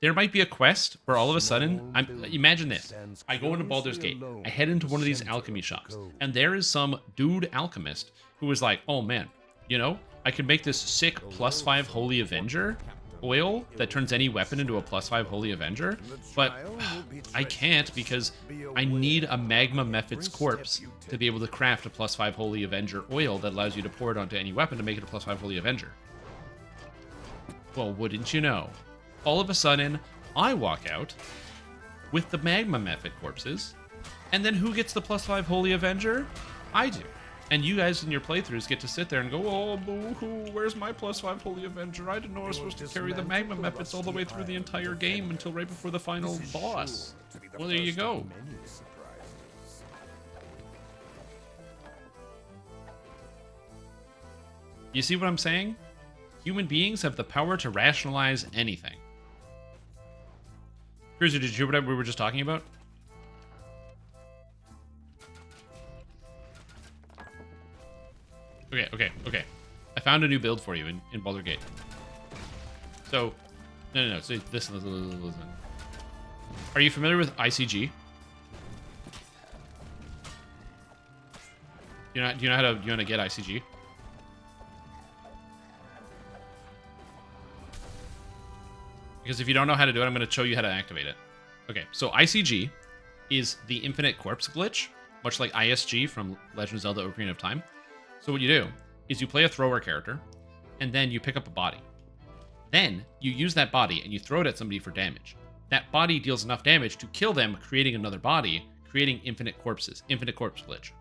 There might be a quest where all of a sudden, imagine this. I go into Baldur's Gate. I head into one of these alchemy shops. And there is some dude alchemist who is like, oh man, you know, I could make this sick +5 Holy Avenger oil that turns any weapon into a +5 Holy Avenger. But I can't because I need a Magma Mephit's corpse to be able to craft a +5 Holy Avenger oil that allows you to pour it onto any weapon to make it a +5 Holy Avenger. Well, wouldn't you know? All of a sudden, I walk out with the Magma Mephit corpses, and then who gets the +5 Holy Avenger? I do. And you guys in your playthroughs get to sit there and go, oh, boo-hoo, where's my +5 Holy Avenger? I didn't know I was supposed to carry the Magma Mephits all the way through the entire game until right before the final boss. Well, there you go. You see what I'm saying? Human beings have the power to rationalize anything. Cruiser, did you hear what we were just talking about? Okay. I found a new build for you in Baldur's Gate. So, no. So listen. Are you familiar with ICG? Do you know how to get ICG? Because if you don't know how to do it, I'm going to show you how to activate it. Okay, so ICG is the infinite corpse glitch, much like ISG from Legend of Zelda Ocarina of Time. So what you do is you play a thrower character, and then you pick up a body. Then you use that body and you throw it at somebody for damage. That body deals enough damage to kill them, creating another body, creating infinite corpses, infinite corpse glitch.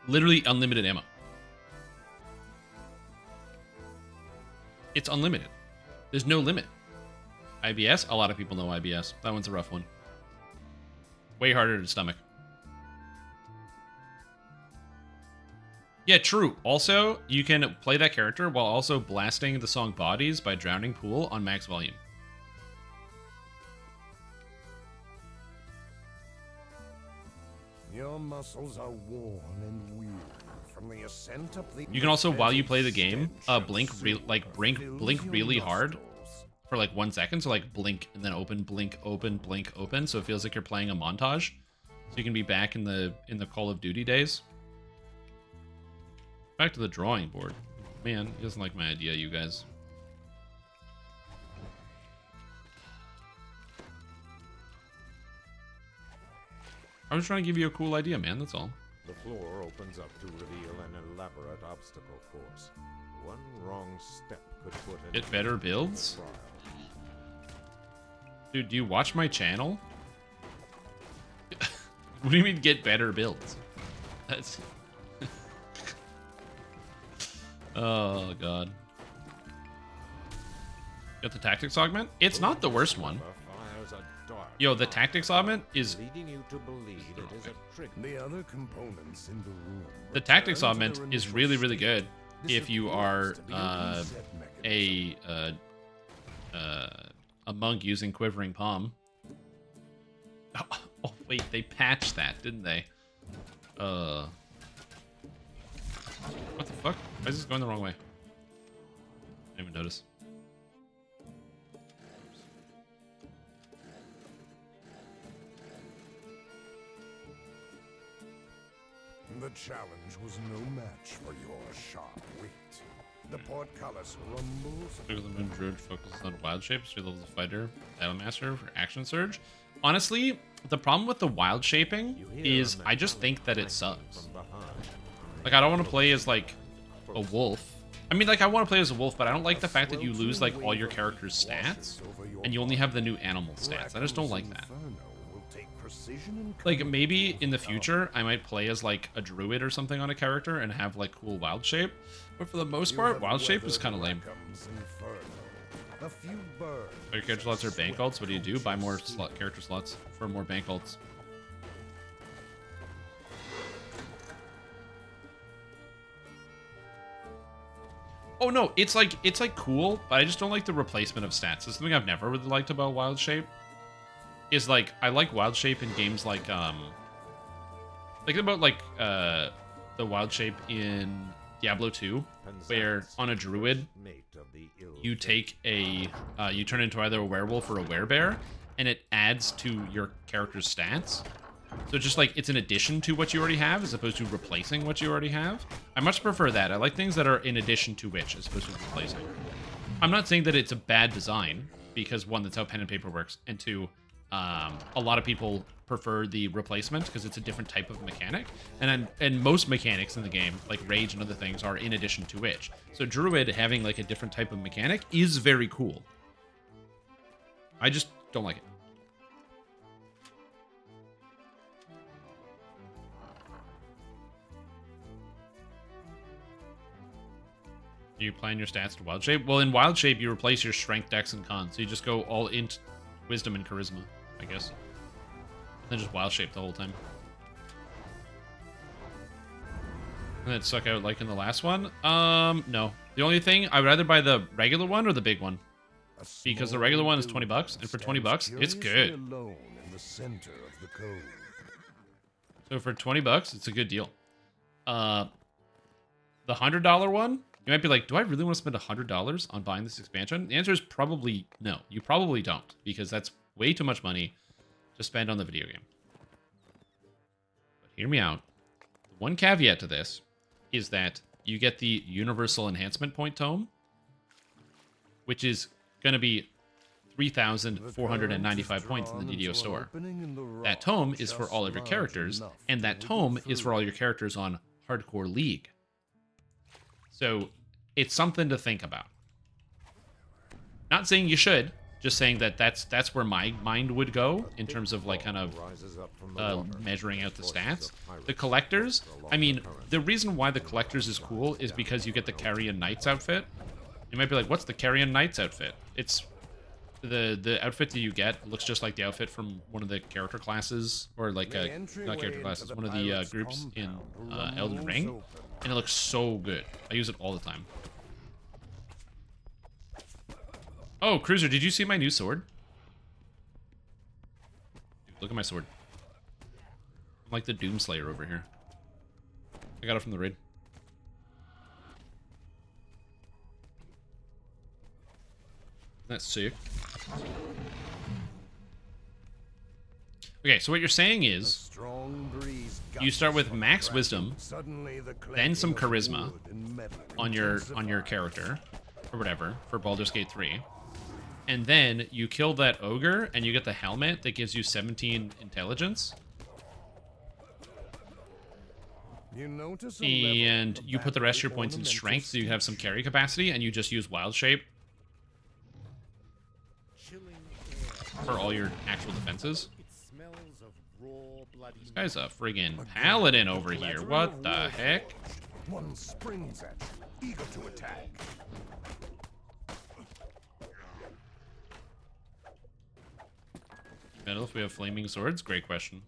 Literally unlimited ammo. It's unlimited. There's no limit. IBS? A lot of people know IBS. That one's a rough one. Way harder to stomach. Yeah, true. Also, you can play that character while also blasting the song Bodies by Drowning Pool on max volume. Your muscles are worn and weary from the ascent up the. You can also, while you play the game, blink really hard for like 1 second. So like blink and then open, blink, open, blink, open. So it feels like you're playing a montage. So you can be back in the Call of Duty days. Back to the drawing board. Man, he doesn't like my idea, you guys. I was trying to give you a cool idea, man, that's all. The floor opens up to reveal an elaborate obstacle course. One wrong step could put an Get better builds? Dude, do you watch my channel? What do you mean get better builds? That's... Oh, God. Got the tactics augment? It's not the worst one. Yo, the tactics augment is... leading you to believe it is a trick. The other components in the room. The tactics augment is really, really good if you are a monk using quivering palm. Oh wait, they patched that, didn't they? What the fuck? Why is this going the wrong way? I didn't even notice. The challenge was no match for your sharp wit. The portcullis rumbles. The Moon Druid focuses on wild shapes. 3 levels of fighter, battle master for action surge. Honestly, the problem with the wild shaping is I just think that it sucks. Like, I don't want to play as like a wolf. I mean, like, I want to play as a wolf, but I don't like the fact that you lose like all your character's stats and you only have the new animal stats. I just don't like that. Like, maybe in the future I might play as like a druid or something on a character and have like cool wild shape, but for the most part wild shape is kind of lame. Your character slots are bank alts. What do? Buy more character slots for more bank alts. Oh no, it's like cool, but I just don't like the replacement of stats. It's something I've never really liked about wild shape. Is like, I like wild shape in games like the wild shape in Diablo 2, where on a druid you take a you turn into either a werewolf or a werebear, and it adds to your character's stats. So just like, it's an addition to what you already have as opposed to replacing what you already have. I much prefer that. I like things that are in addition to which as opposed to replacing. I'm not saying that it's a bad design, because one, that's how pen and paper works, and two, a lot of people prefer the replacement because it's a different type of mechanic, and most mechanics in the game, like rage and other things, are in addition to which. So druid having like a different type of mechanic is very cool. I just don't like it. You plan your stats to wild shape? Well, in wild shape, you replace your strength, dex, and con. So you just go all into wisdom and charisma, I guess. Then just wild shape the whole time. And then suck out like in the last one? No. The only thing, I would rather buy the regular one or the big one. Because the regular one is 20 bucks, and for 20 bucks, it's good. So for 20 bucks, it's a good deal. The $100 one, you might be like, do I really want to spend $100 on buying this expansion? The answer is probably no. You probably don't, because that's way too much money to spend on the video game. But hear me out. One caveat to this is that you get the Universal Enhancement Point Tome, which is going to be 3,495 points in the DDO store. That tome is for all of your characters, and that tome is for all your characters on Hardcore League. So it's something to think about. Not saying you should, just saying that that's where my mind would go in terms of like kind of measuring out the stats. The collectors, I mean, the reason why the collectors is cool is because you get the Carrion Knights outfit. You might be like, what's the Carrion Knights outfit? It's the outfit that you get looks just like the outfit from one of the character classes, or like not character classes, one of the groups in Elden Ring, and it looks so good. I use it all the time. Oh, Cruiser, did you see my new sword? Dude, look at my sword. I'm like the Doomslayer over here. I got it from the raid. That's sick. Okay, so what you're saying is you start with max wisdom, then some charisma on your character or whatever for Baldur's Gate 3. And then you kill that ogre and you get the helmet that gives you 17 intelligence. And you put the rest of your points in strength so you have some carry capacity, and you just use wild shape for all your actual defenses. This guy's a friggin' paladin over here. What the heck? One springs at you, eager to attack. Metal, if we have flaming swords? Great question.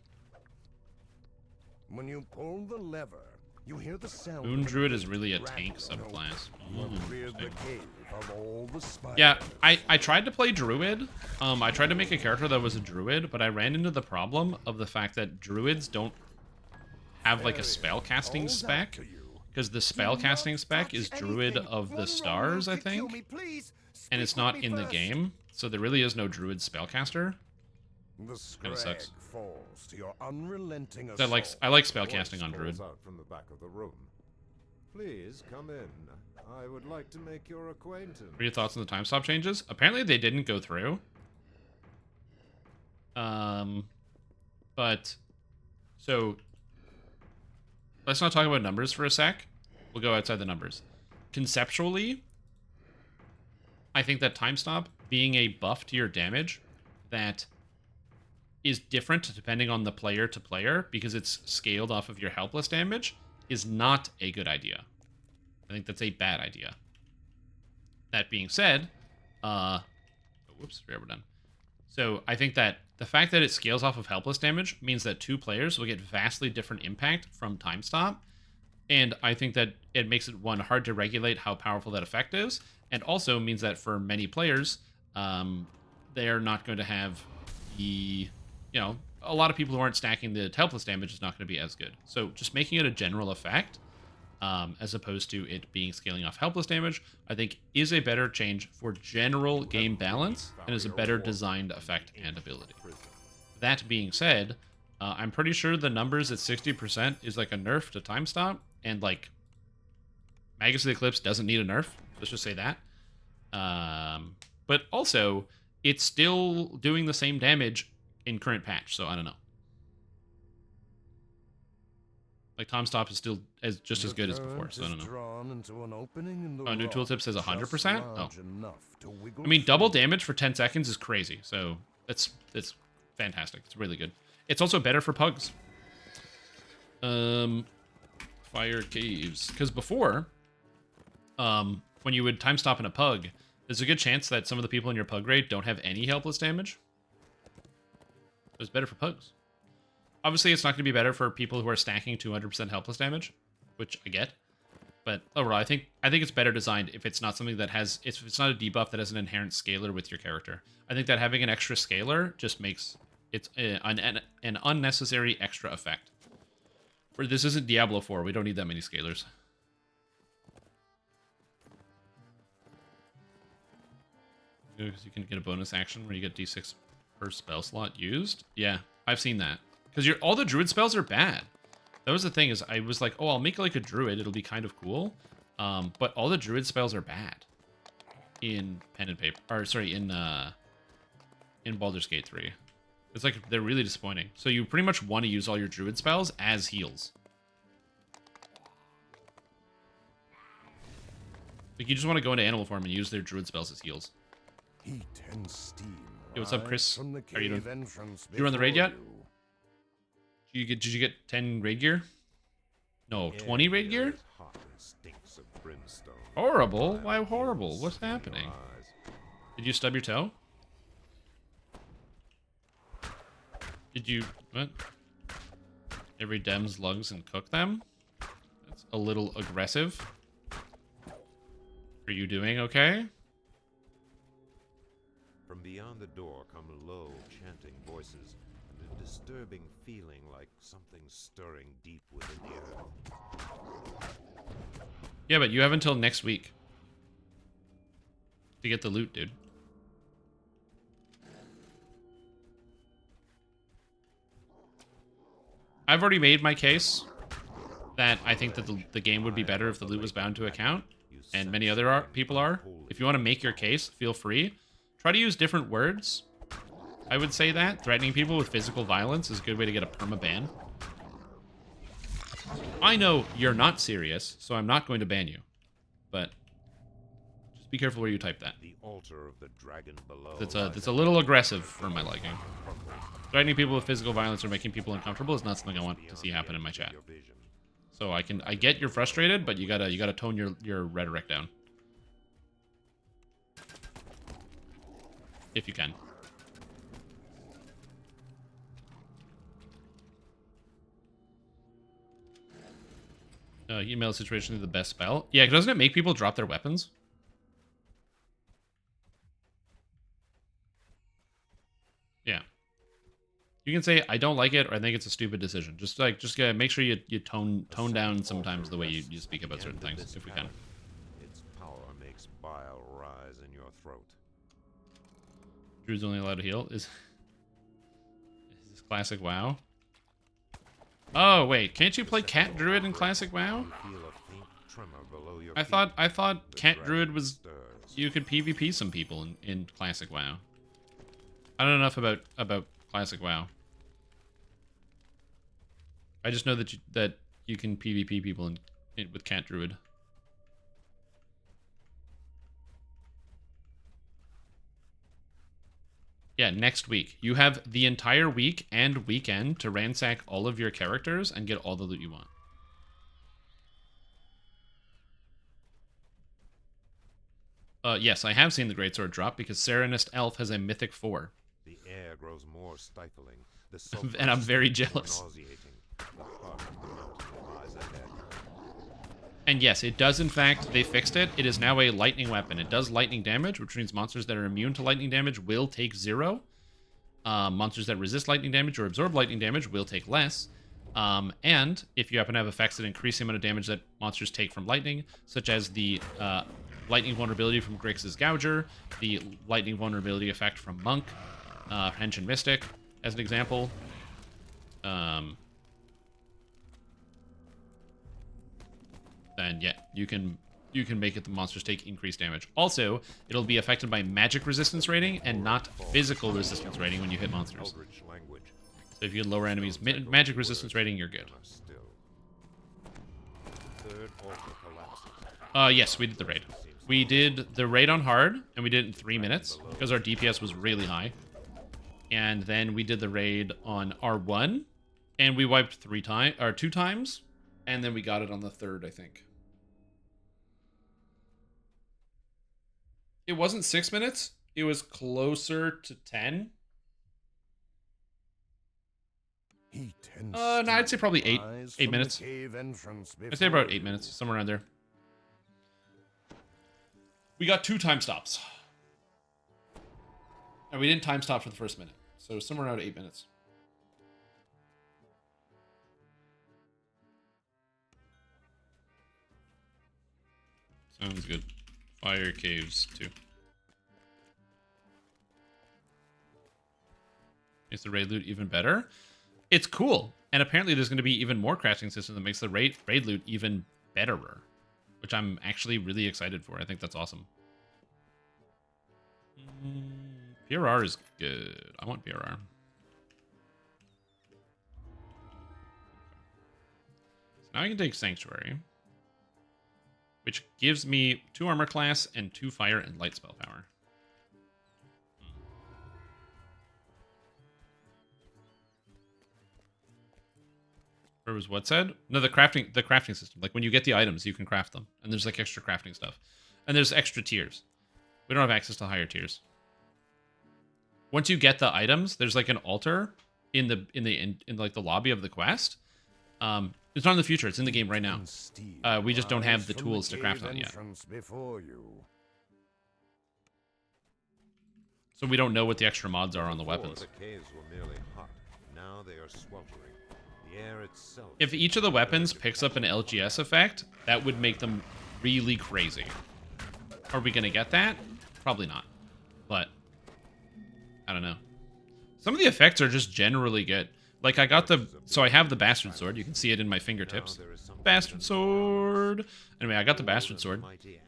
When you pull the lever, You hear the sound. Moon of Druid a is really a gate tank rattling. subclass. You have Mm, cleared the interesting. cave of all the spiders. Yeah, I tried to play Druid. I tried to make a character that was a Druid, but I ran into the problem of the fact that Druids don't have like a spell casting Calls out spec, to you. because the spell casting spec is Druid of the Stars, I think, and it's not in the game, so there really is no Druid spellcaster. The Kinda scrag sucks. falls to your unrelenting I like assault. spellcasting on Voice Druid. calls out from the back of the room. Please come in. I would like to make your acquaintance. What are your thoughts on the time stop changes? Apparently they didn't go through. But so let's not talk about numbers for a sec. We'll go outside the numbers. Conceptually, I think that time stop being a buff to your damage that is different depending on the player to player because it's scaled off of your helpless damage is not a good idea. I think that's a bad idea. That being said, whoops, we're done. So I think that the fact that it scales off of helpless damage means that two players will get vastly different impact from time stop. And I think that it makes it, one, hard to regulate how powerful that effect is, and also means that for many players, they're not going to have the, you know, a lot of people who aren't stacking the helpless damage is not going to be as good. So just making it a general effect, as opposed to it being scaling off helpless damage, I think is a better change for general game balance and is a better designed effect and ability. That being said, I'm pretty sure the numbers at 60% is like a nerf to time stop, and like Magus of the Eclipse doesn't need a nerf. Let's just say that. But also, it's still doing the same damage in current patch, so I don't know. Like, time stop is still just as good as before, so I don't know. New tooltip says 100%? Oh. I mean, double damage for 10 seconds is crazy, so it's fantastic. It's really good. It's also better for pugs. Fire caves. Because before, when you would time stop in a pug, there's a good chance that some of the people in your pug raid don't have any helpless damage. So it's better for pugs. Obviously, it's not going to be better for people who are stacking 200% helpless damage, which I get. But overall, I think it's better designed if it's not something that has, if it's not a debuff that has an inherent scaler with your character. I think that having an extra scaler just makes it an unnecessary extra effect. For this isn't Diablo 4, we don't need that many scalers. Because you can get a bonus action where you get d6 per spell slot used. Yeah, I've seen that. Because all the druid spells are bad. That was the thing, is I was like, oh, I'll make like a druid, it'll be kind of cool. But all the druid spells are bad in pen and paper, or sorry, in Baldur's Gate 3. It's like, they're really disappointing. So you pretty much want to use all your druid spells as heals. Like, you just want to go into animal form and use their druid spells as heals. Heat and steam. Yo, what's up, Chris? From the How are you cave doing? entrance Did you run the raid before yet? you. Did you get 10 raid gear? No, 20 raid gear? Hot and stinks of brimstone. Horrible? Why horrible? What's happening? Did you stub your toe? Did you... what? Every dem's lugs and cook them? That's a little aggressive. Are you doing okay? From beyond the door come low, chanting voices, and a disturbing feeling like something stirring deep within the earth. Yeah, but you have until next week to get the loot, dude. I've already made my case that I think that the game would be better if the loot was bound to account, and many other people are. If you want to make your case, feel free. Try to use different words. I would say that. Threatening people with physical violence is a good way to get a perma-ban. I know you're not serious, so I'm not going to ban you. But just be careful where you type that. The altar of the dragon below. That's a little aggressive for my liking. Threatening people with physical violence or making people uncomfortable is not something I want to see happen in my chat. So I get you're frustrated, but you gotta tone your rhetoric down. If you can. Email situation is the best spell. Yeah, doesn't it make people drop their weapons? Yeah. You can say I don't like it or I think it's a stupid decision. Just make sure you tone down sometimes the way you speak about certain things if we can. Its power makes bile rise in your throat. Drew's only allowed to heal. Is this classic WoW? Oh wait, can't you play Cat Druid in classic WoW? You feel a faint tremor below your I feet. thought The Cat dragon Druid was stirs. you could PvP some people in classic WoW. I don't know enough about classic WoW. I just know that you can PvP people with Cat Druid. Yeah, next week. You have the entire week and weekend to ransack all of your characters and get all the loot you want. Yes, I have seen the Greatsword drop because Serenist Elf has a Mythic 4. The air grows more stifling. The And I'm very sulfur jealous. more nauseating. The heart of the mountain lies ahead. And yes, it does in fact, they fixed it. It is now a lightning weapon. It does lightning damage, which means monsters that are immune to lightning damage will take 0. Monsters that resist lightning damage or absorb lightning damage will take less. And if you happen to have effects that increase the amount of damage that monsters take from lightning, such as the lightning vulnerability from Grix's Gouger, the lightning vulnerability effect from Monk, Hench and Mystic, as an example. Then yeah, you can make it the monsters take increased damage. Also, it'll be affected by magic resistance rating and not physical resistance rating when you hit monsters. Eldritch language. So if you lower enemies' magic resistance rating, you're good. Still. Third altar collapses. Yes, we did the raid. We did the raid on hard, and we did it in 3 minutes because our DPS was really high. And then we did the raid on R1, and we wiped 2 times, and then we got it on the 3rd, I think. It wasn't 6 minutes. It was closer to 10. No, I'd say probably 8 minutes. I'd say about 8 minutes, somewhere around there. We got 2 time stops. And we didn't time stop for the first minute. So somewhere around 8 minutes. Sounds good. Fire caves, too. Makes the raid loot even better. It's cool. And apparently there's going to be even more crafting system that makes the raid loot even betterer. Which I'm actually really excited for. I think that's awesome. PRR is good. I want PRR. So now I can take Sanctuary. Which gives me 2 armor class and 2 fire and light spell power. Or was what said? No, the crafting system. Like when you get the items, you can craft them. And there's like extra crafting stuff. And there's extra tiers. We don't have access to higher tiers. Once you get the items, there's like an altar in like the lobby of the quest. It's not in the future, it's in the game right now. We just don't have the tools to craft them yet. So we don't know what the extra mods are on the weapons. The caves were merely hot. Now they are sweltering. The air itself. If each of the weapons picks up an LGS effect, that would make them really crazy. Are we gonna get that? Probably not. But I don't know. Some of the effects are just generally good. Like I have the Bastard Sword. You can see it in my fingertips. Bastard Sword. Anyway, I got the Bastard Sword.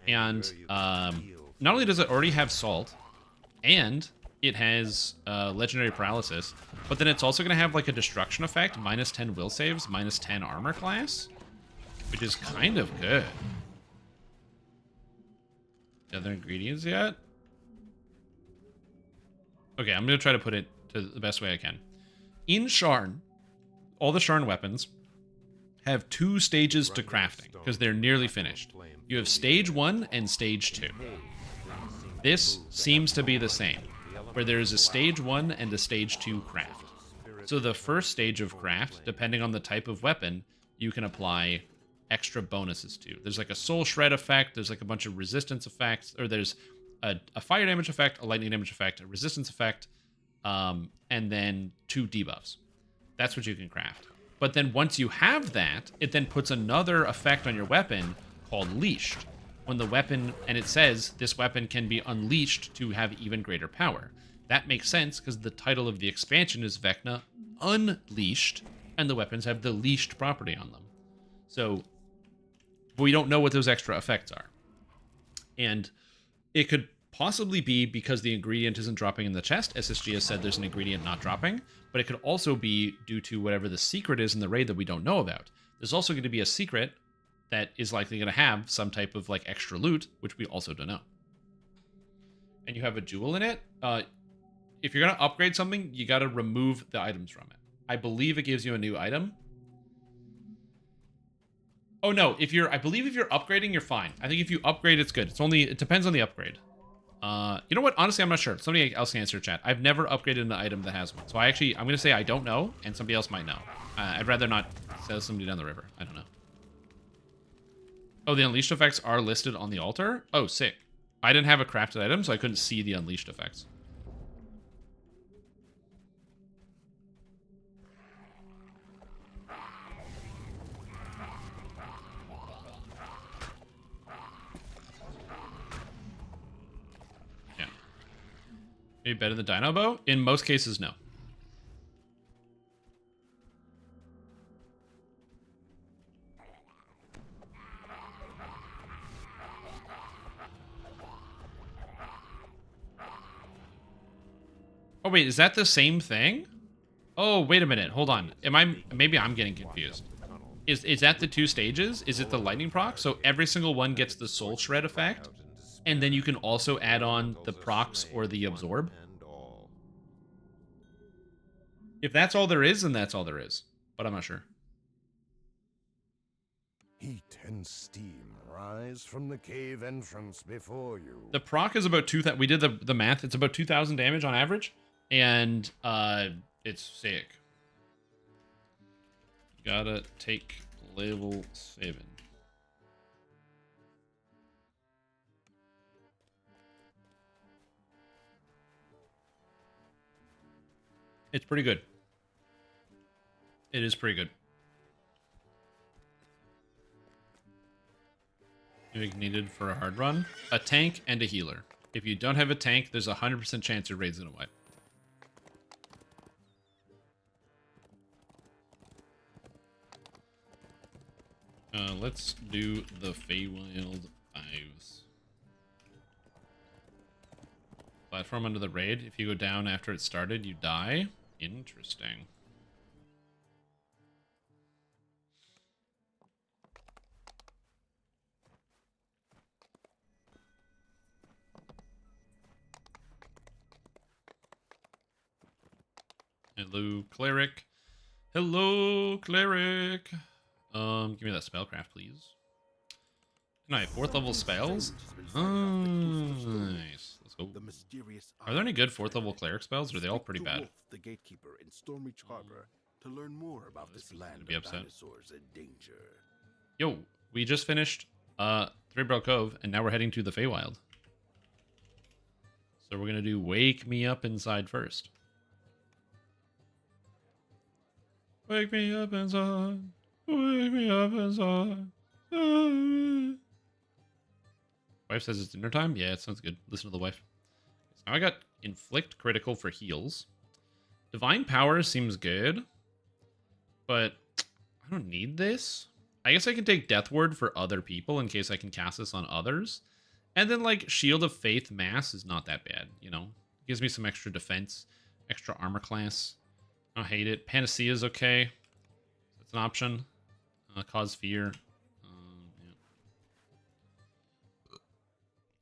And not only does it already have Salt, and it has Legendary Paralysis, but then it's also going to have like a Destruction effect, minus 10 will saves, minus 10 armor class, which is kind of good. Other ingredients yet? Okay, I'm going to try to put it to the best way I can. In Sharn, all the Sharn weapons have 2 stages to crafting, because they're nearly finished. You have stage 1 and stage 2. This seems to be the same, where there is a stage 1 and a stage 2 craft. So the first stage of craft, depending on the type of weapon, you can apply extra bonuses to. There's like a soul shred effect, there's like a bunch of resistance effects, or there's a fire damage effect, a lightning damage effect, a resistance effect, and then 2 debuffs. That's what you can craft. But then once you have that, it then puts another effect on your weapon called Leashed. When the weapon, and it says this weapon can be unleashed to have even greater power. That makes sense because the title of the expansion is Vecna Unleashed, and the weapons have the leashed property on them. So we don't know what those extra effects are. And it could possibly be because the ingredient isn't dropping in the chest. SSG has said there's an ingredient not dropping, but it could also be due to whatever the secret is in the raid that we don't know about. There's also going to be a secret that is likely going to have some type of like extra loot, which we also don't know. And you have a jewel in it. If you're going to upgrade something, you got to remove the items from it. I believe it gives you a new item. Oh no, I believe if you're upgrading, you're fine. I think if you upgrade, it's good. It depends on the upgrade. You know what? Honestly, I'm not sure. Somebody else can answer chat. I've never upgraded an item that has one. So I'm going to say I don't know, and somebody else might know. I'd rather not sell somebody down the river. I don't know. Oh, the unleashed effects are listed on the altar? Oh, sick. I didn't have a crafted item, so I couldn't see the unleashed effects. Yeah. Maybe better than Dino Bow? In most cases, no. Oh, wait, is that the same thing? Oh, wait a minute. Hold on. Maybe I'm getting confused. Is that the 2 stages? Is it the lightning proc? So every single one gets the soul shred effect, and then you can also add on the procs or the absorb? If that's all there is, then that's all there is. But I'm not sure. Heat and steam rise from the cave entrance before you. The proc is about 2,000. We did the math. It's about 2,000 damage on average. And it's sick. Gotta take level 7. It's pretty good. It is pretty good. Needed for a hard run. A tank and a healer. If you don't have a tank, there's a 100% chance your raid's gonna wipe. Let's do the Feywild 5s. Platform under the raid. If you go down after it started, you die. Interesting. Hello, cleric. Hello, cleric. Give me that spellcraft, please. Can I have 4th level spells? Nice. Let's go. Are there any good 4th level cleric spells, or are they all pretty bad? The gatekeeper in Stormreach Harbor to learn more about this land of dinosaurs and danger. Yo, we just finished Threadbell Cove, and now we're heading to the Feywild. So we're gonna do Wake Me Up Inside first. Wake me up inside. Wake me up inside. Wife says it's dinner time? Yeah, it sounds good. Listen to the wife. So now I got Inflict Critical for heals. Divine Power seems good, but I don't need this. I guess I can take Death Ward for other people in case I can cast this on others. And then, like, Shield of Faith Mass is not that bad, you know? Gives me some extra defense, extra armor class. I don't hate it. Panacea is okay. That's an option. Cause Fear. Yeah.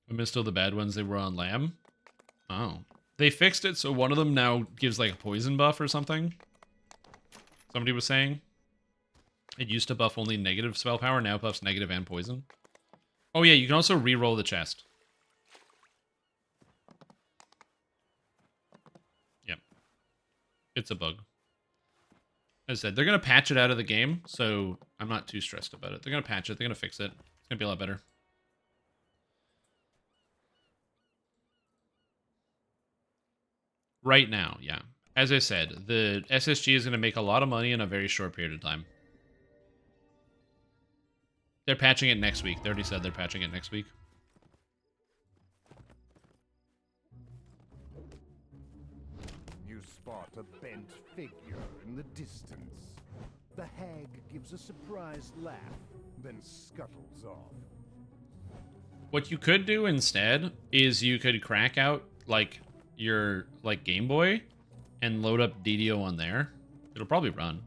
I missed all the bad ones. They were on Lamb. Oh. They fixed it, so one of them now gives, like, a poison buff or something. Somebody was saying. It used to buff only negative spell power, now buffs negative and poison. Oh yeah, you can also re-roll the chest. Yep. It's a bug. As I said, they're going to patch it out of the game, so I'm not too stressed about it. They're going to patch it. They're going to fix it. It's going to be a lot better. Right now, yeah. As I said, the SSG is going to make a lot of money in a very short period of time. They're patching it next week. They already said they're patching it next week. You spot a bent figure in the distance. The hag gives a surprised laugh, then scuttles off. What you could do instead is you could crack out like your Game Boy and load up DDO on there. It'll probably run.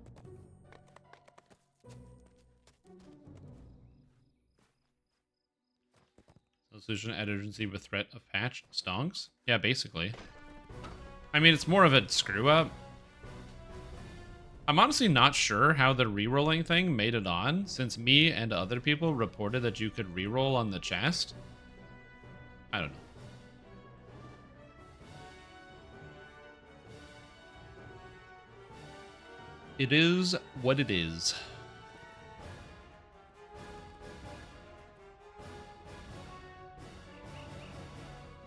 Solution at urgency with threat of patch stonks. Yeah, basically. I mean, it's more of a screw up. I'm honestly not sure how the rerolling thing made it on, since me and other people reported that you could reroll on the chest. I don't know. It is what it is.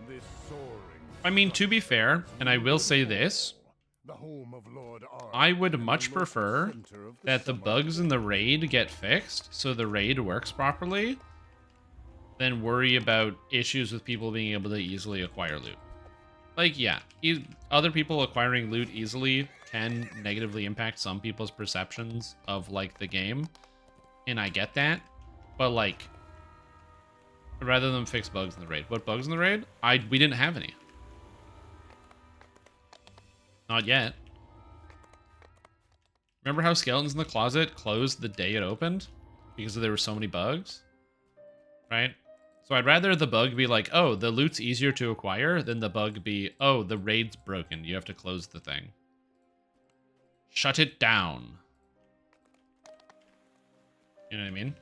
This soaring I mean, to be fair, and I will say this, the home of Lord Arden I would and the much local prefer center of that the summer bugs in the raid get fixed so the raid works properly than worry about issues with people being able to easily acquire loot. Like, yeah, other people acquiring loot easily can negatively impact some people's perceptions of, like, the game, and I get that, but, like, rather than fix bugs in the raid. What bugs in the raid? We didn't have any. Not yet. Remember how Skeletons in the Closet closed the day it opened? Because there were so many bugs? Right? So I'd rather the bug be like, oh, the loot's easier to acquire, than the bug be, oh, the raid's broken. You have to close the thing. Shut it down. You know what I mean?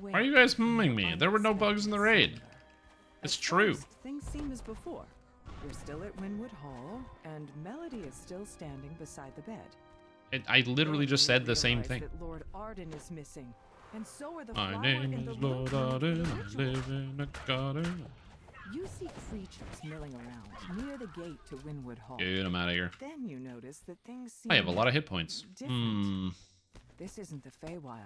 Why are you guys humming me? There were no bugs in the raid. It's true. Things seem as before. You're still at Winwood Hall, and Melody is still standing beside the bed. I literally just said the same thing. That Lord Arden is missing, and so are the My flower name and is the Lord loot Arden. and the I ritual. live in a garden. You see creatures milling around near the gate to Winwood Hall. Dude, I'm out of here. Then you notice that things seem I have a lot of hit points. different. This isn't the Feywild.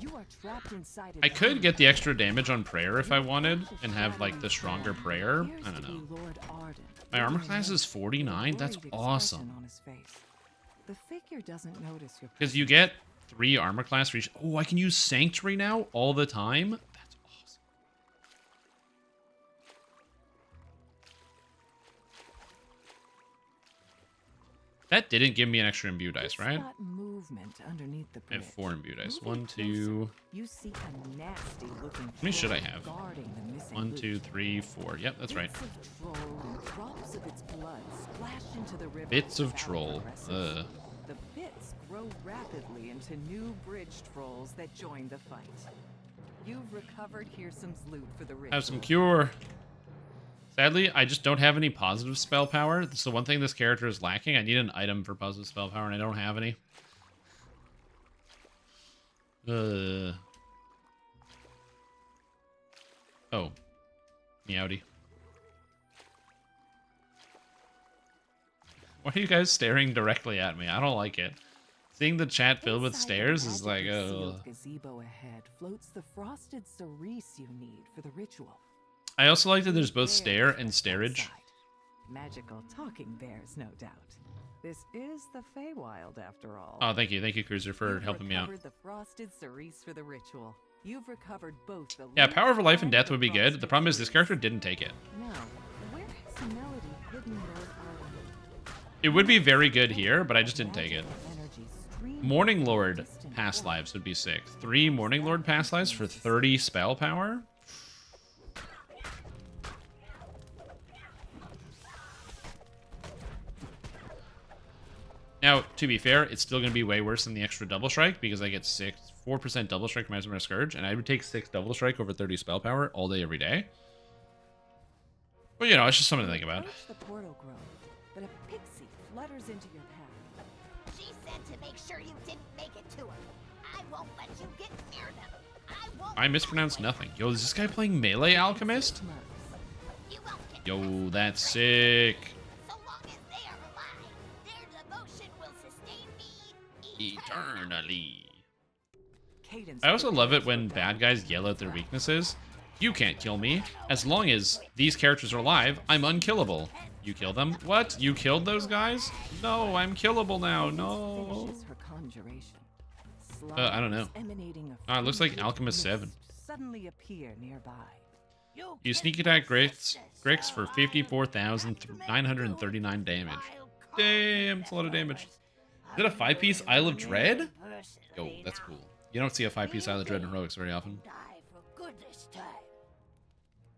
You are trapped inside I could get the extra damage on prayer if I wanted, and have, like, the stronger prayer. I don't know. My armor class is 49? That's awesome. The figure doesn't notice your Because you get 3 armor class for each. Oh, I can use Sanctuary now all the time? That's awesome. That didn't give me an extra imbue dice, right? Movement underneath the I have bridge. 4 imbue dice. Moving 1, 2. You see a nasty looking How many should I have? guarding the missing 1, loot. 2, 3, 4. Yep, that's right. Bits of troll and drops of its blood splash into the river. Bits of as troll. battle progresses. The bits grow rapidly into new bridge trolls that join the fight. You've recovered Hearsome's loot for the ritual. Have some cure. Sadly, I just don't have any positive spell power. That's the one thing this character is lacking. I need an item for positive spell power, and I don't have any. Oh. Meowdy. Why are you guys staring directly at me? I don't like it. Seeing the chat filled with Inside stares the is like, magically oh. sealed gazebo ahead floats the frosted cerise you need for the ritual. I also like that there's both Bears stare and outside. stareage. Magical talking bears, no doubt. This is the Feywild, after all. Oh, thank you, Cruiser, for You've helping me out. recovered the frosted cerise for the ritual. You've recovered both the Yeah, loot Power of Life and and Death the would be good. The frosted problem is this cerise. character didn't take it. Now, where has Melody hidden Lord Arden? It would be very good here, but I just didn't take it. Magical energy streams Morning from Lord distant past points. lives would be sick. 3 Morning Lord past lives for 30 spell power? Now, to be fair, it's still going to be way worse than the extra double strike because I get 4% double strike from Mesmer Scourge, and I would take 6 double strike over 30 spell power all day, every day. Well, you know, it's just something to think about. Approach the portal grove, but a pixie flutters into your path. She said to make sure you didn't make it to her. I won't let you get near them. I mispronounced nothing. Yo, is this guy playing Melee Alchemist? You won't get Yo, that's sick. so long as they are alive. Their devotion will sustain me Eternally. Cadence I also love it when bad guys yell out their weaknesses. You can't kill me. As long as these characters are alive, I'm unkillable. You kill them? What? You killed those guys? No, I'm killable now. No. Finishes her conjuration. I don't know. Emanating a Ah, it looks like fringed Alchemist mist 7. Suddenly appear nearby. You sneak attack Grix for 54,939 damage. Damn, it's a lot of damage. Is it a 5-piece Isle of Dread? Yo, that's cool. You don't see a 5-piece Isle of Dread in heroics very often.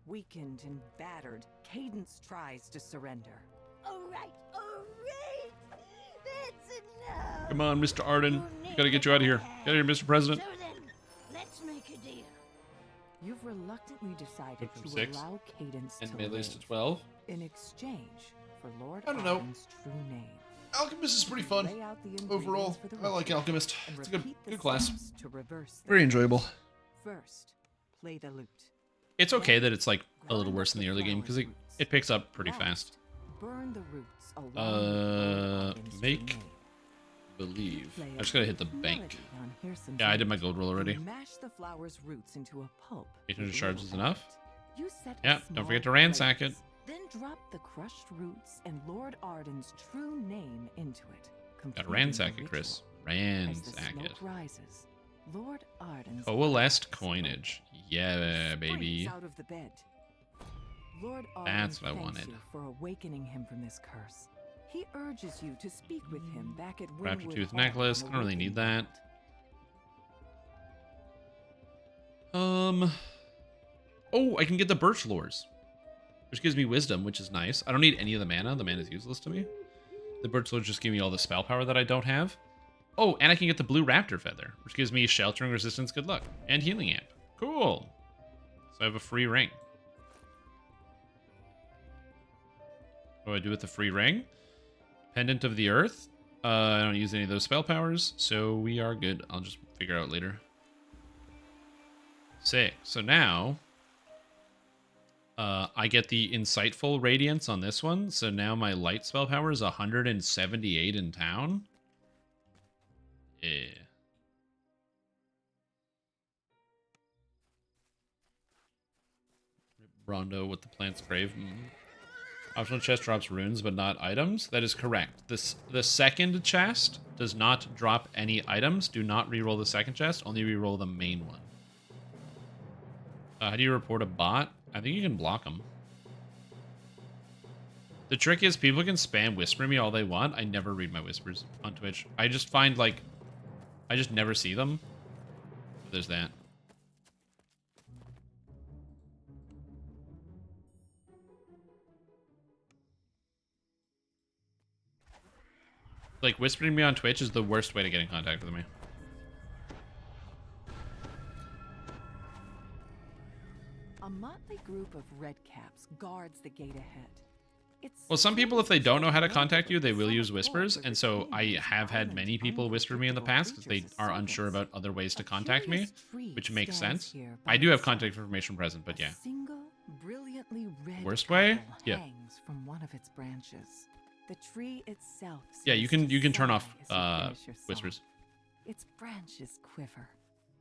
Weakened and battered, Cadence tries to surrender. All right. That's enough. Come on, Mr. Arden. We gotta get you out of here. Get out of here, Mr. President. So then, let's make a deal. You've reluctantly decided Good from to 6. allow Cadence And to melee's live to 12. in exchange for Lord I don't know. Arden's true name. Alchemist is pretty fun. Lay out the ingredients Overall, for the I like ritual Alchemist. and It's a good repeat the class. steps to reverse the Very curse. enjoyable. First, play the lute. It's okay that it's like a little worse in the early game because it picks up pretty fast. Burn the roots along with Lord Arden's Make true name. believe. Play I just gotta hit the bank. melody on Hearson's Yeah, I did my lute. gold roll already. You mash the flower's roots into a pulp. 800 with shards little is enough. effort. You set a Yeah, don't small forget to ransack place, it. Then drop the crushed roots and Lord Arden's true name into it. Gotta completing ransack the it, Chris. ritual. As the Ransack smoke it. rises, Lord Arden's Coalesced eyes coinage. Yeah, springs baby. out of the bed. Lord Arden That's what I thanks wanted. you for awakening him from this curse. He urges you to speak with him back at Raptor Wynwood Tooth Hall necklace. on I don't really need Awakening that. Mount. Oh, I can get the birch lores, which gives me wisdom, which is nice. I don't need any of the mana. The mana is useless to me. The birch lores just give me all the spell power that I don't have. Oh, and I can get the blue raptor feather, which gives me sheltering resistance, good luck, and healing amp. Cool. So I have a free ring. What do I do with the free ring? Pendant of the Earth. I don't use any of those spell powers, so we are good. I'll just figure out later. Sick. So now, I get the Insightful Radiance on this one. So now my light spell power is 178 in town. Yeah. Rondo with the plant's grave. Optional chest drops runes, but not items. That is correct. The second chest does not drop any items. Do not reroll the second chest. Only reroll the main one. How do you report a bot? I think you can block them. The trick is people can spam whisper me all they want. I never read my whispers on Twitch. I just find, like, I just never see them. There's that. Like, whispering me on Twitch is the worst way to get in contact with me. A motley group of redcaps guards the gate ahead. Well, some people, if they don't know how to contact you, they will use whispers, and so I have had many people whisper me in the past because they are unsure about other ways to contact me, which makes sense. I do have contact information present, but yeah. Single, brilliantly red Worst way? apple Yeah. hangs from one of its branches. The tree itself. Yeah, you seems can to turn sigh off as you finish your song. whispers. Its branches quiver,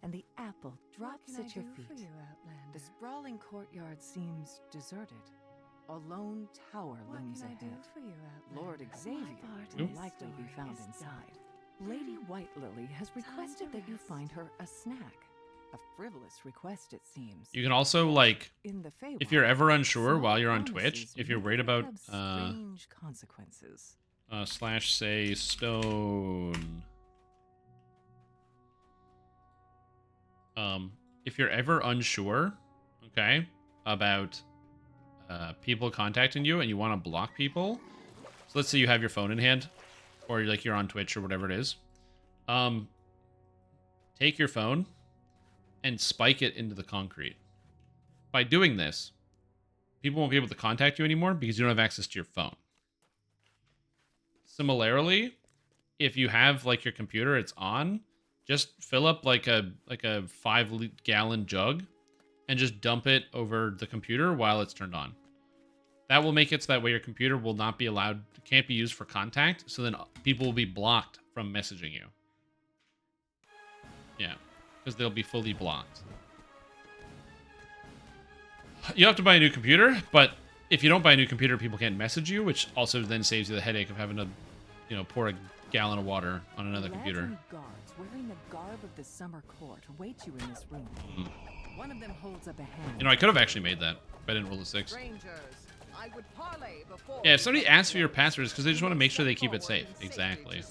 and the apple drops at your feet. The sprawling courtyard seems deserted. A lone tower looms ahead. Lord Xavier will likely be found inside. Lady White Lily has requested that you find her a snack. A frivolous request, it seems. You can also, like, In the Feywild, if you're ever unsure small while you're on promises Twitch, if you're may worried about have strange consequences. / say stone. If you're ever unsure, okay, about people contacting you and you want to block people, so let's say you have your phone in hand, or like you're on Twitch or whatever it is, take your phone and spike it into the concrete. By doing this, people won't be able to contact you anymore because you don't have access to your phone. Similarly, if you have like your computer, it's on, just fill up like a 5-gallon jug and just dump it over the computer while it's turned on. That will make it so that way your computer will not be allowed, can't be used for contact, so then people will be blocked from messaging you. Yeah, because they'll be fully blocked. You have to buy a new computer, but if you don't buy a new computer, people can't message you, which also then saves you the headache of having to, you know, pour a gallon of water on another computer. Guards wearing the garb of the summer court await you in this room. One of them holds up a hand. You know, I could have actually made that, but I didn't roll a 6. Strangers, I would parley before Yeah, if somebody asks for your passwords, because they just want to make sure they keep it safe. Exactly.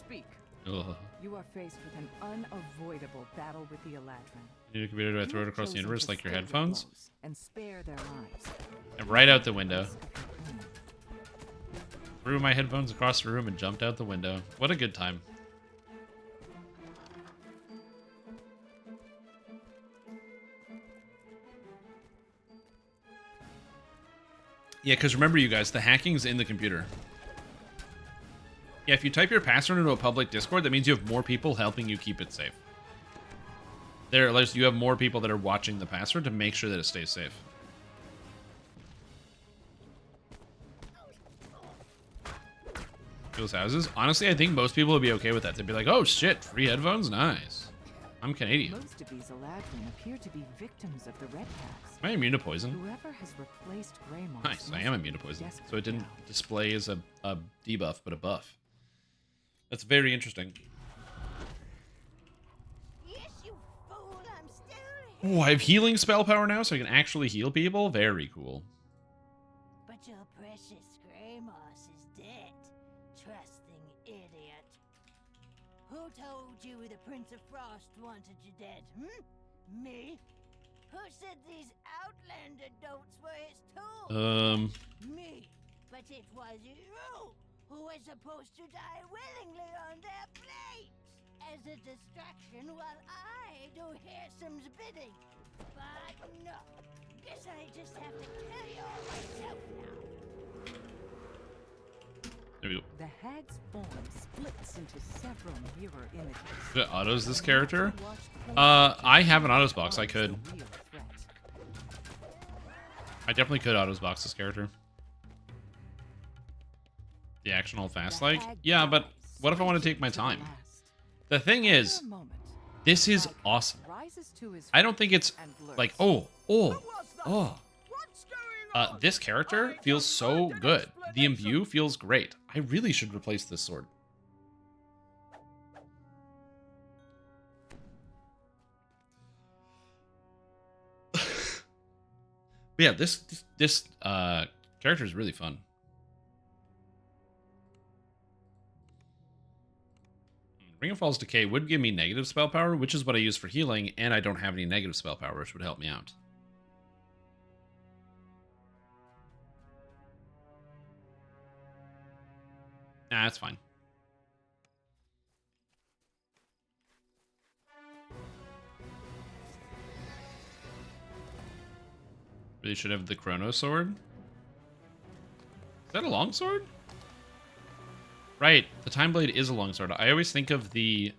Ugh. You are faced with an unavoidable battle with the Eladrin. You need a computer, do I throw it across the universe like your headphones? And spare their lives. And right out the window. Threw my headphones across the room and jumped out the window. What a good time. Yeah, because remember, you guys, the hacking's in the computer. Yeah, if you type your password into a public Discord, that means you have more people helping you keep it safe. There, at least you have more people that are watching the password to make sure that it stays safe. Those houses? Honestly, I think most people would be okay with that. They'd be like, oh shit, free headphones? Nice. I'm Canadian. Most of these Eladrin appear to be victims of the Red Caps. Am I immune to poison? Whoever has replaced Greymon. Nice, I am immune to poison. So it didn't display as a debuff, but a buff. That's very interesting. Yes, you fool, I'm still here. Oh, I have healing spell power now, so I can actually heal people? Very cool. But your precious Greymoss is dead. Trusting idiot. Who told you the Prince of Frost wanted you dead, Me? Who said these Outlander dotes were his tools? Me. But it was you who was supposed to die willingly on their plates as a distraction while I do Hearsome's bidding. But no, guess I just have to kill you all myself now. There we go. The hag's form splits into several mirror images. Should I autos this character? I have an autos box. I could. I definitely could autos box this character. The action all fast like? Yeah, but what if I want to take my time? The thing is, this is awesome. I don't think it's like, this character feels so good. The imbue feels great. I really should replace this sword. But yeah, this character is really fun. Ring of Falls Decay would give me negative spell power, which is what I use for healing, and I don't have any negative spell power, which would help me out. Nah, that's fine. Really should have the Chrono Sword. Is that a long sword? Right, the Time Blade is a long sword. I always think of the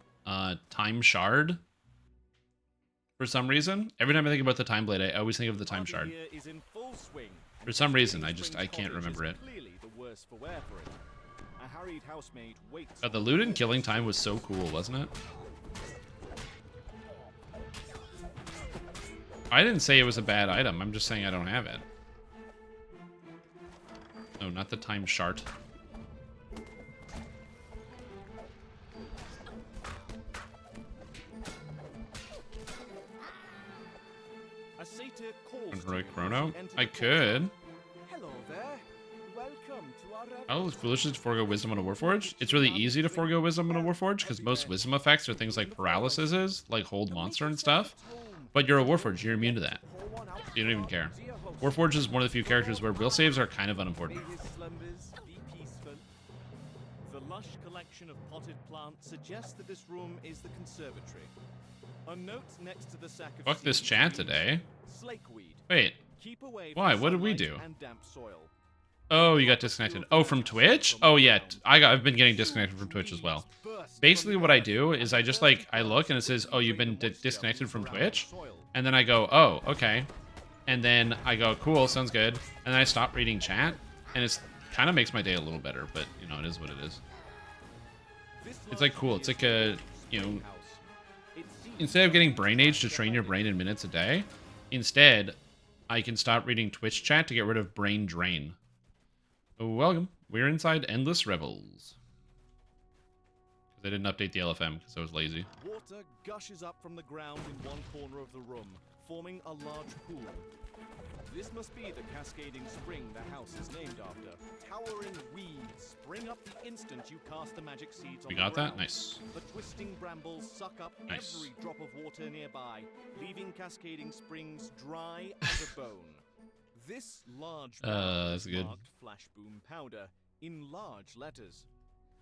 Time Shard for some reason. Every time I think about the Time Blade, I always think of the Time Shard. For some reason, I can't remember it. The loot and killing time was so cool, wasn't it? I didn't say it was a bad item. I'm just saying I don't have it. No, not the Time Shard. Chrono? I could. Hello there. Welcome to our Oh, it's foolish to forego wisdom on a Warforged. It's really easy to forego wisdom on a Warforged because most wisdom effects are things like paralysis, like hold monster and stuff. But you're a Warforged, you're immune to that. You don't even care. Warforged is one of the few characters where will saves are kind of unimportant. The lush collection of potted plants suggests that this room is the conservatory. A note next to the sack of Fuck this chat today. Wait, Keep away Why? from What did we sunlight do? and damp soil. Oh, you got disconnected. Oh, from Twitch? Oh, yeah. I've been getting disconnected from Twitch as well. Basically, what I do is I just, like, I look and it says, oh, you've been disconnected from Twitch. And then I go, oh, okay. And then I go, cool, sounds good. And then I stop reading chat. And it's kind of makes my day a little better, but, you know, it is what it is. It's, like, cool. It's like a, you know, instead of getting Brain Age to train your brain in minutes a day, instead, I can stop reading Twitch chat to get rid of brain drain. Welcome. We're inside Endless Revels. Because I didn't update the LFM because I was lazy. Water gushes up from the ground in one corner of the room, forming a large pool. This must be the cascading spring the house is named after. Towering weeds spring up the instant you cast the magic seeds on the ground. We got that? Nice. The twisting brambles suck up every drop of water nearby, leaving cascading springs dry as a bone. This large that's good. marked flash boom powder in large letters.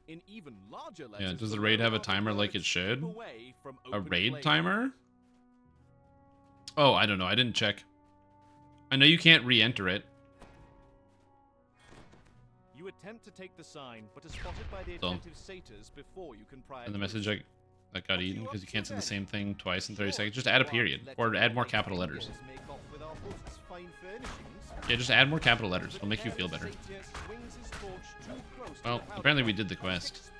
In even larger letters. Yeah, does the raid have a timer like it should? A raid timer? Oh, I don't know. I didn't check. I know you can't re-enter it. You attempt to take the sign, but are spotted by the attentive satyrs before you can pry. And the message that got eaten because you can't say the same thing twice in 30 seconds. Just add a period or add more capital letters. Yeah, just add more capital letters. It'll make you feel better. Well, apparently we did the quest.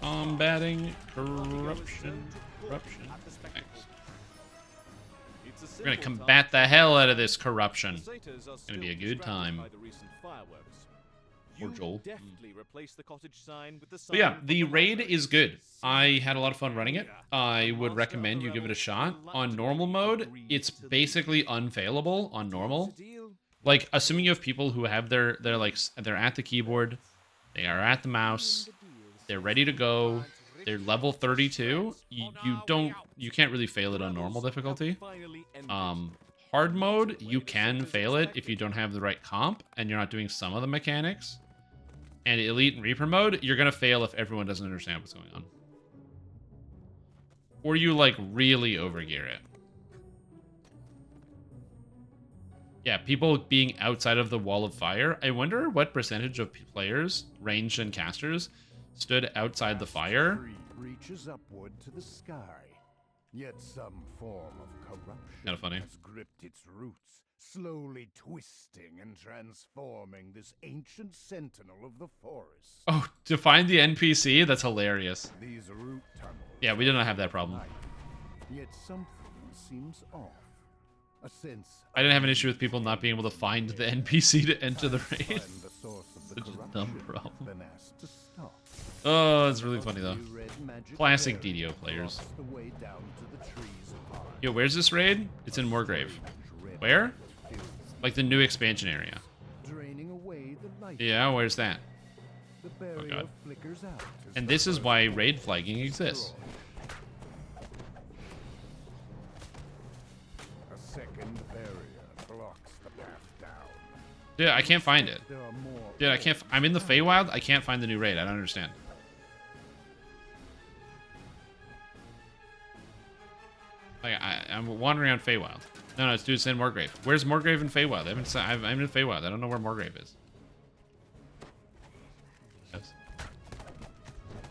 Combating corruption. Thanks. We're gonna combat the hell out of this corruption. It's gonna be a good time. Or Joel. But yeah, the raid is good. I had a lot of fun running it. I would recommend you give it a shot. On normal mode, it's basically unfailable on normal. Like, assuming you have people who have they're at the keyboard, they are at the mouse, they're ready to go, they're level 32, you can't really fail it on normal difficulty. Hard mode, you can fail it if you don't have the right comp and you're not doing some of the mechanics. And Elite and Reaper mode, you're gonna fail if everyone doesn't understand what's going on. Or you, like, really overgear it. Yeah, people being outside of the wall of fire. I wonder what percentage of players, ranged and casters, stood outside the fire. Reaches upward to the sky, yet some form of corruption Kinda funny. has gripped its roots, slowly twisting and transforming this ancient sentinel of the forest. Oh, to find the NPC? That's hilarious. These root tunnels. Yeah, we did not have that problem. Yet something seems off. A sense I didn't have an issue with people not being able to find the NPC to enter the raid. Such a dumb problem. Oh, it's really funny though. Classic DDO players. Yo, where's this raid? It's in Morgrave. Where? Like the new expansion area. Yeah, where's that? Oh god. And this is why raid flagging exists. A second barrier blocks the path down. Dude, I can't find it. Dude, I can't. I'm in the Feywild. I can't find the new raid. I don't understand. Like, I'm wandering around Feywild. No, it's dude, it's in Morgrave. Where's Morgrave and Feywild? I'm in Feywild. I don't know where Morgrave is. Yes.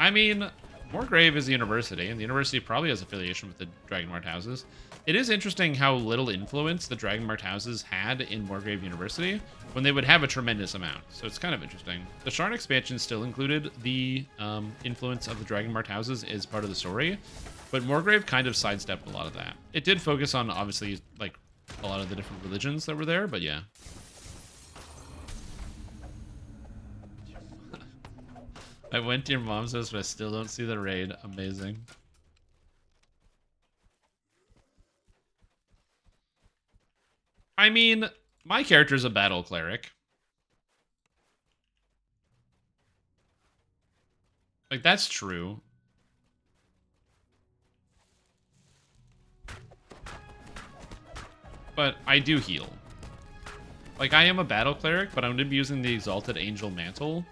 I mean, Morgrave is a university, and the university probably has affiliation with the Dragonmarked houses. It is interesting how little influence the Dragonmarked houses had in Morgrave University when they would have a tremendous amount. So it's kind of interesting. The Sharn expansion still included the influence of the Dragonmarked houses as part of the story, but Morgrave kind of sidestepped a lot of that. It did focus on, obviously, like, a lot of the different religions that were there, but yeah. I went to your mom's house, but I still don't see the raid. Amazing. I mean, my character's a battle cleric. Like, that's true. But I do heal. Like, I am a battle cleric, but I'm going to be using the Exalted Angel Mantle.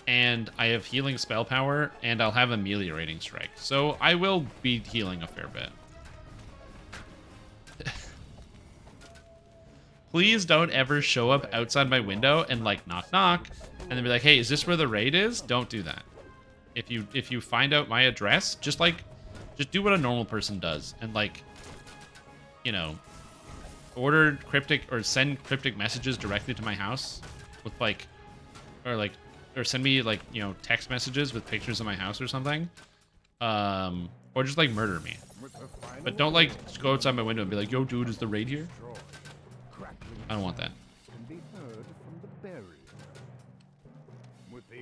And I have healing spell power, and I'll have ameliorating strike. So I will be healing a fair bit. please don't ever show up outside my window and like knock knock and then be like, hey, is this where the raid is? Don't do that. If you find out my address, just do what a normal person does and like, you know, order cryptic or send cryptic messages directly to my house with like, or send me like, you know, text messages with pictures of my house or something. Or just like murder me. But don't like go outside my window and be like, yo dude, is the raid here? I don't want that.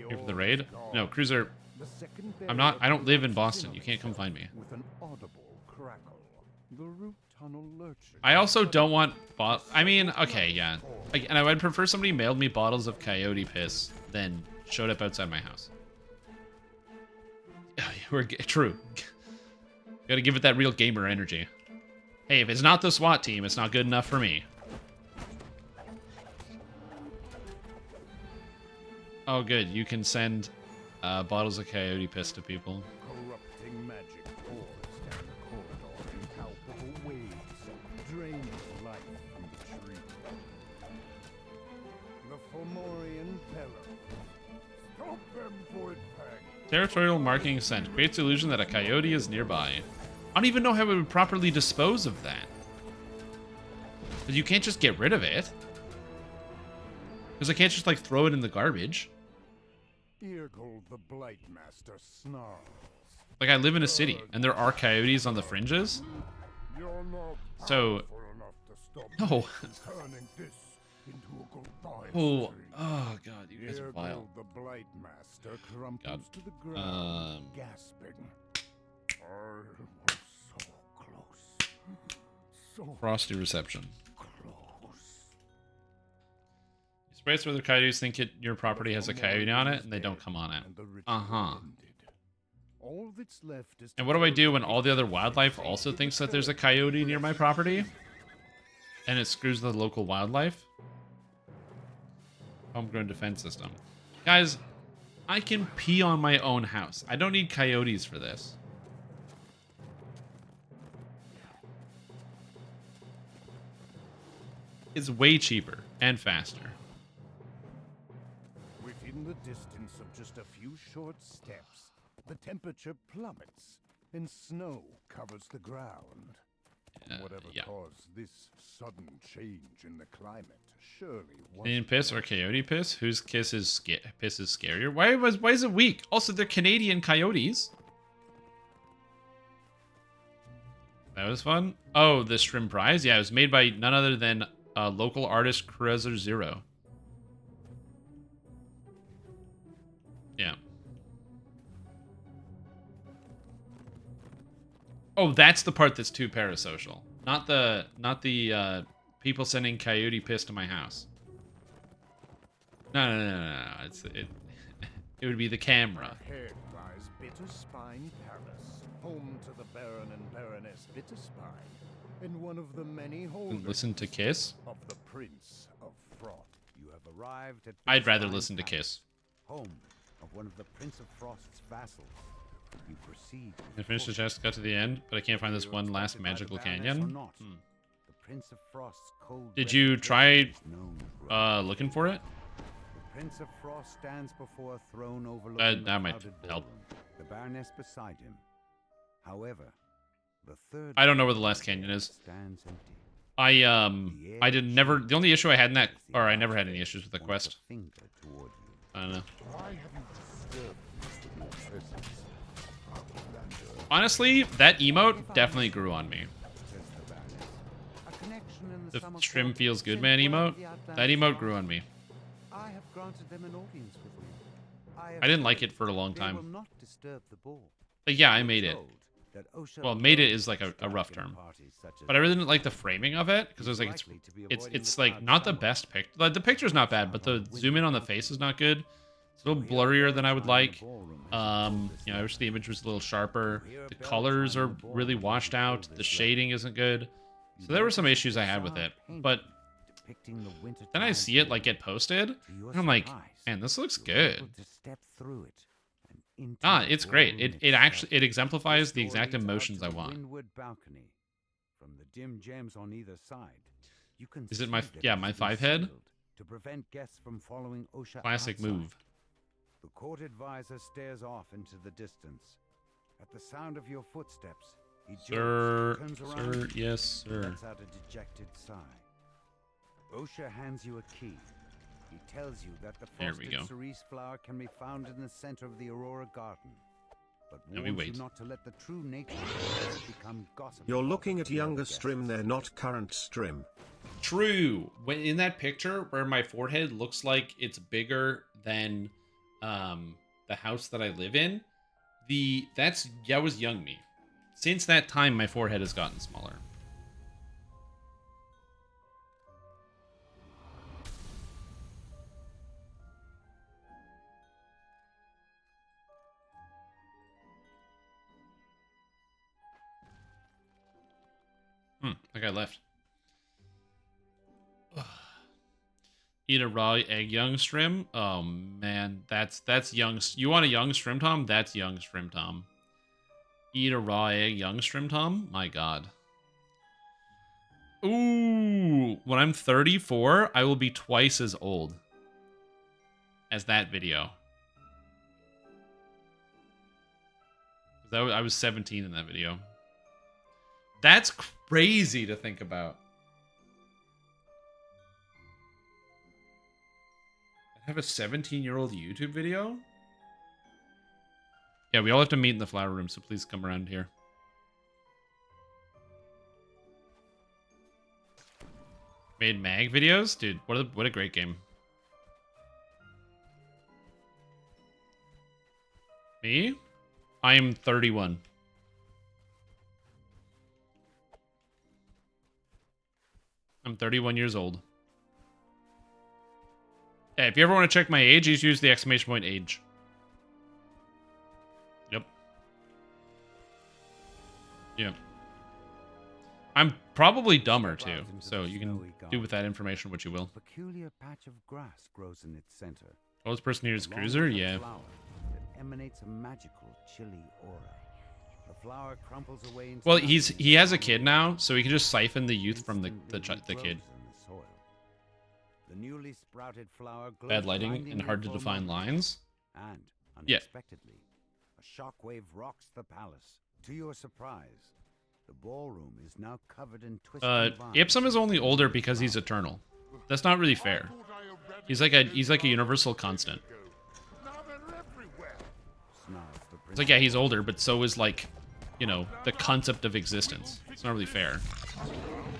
Here for the raid? No, Cruiser. I don't live in Boston. You can't come find me. I also don't want I mean, okay, yeah. And I would prefer somebody mailed me bottles of coyote piss than showed up outside my house. True. Gotta give it that real gamer energy. Hey, if it's not the SWAT team, it's not good enough for me. Oh, good. You can send bottles of coyote piss to people. Corrupting magic pours down the corridor in palpable waves, draining life from the tree. The Fomorian Bellow. Stop them, void fang. Territorial marking sent. Creates the illusion that a coyote is nearby. I don't even know how we would properly dispose of that. Because you can't just get rid of it. Because I can't just, like, throw it in the garbage. Eargle the Blightmaster snarls. Like, I live in a city, and there are coyotes on the fringes. You're not So... No. turning this into a goodbye. Oh, oh, God, you guys are vile. The Blightmaster crumples God. to the ground, gasping. I was so close. So Frosty reception. close. You spray it where the coyotes think your property has a coyote on it, and they don't come on it. Uh-huh. All that's left is And what do I do when all the other wildlife also thinks that there's a coyote near my property? And it screws the local wildlife? Homegrown defense system. Guys, I can pee on my own house. I don't need coyotes for this. It's way cheaper and faster. Within the distance of just a few short steps, the temperature plummets and snow covers the ground. Whatever caused this sudden change in the climate surely Canadian wasn't piss or coyote piss? Whose piss is scarier? Why is it weak? Also, they're Canadian coyotes. That was fun. Oh, the shrimp prize? Yeah, it was made by none other than local artist Cruiser Zero. Yeah. Oh, that's the part that's too parasocial. Not the people sending coyote piss to my house. No. It would be the camera. Ahead lies Bitterspine Palace, home to the Baron and Baroness Bitterspine, and one of the many holders Listen to Kiss? of the Prince of Frost. You have arrived at I'd rather Bitterspine listen to Palace, Kiss. home of one of the Prince of Frost's vassals. You proceed. I finished the chest, got to the end, but I can't find this one last magical canyon. The Prince of Frost's cold Did you try is known as looking for it? The Prince of Frost stands before a throne overlooking That the might crowded help. ballroom, the Baroness beside him. However, the third I don't know where the last canyon is. stands empty. I did never. The only issue I had in that, or I never had any issues with the quest. Finger toward you. I don't know. Why have you disturbed me with your presence? Honestly, that emote definitely grew on me. Says the Baroness. A connection in The summer Trim court Feels Good sent Man word emote, of the outlandish that emote knowledge. grew on me. I have granted them an audience with you. I didn't like it for a long They will time. not disturb the ball. But yeah, I made it. Told that Osha Well, made it alone is like a strike rough in term. parties such as But I really didn't like the framing of it because it was like likely to be it's avoiding the like crowd not the somewhat. best picture. Like the picture's not bad, but the zoom in on the face is not good. It's a little blurrier than I would like. You know, I wish the image was a little sharper. The colors are really washed out. The shading isn't good. So there were some issues I had with it. But depicting the winter then I see it like get posted, and I'm like, man, this looks good. to step through it and into Ah, the it's great. ballroom It actually itself. exemplifies the exact Stories out emotions to I the want. windward balcony from the dim gems on either side. You can Is it see my that yeah, it's my been 5-head? sealed to prevent guests from following Osha Classic outside. move. The court advisor stares off into the distance. At the sound of your footsteps, he Sir, jolts, turns around, sir, yes, and sir. lets out a dejected sigh. Osha hands you a key. He tells you that the There we frosted go. cerise flower can be found in the center of the Aurora Garden, but Now we warns wait. you not to let the true nature of it become gossip. You're looking at younger Strim, they're not current Strim. True. When in that picture where my forehead looks like it's bigger than the house that I live in, that was young me. Since that time, my forehead has gotten smaller. That guy left. Eat a raw egg young Strim? Oh man, that's young. You want a young Strim Tom? That's young Strim Tom. Eat a raw egg young Strim Tom? My god. Ooh, when I'm 34, I will be twice as old as that video. I was 17 in that video. That's crazy to think about. I have a 17-year-old YouTube video? Yeah, we all have to meet in the flower room, so please come around here. Made mag videos? Dude, what a great game. Me? I am 31. I'm 31 years old. Yeah, if you ever want to check my age, just use the exclamation point age. Yep. Yeah. I'm probably dumber too, so you can do with that information what you will. A peculiar patch of grass grows in its center. Oh, this person here is Along Cruiser? with a Yeah. flower that emanates a magical, chilly aura. The flower crumples away into Well, nothing he has a and kid now, so he can just siphon the youth from the instantly kid. regrows in the soil. The newly sprouted flower glows Bad lighting and blindingly hard to for a define moment, lines. And Yeah. unexpectedly, a shockwave rocks the palace. To your surprise, the ballroom is now covered in twisting vines. Ipsum is only older because he's eternal. That's not really fair. He's like a universal constant. It's like, yeah, he's older, but so is, like, you know, the concept of existence. It's not really fair.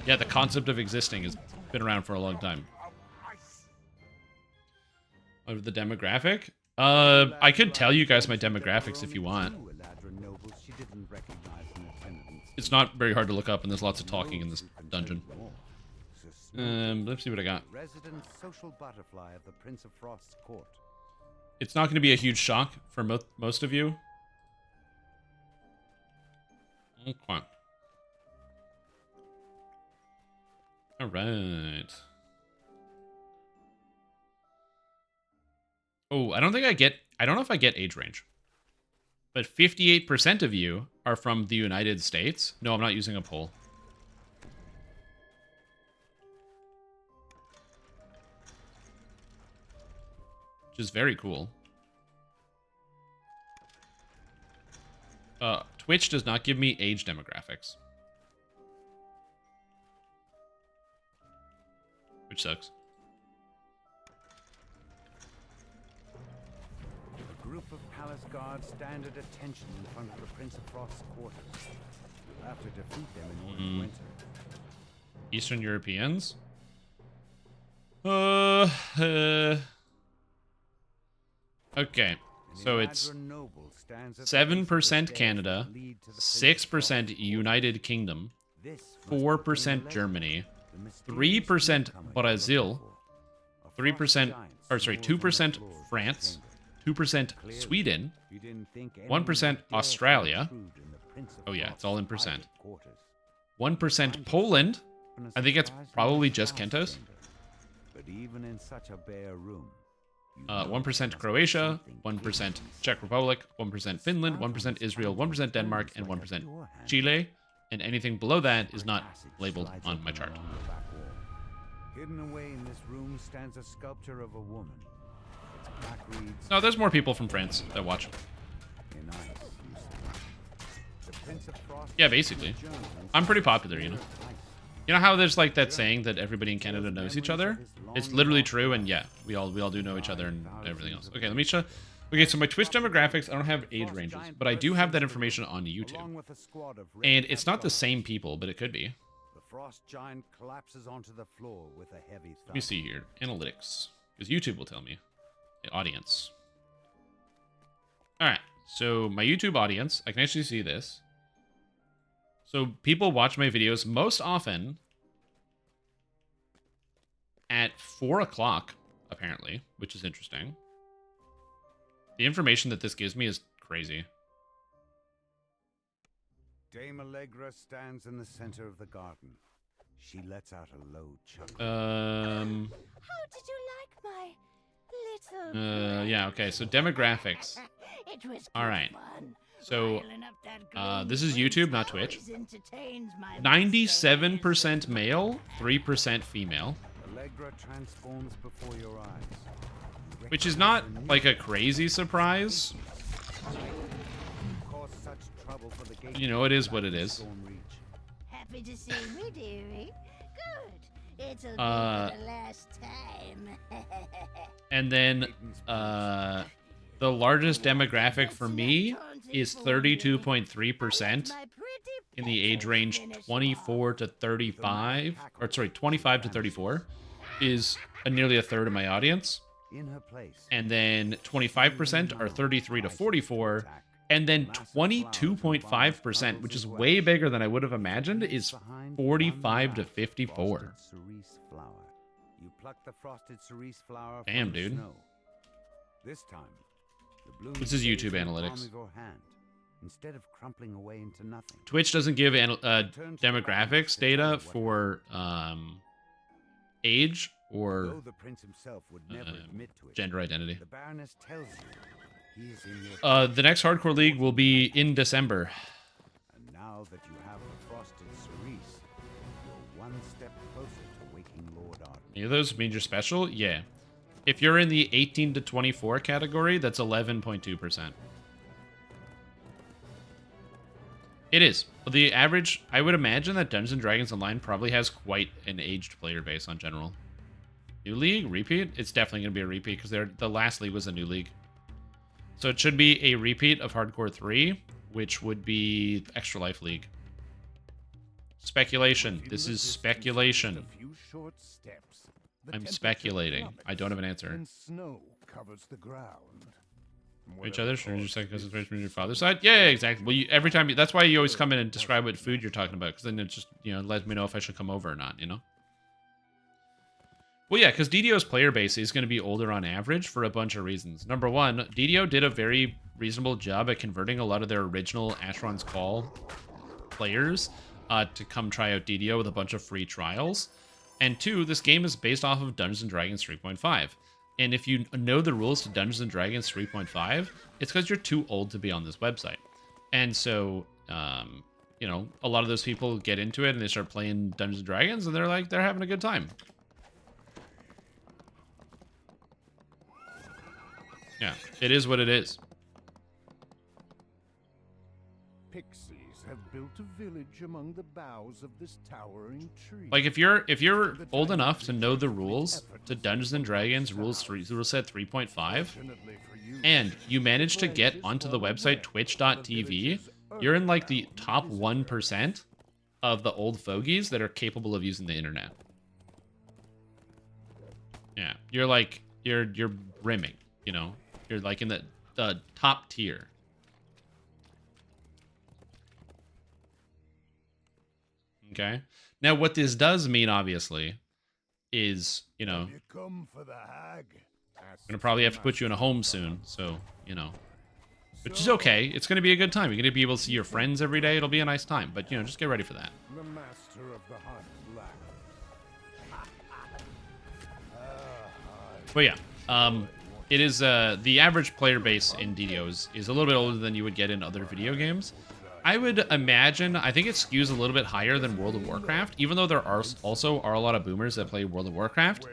Yeah, the concept of existing has been around for a long time. Of the demographic? I could tell you guys my demographics if you want. It's not very hard to look up, and there's lots of talking in this dungeon. Let's see what I got. Resident social butterfly of the Prince of Frost's court. It's not going to be a huge shock for most of you. Okay. All right. Oh, I don't know if I get age range. But 58% of you are from the United States. No, I'm not using a poll. Which is very cool. Twitch does not give me age demographics. Which sucks. A group of palace guards stand at attention in front of the Prince of Frost's quarters. You'll have to defeat them in order to enter. Eastern Europeans? Okay. So it's 7% Canada, 6% United Kingdom, 4% Germany, 3% Brazil, 2% France, 2% Sweden, 1% Australia. Oh yeah, it's all in percent. 1% Poland. I think it's probably just Kentos. But even in such a bare room, 1% Croatia, 1% Czech Republic, 1% Finland, 1% Israel, 1% Denmark, and 1% Chile. And anything below that is not labeled on my chart. Hidden away in this room stands a sculpture of a woman. Its plaque reads, No, there's more people from France that watch. in ice, you say. The Prince of Frost Yeah, basically. I'm pretty popular, you know. You know how there's like that saying that everybody in Canada knows each other? It's literally true, and yeah, we all do know each other and everything else. Okay, let me show. Okay, so my Twitch demographics, I don't have age ranges, but I do have that information on YouTube. And it's not the same people, but it could be. The frost giant collapses onto the floor with a heavy thud. Let me see here. Analytics. Because YouTube will tell me. The audience. Alright, so my YouTube audience, I can actually see this. So people watch my videos most often at 4 o'clock, apparently, which is interesting. The information that this gives me is crazy. Dame Allegra stands in the center of the garden. She lets out a low chuckle. How did you like my little yeah, okay, so demographics. It was All right. fun. So, Riling up that this is green YouTube, prince not Twitch. always entertains my 97% male, 3% female. Allegra transforms before your eyes. Which is not, like, a crazy surprise. Cause such trouble for the You know, it is what it is. Happy to see me, dearie. Good. It'll be for the last time. And then, the largest demographic for me is 32.3% in the age range 24 to 35, or sorry, 25 to 34 is nearly a third of my audience. In her place. And then 25% are 33 to 44, and then 22.5%, which is way bigger than I would have imagined, is 45 to 54. You pluck the frosted cerise flower Damn, from the dude. snow. This time, the bloom This is stays YouTube in the palm analytics. of your hand, instead of crumpling away into nothing. Twitch doesn't give demographics data for age or Though the prince himself would never admit to it, gender identity. the Baroness tells you he is in your The next Hardcore League will be in December. And now that you have the frosted cerise, you're one step closer to waking Lord Arden. Any of those means you're special? Yeah. If you're in the 18 to 24 category, that's 11.2%. It is. The average, I would imagine that Dungeons & Dragons Online probably has quite an aged player base on general. New league? Repeat? It's definitely going to be a repeat because the last league was a new league. So it should be a repeat of Hardcore 3, which would be Extra Life League. Speculation. This is speculation. I'm speculating. I don't have an answer. And snow covers the ground. Each other, sure, your second cousin's from your father's side. Yeah, exactly. Well, every time that's why you always come in and describe what food you're talking about, because then it just lets me know if I should come over or not. Well, yeah, because DDO's player base is going to be older on average for a bunch of reasons. Number one, DDO did a very reasonable job at converting a lot of their original Asheron's Call players to come try out DDO with a bunch of free trials. And two, this game is based off of Dungeons & Dragons 3.5. And if you know the rules to Dungeons & Dragons 3.5, it's because you're too old to be on this website. And so, a lot of those people get into it and they start playing Dungeons & Dragons and they're having a good time. Yeah, it is what it is. Pixies have built a village among the boughs of this towering tree. Like if you're old enough to know the rules to Dungeons and Dragons rule set 3.5, and you manage to get onto the website twitch.tv, you're in like the top 1% of the old fogies that are capable of using the internet. Yeah, you're brimming, You're like in the top tier. Okay. Now, what this does mean, obviously, is, Have you come for the hag? I'm going to probably have to put you in a home soon, so, Which is okay. It's going to be a good time. You're going to be able to see your friends every day. It'll be a nice time, but, just get ready for that. The master of the hunt laughs. But yeah, it is, the average player base in DDO is a little bit older than you would get in other video games. I would imagine, I think it skews a little bit higher than World of Warcraft, even though there are also a lot of boomers that play World of Warcraft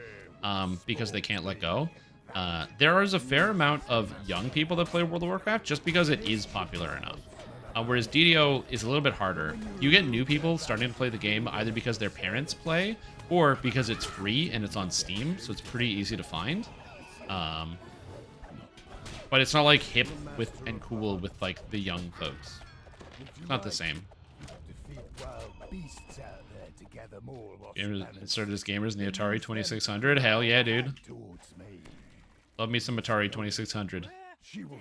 because they can't let go. There is a fair amount of young people that play World of Warcraft just because it is popular enough. Whereas DDO is a little bit harder. You get new people starting to play the game either because their parents play or because it's free and it's on Steam, so it's pretty easy to find. But it's not like hip with and cool with like the young folks. It's not the same. Gamers started as gamers in the Atari 2600. Hell yeah, dude. Love me some Atari 2600.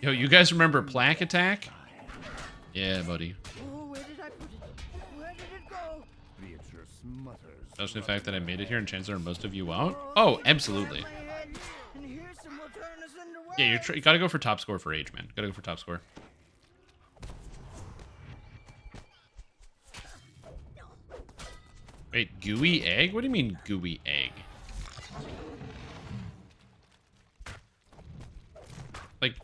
Yo, you guys remember Plaque Attack? Yeah, buddy. Oh, where did I put it? Where did it go? Especially the fact that I made it here and chances are most of you won't. Oh, absolutely. Yeah, you gotta go for top score for age, man. Gotta go for top score. Wait, gooey egg? What do you mean gooey egg? Like,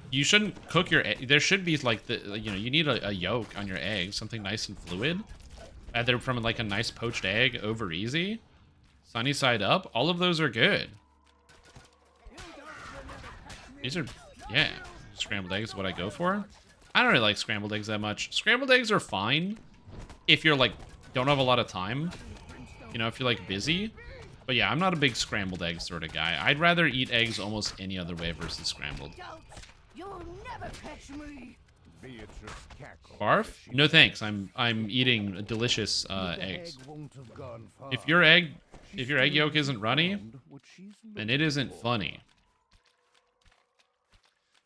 you shouldn't cook your egg. There should be like you need a yolk on your egg, something nice and fluid. Either from like a nice poached egg over easy, sunny side up. All of those are good. These are, yeah, scrambled eggs is what I go for. I don't really like scrambled eggs that much. Scrambled eggs are fine if you're like, don't have a lot of time. You know, if you're like busy. But yeah, I'm not a big scrambled egg sort of guy. I'd rather eat eggs almost any other way versus scrambled. You'll never catch me. Barf? No thanks. I'm eating delicious eggs. If your egg yolk isn't runny, then it isn't funny.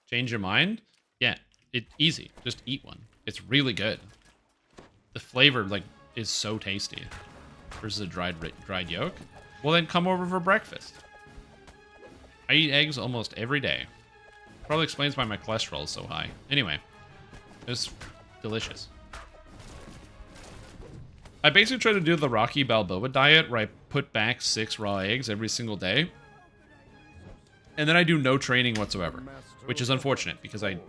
Change your mind? Yeah, it's easy. Just eat one. It's really good. The flavor like is so tasty. Versus a dried yolk. Well, then come over for breakfast. I eat eggs almost every day. Probably explains why my cholesterol is so high. Anyway, it's delicious. I basically try to do the Rocky Balboa diet where I put back 6 raw eggs every single day. And then I do no training whatsoever, which is unfortunate because that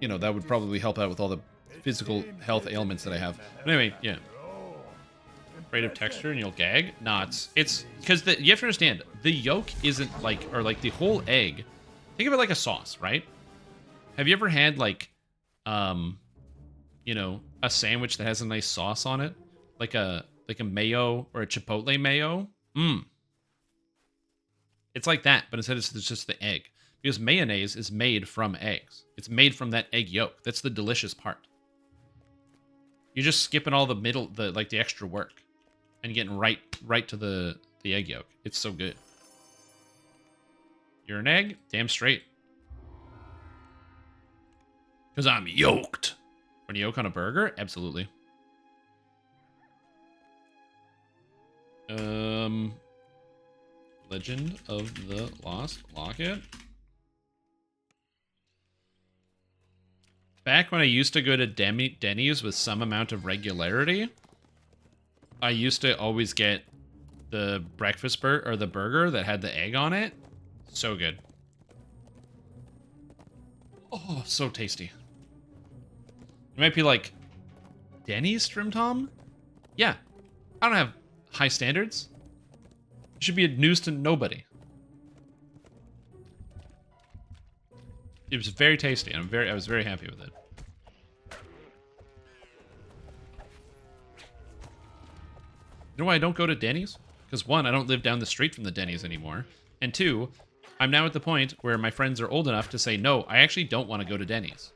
would probably help out with all the physical health ailments that I have. But anyway, yeah. Afraid of texture and you'll gag? Nah, it's because you have to understand, the yolk isn't like, or like the whole egg. Think of it like a sauce, right? Have you ever had like, a sandwich that has a nice sauce on it? Like a mayo or a chipotle mayo? It's like that, but instead it's just the egg. Because mayonnaise is made from eggs. It's made from that egg yolk. That's the delicious part. You're just skipping all the extra work. And getting right to the egg yolk. It's so good. You're an egg? Damn straight. Because I'm yoked. Want a yolk on a burger? Absolutely. Legend of the Lost Locket. Back when I used to go to Denny's with some amount of regularity, I used to always get the breakfast burger or the burger that had the egg on it. So good. Oh, so tasty. You might be like, Denny's, Trim Tom? Yeah. I don't have high standards. It should be news to nobody. It was very tasty, and I was very happy with it. You know why I don't go to Denny's? Because 1, I don't live down the street from the Denny's anymore. And 2, I'm now at the point where my friends are old enough to say, no, I actually don't want to go to Denny's.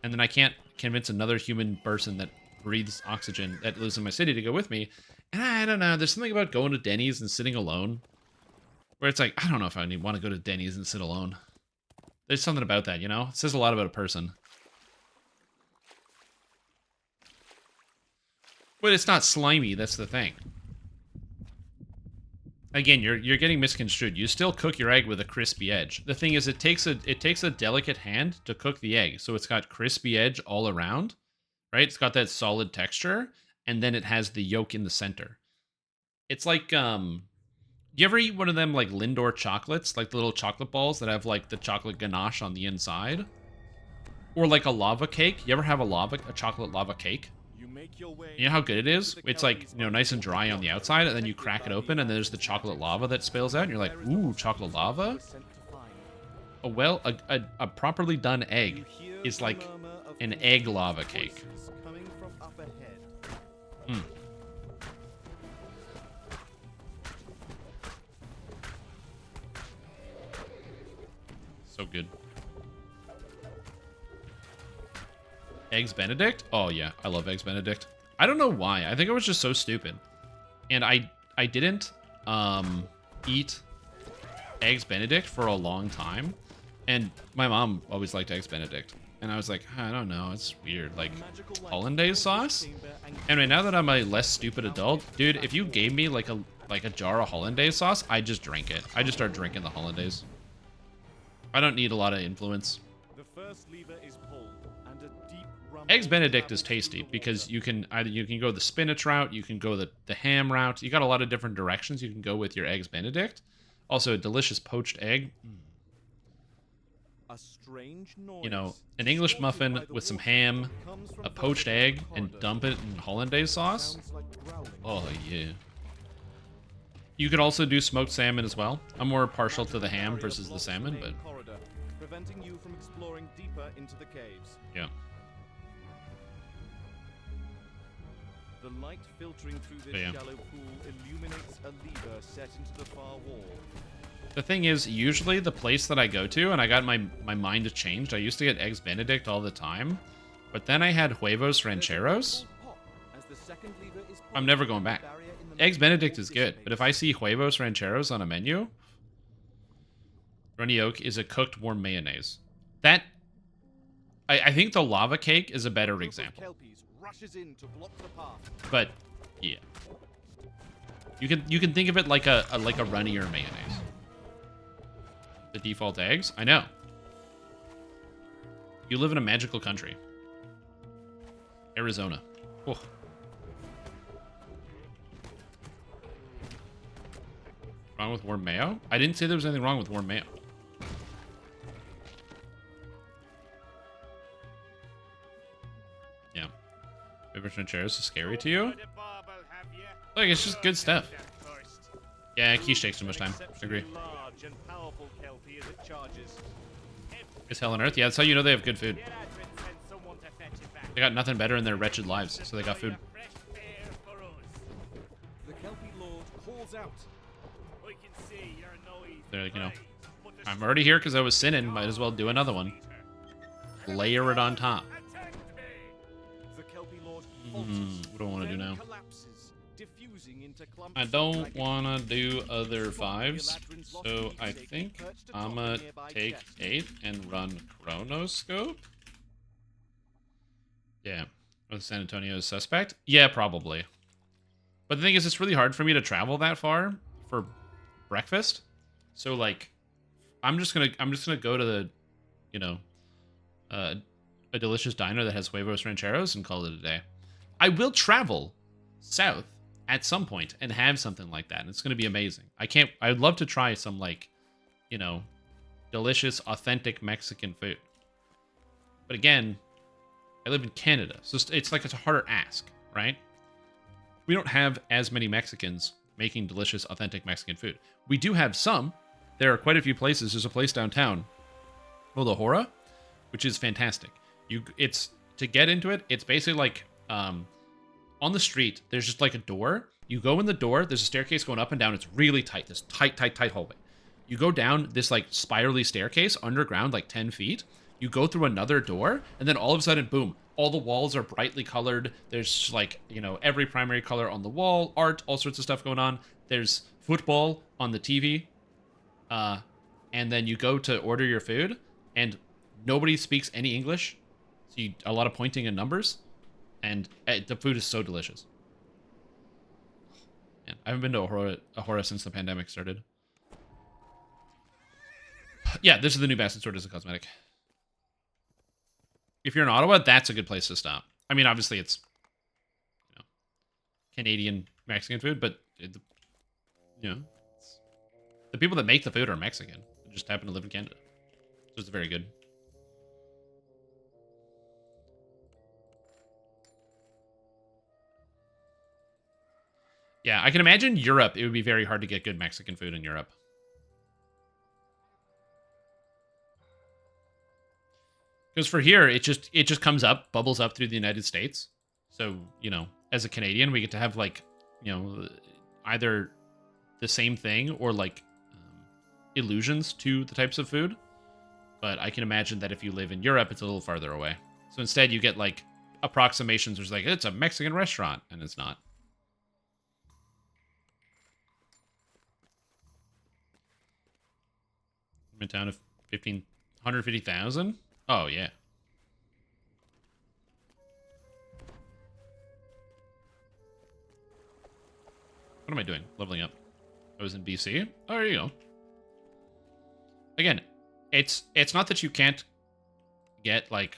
And then I can't convince another human person that breathes oxygen that lives in my city to go with me. And I don't know, there's something about going to Denny's and sitting alone where it's like, I don't know if I want to go to Denny's and sit alone. There's something about that, you know? It says a lot about a person. But it's not slimy, that's the thing. Again, you're getting misconstrued. You still cook your egg with a crispy edge. The thing is, it takes a delicate hand to cook the egg, so it's got crispy edge all around, right? It's got that solid texture, and then it has the yolk in the center. It's like, you ever eat one of them like Lindor chocolates, like the little chocolate balls that have like the chocolate ganache on the inside? Or like a lava cake. You ever have a chocolate lava cake? You make your way. You know how good it is? It's like, you know, nice and dry on the outside, and then you crack it open, and there's the chocolate lava that spills out, and you're like, ooh, chocolate lava? A properly done egg is like an egg lava cake. Coming from up ahead. Mm. So good. Eggs Benedict? Oh yeah, I love Eggs Benedict. I don't know why. I think I was just so stupid. And I didn't eat Eggs Benedict for a long time. And my mom always liked Eggs Benedict. And I was like, I don't know, it's weird. Like hollandaise sauce? Anyway, now that I'm a less stupid adult, dude, if you gave me like a jar of hollandaise sauce, I just drink it. I just start drinking the hollandaise. I don't need a lot of influence. The first lever is pulled, and a deep rumble. Eggs Benedict is tasty because you can go the spinach route, you can go the ham route. You got a lot of different directions you can go with your Eggs Benedict. Also, a delicious poached egg. A strange noise. You know, an English muffin with some ham, a poached egg, and dump it in hollandaise sauce. Oh yeah. You could also do smoked salmon as well. I'm more partial to the ham versus the salmon, but preventing you from exploring deeper into the caves. yeah. The light filtering through this shallow pool illuminates a lever set into the far wall. The thing is, usually the place that I go to, and I got my mind changed. I used to get Eggs Benedict all the time, but then I had Huevos Rancheros. I'm never going back. Eggs Benedict is good, but if I see Huevos Rancheros on a menu, runny yolk is a cooked warm mayonnaise. That, I think the lava cake is a better example. But yeah, you can think of it like a runnier mayonnaise. The default eggs, I know. You live in a magical country, Arizona. Oh. Wrong with warm mayo? I didn't say there was anything wrong with warm mayo. Yeah. Huevos Rancheros is scary to you? Like, it's just good stuff. Yeah, quiche takes too much time. I agree. It's hell on earth? Yeah, that's how you know they have good food. They got nothing better in their wretched lives, so they got food. The Kelpie Lord calls out. They're like, you know, I'm already here because I was sinning. Might as well do another one. Layer it on top. What do I want to do now? I don't want to do other 5s, so I think I'm going to take 8 and run Chronoscope. Yeah. With San Antonio's suspect? Yeah, probably. But the thing is, it's really hard for me to travel that far for breakfast. So, like, I'm just gonna go to the, you know, a delicious diner that has Huevos Rancheros and call it a day. I will travel south at some point and have something like that, and it's gonna be amazing. I would love to try some, like, you know, delicious, authentic Mexican food. But again, I live in Canada, so it's like it's a harder ask, right? We don't have as many Mexicans making delicious, authentic Mexican food. We do have some. There are quite a few places. There's a place downtown called Ahora, which is fantastic. It's to get into it, it's basically like on the street, there's just like a door. You go in the door, there's a staircase going up and down. It's really tight, this tight hallway. You go down this like spirally staircase underground, like 10 feet. You go through another door, and then all of a sudden, boom, all the walls are brightly colored. There's like, you know, every primary color on the wall, art, all sorts of stuff going on. There's football on the TV. And then you go to order your food, and nobody speaks any English. So a lot of pointing and numbers. And the food is so delicious. Man, I haven't been to Ahora since the pandemic started. Yeah, this is the new Basket Sword as a cosmetic. If you're in Ottawa, that's a good place to stop. I mean, obviously it's, you know, Canadian Mexican food, but you know, the people that make the food are Mexican. They just happen to live in Canada. So it's very good. Yeah, I can imagine Europe. It would be very hard to get good Mexican food in Europe. Because for here, it just comes up, bubbles up through the United States. So, you know, as a Canadian, we get to have, like, you know, either the same thing or, like, illusions to the types of food. But I can imagine that if you live in Europe, it's a little farther away. So instead, you get, like, approximations where it's like, it's a Mexican restaurant, and it's not. I'm in town of 150,000? Oh, yeah. What am I doing? Leveling up. I was in BC? Oh, there you go. Again, it's not that you can't get, like,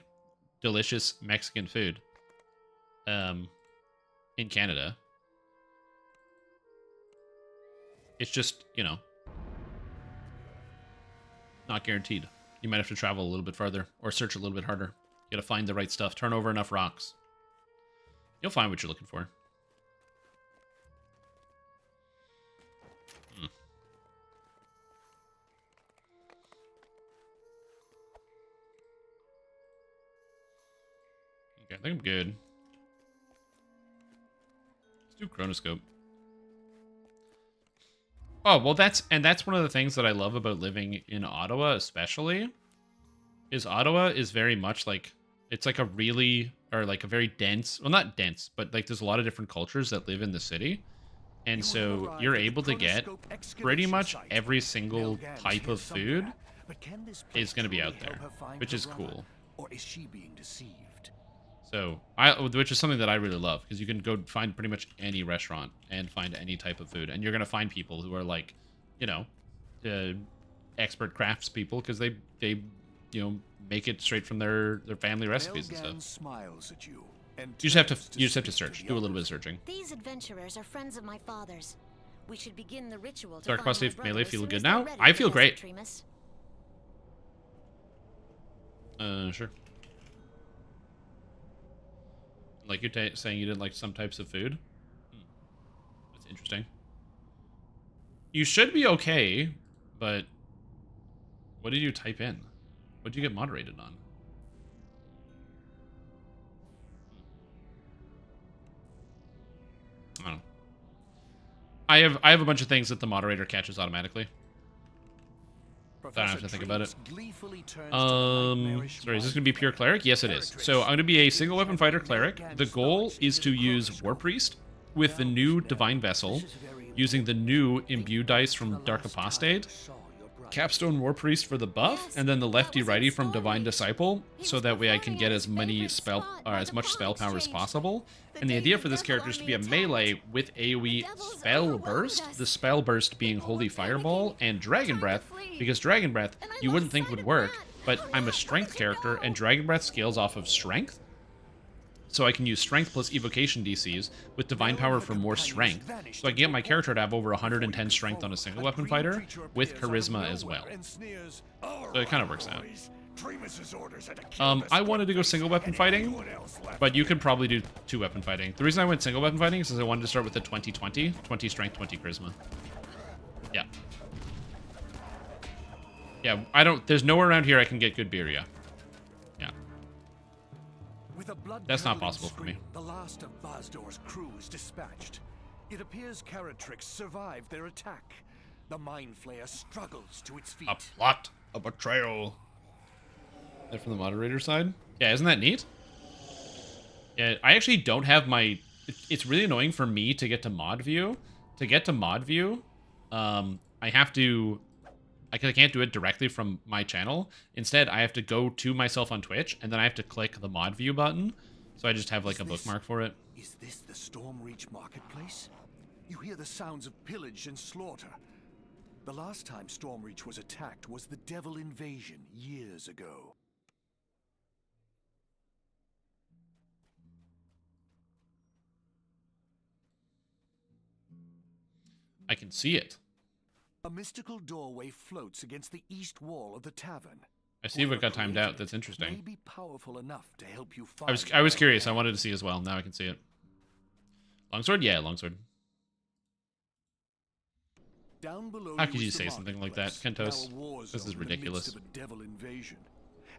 delicious Mexican food in Canada. It's just, you know, not guaranteed. You might have to travel a little bit farther or search a little bit harder. You gotta find the right stuff, turn over enough rocks. You'll find what you're looking for. Okay, I think I'm good. Let's do Chronoscope. Oh, well, that's one of the things that I love about living in Ottawa, especially, is Ottawa is very much like, it's like a really, or like a very dense, well, not dense, but like there's a lot of different cultures that live in the city. And so you're able to get pretty much every single type of food is going to be out there, which is cool. Or is she being deceived? So, which is something that I really love, because you can go find pretty much any restaurant and find any type of food, and you're gonna find people who are like, you know, expert crafts people, because they you know, make it straight from their family recipes and stuff. Smiles at you, and You just have to search, do a little bit of searching. These adventurers are friends of my father's. We should begin the ritual to Dark find Apostate my melee brother as feeling soon good as they're now? ready, I feel great. Tremus. Sure. Like you're saying you didn't like some types of food? That's interesting. You should be okay, but what did you type in? What did you get moderated on? I don't know. I have a bunch of things that the moderator catches automatically. I don't have to think about it. Sorry, is this going to be pure cleric? Yes, it is. So I'm going to be a single weapon fighter cleric. The goal is to use Warpriest with the new Divine Vessel, using the new Imbue dice from Dark Apostate, Capstone Warpriest for the buff, and then the lefty-righty from Divine Disciple, so that way I can get as much spell power as possible. And the idea for this character is to be a melee with AoE Spell Burst, the Spell Burst being Holy Fireball and Dragon Breath, because Dragon Breath you wouldn't think would work, but I'm a Strength character, and Dragon Breath scales off of Strength, so I can use Strength plus Evocation DCs with Divine Power for more Strength, so I can get my character to have over 110 Strength on a single weapon fighter, with Charisma as well. So it kind of works out. I wanted to go single weapon fighting, but you could probably do two weapon fighting. The reason I went single weapon fighting is because I wanted to start with the 20-20, 20 Strength, 20 Charisma. Yeah. Yeah, there's nowhere around here I can get good beer, yeah. Yeah. That's not possible for me. The last of Basdor's crew is dispatched. It appears Caratrix survived their attack. The Mind Flayer struggles to its feet. A plot, a betrayal. That from the moderator side? Yeah, isn't that neat? Yeah, I actually don't have my... It's really annoying for me to get to mod view. To get to mod view, I have to... I can't do it directly from my channel. Instead, I have to go to myself on Twitch, and then I have to click the mod view button. So I just have like a bookmark for it. Is this the Stormreach marketplace? You hear the sounds of pillage and slaughter. The last time Stormreach was attacked was the Devil Invasion years ago. I can see it. A mystical doorway floats against the east wall of the tavern. I see what got timed out. That's interesting. May be powerful enough to help you find I was curious. I wanted to see as well. Now I can see it. Longsword? Yeah, longsword. Down below How could you is the say something like that, marketplace, Kentos? now a war This zone is in the ridiculous. midst of a devil invasion.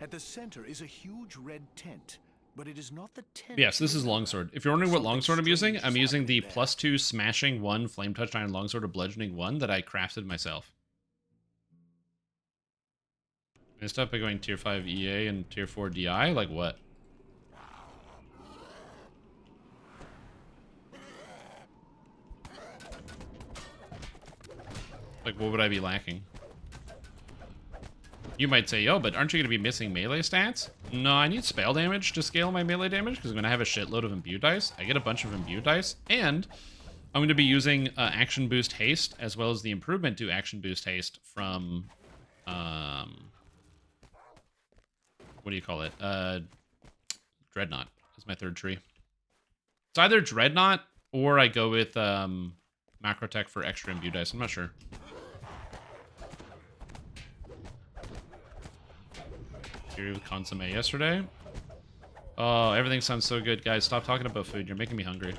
At the center is a huge red tent, but it is not the tent. Yes, this is longsword. If you're wondering what longsword I'm using, I'm using the there. +2 smashing 1 flame touch iron longsword of bludgeoning 1 that I crafted myself. I start by going tier 5 EA and tier 4 DI? Like what? Like what would I be lacking? You might say, yo, but aren't you going to be missing melee stats? No, I need spell damage to scale my melee damage because I'm going to have a shitload of imbue dice. I get a bunch of imbue dice, and I'm going to be using action boost haste as well as the improvement to action boost haste from, what do you call it? Dreadnought is my third tree. It's either Dreadnought or I go with Macrotech for extra imbue dice. I'm not sure. With consomme yesterday. Oh, everything sounds so good, guys. Stop talking about food. You're making me hungry.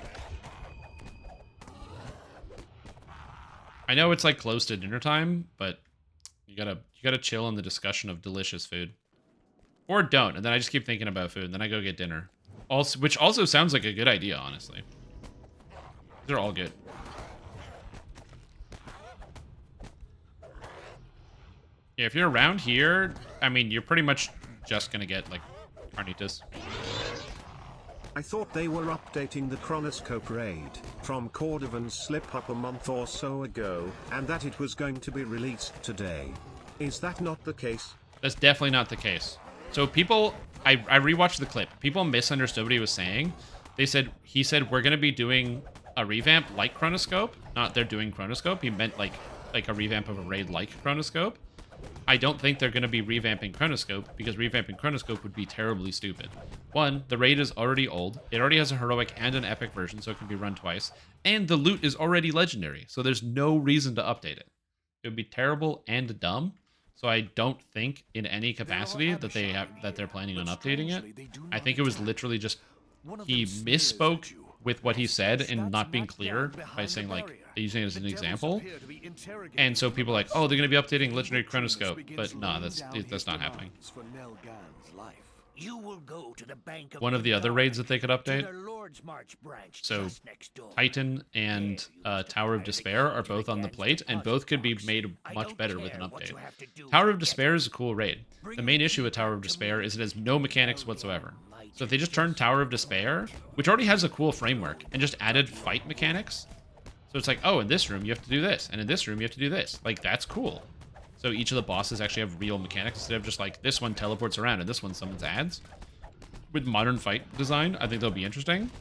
I know it's like close to dinner time, but you gotta chill on the discussion of delicious food. Or don't, and then I just keep thinking about food, and then I go get dinner. Also, which also sounds like a good idea, honestly. They're all good. Yeah, if you're around here, I mean, you're pretty much just gonna get, like, carnitas. I thought they were updating the Chronoscope raid from Cordovan's slip up a month or so ago, and that it was going to be released today. Is that not the case? That's definitely not the case. So people, I rewatched the clip. People misunderstood what he was saying. He said we're gonna be doing a revamp like Chronoscope. Not they're doing Chronoscope. He meant like a revamp of a raid like Chronoscope. I don't think they're going to be revamping Chronoscope, because revamping Chronoscope would be terribly stupid. One, the raid is already old. It already has a heroic and an epic version, so it can be run twice. And the loot is already legendary, so there's no reason to update it. It would be terrible and dumb, so I don't think in any capacity that they're planning on updating it. I think it was literally just he misspoke with what he said and not being clear by saying, like, using it as an example. And so people are like, oh, they're going to be updating Legendary Chronoscope. But no, that's not happening. You will go to the bank of One of the other raids that they could update. So Titan and Tower of Despair are both on the plate, and both could be made much better with an update. Tower of Despair is a cool raid. The main issue with Tower of Despair is it has no mechanics whatsoever. So if they just turned Tower of Despair, which already has a cool framework, and just added fight mechanics, so it's like, oh, in this room you have to do this, and in this room you have to do this. Like, that's cool. So each of the bosses actually have real mechanics instead of just like, this one teleports around and this one summons adds. With modern fight design, I think they'll be interesting.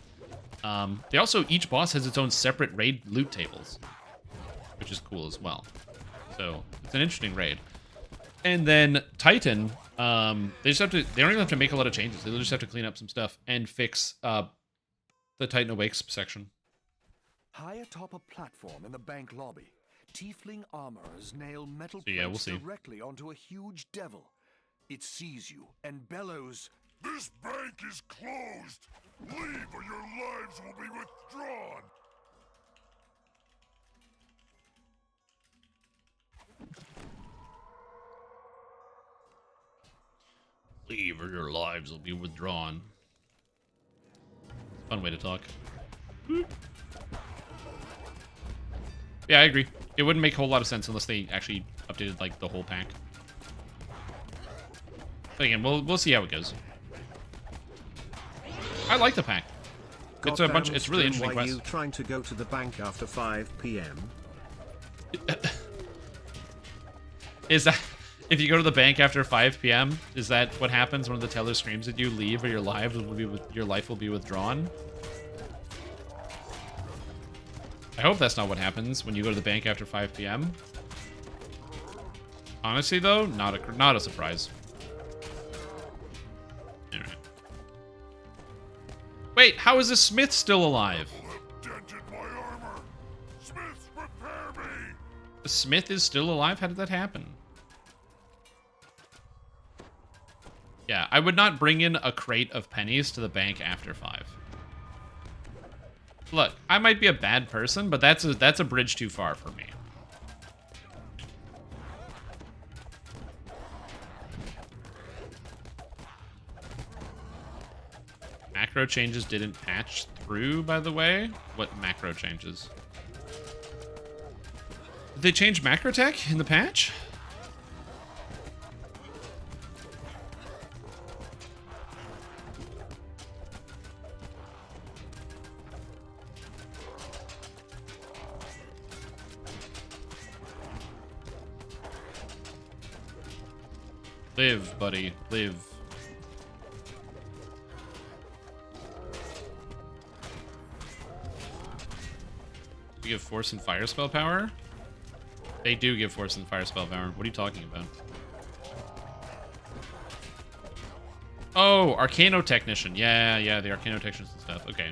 They also, each boss has its own separate raid loot tables, which is cool as well. So it's an interesting raid. And then Titan, they don't even have to make a lot of changes. They'll just have to clean up some stuff and fix the Titan Awakes section. High atop a platform in the bank lobby, tiefling armorers nail metal we'll plates see. directly onto a huge devil. It sees you and bellows, "This bank is closed! Leave or your lives will be withdrawn!" Leave or your lives will be withdrawn. Fun way to talk. Yeah, I agree. It wouldn't make a whole lot of sense unless they actually updated like the whole pack. But again, we'll see how it goes. I like the pack. It's a bunch. It's really interesting Why quest. you trying to go to the bank after 5 p.m.? Is that if you go to the bank after 5 p.m. Is that what happens when the teller screams at you, "Leave or your life will be withdrawn"? I hope that's not what happens when you go to the bank after 5 p.m. Honestly, though, not a surprise. All right. Wait, how is the Smith still alive? Dented my armor! Smith, repair me! The Smith is still alive? How did that happen? Yeah, I would not bring in a crate of pennies to the bank after 5. Look, I might be a bad person, but that's a bridge too far for me. macro changes didn't patch through, by the way. What macro changes? Did they change macro tech in the patch? Live, buddy, live. You give force and fire spell power? They do give force and fire spell power. What are you talking about? Oh, Arcano Technician. Yeah, yeah, the Arcano Technicians and stuff. Okay.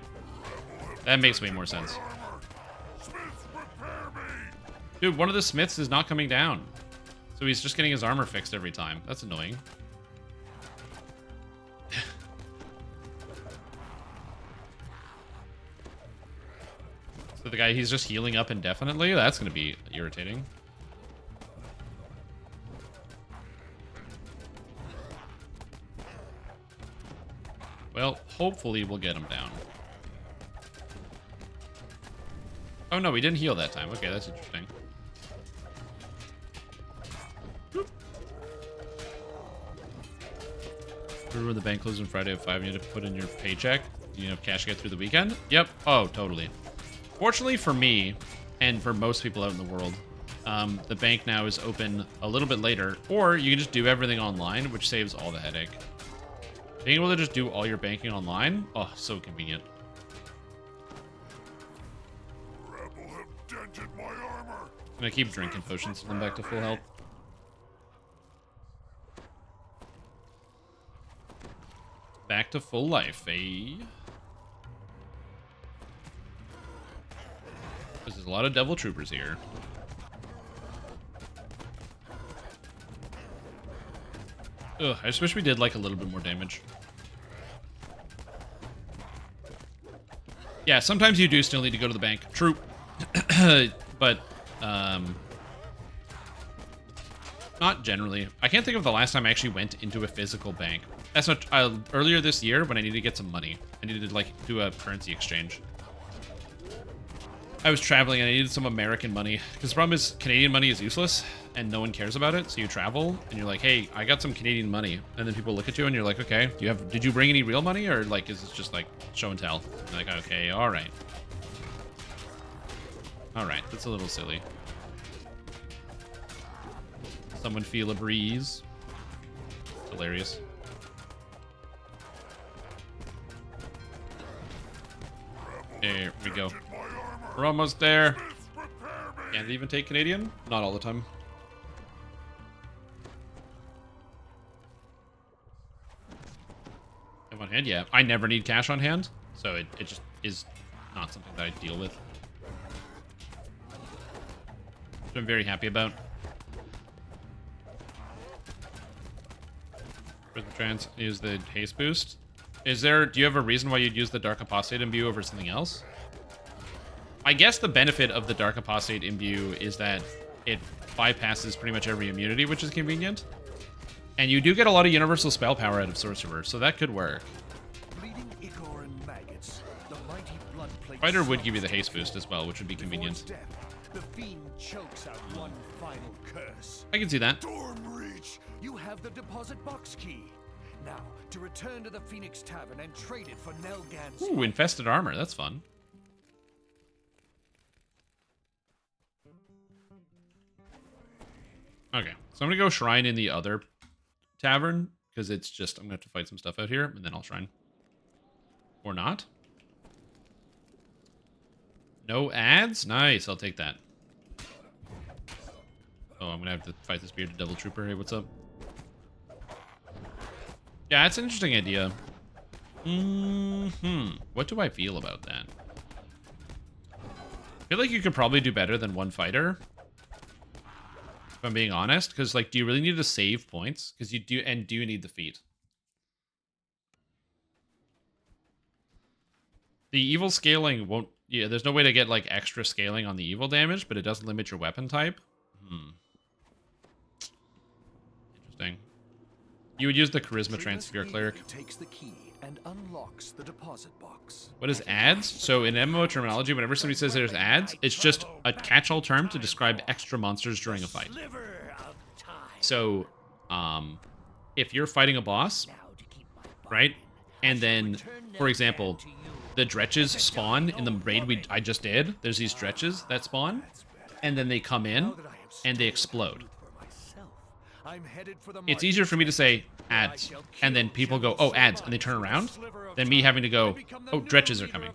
That makes way more sense. Dude, one of the smiths is not coming down. So he's just getting his armor fixed every time. That's annoying. So the guy, he's just healing up indefinitely? That's going to be irritating. Well, hopefully we'll get him down. Oh no, we didn't heal that time. Okay, that's interesting. Remember when the bank closed on Friday at 5 and you had to put in your paycheck? You have cash to get through the weekend? Yep. Oh, totally. Fortunately for me, and for most people out in the world, the bank now is open a little bit later, or you can just do everything online, which saves all the headache. Being able to just do all your banking online? Oh, so convenient. Rebel have dented my armor. I'm gonna keep drinking potions to come back to full health. Back to full life, eh? There's a lot of devil troopers here. Ugh, I just wish we did like a little bit more damage. Yeah, sometimes you do still need to go to the bank. True. But, not generally. I can't think of the last time I actually went into a physical bank. That's not earlier this year when I needed to get some money. I needed to like do a currency exchange. I was traveling and I needed some American money because the problem is Canadian money is useless and no one cares about it. So you travel and you're like, hey, I got some Canadian money, and then people look at you and you're like, okay, did you bring any real money, or like is this just like show and tell? You're like, okay, all right, that's a little silly. Someone feel a breeze. Hilarious. There we go. We're almost there. Can't even take Canadian? Not all the time. Have on hand? Yeah. I never need cash on hand, so it just is not something that I deal with. Which I'm very happy about. Prison Trance is the haste boost. Do you have a reason why you'd use the Dark Apostate Imbue over something else? I guess the benefit of the Dark Apostate Imbue is that it bypasses pretty much every immunity, which is convenient. And you do get a lot of universal spell power out of Sorcerer, so that could work. Fighter would give you the haste boost as well, which would be convenient. The fiend chokes out one final curse. I can see that. Stormreach, you have the deposit box key. Now, to return to the Phoenix Tavern and trade it for Nelgan's... Ooh, infested armor. That's fun. Okay, so I'm gonna go shrine in the other tavern, because it's just, I'm gonna have to fight some stuff out here, and then I'll shrine. Or not. No ads? Nice, I'll take that. Oh, I'm gonna have to fight this bearded devil trooper. Hey, what's up? Yeah, it's an interesting idea. What do I feel about that? I feel like you could probably do better than one fighter. If I'm being honest, because like, do you really need to save points? Because you do, and do you need the feat? The evil scaling won't. Yeah, there's no way to get like extra scaling on the evil damage, but it does limit your weapon type. Interesting. You would use the charisma transfer cleric. Takes the key and unlocks the deposit box. What is ads? So in MMO terminology, whenever somebody says there's ads, it's just a catch-all term to describe extra monsters during a fight. So, if you're fighting a boss, right, and then, for example, the dretches spawn in the raid I just did. There's these dretches that spawn, and then they come in, and they explode. It's easier for me to say ads, and then people go, oh, ads, and they turn around, than me having to go, oh, dretches are coming.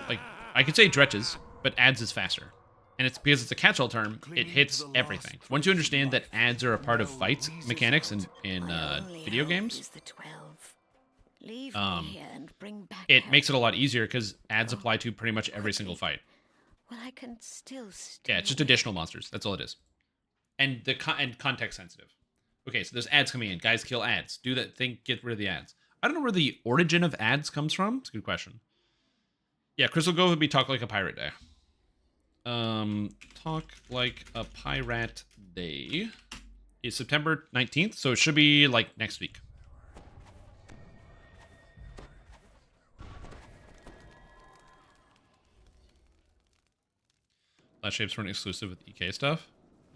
Like, I could say dretches, but ads is faster. And it's because it's a catch-all term, it hits everything. Once you understand that ads are a part of fight mechanics in video games, it makes it a lot easier because ads apply to pretty much every single fight. Well, I can still Yeah, it's just additional monsters. That's all it is. And context sensitive. Okay, so there's ads coming in. Guys, kill ads. Do that thing, get rid of the ads. I don't know where the origin of ads comes from. It's a good question. Yeah, Crystal Cove would be Talk Like a Pirate Day. Talk Like a Pirate Day is September 19th, so it should be like next week. Last shapes weren't exclusive with EK stuff.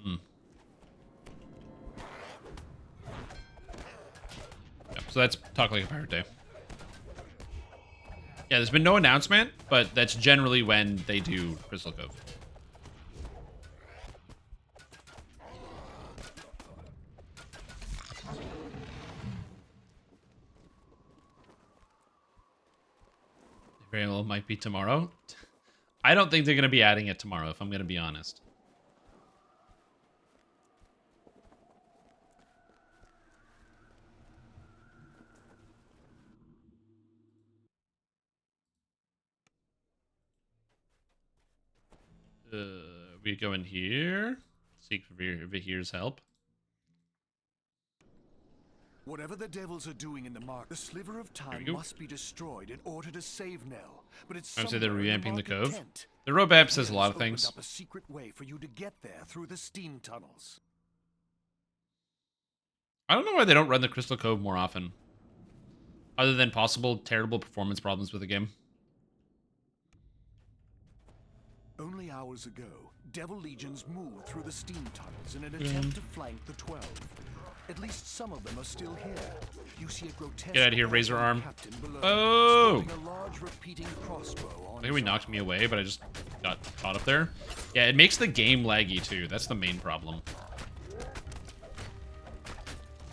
Hmm. Yep, so that's Talk Like a Pirate Day. Yeah, there's been no announcement, but that's generally when they do Crystal Cove. Very well might be tomorrow. I don't think they're going to be adding it tomorrow, if I'm going to be honest. We go in here. Seek Vahir's help. Whatever the devils are doing in the mark, the sliver of time must be destroyed in order to save Nell. But it's I would say they're revamping the cove. Tent. The roadmap says a lot of things. Up a secret way for you to get there through the steam tunnels. I don't know why they don't run the Crystal Cove more often. Other than possible terrible performance problems with the game. Only hours ago, Devil Legions moved through the steam tunnels in an attempt to flank the 12. At least some of them are still here. You see a grotesque Get out of here, Razor Arm. Below, oh! A large repeating crossbow on I think he knocked me away, but I just got caught up there. Yeah, it makes the game laggy too. That's the main problem.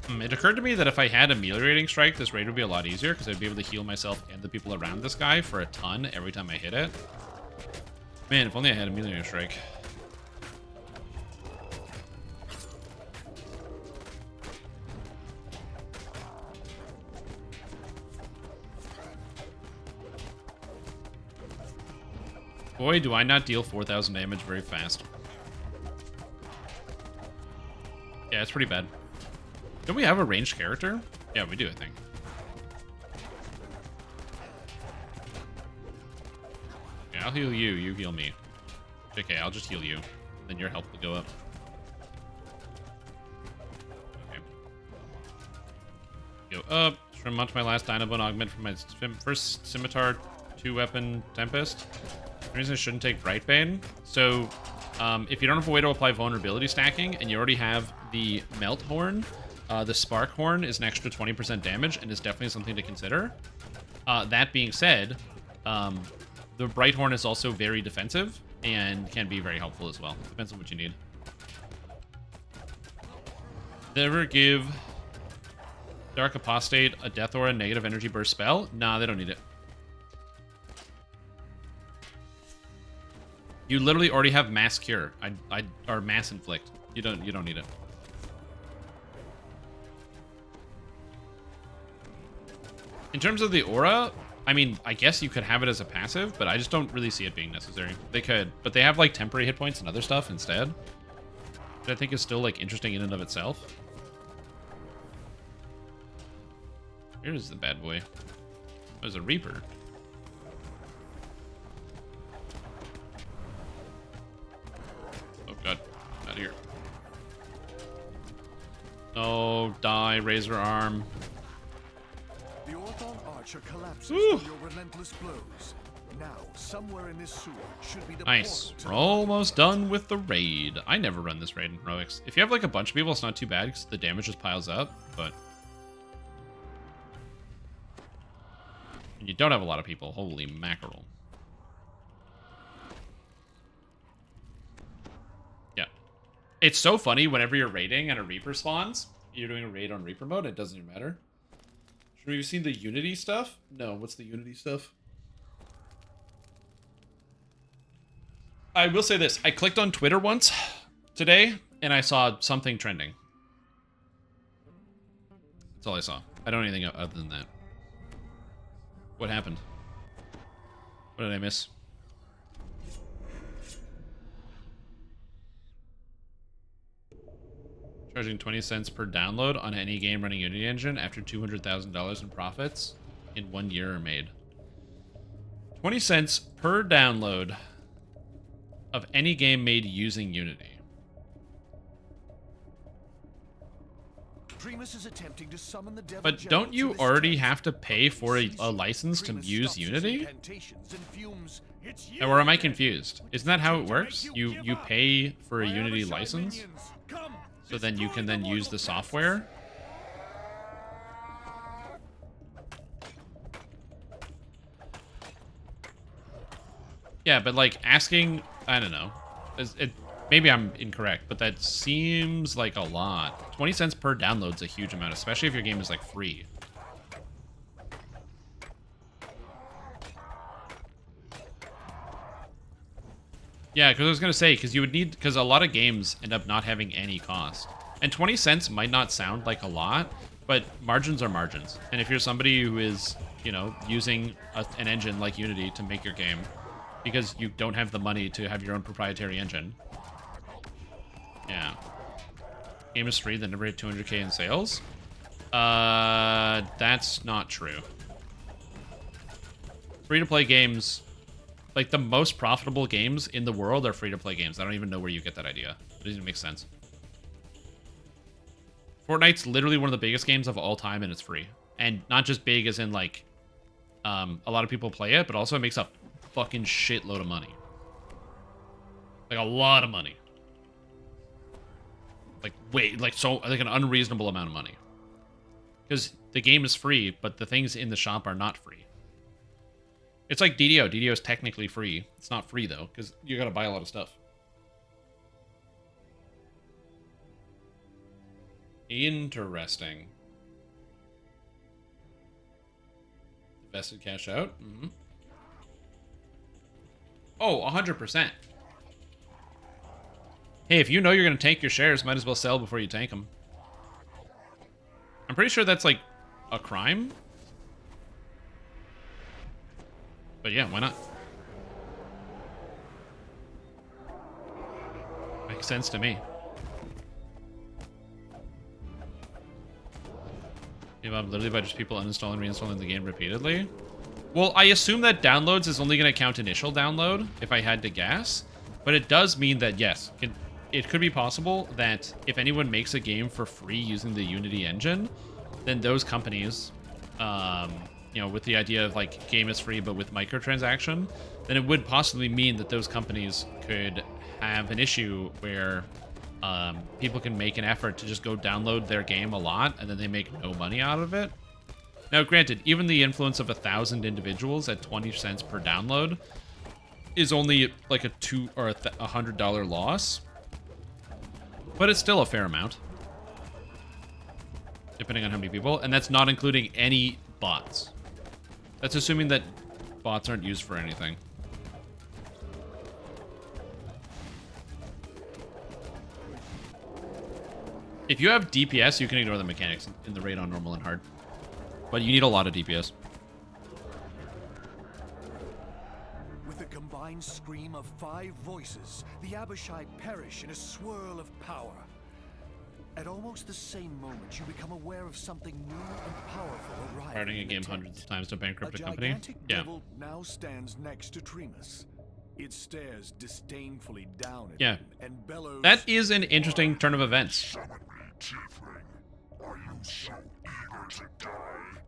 It occurred to me that if I had Ameliorating Strike, this raid would be a lot easier because I'd be able to heal myself and the people around this guy for a ton every time I hit it. Man, if only I had Ameliorating Strike. Boy, do I not deal 4,000 damage very fast. Yeah, it's pretty bad. Don't we have a ranged character? Yeah, we do, I think. Yeah, I'll heal you. You heal me. Okay, I'll just heal you. Then your health will go up. Okay. Go up. Trim onto my last Dynabone augment from my first Scimitar 2-weapon Tempest. The reason I shouldn't take Brightbane. So, if you don't have a way to apply vulnerability stacking, and you already have the Melt Horn, the Spark Horn is an extra 20% damage, and is definitely something to consider. That being said, the Bright Horn is also very defensive, and can be very helpful as well. Depends on what you need. Never give Dark Apostate a Death Aura negative energy burst spell? Nah, they don't need it. You literally already have Mass Cure, or Mass Inflict. You don't need it. In terms of the aura, I mean, I guess you could have it as a passive, but I just don't really see it being necessary. They could, but they have like temporary hit points and other stuff instead, which I think is still like interesting in and of itself. Here's the bad boy. There's a Reaper. Oh god, out of here. Oh Die, Razor Arm. The Orthon Archer collapses Ooh. from your relentless blows. Now, somewhere in this sewer should be the Nice. portal to We're the almost done with the raid. I never run this raid in heroics. If you have like a bunch of people, it's not too bad because the damage just piles up, but when you don't have a lot of people, holy mackerel. Yeah. It's so funny whenever you're raiding and a Reaper spawns, you're doing a raid on Reaper mode, it doesn't even matter. Have you seen the Unity stuff? No, what's the Unity stuff? I will say this. I clicked on Twitter once today, and I saw something trending. That's all I saw. I don't know anything other than that. What happened? What did I miss? Charging 20 cents per download on any game running Unity Engine after $200,000 in profits in 1 year are made. 20 cents per download of any game made using Unity. Tremus is attempting to summon the devil. But don't you already have to pay for a license to use Unity? Or am I confused? Isn't that how it works? You pay for a Unity license, so then you can then use the software? Yeah, but like asking, I don't know. Maybe I'm incorrect, but that seems like a lot. 20 cents per download's a huge amount, especially if your game is like free. Yeah, because I was going to say, because you would need, because a lot of games end up not having any cost. And 20 cents might not sound like a lot, but margins are margins. And if you're somebody who is, you know, using an engine like Unity to make your game, because you don't have the money to have your own proprietary engine. Yeah. Game is free, then never hit 200k in sales? That's not true. Free-to-play games, like the most profitable games in the world are free-to-play games. I don't even know where you get that idea. It doesn't make sense. Fortnite's literally one of the biggest games of all time, and it's free. And not just big as in, like, a lot of people play it, but also it makes a fucking shitload of money. Like, a lot of money. Like, wait, like, so, like, an unreasonable amount of money. Because the game is free, but the things in the shop are not free. It's like DDO. DDO is technically free. It's not free, though, because you gotta buy a lot of stuff. Interesting. Vested cash out? Mm-hmm. Oh, 100%. Hey, if you know you're going to tank your shares, might as well sell before you tank them. I'm pretty sure that's, like, a crime. But yeah, why not? Makes sense to me. Give up literally by just people uninstalling and reinstalling the game repeatedly. Well, I assume that downloads is only going to count initial download, if I had to guess. But it does mean that, yes, it could be possible that if anyone makes a game for free using the Unity engine, then those companies, you know, with the idea of, like, game is free but with microtransaction, then it would possibly mean that those companies could have an issue where people can make an effort to just go download their game a lot, and then they make no money out of it. Now, granted, even the influence of 1,000 individuals at 20 cents per download is only like a $2 or $100 loss, but it's still a fair amount, depending on how many people, and that's not including any bots. That's assuming that bots aren't used for anything. If you have DPS, you can ignore the mechanics in the raid on normal and hard. But you need a lot of DPS. With a combined scream of 5 voices, the Abishai perish in a swirl of power. At almost the same moment, you become aware of something new and powerful arriving. Starting a game hundreds of times to bankrupt a company. Gigantic Yeah. devil now stands next to Tremus. It stares disdainfully down at Yeah. him and bellows. That is an interesting turn of events. Are you so eager to die?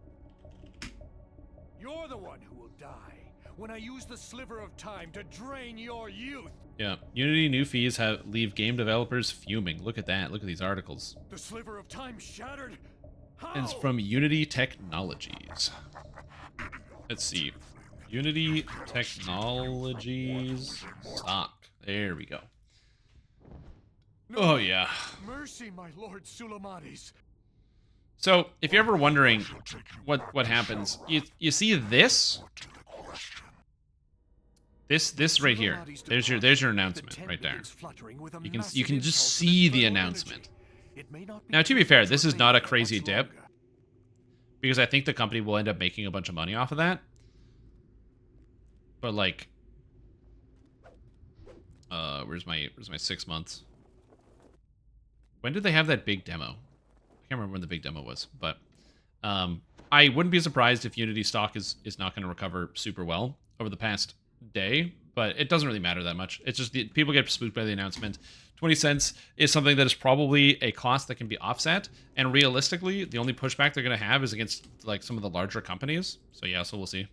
You're the one who will die when I use the sliver of time to drain your youth. Yeah, Unity new fees leave game developers fuming. Look at that. Look at these articles. The sliver of time shattered? How? And it's from Unity Technologies. Let's see. Unity Technologies stock. There we go. No, Oh, yeah. Mercy, my lord Sulamades. So, if you're ever wondering what happens, you see this? This right here. There's your announcement right there. You can just see the announcement. Now, to be fair, this is not a crazy dip, because I think the company will end up making a bunch of money off of that. But like, where's my 6 months? When did they have that big demo? I can't remember when the big demo was, but I wouldn't be surprised if Unity stock is not going to recover super well over the past day, but it doesn't really matter that much. It's just people get spooked by the announcement. 20 cents is something that is probably a cost that can be offset, and realistically, the only pushback they're going to have is against like some of the larger companies. So yeah, so we'll see.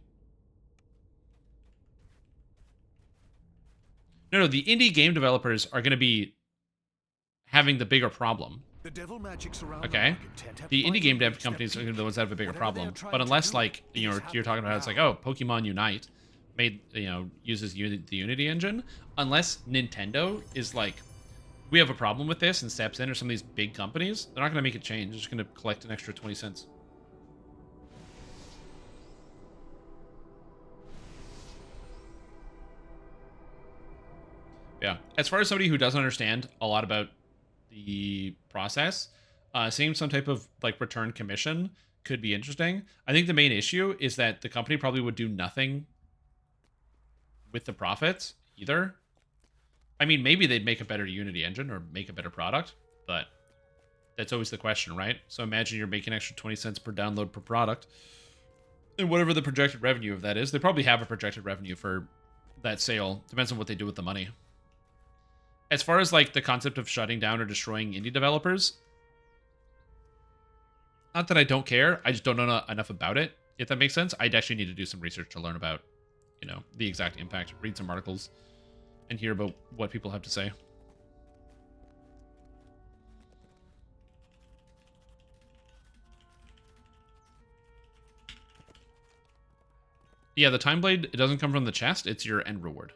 No, the indie game developers are going to be having the bigger problem. The devil magics around Okay, the indie game dev companies are the ones that have a bigger problem. But unless, like, you're talking about, it's like, oh, Pokemon Unite made, uses the Unity engine. Unless Nintendo is like, we have a problem with this and steps in, or some of these big companies, they're not going to make it change. They're just going to collect an extra 20 cents. Yeah, as far as somebody who doesn't understand a lot about the process, seeing some type of like return commission could be interesting. I think the main issue is that the company probably would do nothing with the profits either. I mean, maybe they'd make a better Unity engine or make a better product, but that's always the question, right? So imagine you're making extra 20 cents per download per product, and whatever the projected revenue of that is, they probably have a projected revenue for that sale. Depends on what they do with the money. As far as like the concept of shutting down or destroying indie developers, not that I don't care, I just don't know enough about it, if that makes sense. I'd actually need to do some research to learn about, the exact impact, read some articles, and hear about what people have to say. Yeah, the Time Blade, it doesn't come from the chest, it's your end reward.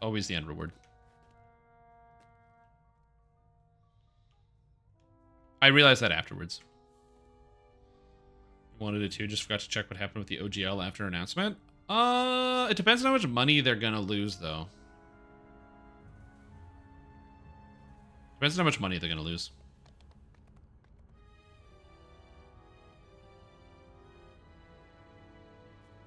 Always the end reward. I realized that afterwards. Wanted it too, just forgot to check what happened with the OGL after announcement. It depends on how much money they're gonna lose, though. Depends on how much money they're gonna lose.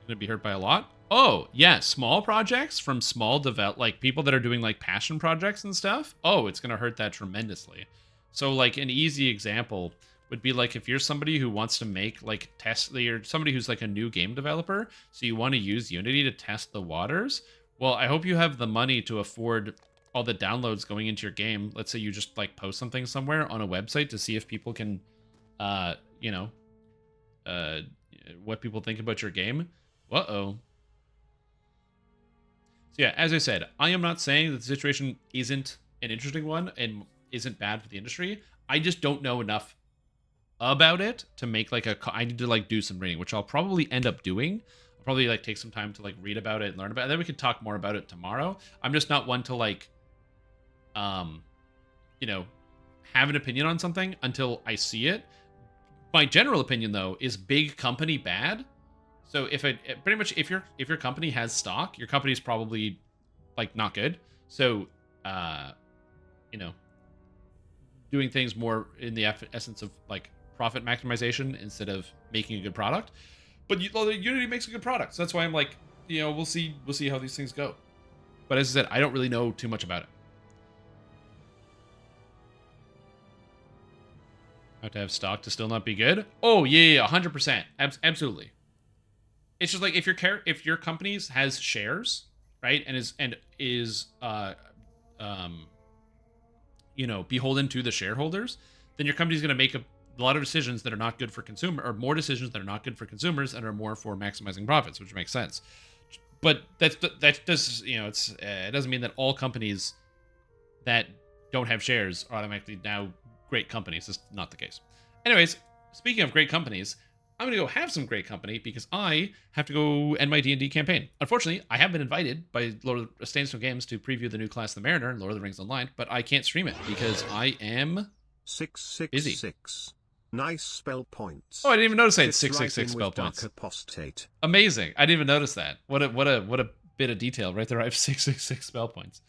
Gonna be hurt by a lot? Oh, yeah, small projects from small like people that are doing like passion projects and stuff. Oh, it's gonna hurt that tremendously. So like an easy example would be like if you're somebody who wants to make like you're somebody who's like a new game developer, so you want to use Unity to test the waters. Well, I hope you have the money to afford all the downloads going into your game. Let's say you just like post something somewhere on a website to see if people can, what people think about your game. Uh-oh. So yeah, as I said, I am not saying that the situation isn't an interesting one and isn't bad for the industry. I just don't know enough about it to make like I need to like do some reading, which I'll probably end up doing. I'll probably like take some time to like read about it and learn about it, and then we can talk more about it tomorrow. I'm just not one to like, have an opinion on something until I see it. My general opinion though is big company bad. So if pretty much if your company has stock, your company is probably like not good. So doing things more in the essence of like profit maximization instead of making a good product. But Unity makes a good product, so that's why I'm like, we'll see how these things go. But as I said, I don't really know too much about it. Have to have stock to still not be good? Oh yeah, 100%, absolutely. It's just like if your company has shares, right, and is beholden to the shareholders, then your company's going to make a lot of decisions that are not good for consumer, or more decisions that are not good for consumers and are more for maximizing profits, which makes sense. But that does, you know, it doesn't mean that all companies that don't have shares are automatically now great companies. It's not the case. Anyways, speaking of great companies, I'm going to go have some great company because I have to go end my D&D campaign. Unfortunately, I have been invited by Stone Games to preview the new Class of the Mariner and Lord of the Rings Online, but I can't stream it because I am 666. busy. Nice spell points. Oh, I didn't even notice I had Fits 666 right in spell with Dark points. Apostate. Amazing. I didn't even notice that. What a bit of detail right there. I have 666 spell points.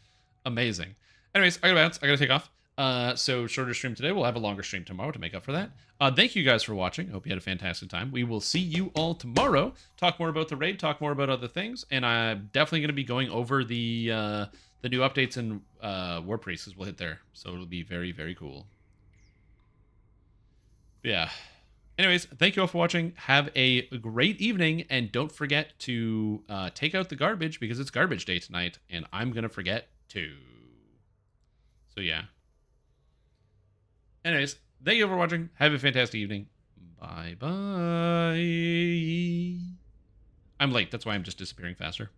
Amazing. Anyways, I gotta bounce. I gotta take off. So shorter stream today. We'll have a longer stream tomorrow to make up for that. Thank you guys for watching. Hope you had a fantastic time. We will see you all tomorrow. Talk more about the raid. Talk more about other things. And I'm definitely going to be going over the new updates in Warpriest as we'll hit there. So it'll be very, very cool. Yeah. Anyways, thank you all for watching. Have a great evening. And don't forget to take out the garbage because it's garbage day tonight. And I'm going to forget too. So yeah. Anyways, thank you for watching. Have a fantastic evening. Bye-bye. I'm late. That's why I'm just disappearing faster.